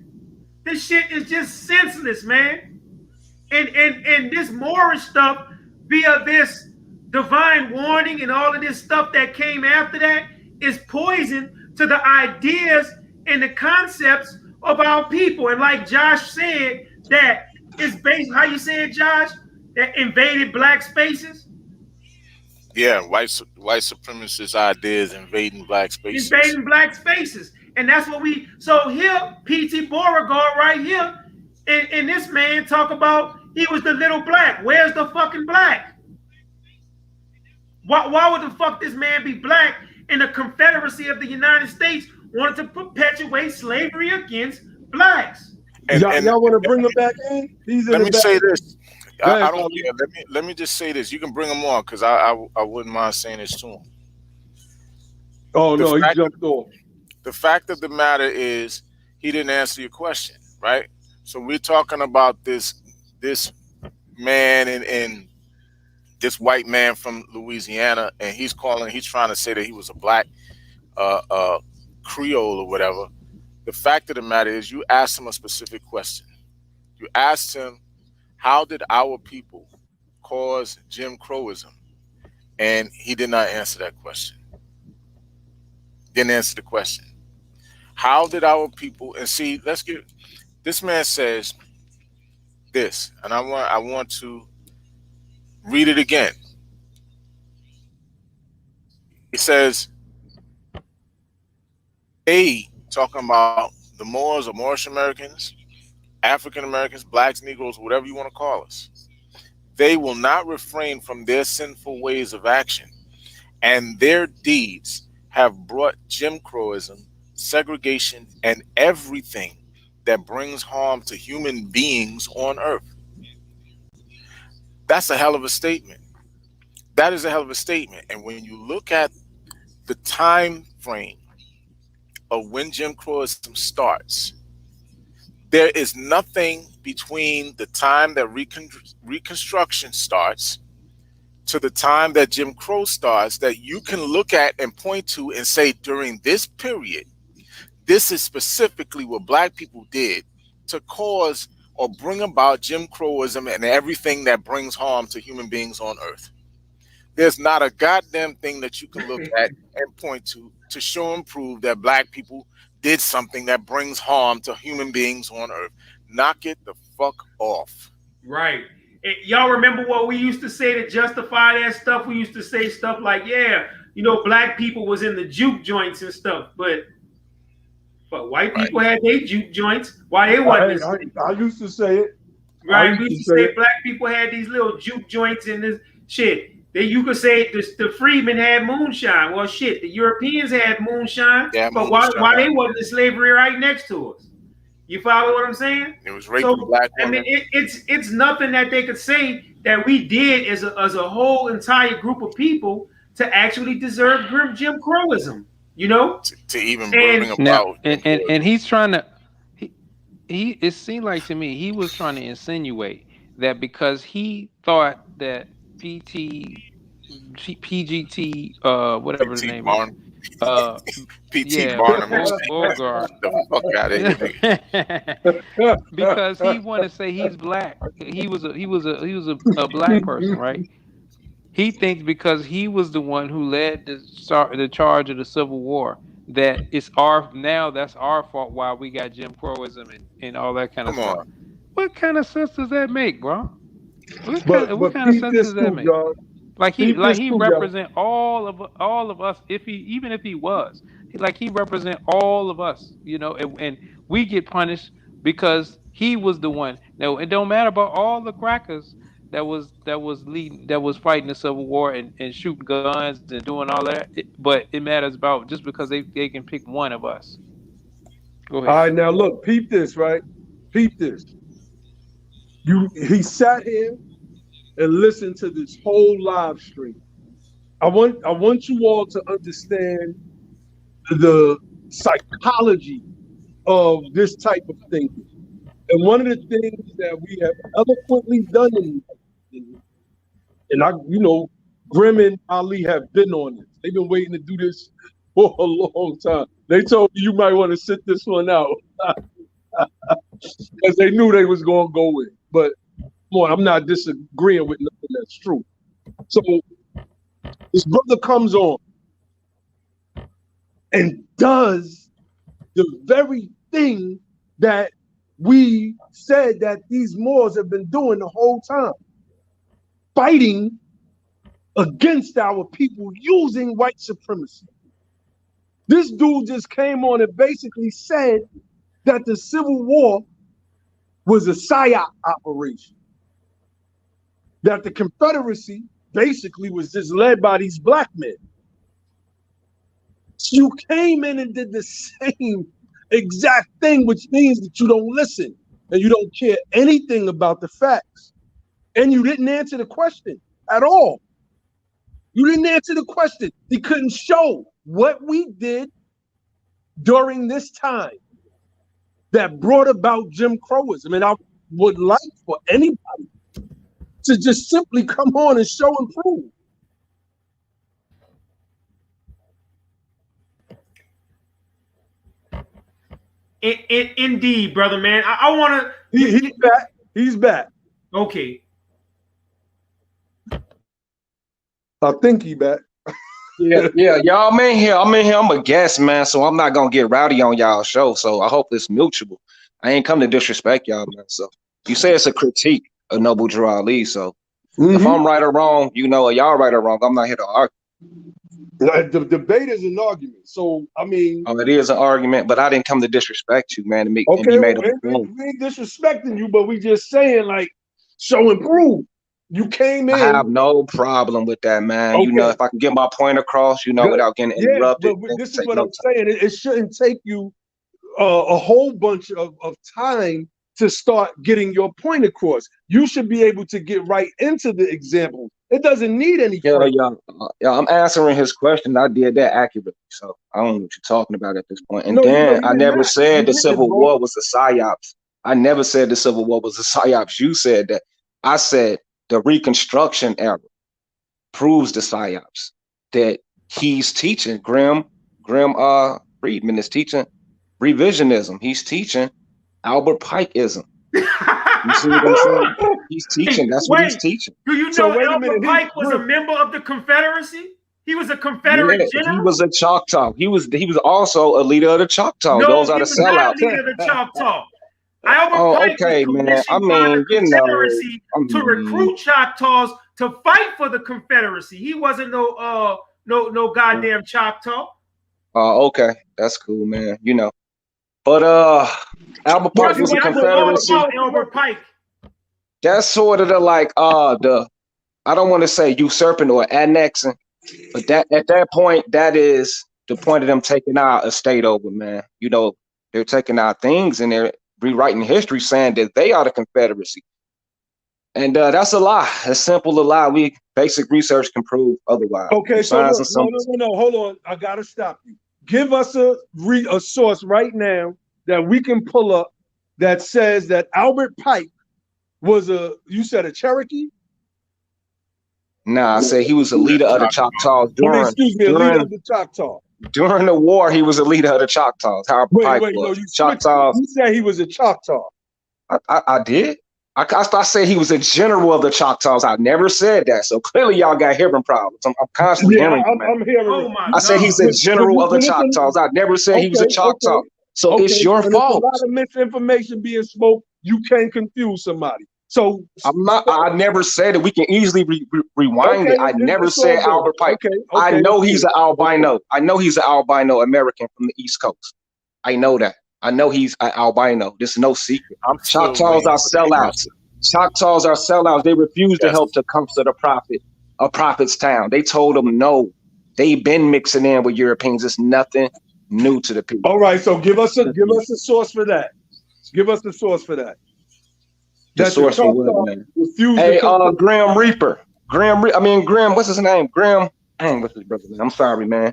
[SPEAKER 3] This shit is just senseless, man. And this Moorish stuff via this divine warning and all of this stuff that came after that is poison to the ideas and the concepts of our people. And like Josh said, that is based, how you say it, Josh? That invaded black spaces?
[SPEAKER 2] Yeah, white supremacist ideas invading black spaces.
[SPEAKER 3] Invading black spaces. And that's what so here, P.T. Beauregard right here, and this man talk about he was the little black. Where's the fucking black? Why would the fuck this man be black? And the Confederacy of the United States wanted to perpetuate slavery against blacks.
[SPEAKER 7] Y'all want to bring him back in?
[SPEAKER 2] Let me say this. I don't. Yeah, let me just say this. You can bring him on because I wouldn't mind saying this to him.
[SPEAKER 7] Oh no, he jumped off.
[SPEAKER 2] The fact of the matter is he didn't answer your question, right? So we're talking about this man and this white man from Louisiana, and he's trying to say that he was a black Creole or whatever. The fact of the matter is you asked him a specific question. You asked him, how did our people cause Jim Crowism? And he did not answer that question. Didn't answer the question. How did our people, and see, this man says this, and I want to read it again. He says, talking about the Moors or Moorish Americans, African Americans, blacks, Negroes, whatever you want to call us, they will not refrain from their sinful ways of action, and their deeds have brought Jim Crowism, segregation, and everything that brings harm to human beings on earth. That's a hell of a statement. That is a hell of a statement. And when you look at the time frame of when Jim Crowism starts, there is nothing between the time that Reconstruction starts to the time that Jim Crow starts that you can look at and point to and say, during this period, this is specifically what black people did to cause or bring about Jim Crowism and everything that brings harm to human beings on earth. There's not a goddamn thing that you can look at and point to show and prove that black people did something that brings harm to human beings on earth. Knock it the fuck off.
[SPEAKER 3] Right. Y'all remember what we used to say to justify that stuff? We used to say stuff like, yeah, you know, black people was in the juke joints and stuff, but white people had their juke joints. Why they wasn't?
[SPEAKER 7] I used to say it.
[SPEAKER 3] Right. We used to say black people had these little juke joints and this shit. You could say the freedmen had moonshine. Well, shit, the Europeans had moonshine, but why they wasn't in slavery right next to us? You follow what I'm saying?
[SPEAKER 2] It was raping black women.
[SPEAKER 3] I mean, it's nothing that they could say that we did as a whole entire group of people to actually deserve Jim Crowism. You know,
[SPEAKER 2] to even bring about.
[SPEAKER 5] And he's trying to. It seemed like to me he was trying to insinuate that because he thought that PGT, whatever the name is,
[SPEAKER 2] PT Barnum,
[SPEAKER 5] Bogart,
[SPEAKER 2] the fuck out of
[SPEAKER 5] here. Because he wanted to say he's black. He was a black person, right? He thinks because he was the one who led the charge of the Civil War that it's that's our fault why we got Jim Crowism and all that kind of stuff. What kind of sense does that make, bro? What kind of sense does that make? Like he represent all of us. Even if he was, he represent all of us, you know, and we get punished because he was the one. Now it don't matter about all the crackers that was fighting the Civil War and shooting guns and doing all that, but it matters about just because they can pick one of us. Go ahead.
[SPEAKER 7] All right, now look, peep this, right? Peep this. He sat here and listened to this whole live stream. I want you all to understand the psychology of this type of thinking. And one of the things that we have eloquently done and Grim and Ali have been on this. They've been waiting to do this for a long time. They told me you might want to sit this one out because they knew they was going to go in. But boy, I'm not disagreeing with nothing that's true. So this brother comes on and does the very thing that we said that these Moors have been doing the whole time, fighting against our people using white supremacy. This dude just came on and basically said that the Civil War was a psyop operation, that the Confederacy basically was just led by these black men. So you came in and did the same exact thing, which means that you don't listen and you don't care anything about the facts. And you didn't answer the question at all. You didn't answer the question. He couldn't show what we did during this time that brought about Jim Crowism. And I would like for anybody to just simply come on and show and prove.
[SPEAKER 3] Indeed, brother, man. I want to.
[SPEAKER 7] He's back. He's back.
[SPEAKER 3] Okay.
[SPEAKER 7] I think he back.
[SPEAKER 6] Yeah, y'all. I'm in here. I'm a guest, man. So I'm not gonna get rowdy on y'all show. So I hope it's mutual. I ain't come to disrespect y'all, man. So you say it's a critique of Noble Drew Ali. So if I'm right or wrong, y'all right or wrong. I'm not here to argue.
[SPEAKER 7] The debate is an argument. So I mean,
[SPEAKER 6] it is an argument, but I didn't come to disrespect you, man. We ain't
[SPEAKER 7] disrespecting you, but we just saying like show and prove. You came in.
[SPEAKER 6] I have no problem with that, man. Okay. If I can get my point across, without getting interrupted.
[SPEAKER 7] But this is what I'm saying. It shouldn't take you a whole bunch of time to start getting your point across. You should be able to get right into the example. It doesn't need any.
[SPEAKER 6] Yeah, I'm answering his question. I did that accurately, so I don't know what you're talking about at this point. And I never said the Civil War was a psyops. I never said the Civil War was a psyops. You said that. I said the Reconstruction era proves the psyops that he's teaching. Grim Friedman is teaching revisionism. He's teaching Albert Pikeism. You see what I'm saying? He's teaching. That's what he's teaching.
[SPEAKER 3] Do you
[SPEAKER 7] So
[SPEAKER 3] know
[SPEAKER 7] wait a
[SPEAKER 3] Albert
[SPEAKER 7] minute,
[SPEAKER 3] Pike was a member of the Confederacy? He was a Confederate general.
[SPEAKER 6] He was a Choctaw. He was also a leader of the Choctaw.
[SPEAKER 3] No,
[SPEAKER 6] Those are
[SPEAKER 3] he
[SPEAKER 6] the
[SPEAKER 3] was not
[SPEAKER 6] sellouts.
[SPEAKER 3] leader of the Choctaw. Albert Pike
[SPEAKER 6] okay,
[SPEAKER 3] was
[SPEAKER 6] man. I
[SPEAKER 3] commissioned by
[SPEAKER 6] mean,
[SPEAKER 3] the Confederacy to recruit Choctaws to fight for the Confederacy. He wasn't no goddamn Choctaw.
[SPEAKER 6] Okay, that's cool, man. You know, but Albert Pike was a Confederacy.
[SPEAKER 3] Albert Pike.
[SPEAKER 6] That's sort of the like the I don't want to say usurping or annexing, but that at that point, that is the point of them taking our estate over, man. You know, they're taking our things and they're rewriting history, saying that they are the Confederacy, and that's a lie. It's simple a lie. Basic research can prove otherwise.
[SPEAKER 7] Okay, so no, hold on. I gotta stop you. Give us a source right now that we can pull up that says that Albert Pike was you said a Cherokee?
[SPEAKER 6] Nah, I said he was a leader of the Choctaws
[SPEAKER 7] a leader of the Choctaw.
[SPEAKER 6] During the war, he was a leader of the Choctaws.
[SPEAKER 7] You said he was a Choctaw.
[SPEAKER 6] I did. I said he was a general of the Choctaws. I never said that. So clearly y'all got hearing problems. I'm constantly hearing you, man.
[SPEAKER 7] I'm hearing.
[SPEAKER 6] I said he's a general of the Choctaws. I never said he was a Choctaw. So it's your fault.
[SPEAKER 7] A lot of misinformation being spoke. You can't confuse somebody. So
[SPEAKER 6] I'm not. I never said it. We can easily rewind it. I never said Albert Pike. I know he's an albino. I know he's an albino American from the East Coast. I know that. I know he's an albino. This is no secret. Choctaws are sellouts. Choctaws are sellouts. They refuse to help to comfort a prophet's town. They told them no. They've been mixing in with Europeans. It's nothing new to the people.
[SPEAKER 7] All right, so give us a source for that. Give us the source for that.
[SPEAKER 6] The source for what, man? Hey, Grim Reaper. Grim, what's his name? Grim, what's his brother's name? I'm sorry, man.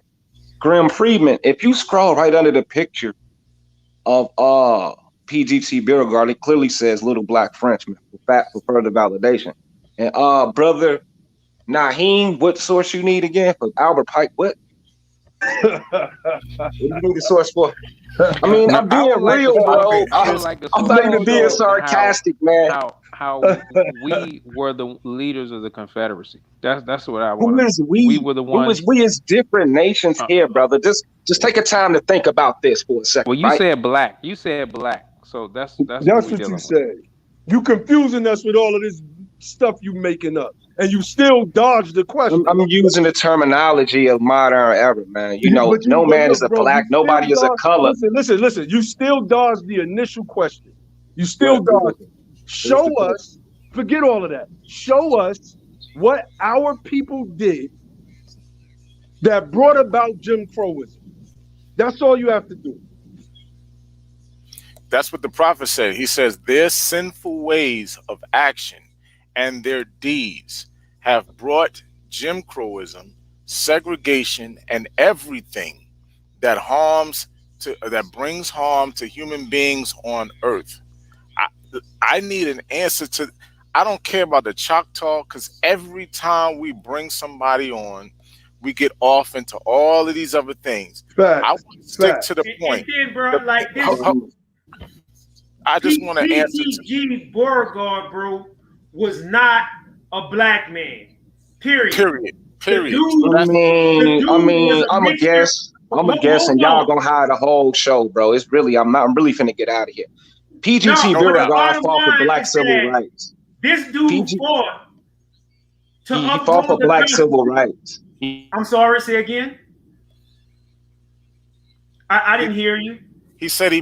[SPEAKER 6] Grim Friedman. If you scroll right under the picture of PGT Beauregard, it clearly says Little Black Frenchman for further validation. And brother Naheem, what source you need again for Albert Pike? What? What do you need the source for? I mean, I'm being real, bro. I'm not even being sarcastic, man.
[SPEAKER 5] How we were the leaders of the Confederacy. That's what I want.
[SPEAKER 6] Who is we?
[SPEAKER 5] We were the ones.
[SPEAKER 6] We is different nations here, brother. Just take a time to think about this for a second.
[SPEAKER 5] Well, you said black. You said black. So that's what
[SPEAKER 7] you said. You confusing us with all of this stuff you making up, and you still dodge the question.
[SPEAKER 6] I'm using the terminology of modern era, man. You know, no man is a black, nobody is a color.
[SPEAKER 7] Listen. You still dodge the initial question. You still dodge it. Show us, forget all of that. Show us what our people did that brought about Jim Crowism. That's all you have to do.
[SPEAKER 2] That's what the prophet said. He says, their sinful ways of action and their deeds have brought Jim Crowism, segregation, and everything that brings harm to human beings on earth. I need an answer to. I don't care about the Choctaw, because every time we bring somebody on, we get off into all of these other things. I want to stick to the point.
[SPEAKER 3] And then, bro, like this.
[SPEAKER 2] I just want to answer.
[SPEAKER 3] P.G. Beauregard, bro, was not a black man. Period.
[SPEAKER 6] I mean, I'm a guess, and y'all gonna hide the whole show, bro. It's really, I'm really finna get out of here. PGT Beauregard fought for black civil rights.
[SPEAKER 3] This dude fought to
[SPEAKER 6] he fought for black civil rights.
[SPEAKER 3] I'm sorry, say again. I didn't hear you.
[SPEAKER 2] He said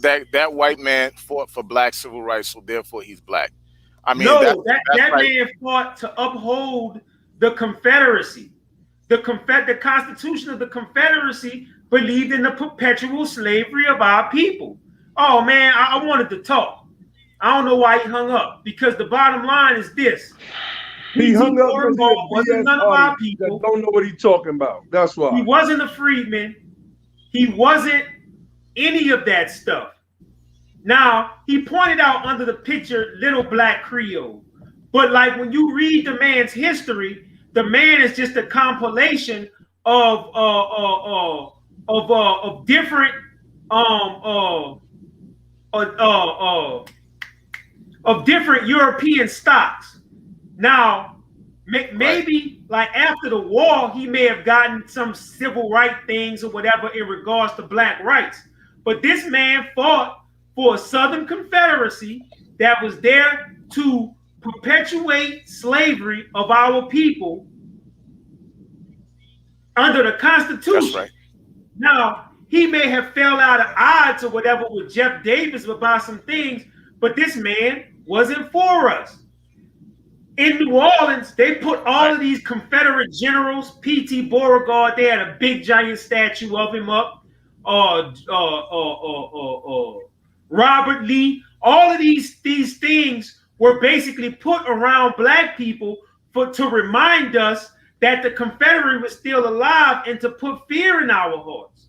[SPEAKER 2] that white man fought for black civil rights, so therefore he's black. I mean,
[SPEAKER 3] no, that man fought to uphold the Confederacy. The Constitution of the Confederacy believed in the perpetual slavery of our people. Oh man, I wanted to talk. I don't know why he hung up, because the bottom line is this:
[SPEAKER 7] he hung up
[SPEAKER 3] wasn't none of our people.
[SPEAKER 7] That don't know what he's talking about. That's why
[SPEAKER 3] he wasn't a freedman. He wasn't any of that stuff. Now, he pointed out under the picture Little Black Creole. But like when you read the man's history, the man is just a compilation of different of different European stocks. Now, maybe like after the war, he may have gotten some civil rights things or whatever in regards to black rights. But this man fought for a Southern Confederacy that was there to perpetuate slavery of our people under the Constitution.
[SPEAKER 2] That's right.
[SPEAKER 3] Now, he may have fell out of odds or whatever with Jeff Davis about some things, but this man wasn't for us. In New Orleans, they put all of these Confederate generals, P.T. Beauregard, they had a big giant statue of him up. Robert Lee, all of these things were basically put around black people to remind us that the Confederate was still alive and to put fear in our hearts.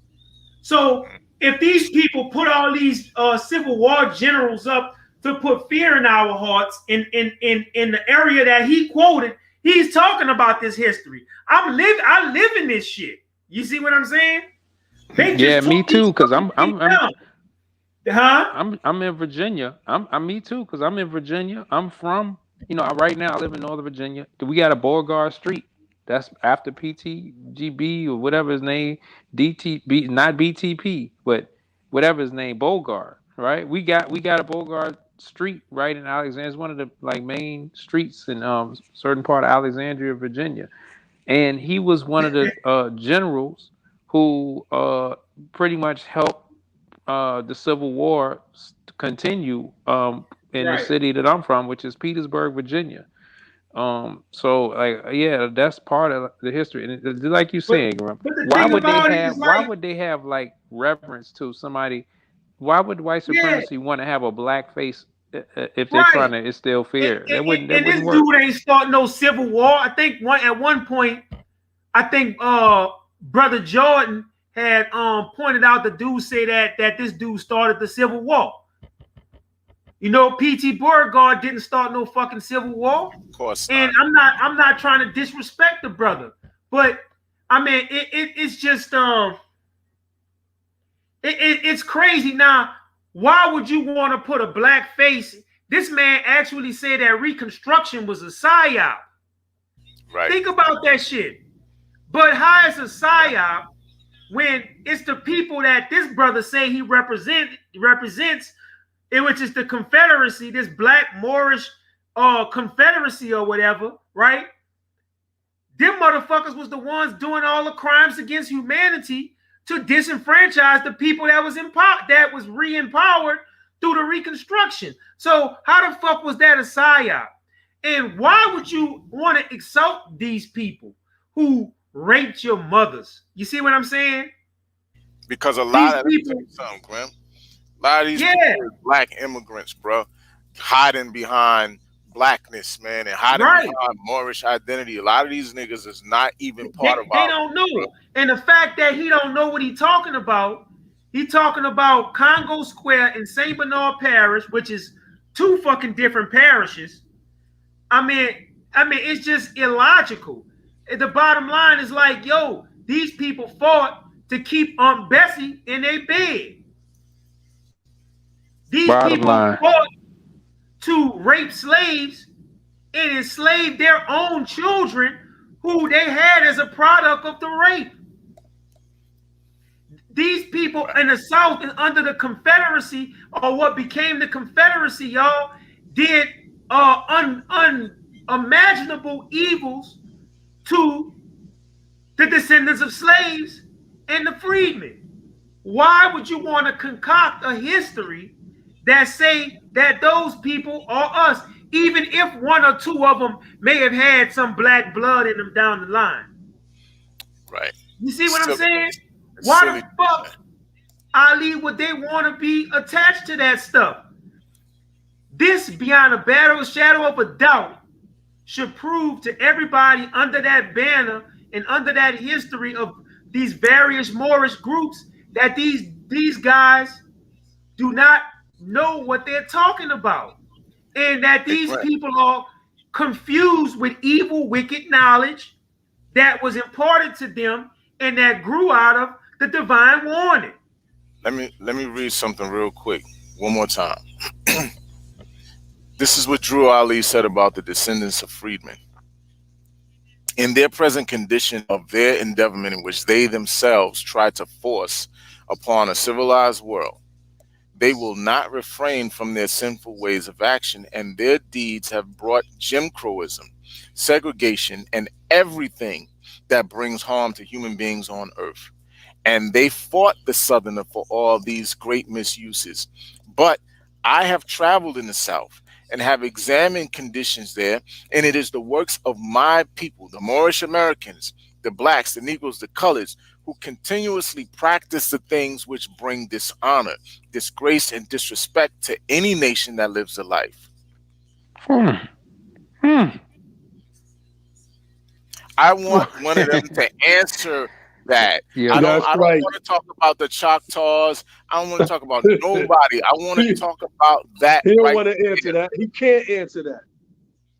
[SPEAKER 3] So if these people put all these Civil War generals up to put fear in our hearts in the area that he quoted, he's talking about this history. I live in this shit. You see what I'm saying?
[SPEAKER 5] Yeah, me too, because I'm in Virginia. Me too, because I'm in Virginia. I'm from, right now I live in Northern Virginia. We got a Beauregard Street. That's after PTGB or whatever his name, DTB, not BTP, but whatever his name, Beauregard, right? We got a Beauregard Street right in Alexandria. It's one of the main streets in certain part of Alexandria, Virginia. And he was one of the generals who pretty much helped the Civil War continue in the city that I'm from, which is Petersburg, Virginia. So that's part of the history. And like you saying, why would they have like reverence to somebody? Why would white supremacy want to have a black face if they're trying to instill fear? That wouldn't work.
[SPEAKER 3] Dude ain't start no civil war. I think at one point, Brother Jordan had pointed out the dude say that this dude started the Civil War. P.T. Beauregard didn't start no fucking Civil War.
[SPEAKER 2] Of course.
[SPEAKER 3] And I'm not trying to disrespect the brother, but I mean it's just it's crazy. Now, why would you want to put a black face? This man actually said that Reconstruction was a psyop.
[SPEAKER 2] Right.
[SPEAKER 3] Think about that shit. But how is a psyop when it's the people that this brother say he represents, which is the Confederacy, this black Moorish Confederacy or whatever, right? Them motherfuckers was the ones doing all the crimes against humanity to disenfranchise the people that was re-empowered through the Reconstruction. So how the fuck was that a psyop? And why would you want to insult these people who raped your mothers? You see what I'm saying?
[SPEAKER 2] Because a lot of these black immigrants, bro, hiding behind blackness, man, and hiding behind Moorish identity. A lot of these niggas is not even part of
[SPEAKER 3] they don't know. Bro. And the fact that he don't know what he's talking about, Congo Square in St. Bernard Parish, which is two fucking different parishes. I mean, it's just illogical. The bottom line is like, yo, these people fought to keep Aunt Bessie in their bed. These people fought to rape slaves and enslave their own children who they had as a product of the rape. These people in the South and under the Confederacy, or what became the Confederacy, y'all, did unimaginable evils to the descendants of slaves and the freedmen. Why would you want to concoct a history that say that those people are us, even if one or two of them may have had some black blood in them down the line?
[SPEAKER 2] Right.
[SPEAKER 3] You see what I'm saying? Why the fuck, Ali, would they want to be attached to that stuff? This, beyond a shadow of a doubt, should prove to everybody under that banner and under that history of these various Moorish groups that these guys do not know what they're talking about, and that these people are confused with evil, wicked knowledge that was imparted to them and that grew out of the divine warning.
[SPEAKER 2] Let me read something real quick one more time. This is what Drew Ali said about the descendants of freedmen. In their present condition of their endeavorment, in which they themselves try to force upon a civilized world, they will not refrain from their sinful ways of action, and their deeds have brought Jim Crowism, segregation, and everything that brings harm to human beings on earth. And they fought the Southerner for all these great misuses. But I have traveled in the South and have examined conditions there, and it is the works of my people, the Moorish Americans, the blacks, the Negroes, the coloreds, who continuously practice the things which bring dishonor, disgrace, and disrespect to any nation that lives a life. I want one of them to answer that.
[SPEAKER 5] Yeah,
[SPEAKER 2] I don't
[SPEAKER 7] right.
[SPEAKER 2] want to talk about the Choctaws. I don't want to talk about nobody. I want to talk about that.
[SPEAKER 7] He don't
[SPEAKER 2] right
[SPEAKER 7] want to answer that. He can't answer that.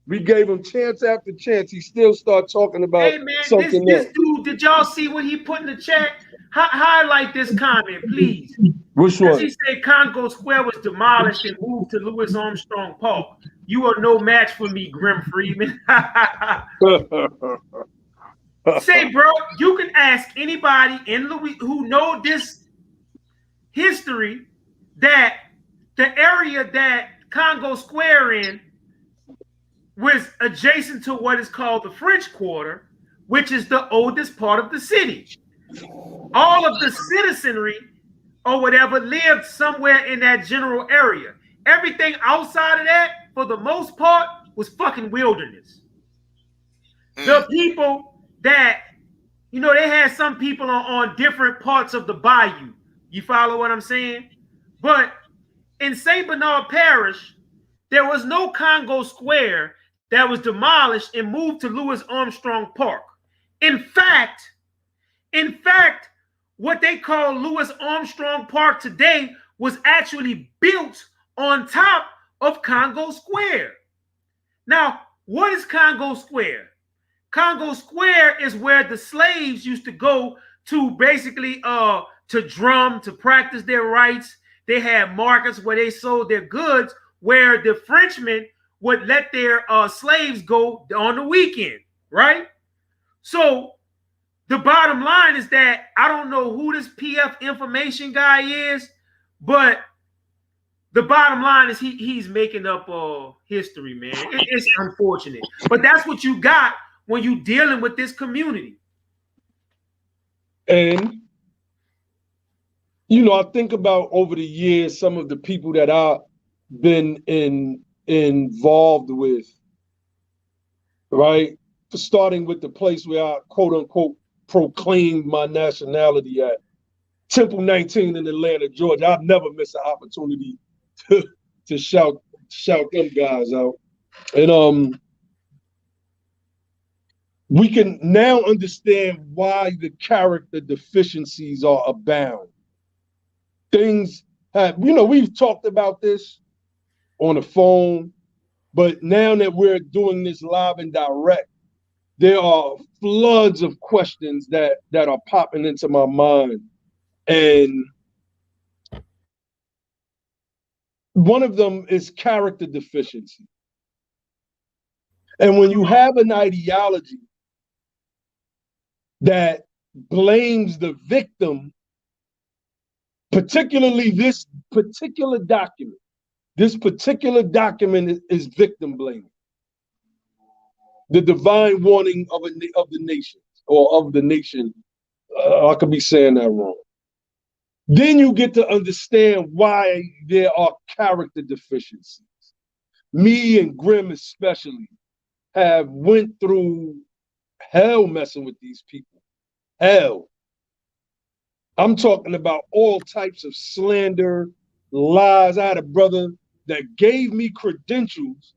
[SPEAKER 7] We gave him chance after chance. He still start talking about
[SPEAKER 3] Hey man,
[SPEAKER 7] something
[SPEAKER 3] this
[SPEAKER 7] else.
[SPEAKER 3] dude, did y'all see what he put in the chat? Highlight this comment, please.
[SPEAKER 7] Which
[SPEAKER 3] Because
[SPEAKER 7] one?
[SPEAKER 3] he said Congo Square was demolished and moved to Louis Armstrong Park. You are no match for me, Grim Freeman. Say, bro, you can ask anybody in Louis who know this history that the area that Congo Square in was adjacent to what is called the French Quarter, which is the oldest part of the city. All of the citizenry or whatever lived somewhere in that general area. Everything outside of that, for the most part, was fucking wilderness. The people that, you know, they had some people on different parts of the bayou. You follow what I'm saying? But in St. Bernard Parish, there was no Congo Square that was demolished and moved to Louis Armstrong Park. In fact, what they call Louis Armstrong Park today was actually built on top of Congo Square. Now, what is Congo Square? Congo Square is where the slaves used to go to basically to drum, to practice their rights. They had markets where they sold their goods, where the Frenchmen would let their slaves go on the weekend, right? So the bottom line is that I don't know who this PF information guy is, but the bottom line is he's making up history, man. It's unfortunate, but that's what you got when you're dealing with this community.
[SPEAKER 7] And you know, I think about over the years some of the people that I've been involved with, right? Starting with the place where I quote unquote proclaimed my nationality at, Temple 19 in Atlanta, Georgia. I've never missed an opportunity to shout them guys out. And we can now understand why the character deficiencies are abound. Things have, you know, we've talked about this on the phone, but now that we're doing this live and direct, there are floods of questions that are popping into my mind. And one of them is character deficiency. And when you have an ideology that blames the victim, particularly this particular document is victim blaming. The divine warning of the nation, or of the nation. I could be saying that wrong. Then you get to understand why there are character deficiencies. Me and Grim especially have went through hell messing with these people. Hell. I'm talking about all types of slander, lies. I had a brother that gave me credentials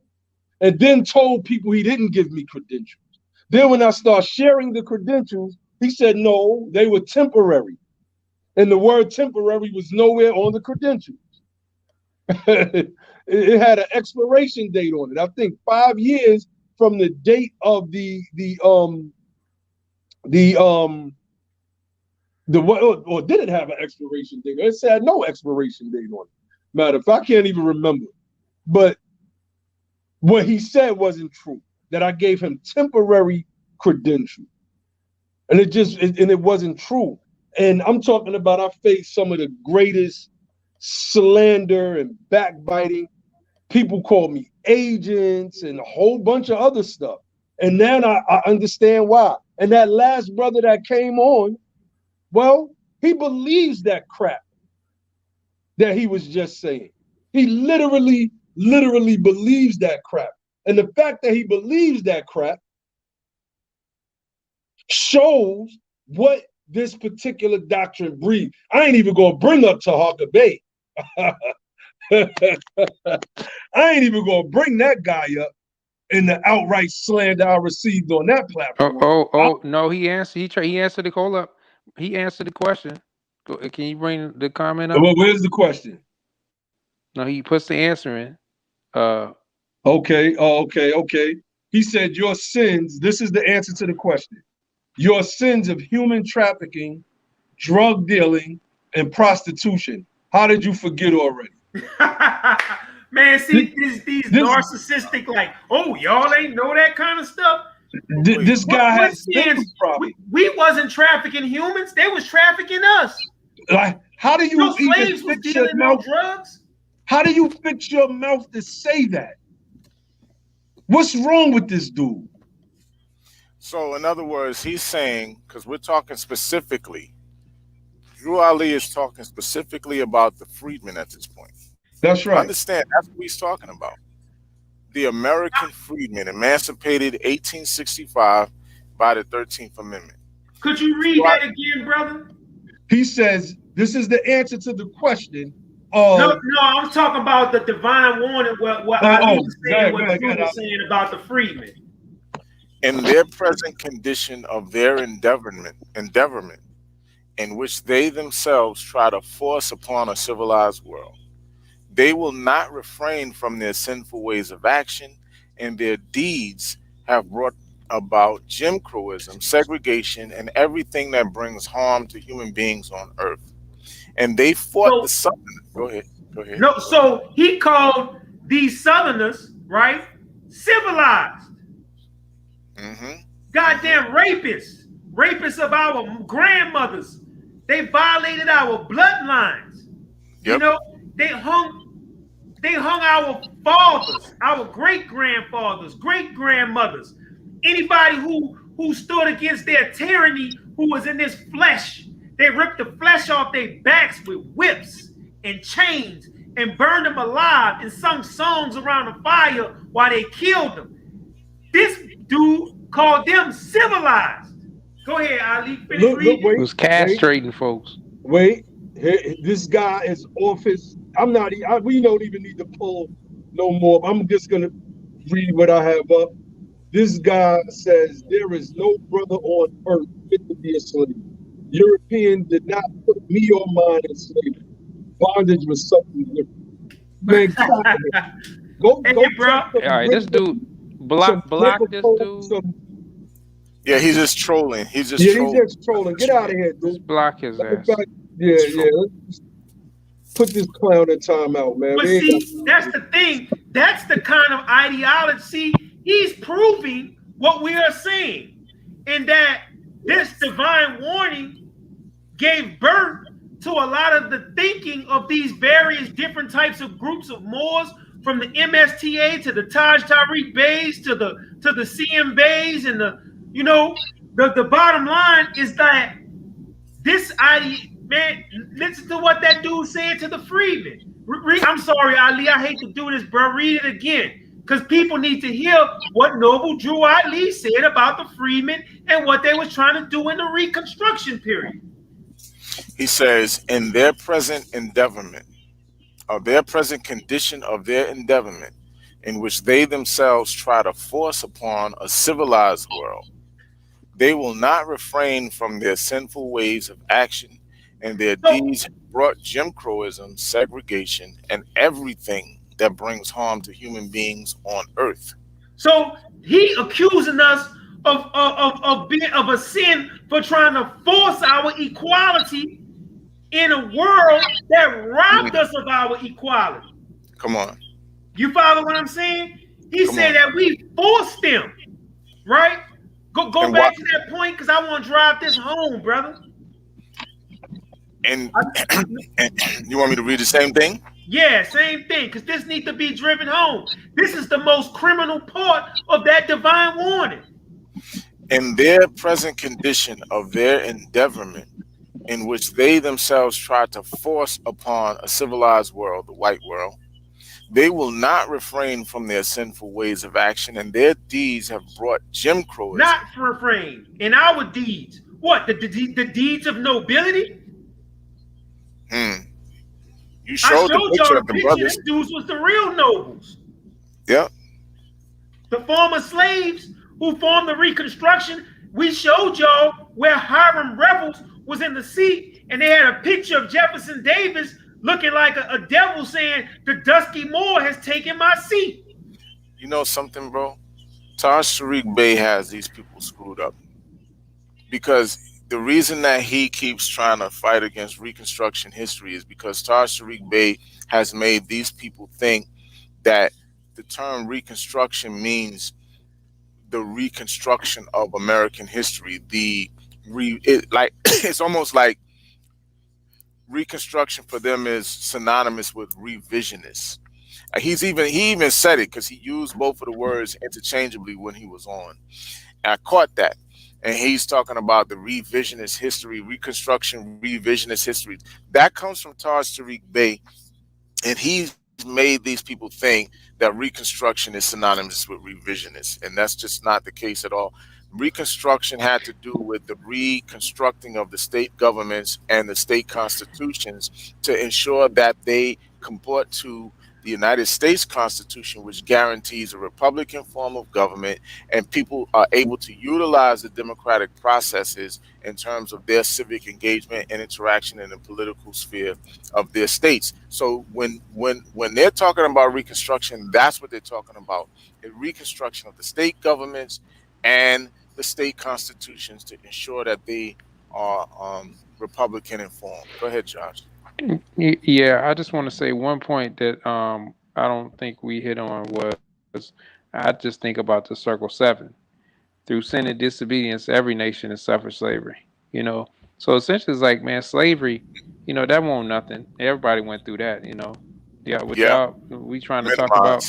[SPEAKER 7] and then told people he didn't give me credentials. Then when I started sharing the credentials, he said, no, they were temporary. And the word temporary was nowhere on the credentials. It had an expiration date on it. I think 5 years from the date of or did it have an expiration date? It said no expiration date on it. Matter of fact, I can't even remember. But what he said wasn't true, that I gave him temporary credentials. And it wasn't true. And I'm talking about I faced some of the greatest slander and backbiting. People called me agents and a whole bunch of other stuff. And then I understand why. And that last brother that came on, well, he believes that crap that he was just saying. He literally believes that crap. And the fact that he believes that crap shows what this particular doctrine breeds. I ain't even gonna bring up Tahaka Bay. I ain't even gonna bring that guy up in the outright slander I received on that platform.
[SPEAKER 5] No, he answered. He answered the call up. He answered the question. Can you bring the comment up?
[SPEAKER 7] Well, where's the question?
[SPEAKER 5] No, he puts the answer in.
[SPEAKER 7] Okay. He said, your sins, this is the answer to the question. Your sins of human trafficking, drug dealing, and prostitution. How did you forget already?
[SPEAKER 3] Man, see these narcissistic, like, oh, y'all ain't know that kind of stuff.
[SPEAKER 7] This guy has
[SPEAKER 3] we wasn't trafficking humans; they was trafficking us.
[SPEAKER 7] Like, how do you
[SPEAKER 3] no slaves was dealing no drugs?
[SPEAKER 7] How do you fix your mouth to say that? What's wrong with this dude?
[SPEAKER 2] So, in other words, he's saying, because we're talking specifically, Drew Ali is talking specifically about the freedmen at this point.
[SPEAKER 7] That's right.
[SPEAKER 2] Understand, that's what he's talking about. The American freedmen, emancipated 1865 by the 13th Amendment.
[SPEAKER 3] Could you read that again, brother?
[SPEAKER 7] He says, this is the answer to the question.
[SPEAKER 3] No, I'm talking about the divine warning, what Ali was saying, what Drew was saying about the freedmen.
[SPEAKER 2] In their present condition of their endeavorment, in which they themselves try to force upon a civilized world, they will not refrain from their sinful ways of action, and their deeds have brought about Jim Crowism, segregation, and everything that brings harm to human beings on earth. And they fought the Southerners. Go ahead.
[SPEAKER 3] No, so he called these Southerners, right, civilized.
[SPEAKER 2] Mm-hmm.
[SPEAKER 3] Goddamn rapists of our grandmothers. They violated our bloodlines. Yep. You know, they hung our fathers, our great-grandfathers, great-grandmothers. Anybody who stood against their tyranny, who was in this flesh, they ripped the flesh off their backs with whips and chains and burned them alive and sung songs around the fire while they killed them. This dude called them civilized. Go ahead, Ali.
[SPEAKER 7] Look, wait,
[SPEAKER 5] he was castrating folks.
[SPEAKER 7] Wait, this guy is off his. We don't even need to pull no more. I'm just gonna read what I have up. This guy says there is no brother on earth fit to be a slave. European did not put me or mine in slavery. Bondage was something different. Man, go,
[SPEAKER 3] bro.
[SPEAKER 5] All right, this dude block this dude.
[SPEAKER 2] Yeah, he's just trolling. He's just
[SPEAKER 7] trolling. Get out of here, dude.
[SPEAKER 5] Just block his ass.
[SPEAKER 7] Yeah. Let's put this clown in timeout, man.
[SPEAKER 3] But see, that's the thing. That's the kind of ideology. See, he's proving what we are saying, and that this divine warning gave birth to a lot of the thinking of these various different types of groups of Moors, from the MSTA to the Taj Tariq Bays to the CM Bays, and the bottom line is that this idea, man, listen to what that dude said to the freedmen. I'm sorry, Ali, I hate to do this, bro. Read it again, because people need to hear what Noble Drew Ali said about the freedmen and what they was trying to do in the Reconstruction period.
[SPEAKER 2] He says, in their present endeavorment, of their present condition of their endeavorment, in which they themselves try to force upon a civilized world, they will not refrain from their sinful ways of action, and their deeds brought Jim Crowism, segregation, and everything that brings harm to human beings on earth.
[SPEAKER 3] So he accusing us of being of a sin for trying to force our equality in a world that robbed us of our equality.
[SPEAKER 2] Come on.
[SPEAKER 3] You follow what I'm saying? He said that we forced them, right? Go back to that point because I want to drive this home, brother.
[SPEAKER 2] And you want me to read the same thing?
[SPEAKER 3] Yeah, same thing, because this needs to be driven home. This is the most criminal part of that divine warning.
[SPEAKER 2] In their present condition of their endeavorment, in which they themselves try to force upon a civilized world, the white world, they will not refrain from their sinful ways of action, and their deeds have brought Jim Crowism.
[SPEAKER 3] Not refrain. In our deeds. What? The deeds of nobility?
[SPEAKER 2] You showed the picture of the brothers.
[SPEAKER 3] These dudes was the real nobles.
[SPEAKER 2] Yep.
[SPEAKER 3] The former slaves who formed the Reconstruction. We showed y'all where Hiram Revels was in the seat, and they had a picture of Jefferson Davis looking like a devil saying, the dusky Moor has taken my seat.
[SPEAKER 2] You know something, bro? Taj Tariq Bey has these people screwed up. Because the reason that he keeps trying to fight against Reconstruction history is because Taj Tariq Bey has made these people think that the term Reconstruction means the reconstruction of American history. It's almost like Reconstruction for them is synonymous with revisionist. He even said it because he used both of the words interchangeably when he was on. And I caught that. And he's talking about the revisionist history, Reconstruction revisionist history. That comes from Taj Tariq Bey. And he's made these people think that Reconstruction is synonymous with revisionist. And that's just not the case at all. Reconstruction had to do with the reconstructing of the state governments and the state constitutions to ensure that they comport to the United States Constitution, which guarantees a Republican form of government, and people are able to utilize the democratic processes in terms of their civic engagement and interaction in the political sphere of their states. So when they're talking about Reconstruction, that's what they're talking about: a reconstruction of the state governments and the state constitutions to ensure that they are Republican informed. Go ahead, Josh.
[SPEAKER 5] Yeah, I just want to say one point that I don't think we hit on was I just think about the Circle 7. Through sin and disobedience, every nation has suffered slavery. You know, so essentially it's like, man, slavery, you know, that won't nothing. Everybody went through that. You know, y'all we trying to talk about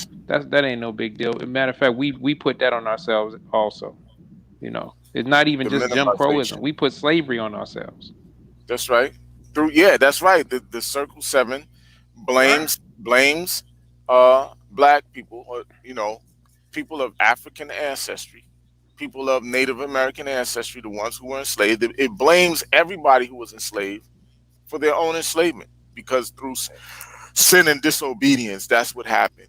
[SPEAKER 5] that ain't no big deal. As a matter of fact, we put that on ourselves also. You know, it's not even just Jim Crowism. We put slavery on ourselves.
[SPEAKER 2] That's right. That's right. The Circle 7 blames black people, or people of African ancestry, people of Native American ancestry, the ones who were enslaved. It blames everybody who was enslaved for their own enslavement, because through sin and disobedience, that's what happened.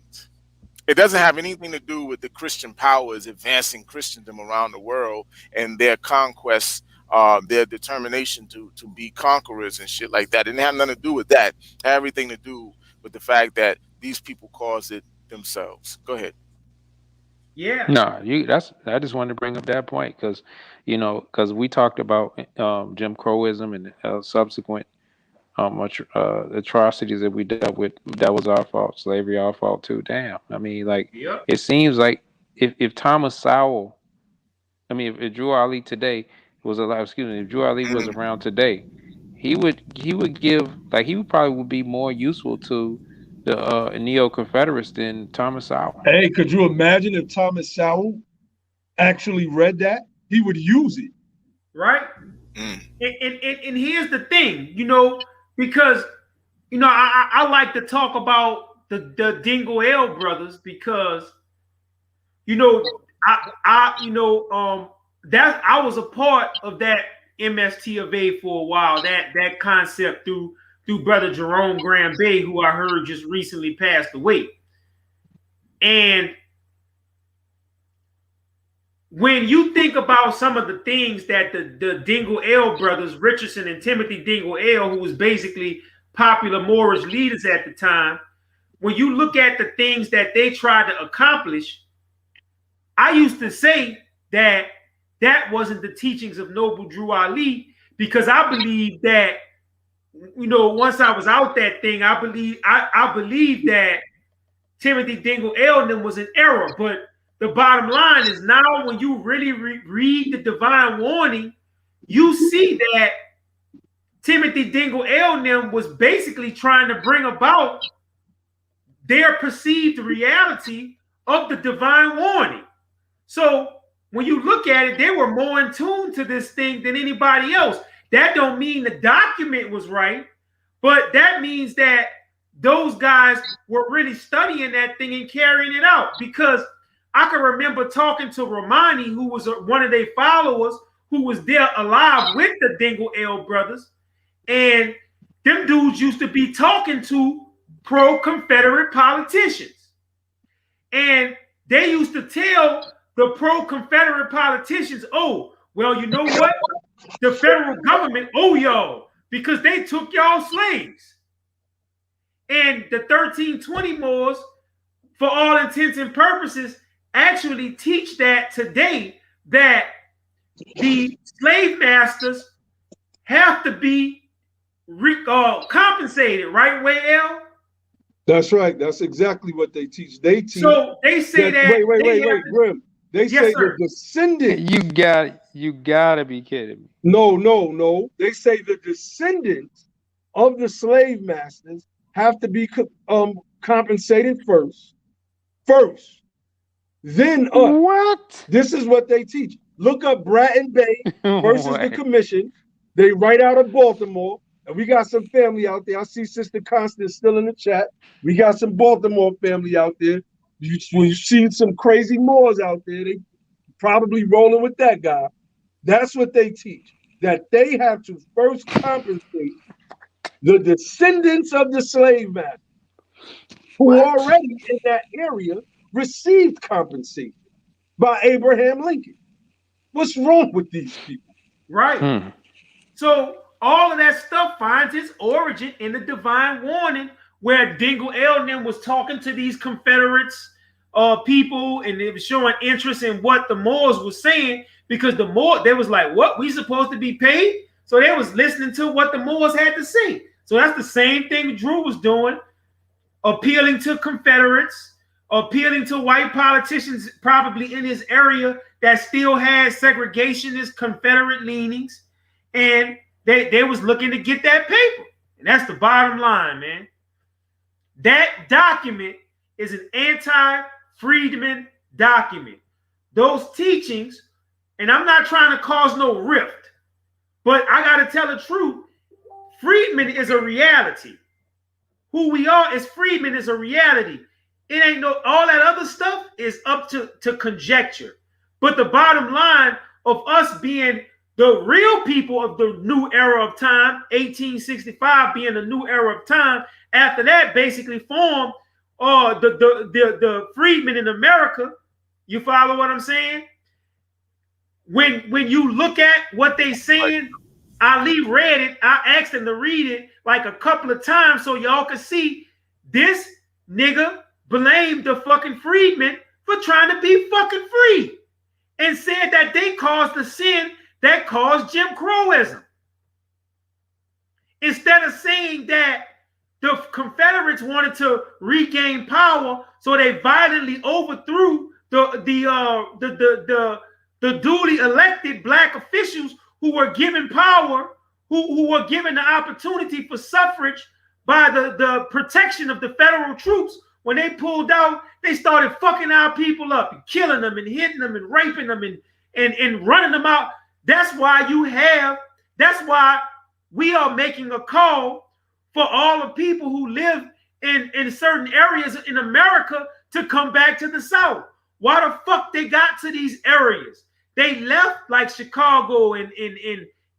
[SPEAKER 2] It doesn't have anything to do with the Christian powers advancing Christendom around the world and their conquests, their determination to be conquerors and shit like that. It didn't have nothing to do with that. It had everything to do with the fact that these people caused it themselves. Go ahead.
[SPEAKER 3] Yeah.
[SPEAKER 5] No, I just wanted to bring up that point because we talked about Jim Crowism and subsequent atrocities that we dealt with. That was our fault. Slavery, our fault too. Damn. I mean, It seems like if Thomas Sowell, if Drew Ali today was alive, if Drew Ali was around today, he would probably be more useful to the neo-Confederates than Thomas Sowell.
[SPEAKER 7] Hey, could you imagine if Thomas Sowell actually read that? He would use it.
[SPEAKER 3] Right? And here's the thing, because I like to talk about the Dingle L brothers because I was a part of that MST of A for a while, that concept through Brother Jerome Graham Bay, who I heard just recently passed away. And when you think about some of the things that the Dingle L brothers, Richardson and Timothy Dingle L, who was basically popular Moorish leaders at the time, when you look at the things that they tried to accomplish, I used to say that wasn't the teachings of Noble Drew Ali, because I believe that, once I was out that thing, I believe that Timothy Dingle Elden was an error. But the bottom line is now when you really read the divine warning, you see that Timothy Dingle Elden was basically trying to bring about their perceived reality of the divine warning. So when you look at it, they were more in tune to this thing than anybody else. That don't mean the document was right, but that means that those guys were really studying that thing and carrying it out. Because I can remember talking to Romani, who was one of their followers, who was there alive with the Dingle L brothers, and them dudes used to be talking to pro-Confederate politicians. And they used to tell the pro-Confederate politicians, oh, well, you know what? The federal government owe y'all because they took y'all slaves. And the 1320 Moors, for all intents and purposes, actually teach that today, that the slave masters have to be compensated, right, Wayl?
[SPEAKER 7] That's right. That's exactly what they teach. They teach.
[SPEAKER 3] So they say that.
[SPEAKER 7] Wait, Grim. They say the descendants.
[SPEAKER 5] You gotta be kidding me.
[SPEAKER 7] No. They say the descendants of the slave masters have to be compensated first. Then us.
[SPEAKER 5] What?
[SPEAKER 7] This is what they teach. Look up Bratton Bay versus the Commission. They right out of Baltimore. And we got some family out there. I see Sister Constance still in the chat. We got some Baltimore family out there. When you see some crazy Moors out there, they probably rolling with that guy. That's what they teach. That they have to first compensate the descendants of the slave masters who already in that area received compensation by Abraham Lincoln. What's wrong with these people?
[SPEAKER 3] Right. So all of that stuff finds its origin in the divine warning, where Dingle Elden was talking to these Confederates people, and it was showing interest in what the Moors was saying, because the Moors, they was like, what, we supposed to be paid? So they was listening to what the Moors had to say. So that's the same thing Drew was doing, appealing to Confederates, appealing to white politicians probably in his area that still had segregationist Confederate leanings, and they was looking to get that paper. And that's the bottom line, man. That document is an anti-freedman document. Those teachings, and I'm not trying to cause no rift, but I got to tell the truth. Freedmen is a reality. Who we are as freedmen is a reality. It ain't no, all that other stuff is up to conjecture. But the bottom line of us being the real people of the new era of time, 1865 being the new era of time, after that basically formed the freedmen in America. You follow what I'm saying? When you look at what they saying, Ali read it. I asked him to read it like a couple of times so y'all could see this nigga blamed the fucking freedmen for trying to be fucking free, and said that they caused the sin that caused Jim Crowism. Instead of saying that the Confederates wanted to regain power, so they violently overthrew the duly elected black officials who were given power, who were given the opportunity for suffrage by the protection of the federal troops. When they pulled out, they started fucking our people up and killing them and hitting them and raping them and running them out. That's why we are making a call for all the people who live in certain areas in America to come back to the South. Why the fuck they got to these areas? They left, like Chicago and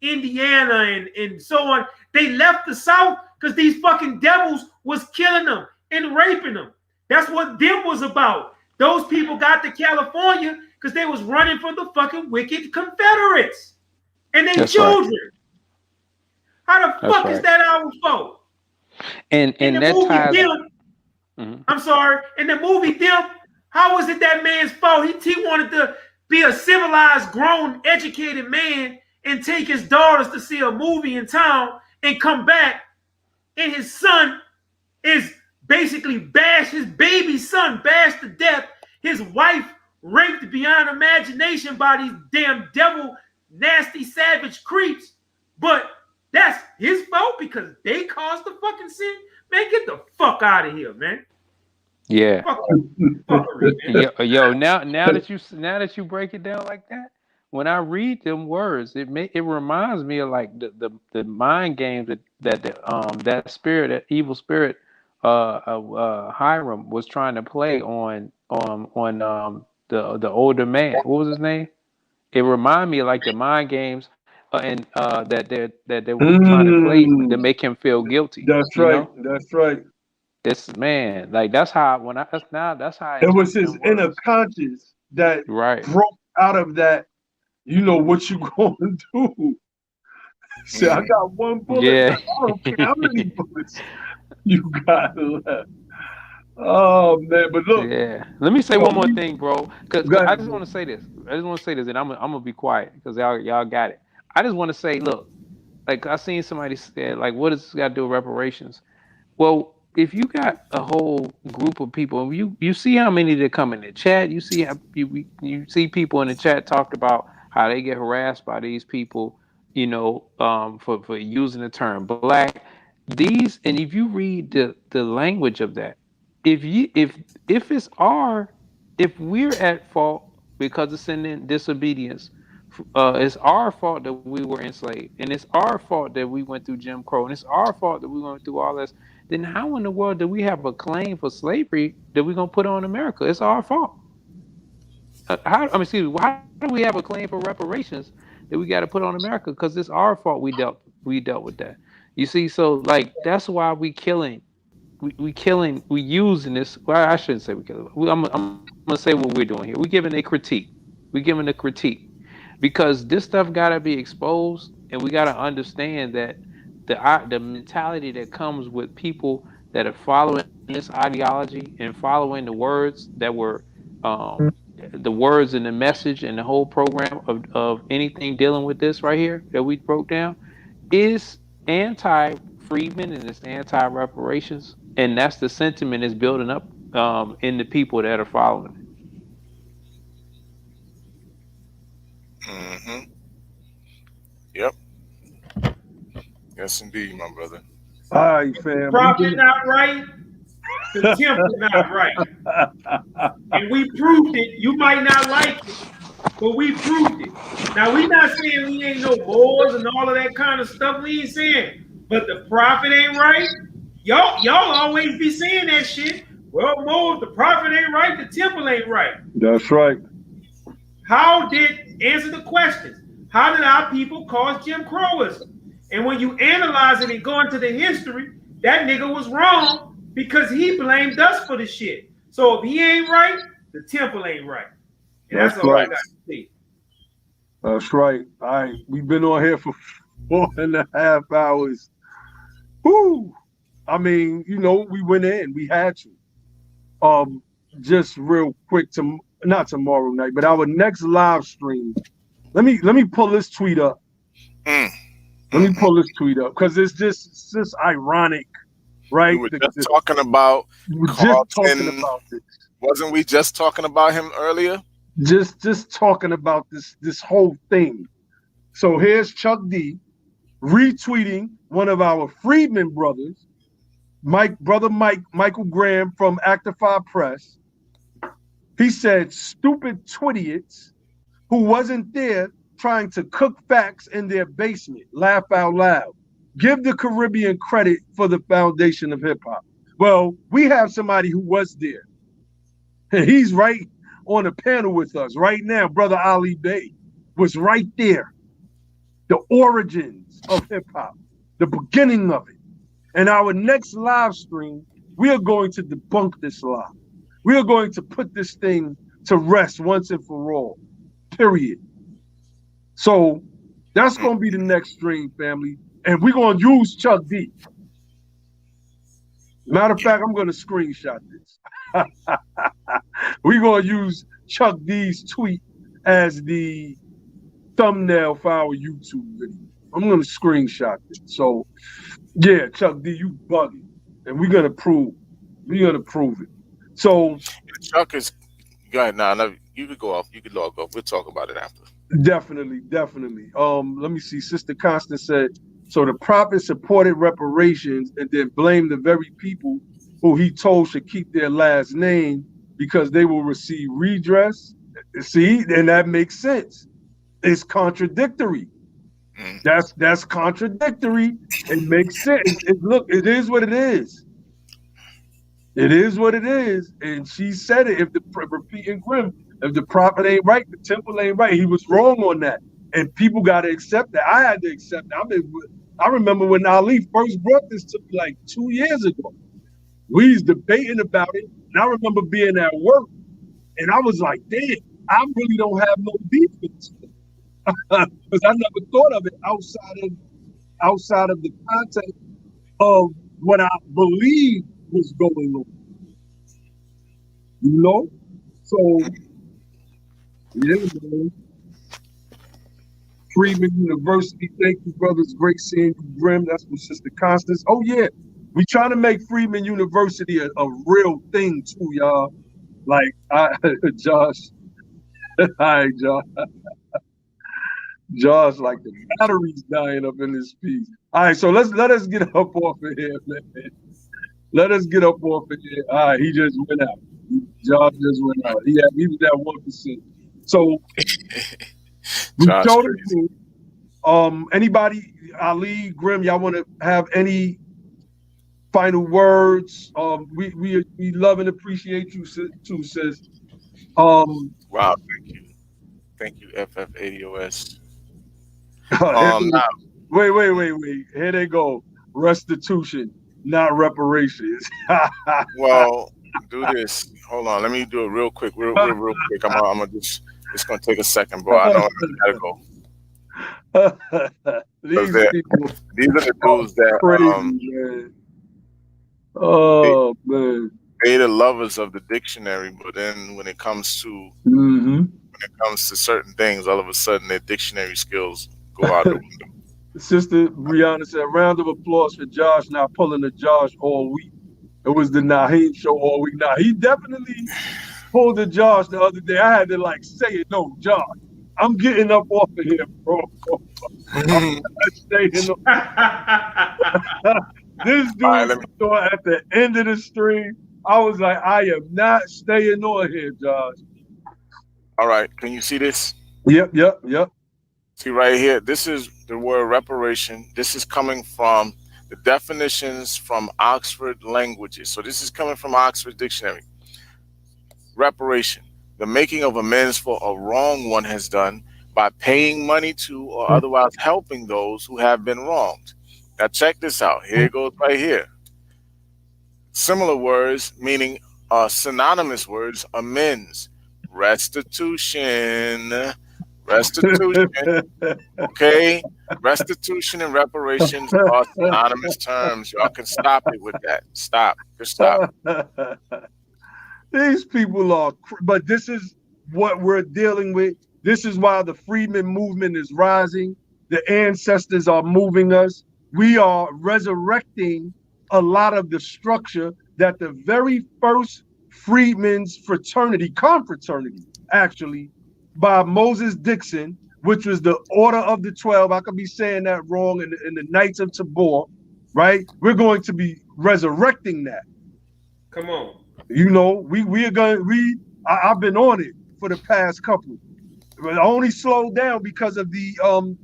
[SPEAKER 3] Indiana and so on. They left the South because these fucking devils was killing them and raping them. That's what them was about. Those people got to California because they was running for the fucking wicked Confederates and their children. Right. How the fuck is that our fault?
[SPEAKER 5] And that ties.
[SPEAKER 3] I'm sorry. In the movie Them, how was it that man's fault? He wanted to be a civilized, grown, educated man and take his daughters to see a movie in town and come back, and his son is basically bashed his baby son, bashed to death. His wife raped beyond imagination by these damn devil, nasty, savage creeps. But that's his fault because they caused the fucking sin. Man, get the fuck out of here, man.
[SPEAKER 5] Yeah.
[SPEAKER 3] Fuckery, man.
[SPEAKER 5] Yo, now that you break it down like that, when I read them words, it reminds me of like the mind games that spirit, that evil spirit, Hiram was trying to play on the older man. What was his name? It reminded me of like the mind games, that they were trying to play to make him feel guilty.
[SPEAKER 7] That's right. That's right.
[SPEAKER 5] This man, like that's how that's how I
[SPEAKER 7] It was
[SPEAKER 5] interpret
[SPEAKER 7] his
[SPEAKER 5] them
[SPEAKER 7] inner
[SPEAKER 5] words.
[SPEAKER 7] conscious that
[SPEAKER 5] Right.
[SPEAKER 7] broke out of that. You know what you gonna do? Say, I got one bullet.
[SPEAKER 5] Yeah.
[SPEAKER 7] I don't care how many bullets you got left. Oh man, but look.
[SPEAKER 5] Yeah. Let me say one more thing, bro. Because
[SPEAKER 7] Go ahead,
[SPEAKER 5] I just want to say this. And I'm gonna be quiet because y'all got it. I just want to say, look, like I seen somebody said, like, what does this got to do with reparations? Well, if you got a whole group of people, you see how many that come in the chat. You see how you see people in the chat talked about how they get harassed by these people, you know, for using the term black. These, and if you read the language of that, if we're at fault because of sin and disobedience, it's our fault that we were enslaved, and it's our fault that we went through Jim Crow, and it's our fault that we went through all this. Then how in the world do we have a claim for slavery that we're gonna put on America? It's our fault. How do we have a claim for reparations that we got to put on America? Because it's our fault we dealt with that. You see, so like that's why we using this. Well, I shouldn't say we killing. I'm gonna say what we're doing here. We're giving a critique. Because this stuff gotta be exposed, and we gotta understand that the mentality that comes with people that are following this ideology and following the words that were the words and the message and the whole program of anything dealing with this right here that we broke down is anti-freedmen and it's anti-reparations, and that's the sentiment is building up in the people that are following it.
[SPEAKER 2] Yep. Yes, indeed, my brother.
[SPEAKER 7] All right, fam.
[SPEAKER 3] Prophet not right, the temple not right. And we proved it. You might not like it, but we proved it. Now, we not saying we ain't no Moors and all of that kind of stuff. We ain't saying, but the prophet ain't right. Y'all always be saying that shit. Well, Moors, the prophet ain't right, the temple ain't right.
[SPEAKER 7] That's right.
[SPEAKER 3] Answer the questions. How did our people cause Jim Crowism? And when you analyze it and go into the history, that nigga was wrong because he blamed us for the shit. So if he ain't right, the temple ain't right. And that's all right. I got to see.
[SPEAKER 7] That's right. All right. We've been on here for 4.5 hours. Whoo! I mean, you know, we went in. We had to. Just real quick, not tomorrow night, but our next live stream. Let me pull this tweet up. Let me pull this tweet up because it's just ironic, right?
[SPEAKER 2] We were just talking about
[SPEAKER 7] Carlton.
[SPEAKER 2] Wasn't we just talking about him earlier?
[SPEAKER 7] Just talking about this whole thing. So here's Chuck D retweeting one of our freedmen brothers, Michael Graham from Actify Press. He said, "Stupid twidiots who wasn't there trying to cook facts in their basement. Laugh out loud. Give the Caribbean credit for the foundation of hip hop." Well, we have somebody who was there. And he's right on the panel with us right now. Brother Ali Bey was right there. The origins of hip hop, the beginning of it. And our next live stream, we are going to debunk this lie. We are going to put this thing to rest once and for all. Period. So that's going to be the next stream, family. And we're going to use Chuck D. Matter of fact, I'm going to screenshot this. We're going to use Chuck D's tweet as the thumbnail for our YouTube video. I'm going to screenshot it. So, yeah, Chuck D, you bugging. And we're going to prove We're gonna prove it. So
[SPEAKER 2] Chuck is go ahead now. No, you could go off. You could log off. We'll talk about it after.
[SPEAKER 7] definitely. Let me see. Sister Constance said, so the prophet supported reparations and then blamed the very people who he told should keep their last name because they will receive redress. See, and that makes sense. It's contradictory. That's contradictory. It makes sense. Look, it is what it is. It is what it is. And she said it. If the repeating Grim, if the prophet ain't right, the temple ain't right. He was wrong on that. And people got to accept that. I had to accept that. I remember when Ali first brought this to me like 2 years ago. We was debating about it. And I remember being at work. And I was like, damn, I really don't have no beef with this. Because I never thought of it outside of the context of what I believe was going on. You know? So, yeah, man. Freeman University, thank you, brothers. Great seeing you, Grim. That's from Sister Constance. Oh, yeah. We trying to make Freeman University a real thing, too, y'all. Like, Josh. Hi, Josh. Josh, like the battery's dying up in this piece. All right, so let us get up off of here, man. Let us get up off of here. All right, he just went out. Josh just went out. He was at 1%. So we showed it to anybody, Ali, Grim, y'all want to have any final words? We love and appreciate you too, sis.
[SPEAKER 2] Wow, thank you, FF80OS.
[SPEAKER 7] Wait. Here they go. Restitution, not reparations.
[SPEAKER 2] Well, do this. Hold on. Let me do it real quick. Real quick. I'm gonna just. It's gonna take a second, bro. I know I gotta go.
[SPEAKER 7] These
[SPEAKER 2] are the dudes that
[SPEAKER 7] crazy, man. Oh man.
[SPEAKER 2] They're the lovers of the dictionary, but then when it comes to certain things, all of a sudden their dictionary skills go out the window.
[SPEAKER 7] Sister Brianna said, round of applause for Josh not pulling the Josh all week. It was the Naheem show all week. Now, he definitely pulled the Josh the other day. I had to like say it. No, Josh, I'm getting up off of here, bro. I'm not staying on. This dude at the end of the stream, I was like, I am not staying on here, Josh.
[SPEAKER 2] All right. Can you see this?
[SPEAKER 7] Yep.
[SPEAKER 2] See right here, this is the word reparation. This is coming from the definitions from Oxford Languages. So this is coming from Oxford Dictionary. Reparation, the making of amends for a wrong one has done by paying money to or otherwise helping those who have been wronged. Now check this out. Here it goes right here. Similar words, meaning synonymous words, amends, restitution, okay? Restitution and reparations are synonymous terms. Y'all can stop it with that. Stop. Just stop.
[SPEAKER 7] These people are, but this is what we're dealing with. This is why the Freedmen movement is rising. The ancestors are moving us. We are resurrecting a lot of the structure that the very first Freedmen's fraternity, confraternity, actually, by Moses Dixon, which was the Order of the 12. I could be saying that wrong, in the Knights of Tabor, right? We're going to be resurrecting that.
[SPEAKER 3] Come on.
[SPEAKER 7] You know, I've been on it for the past couple. I only slowed down because of the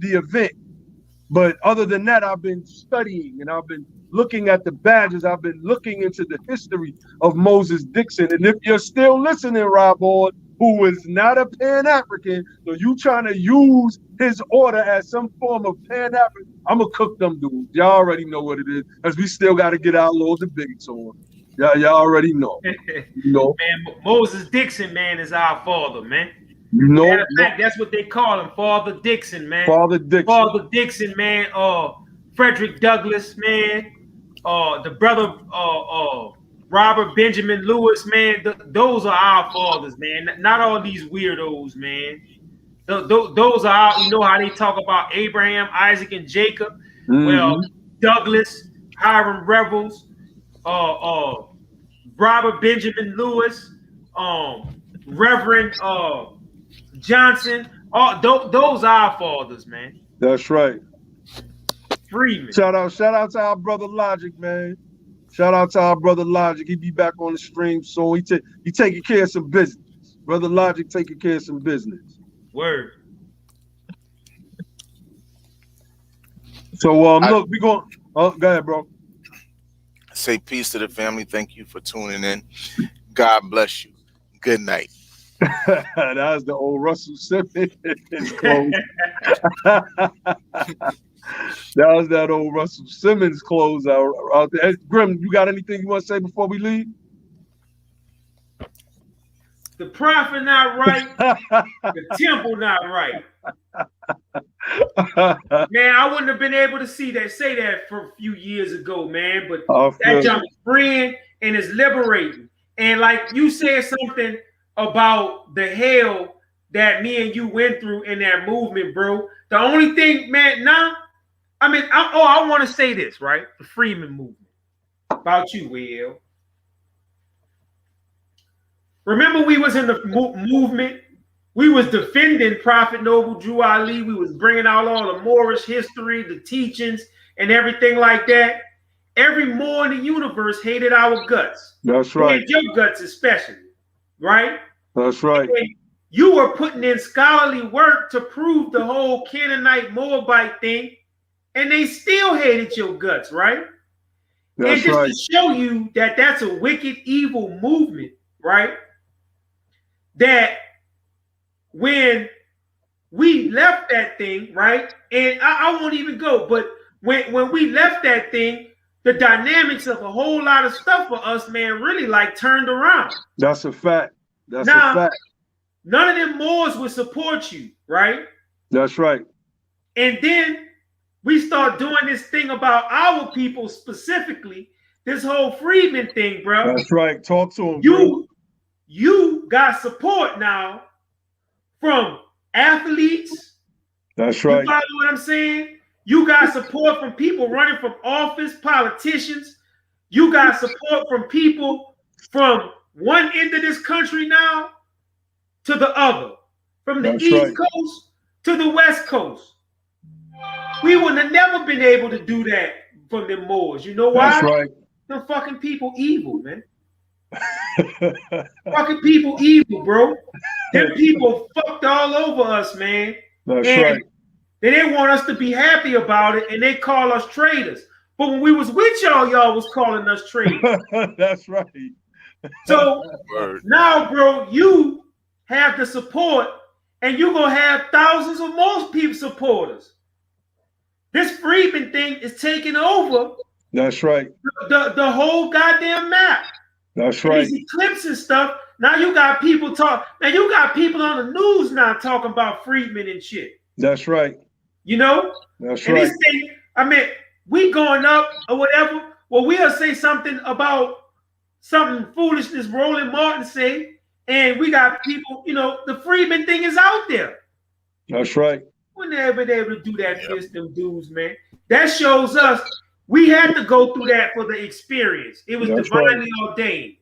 [SPEAKER 7] event. But other than that, I've been studying and I've been looking at the badges. I've been looking into the history of Moses Dixon. And if you're still listening, Rob Ord, who is not a Pan-African, so you trying to use his order as some form of Pan-African, I'm going to cook them dudes. Y'all already know what it is, because we still got to get our little debates on. Y'all already know. You know?
[SPEAKER 3] Man, Moses Dixon, man, is our father, man.
[SPEAKER 7] You know,
[SPEAKER 3] matter of fact, that's what they call him, Father Dixon, man.
[SPEAKER 7] Father Dixon.
[SPEAKER 3] Father Dixon, man. Frederick Douglass, man. The brother, Robert Benjamin Lewis, man. Those are our fathers, man. Not all these weirdos, man. Those are our, you know how they talk about Abraham, Isaac, and Jacob. Well, Douglass, Hiram Revels, Robert Benjamin Lewis, Reverend Johnson. Those are our fathers, man.
[SPEAKER 7] That's right.
[SPEAKER 3] Freeman.
[SPEAKER 7] Shout out to our brother Logic, man. Shout out to our brother Logic. He be back on the stream soon. He taking care of some business. Brother Logic taking care of some business.
[SPEAKER 3] Word.
[SPEAKER 7] So look, we going. Oh, go ahead, bro.
[SPEAKER 2] Say peace to the family. Thank you for tuning in. God bless you. Good night.
[SPEAKER 7] That was the old Russell Simmons close. That was that old Russell Simmons close out there. Hey, Grim, you got anything you want to say before we leave?
[SPEAKER 3] The prophet not right. The temple not right. Man, I wouldn't have been able to say that for a few years ago, man. But that jump is freeing and it's liberating. And like you said something about the hell that me and you went through in that movement, bro. The only thing, man, I want to say this, right? The Freeman movement. About you, Will. Remember we was in the movement. We was defending Prophet Noble Drew Ali. We was bringing out all the Moorish history, the teachings, and everything like that. Every Moor in the universe hated our guts.
[SPEAKER 7] That's right.
[SPEAKER 3] And your guts especially, right?
[SPEAKER 7] That's right.
[SPEAKER 3] And you were putting in scholarly work to prove the whole Canaanite Moabite thing, and they still hated your guts, right?
[SPEAKER 7] That's
[SPEAKER 3] and just
[SPEAKER 7] right.
[SPEAKER 3] to show you that that's a wicked, evil movement, right? That when we left that thing, right? And I won't even go, but when we left that thing, the dynamics of a whole lot of stuff for us, man, really like turned around.
[SPEAKER 7] That's a fact. That's a fact.
[SPEAKER 3] None of them Moors would support you, right?
[SPEAKER 7] That's right.
[SPEAKER 3] And then we start doing this thing about our people specifically, this whole Freedman thing, bro.
[SPEAKER 7] That's right. Talk to him.
[SPEAKER 3] You got support now from athletes.
[SPEAKER 7] That's right.
[SPEAKER 3] You follow what I'm saying? You got support from people running from office, politicians. You got support from people from one end of this country now to the other, from the East Coast to the West Coast. We would have never been able to do that from them Moors. You know why?
[SPEAKER 7] That's right.
[SPEAKER 3] Them fucking people evil, man. Fucking people evil, bro. Them people fucked all over us, man.
[SPEAKER 7] That's right.
[SPEAKER 3] They didn't want us to be happy about it, and they call us traitors. But when we was with y'all, y'all was calling us traitors.
[SPEAKER 7] That's right.
[SPEAKER 3] So now, bro, you have the support, and you're gonna have thousands of more people supporters. This Freedman thing is taking over.
[SPEAKER 7] That's right.
[SPEAKER 3] The whole goddamn map.
[SPEAKER 7] That's right.
[SPEAKER 3] These eclipses and stuff. Now you got people talk. Man, you got people on the news now talking about Freedman and shit.
[SPEAKER 7] That's right.
[SPEAKER 3] You know?
[SPEAKER 7] That's
[SPEAKER 3] and
[SPEAKER 7] right.
[SPEAKER 3] This thing, I mean, we going up or whatever. Well, we'll say something about something foolishness Roland Martin say, and we got people, you know, the Freedman thing is out there.
[SPEAKER 7] That's right.
[SPEAKER 3] We're never been able to do that against them dudes, man. That shows us we had to go through that for the experience. It was divinely ordained.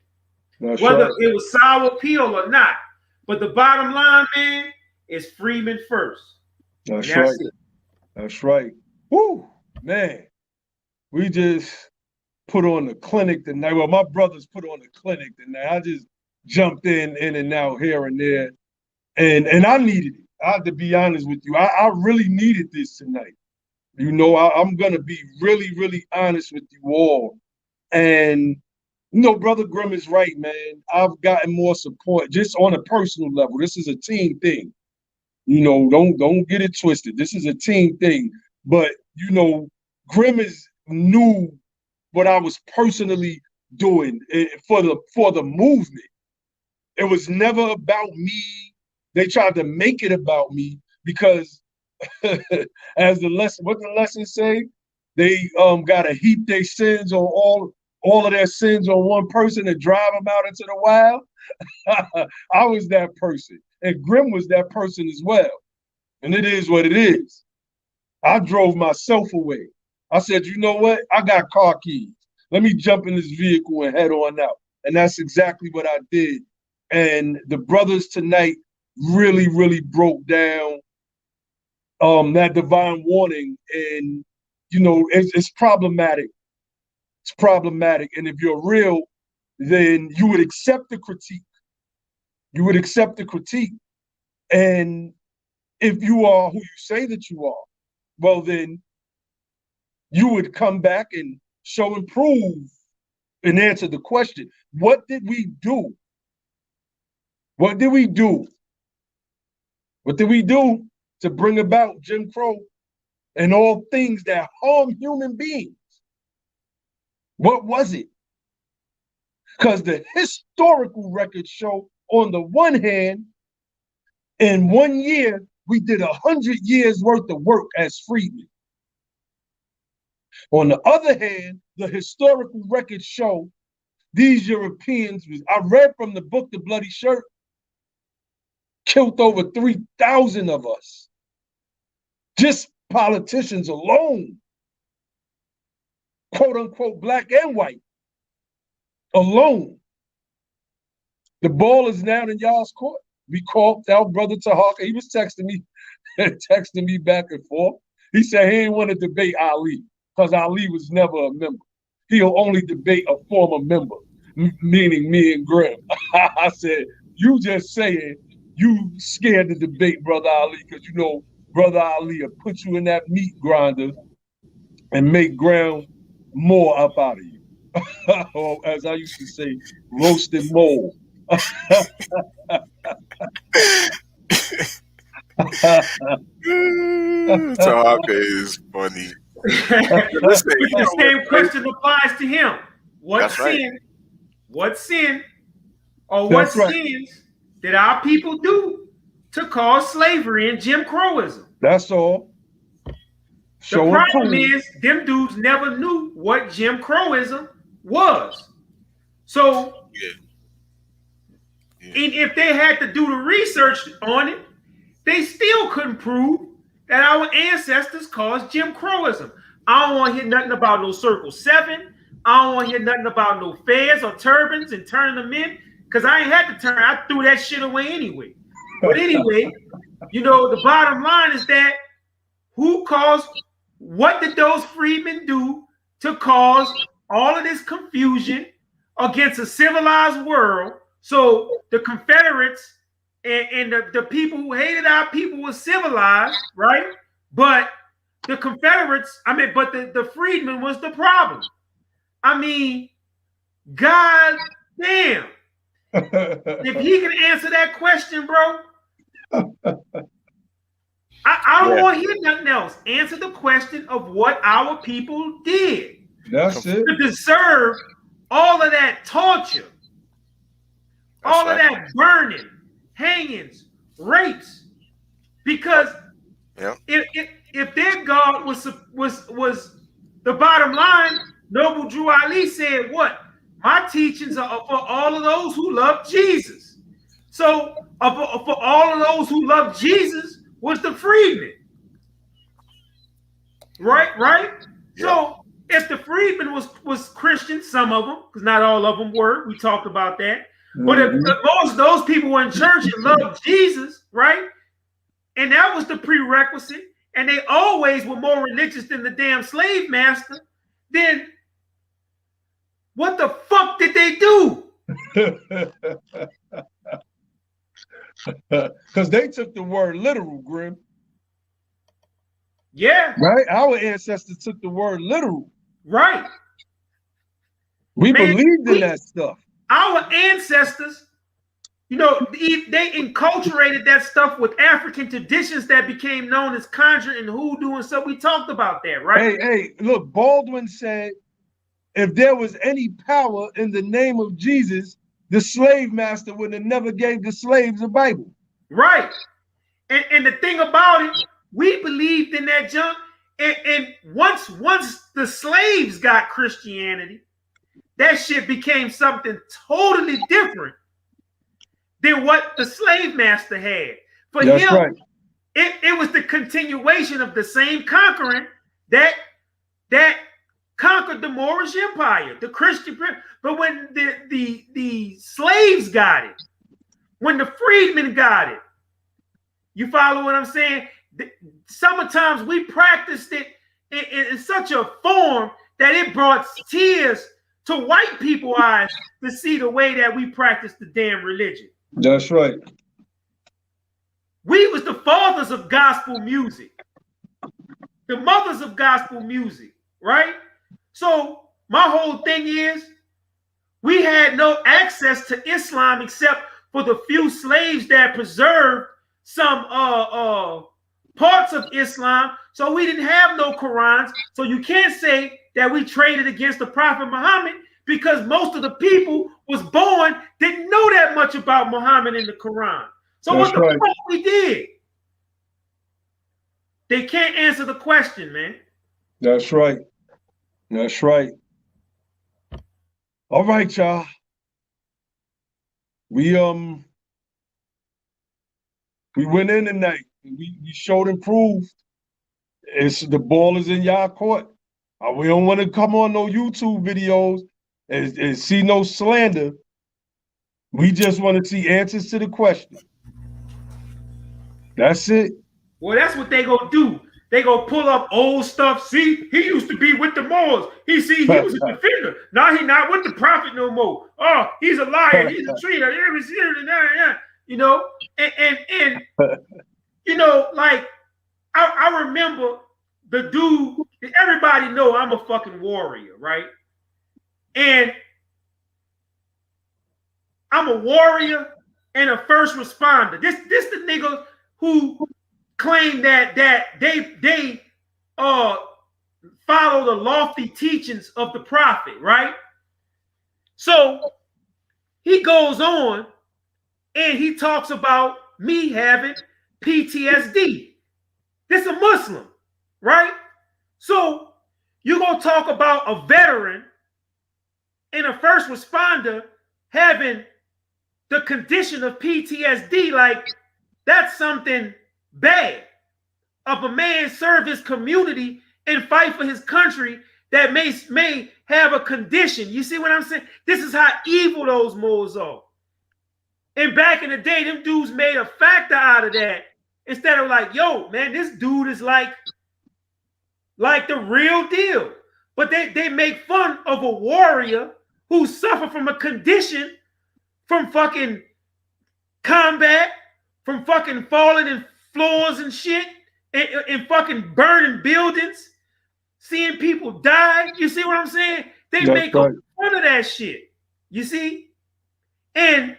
[SPEAKER 3] Whether it was sour pill or not. But the bottom line, man, is Freedman first.
[SPEAKER 7] That's right. That's right. Woo, man. We just put on the clinic tonight. Well, my brothers put on the clinic tonight. I just jumped in and out here and there. And I needed it. I have to be honest with you. I really needed this tonight. You know, I'm going to be really, really honest with you all. And, you know, Brother Grimm is right, man. I've gotten more support just on a personal level. This is a team thing. You know, don't get it twisted. This is a team thing. But, you know, Grimm knew what I was personally doing for the movement. It was never about me. They tried to make it about me because as the lesson, what the lesson say? They gotta heap their sins on all of their sins on one person and drive them out into the wild. I was that person, and Grimm was that person as well. And it is what it is. I drove myself away. I said, you know what? I got car keys. Let me jump in this vehicle and head on out. And that's exactly what I did. And the brothers tonight really, really broke down that divine warning. And, you know, it's problematic. It's problematic. And if you're real, then you would accept the critique. You would accept the critique. And if you are who you say that you are, well, then you would come back and show and prove and answer the question. What did we do? What did we do? What did we do to bring about Jim Crow and all things that harm human beings? What was it? Because the historical records show, on the one hand, in 1 year, we did 100 years worth of work as freedmen. On the other hand, the historical records show these Europeans, I read from the book, The Bloody Shirt, killed over 3,000 of us. Just politicians alone. Quote unquote, black and white. Alone. The ball is now in y'all's court. We called our brother Tahaka. He was texting me back and forth. He said he didn't want to debate Ali because Ali was never a member. He'll only debate a former member, meaning me and Graham. I said, you just saying you scared to debate Brother Ali because you know Brother Ali will put you in that meat grinder and make ground more up out of you. Or as I used to say, roasted mole.
[SPEAKER 2] Tahaka is funny.
[SPEAKER 3] Listen, the same question applies to him. What
[SPEAKER 2] That's
[SPEAKER 3] sin?
[SPEAKER 2] right.
[SPEAKER 3] What sin? Or what sins did our people do to cause slavery and Jim Crowism?
[SPEAKER 7] That's all.
[SPEAKER 3] The problem is them dudes never knew what Jim Crowism was. So, and if they had to do the research on it, they still couldn't prove that our ancestors caused Jim Crowism. I don't want to hear nothing about no Circle 7. I don't want to hear nothing about no fez or turbans and turning them in, because I ain't had to turn. I threw that shit away anyway. But anyway, you know, the bottom line is that what did those freedmen do to cause all of this confusion against a civilized world? So the Confederates and the people who hated our people were civilized, right? But the Confederates, but the freedmen was the problem. I mean, God damn. If he can answer that question, bro, I don't want to hear nothing else. Answer the question of what our people did.
[SPEAKER 7] That's it.
[SPEAKER 3] To deserve all of that torture, all of that burning, hangings, rapes. Because if their God was the bottom line, Noble Drew Ali said, what? My teachings are for all of those who love Jesus. So for all of those who love Jesus was the freedmen. Right? Yeah. So if the freedmen was Christian, some of them, because not all of them were, we talked about that. But if most of those people were in church and loved Jesus, right? And that was the prerequisite, and they always were more religious than the damn slave master, then what the fuck did they do?
[SPEAKER 7] Because they took the word literal, Grim.
[SPEAKER 3] Yeah.
[SPEAKER 7] Right? Our ancestors took the word literal.
[SPEAKER 3] Right.
[SPEAKER 7] We believed in that stuff.
[SPEAKER 3] Our ancestors, you know, they enculturated that stuff with African traditions that became known as conjuring and hoodoo, and so we talked about that, right?
[SPEAKER 7] Hey, look, Baldwin said, if there was any power in the name of Jesus, the slave master would have never gave the slaves a Bible.
[SPEAKER 3] Right. And the thing about it, we believed in that junk. And once the slaves got Christianity, that shit became something totally different than what the slave master had. For him, right. it was the continuation of the same conquering that conquered the Moorish Empire, the Christian, but when the slaves got it, when the freedmen got it, you follow what I'm saying? Sometimes we practiced it in such a form that it brought tears to white people's eyes to see the way that we practice the damn religion.
[SPEAKER 7] That's right.
[SPEAKER 3] We was the fathers of gospel music, the mothers of gospel music, right? So my whole thing is we had no access to Islam except for the few slaves that preserved some parts of Islam. So we didn't have no Qurans. So you can't say that we traded against the Prophet Muhammad, because most of the people was born didn't know that much about Muhammad in the Quran. So
[SPEAKER 7] That's
[SPEAKER 3] what the
[SPEAKER 7] right.
[SPEAKER 3] fuck we did? They can't answer the question, man.
[SPEAKER 7] That's right. That's right. All right, y'all. We went in tonight. We showed and proved. The ball is in y'all court. We don't want to come on no YouTube videos and see no slander. We just want to see answers to the question. That's it.
[SPEAKER 3] Well, that's what they gonna do. They gonna pull up old stuff. See, he used to be with the Moors. He was a defender. Now he not with the Prophet no more. Oh, he's a liar. He's a traitor. You know, and you know, like I remember the dude. Everybody know I'm a fucking warrior, right? And I'm a warrior and a first responder. This the nigga who claim that they follow the lofty teachings of the prophet, right? So he goes on and he talks about me having PTSD. This a Muslim, right? So you're gonna talk about a veteran and a first responder having the condition of PTSD, like that's something bad. Of a man serve his community and fight for his country that may have a condition. You see what I'm saying? This is how evil those Moors are. And back in the day, them dudes made a factor out of that. Instead of like, yo, man, this dude is like the real deal. But they make fun of a warrior who suffered from a condition, from fucking combat, from fucking falling in floors and shit, and fucking burning buildings, seeing people die. You see what I'm saying? They make fun of that shit. You see? And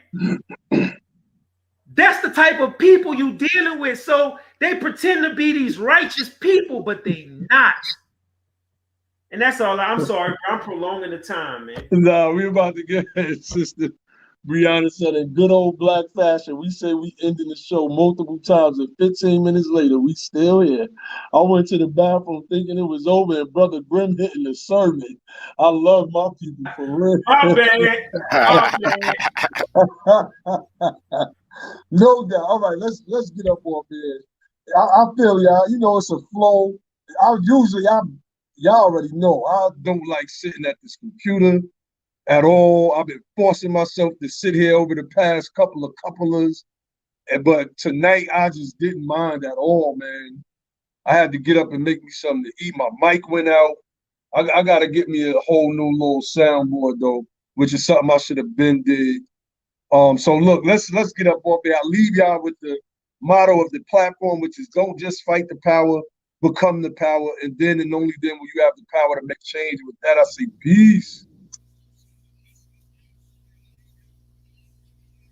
[SPEAKER 3] that's the type of people you dealing with. So they pretend to be these righteous people, but they not. And that's all. I'm sorry, bro. I'm prolonging the time, man.
[SPEAKER 7] No, we're about to get Sister Brianna said in good old black fashion. We say we ended the show multiple times, and 15 minutes later, we still here. I went to the bathroom thinking it was over, and Brother Grim hitting the sermon. I love my people for real.
[SPEAKER 3] My bad.
[SPEAKER 7] No doubt. All right, let's get up off here. I feel y'all. You know, it's a flow. Y'all already know I don't like sitting at this computer at all. I've been forcing myself to sit here over the past couple of couplers, but tonight I just didn't mind at all, man. I had to get up and make me something to eat. My mic went out. I got to get me a whole new little soundboard though, which is something I should have been did. So look, let's get up off there. I'll leave y'all with the motto of the platform, which is don't just fight the power, become the power, and then and only then will you have the power to make change. With that, I say peace.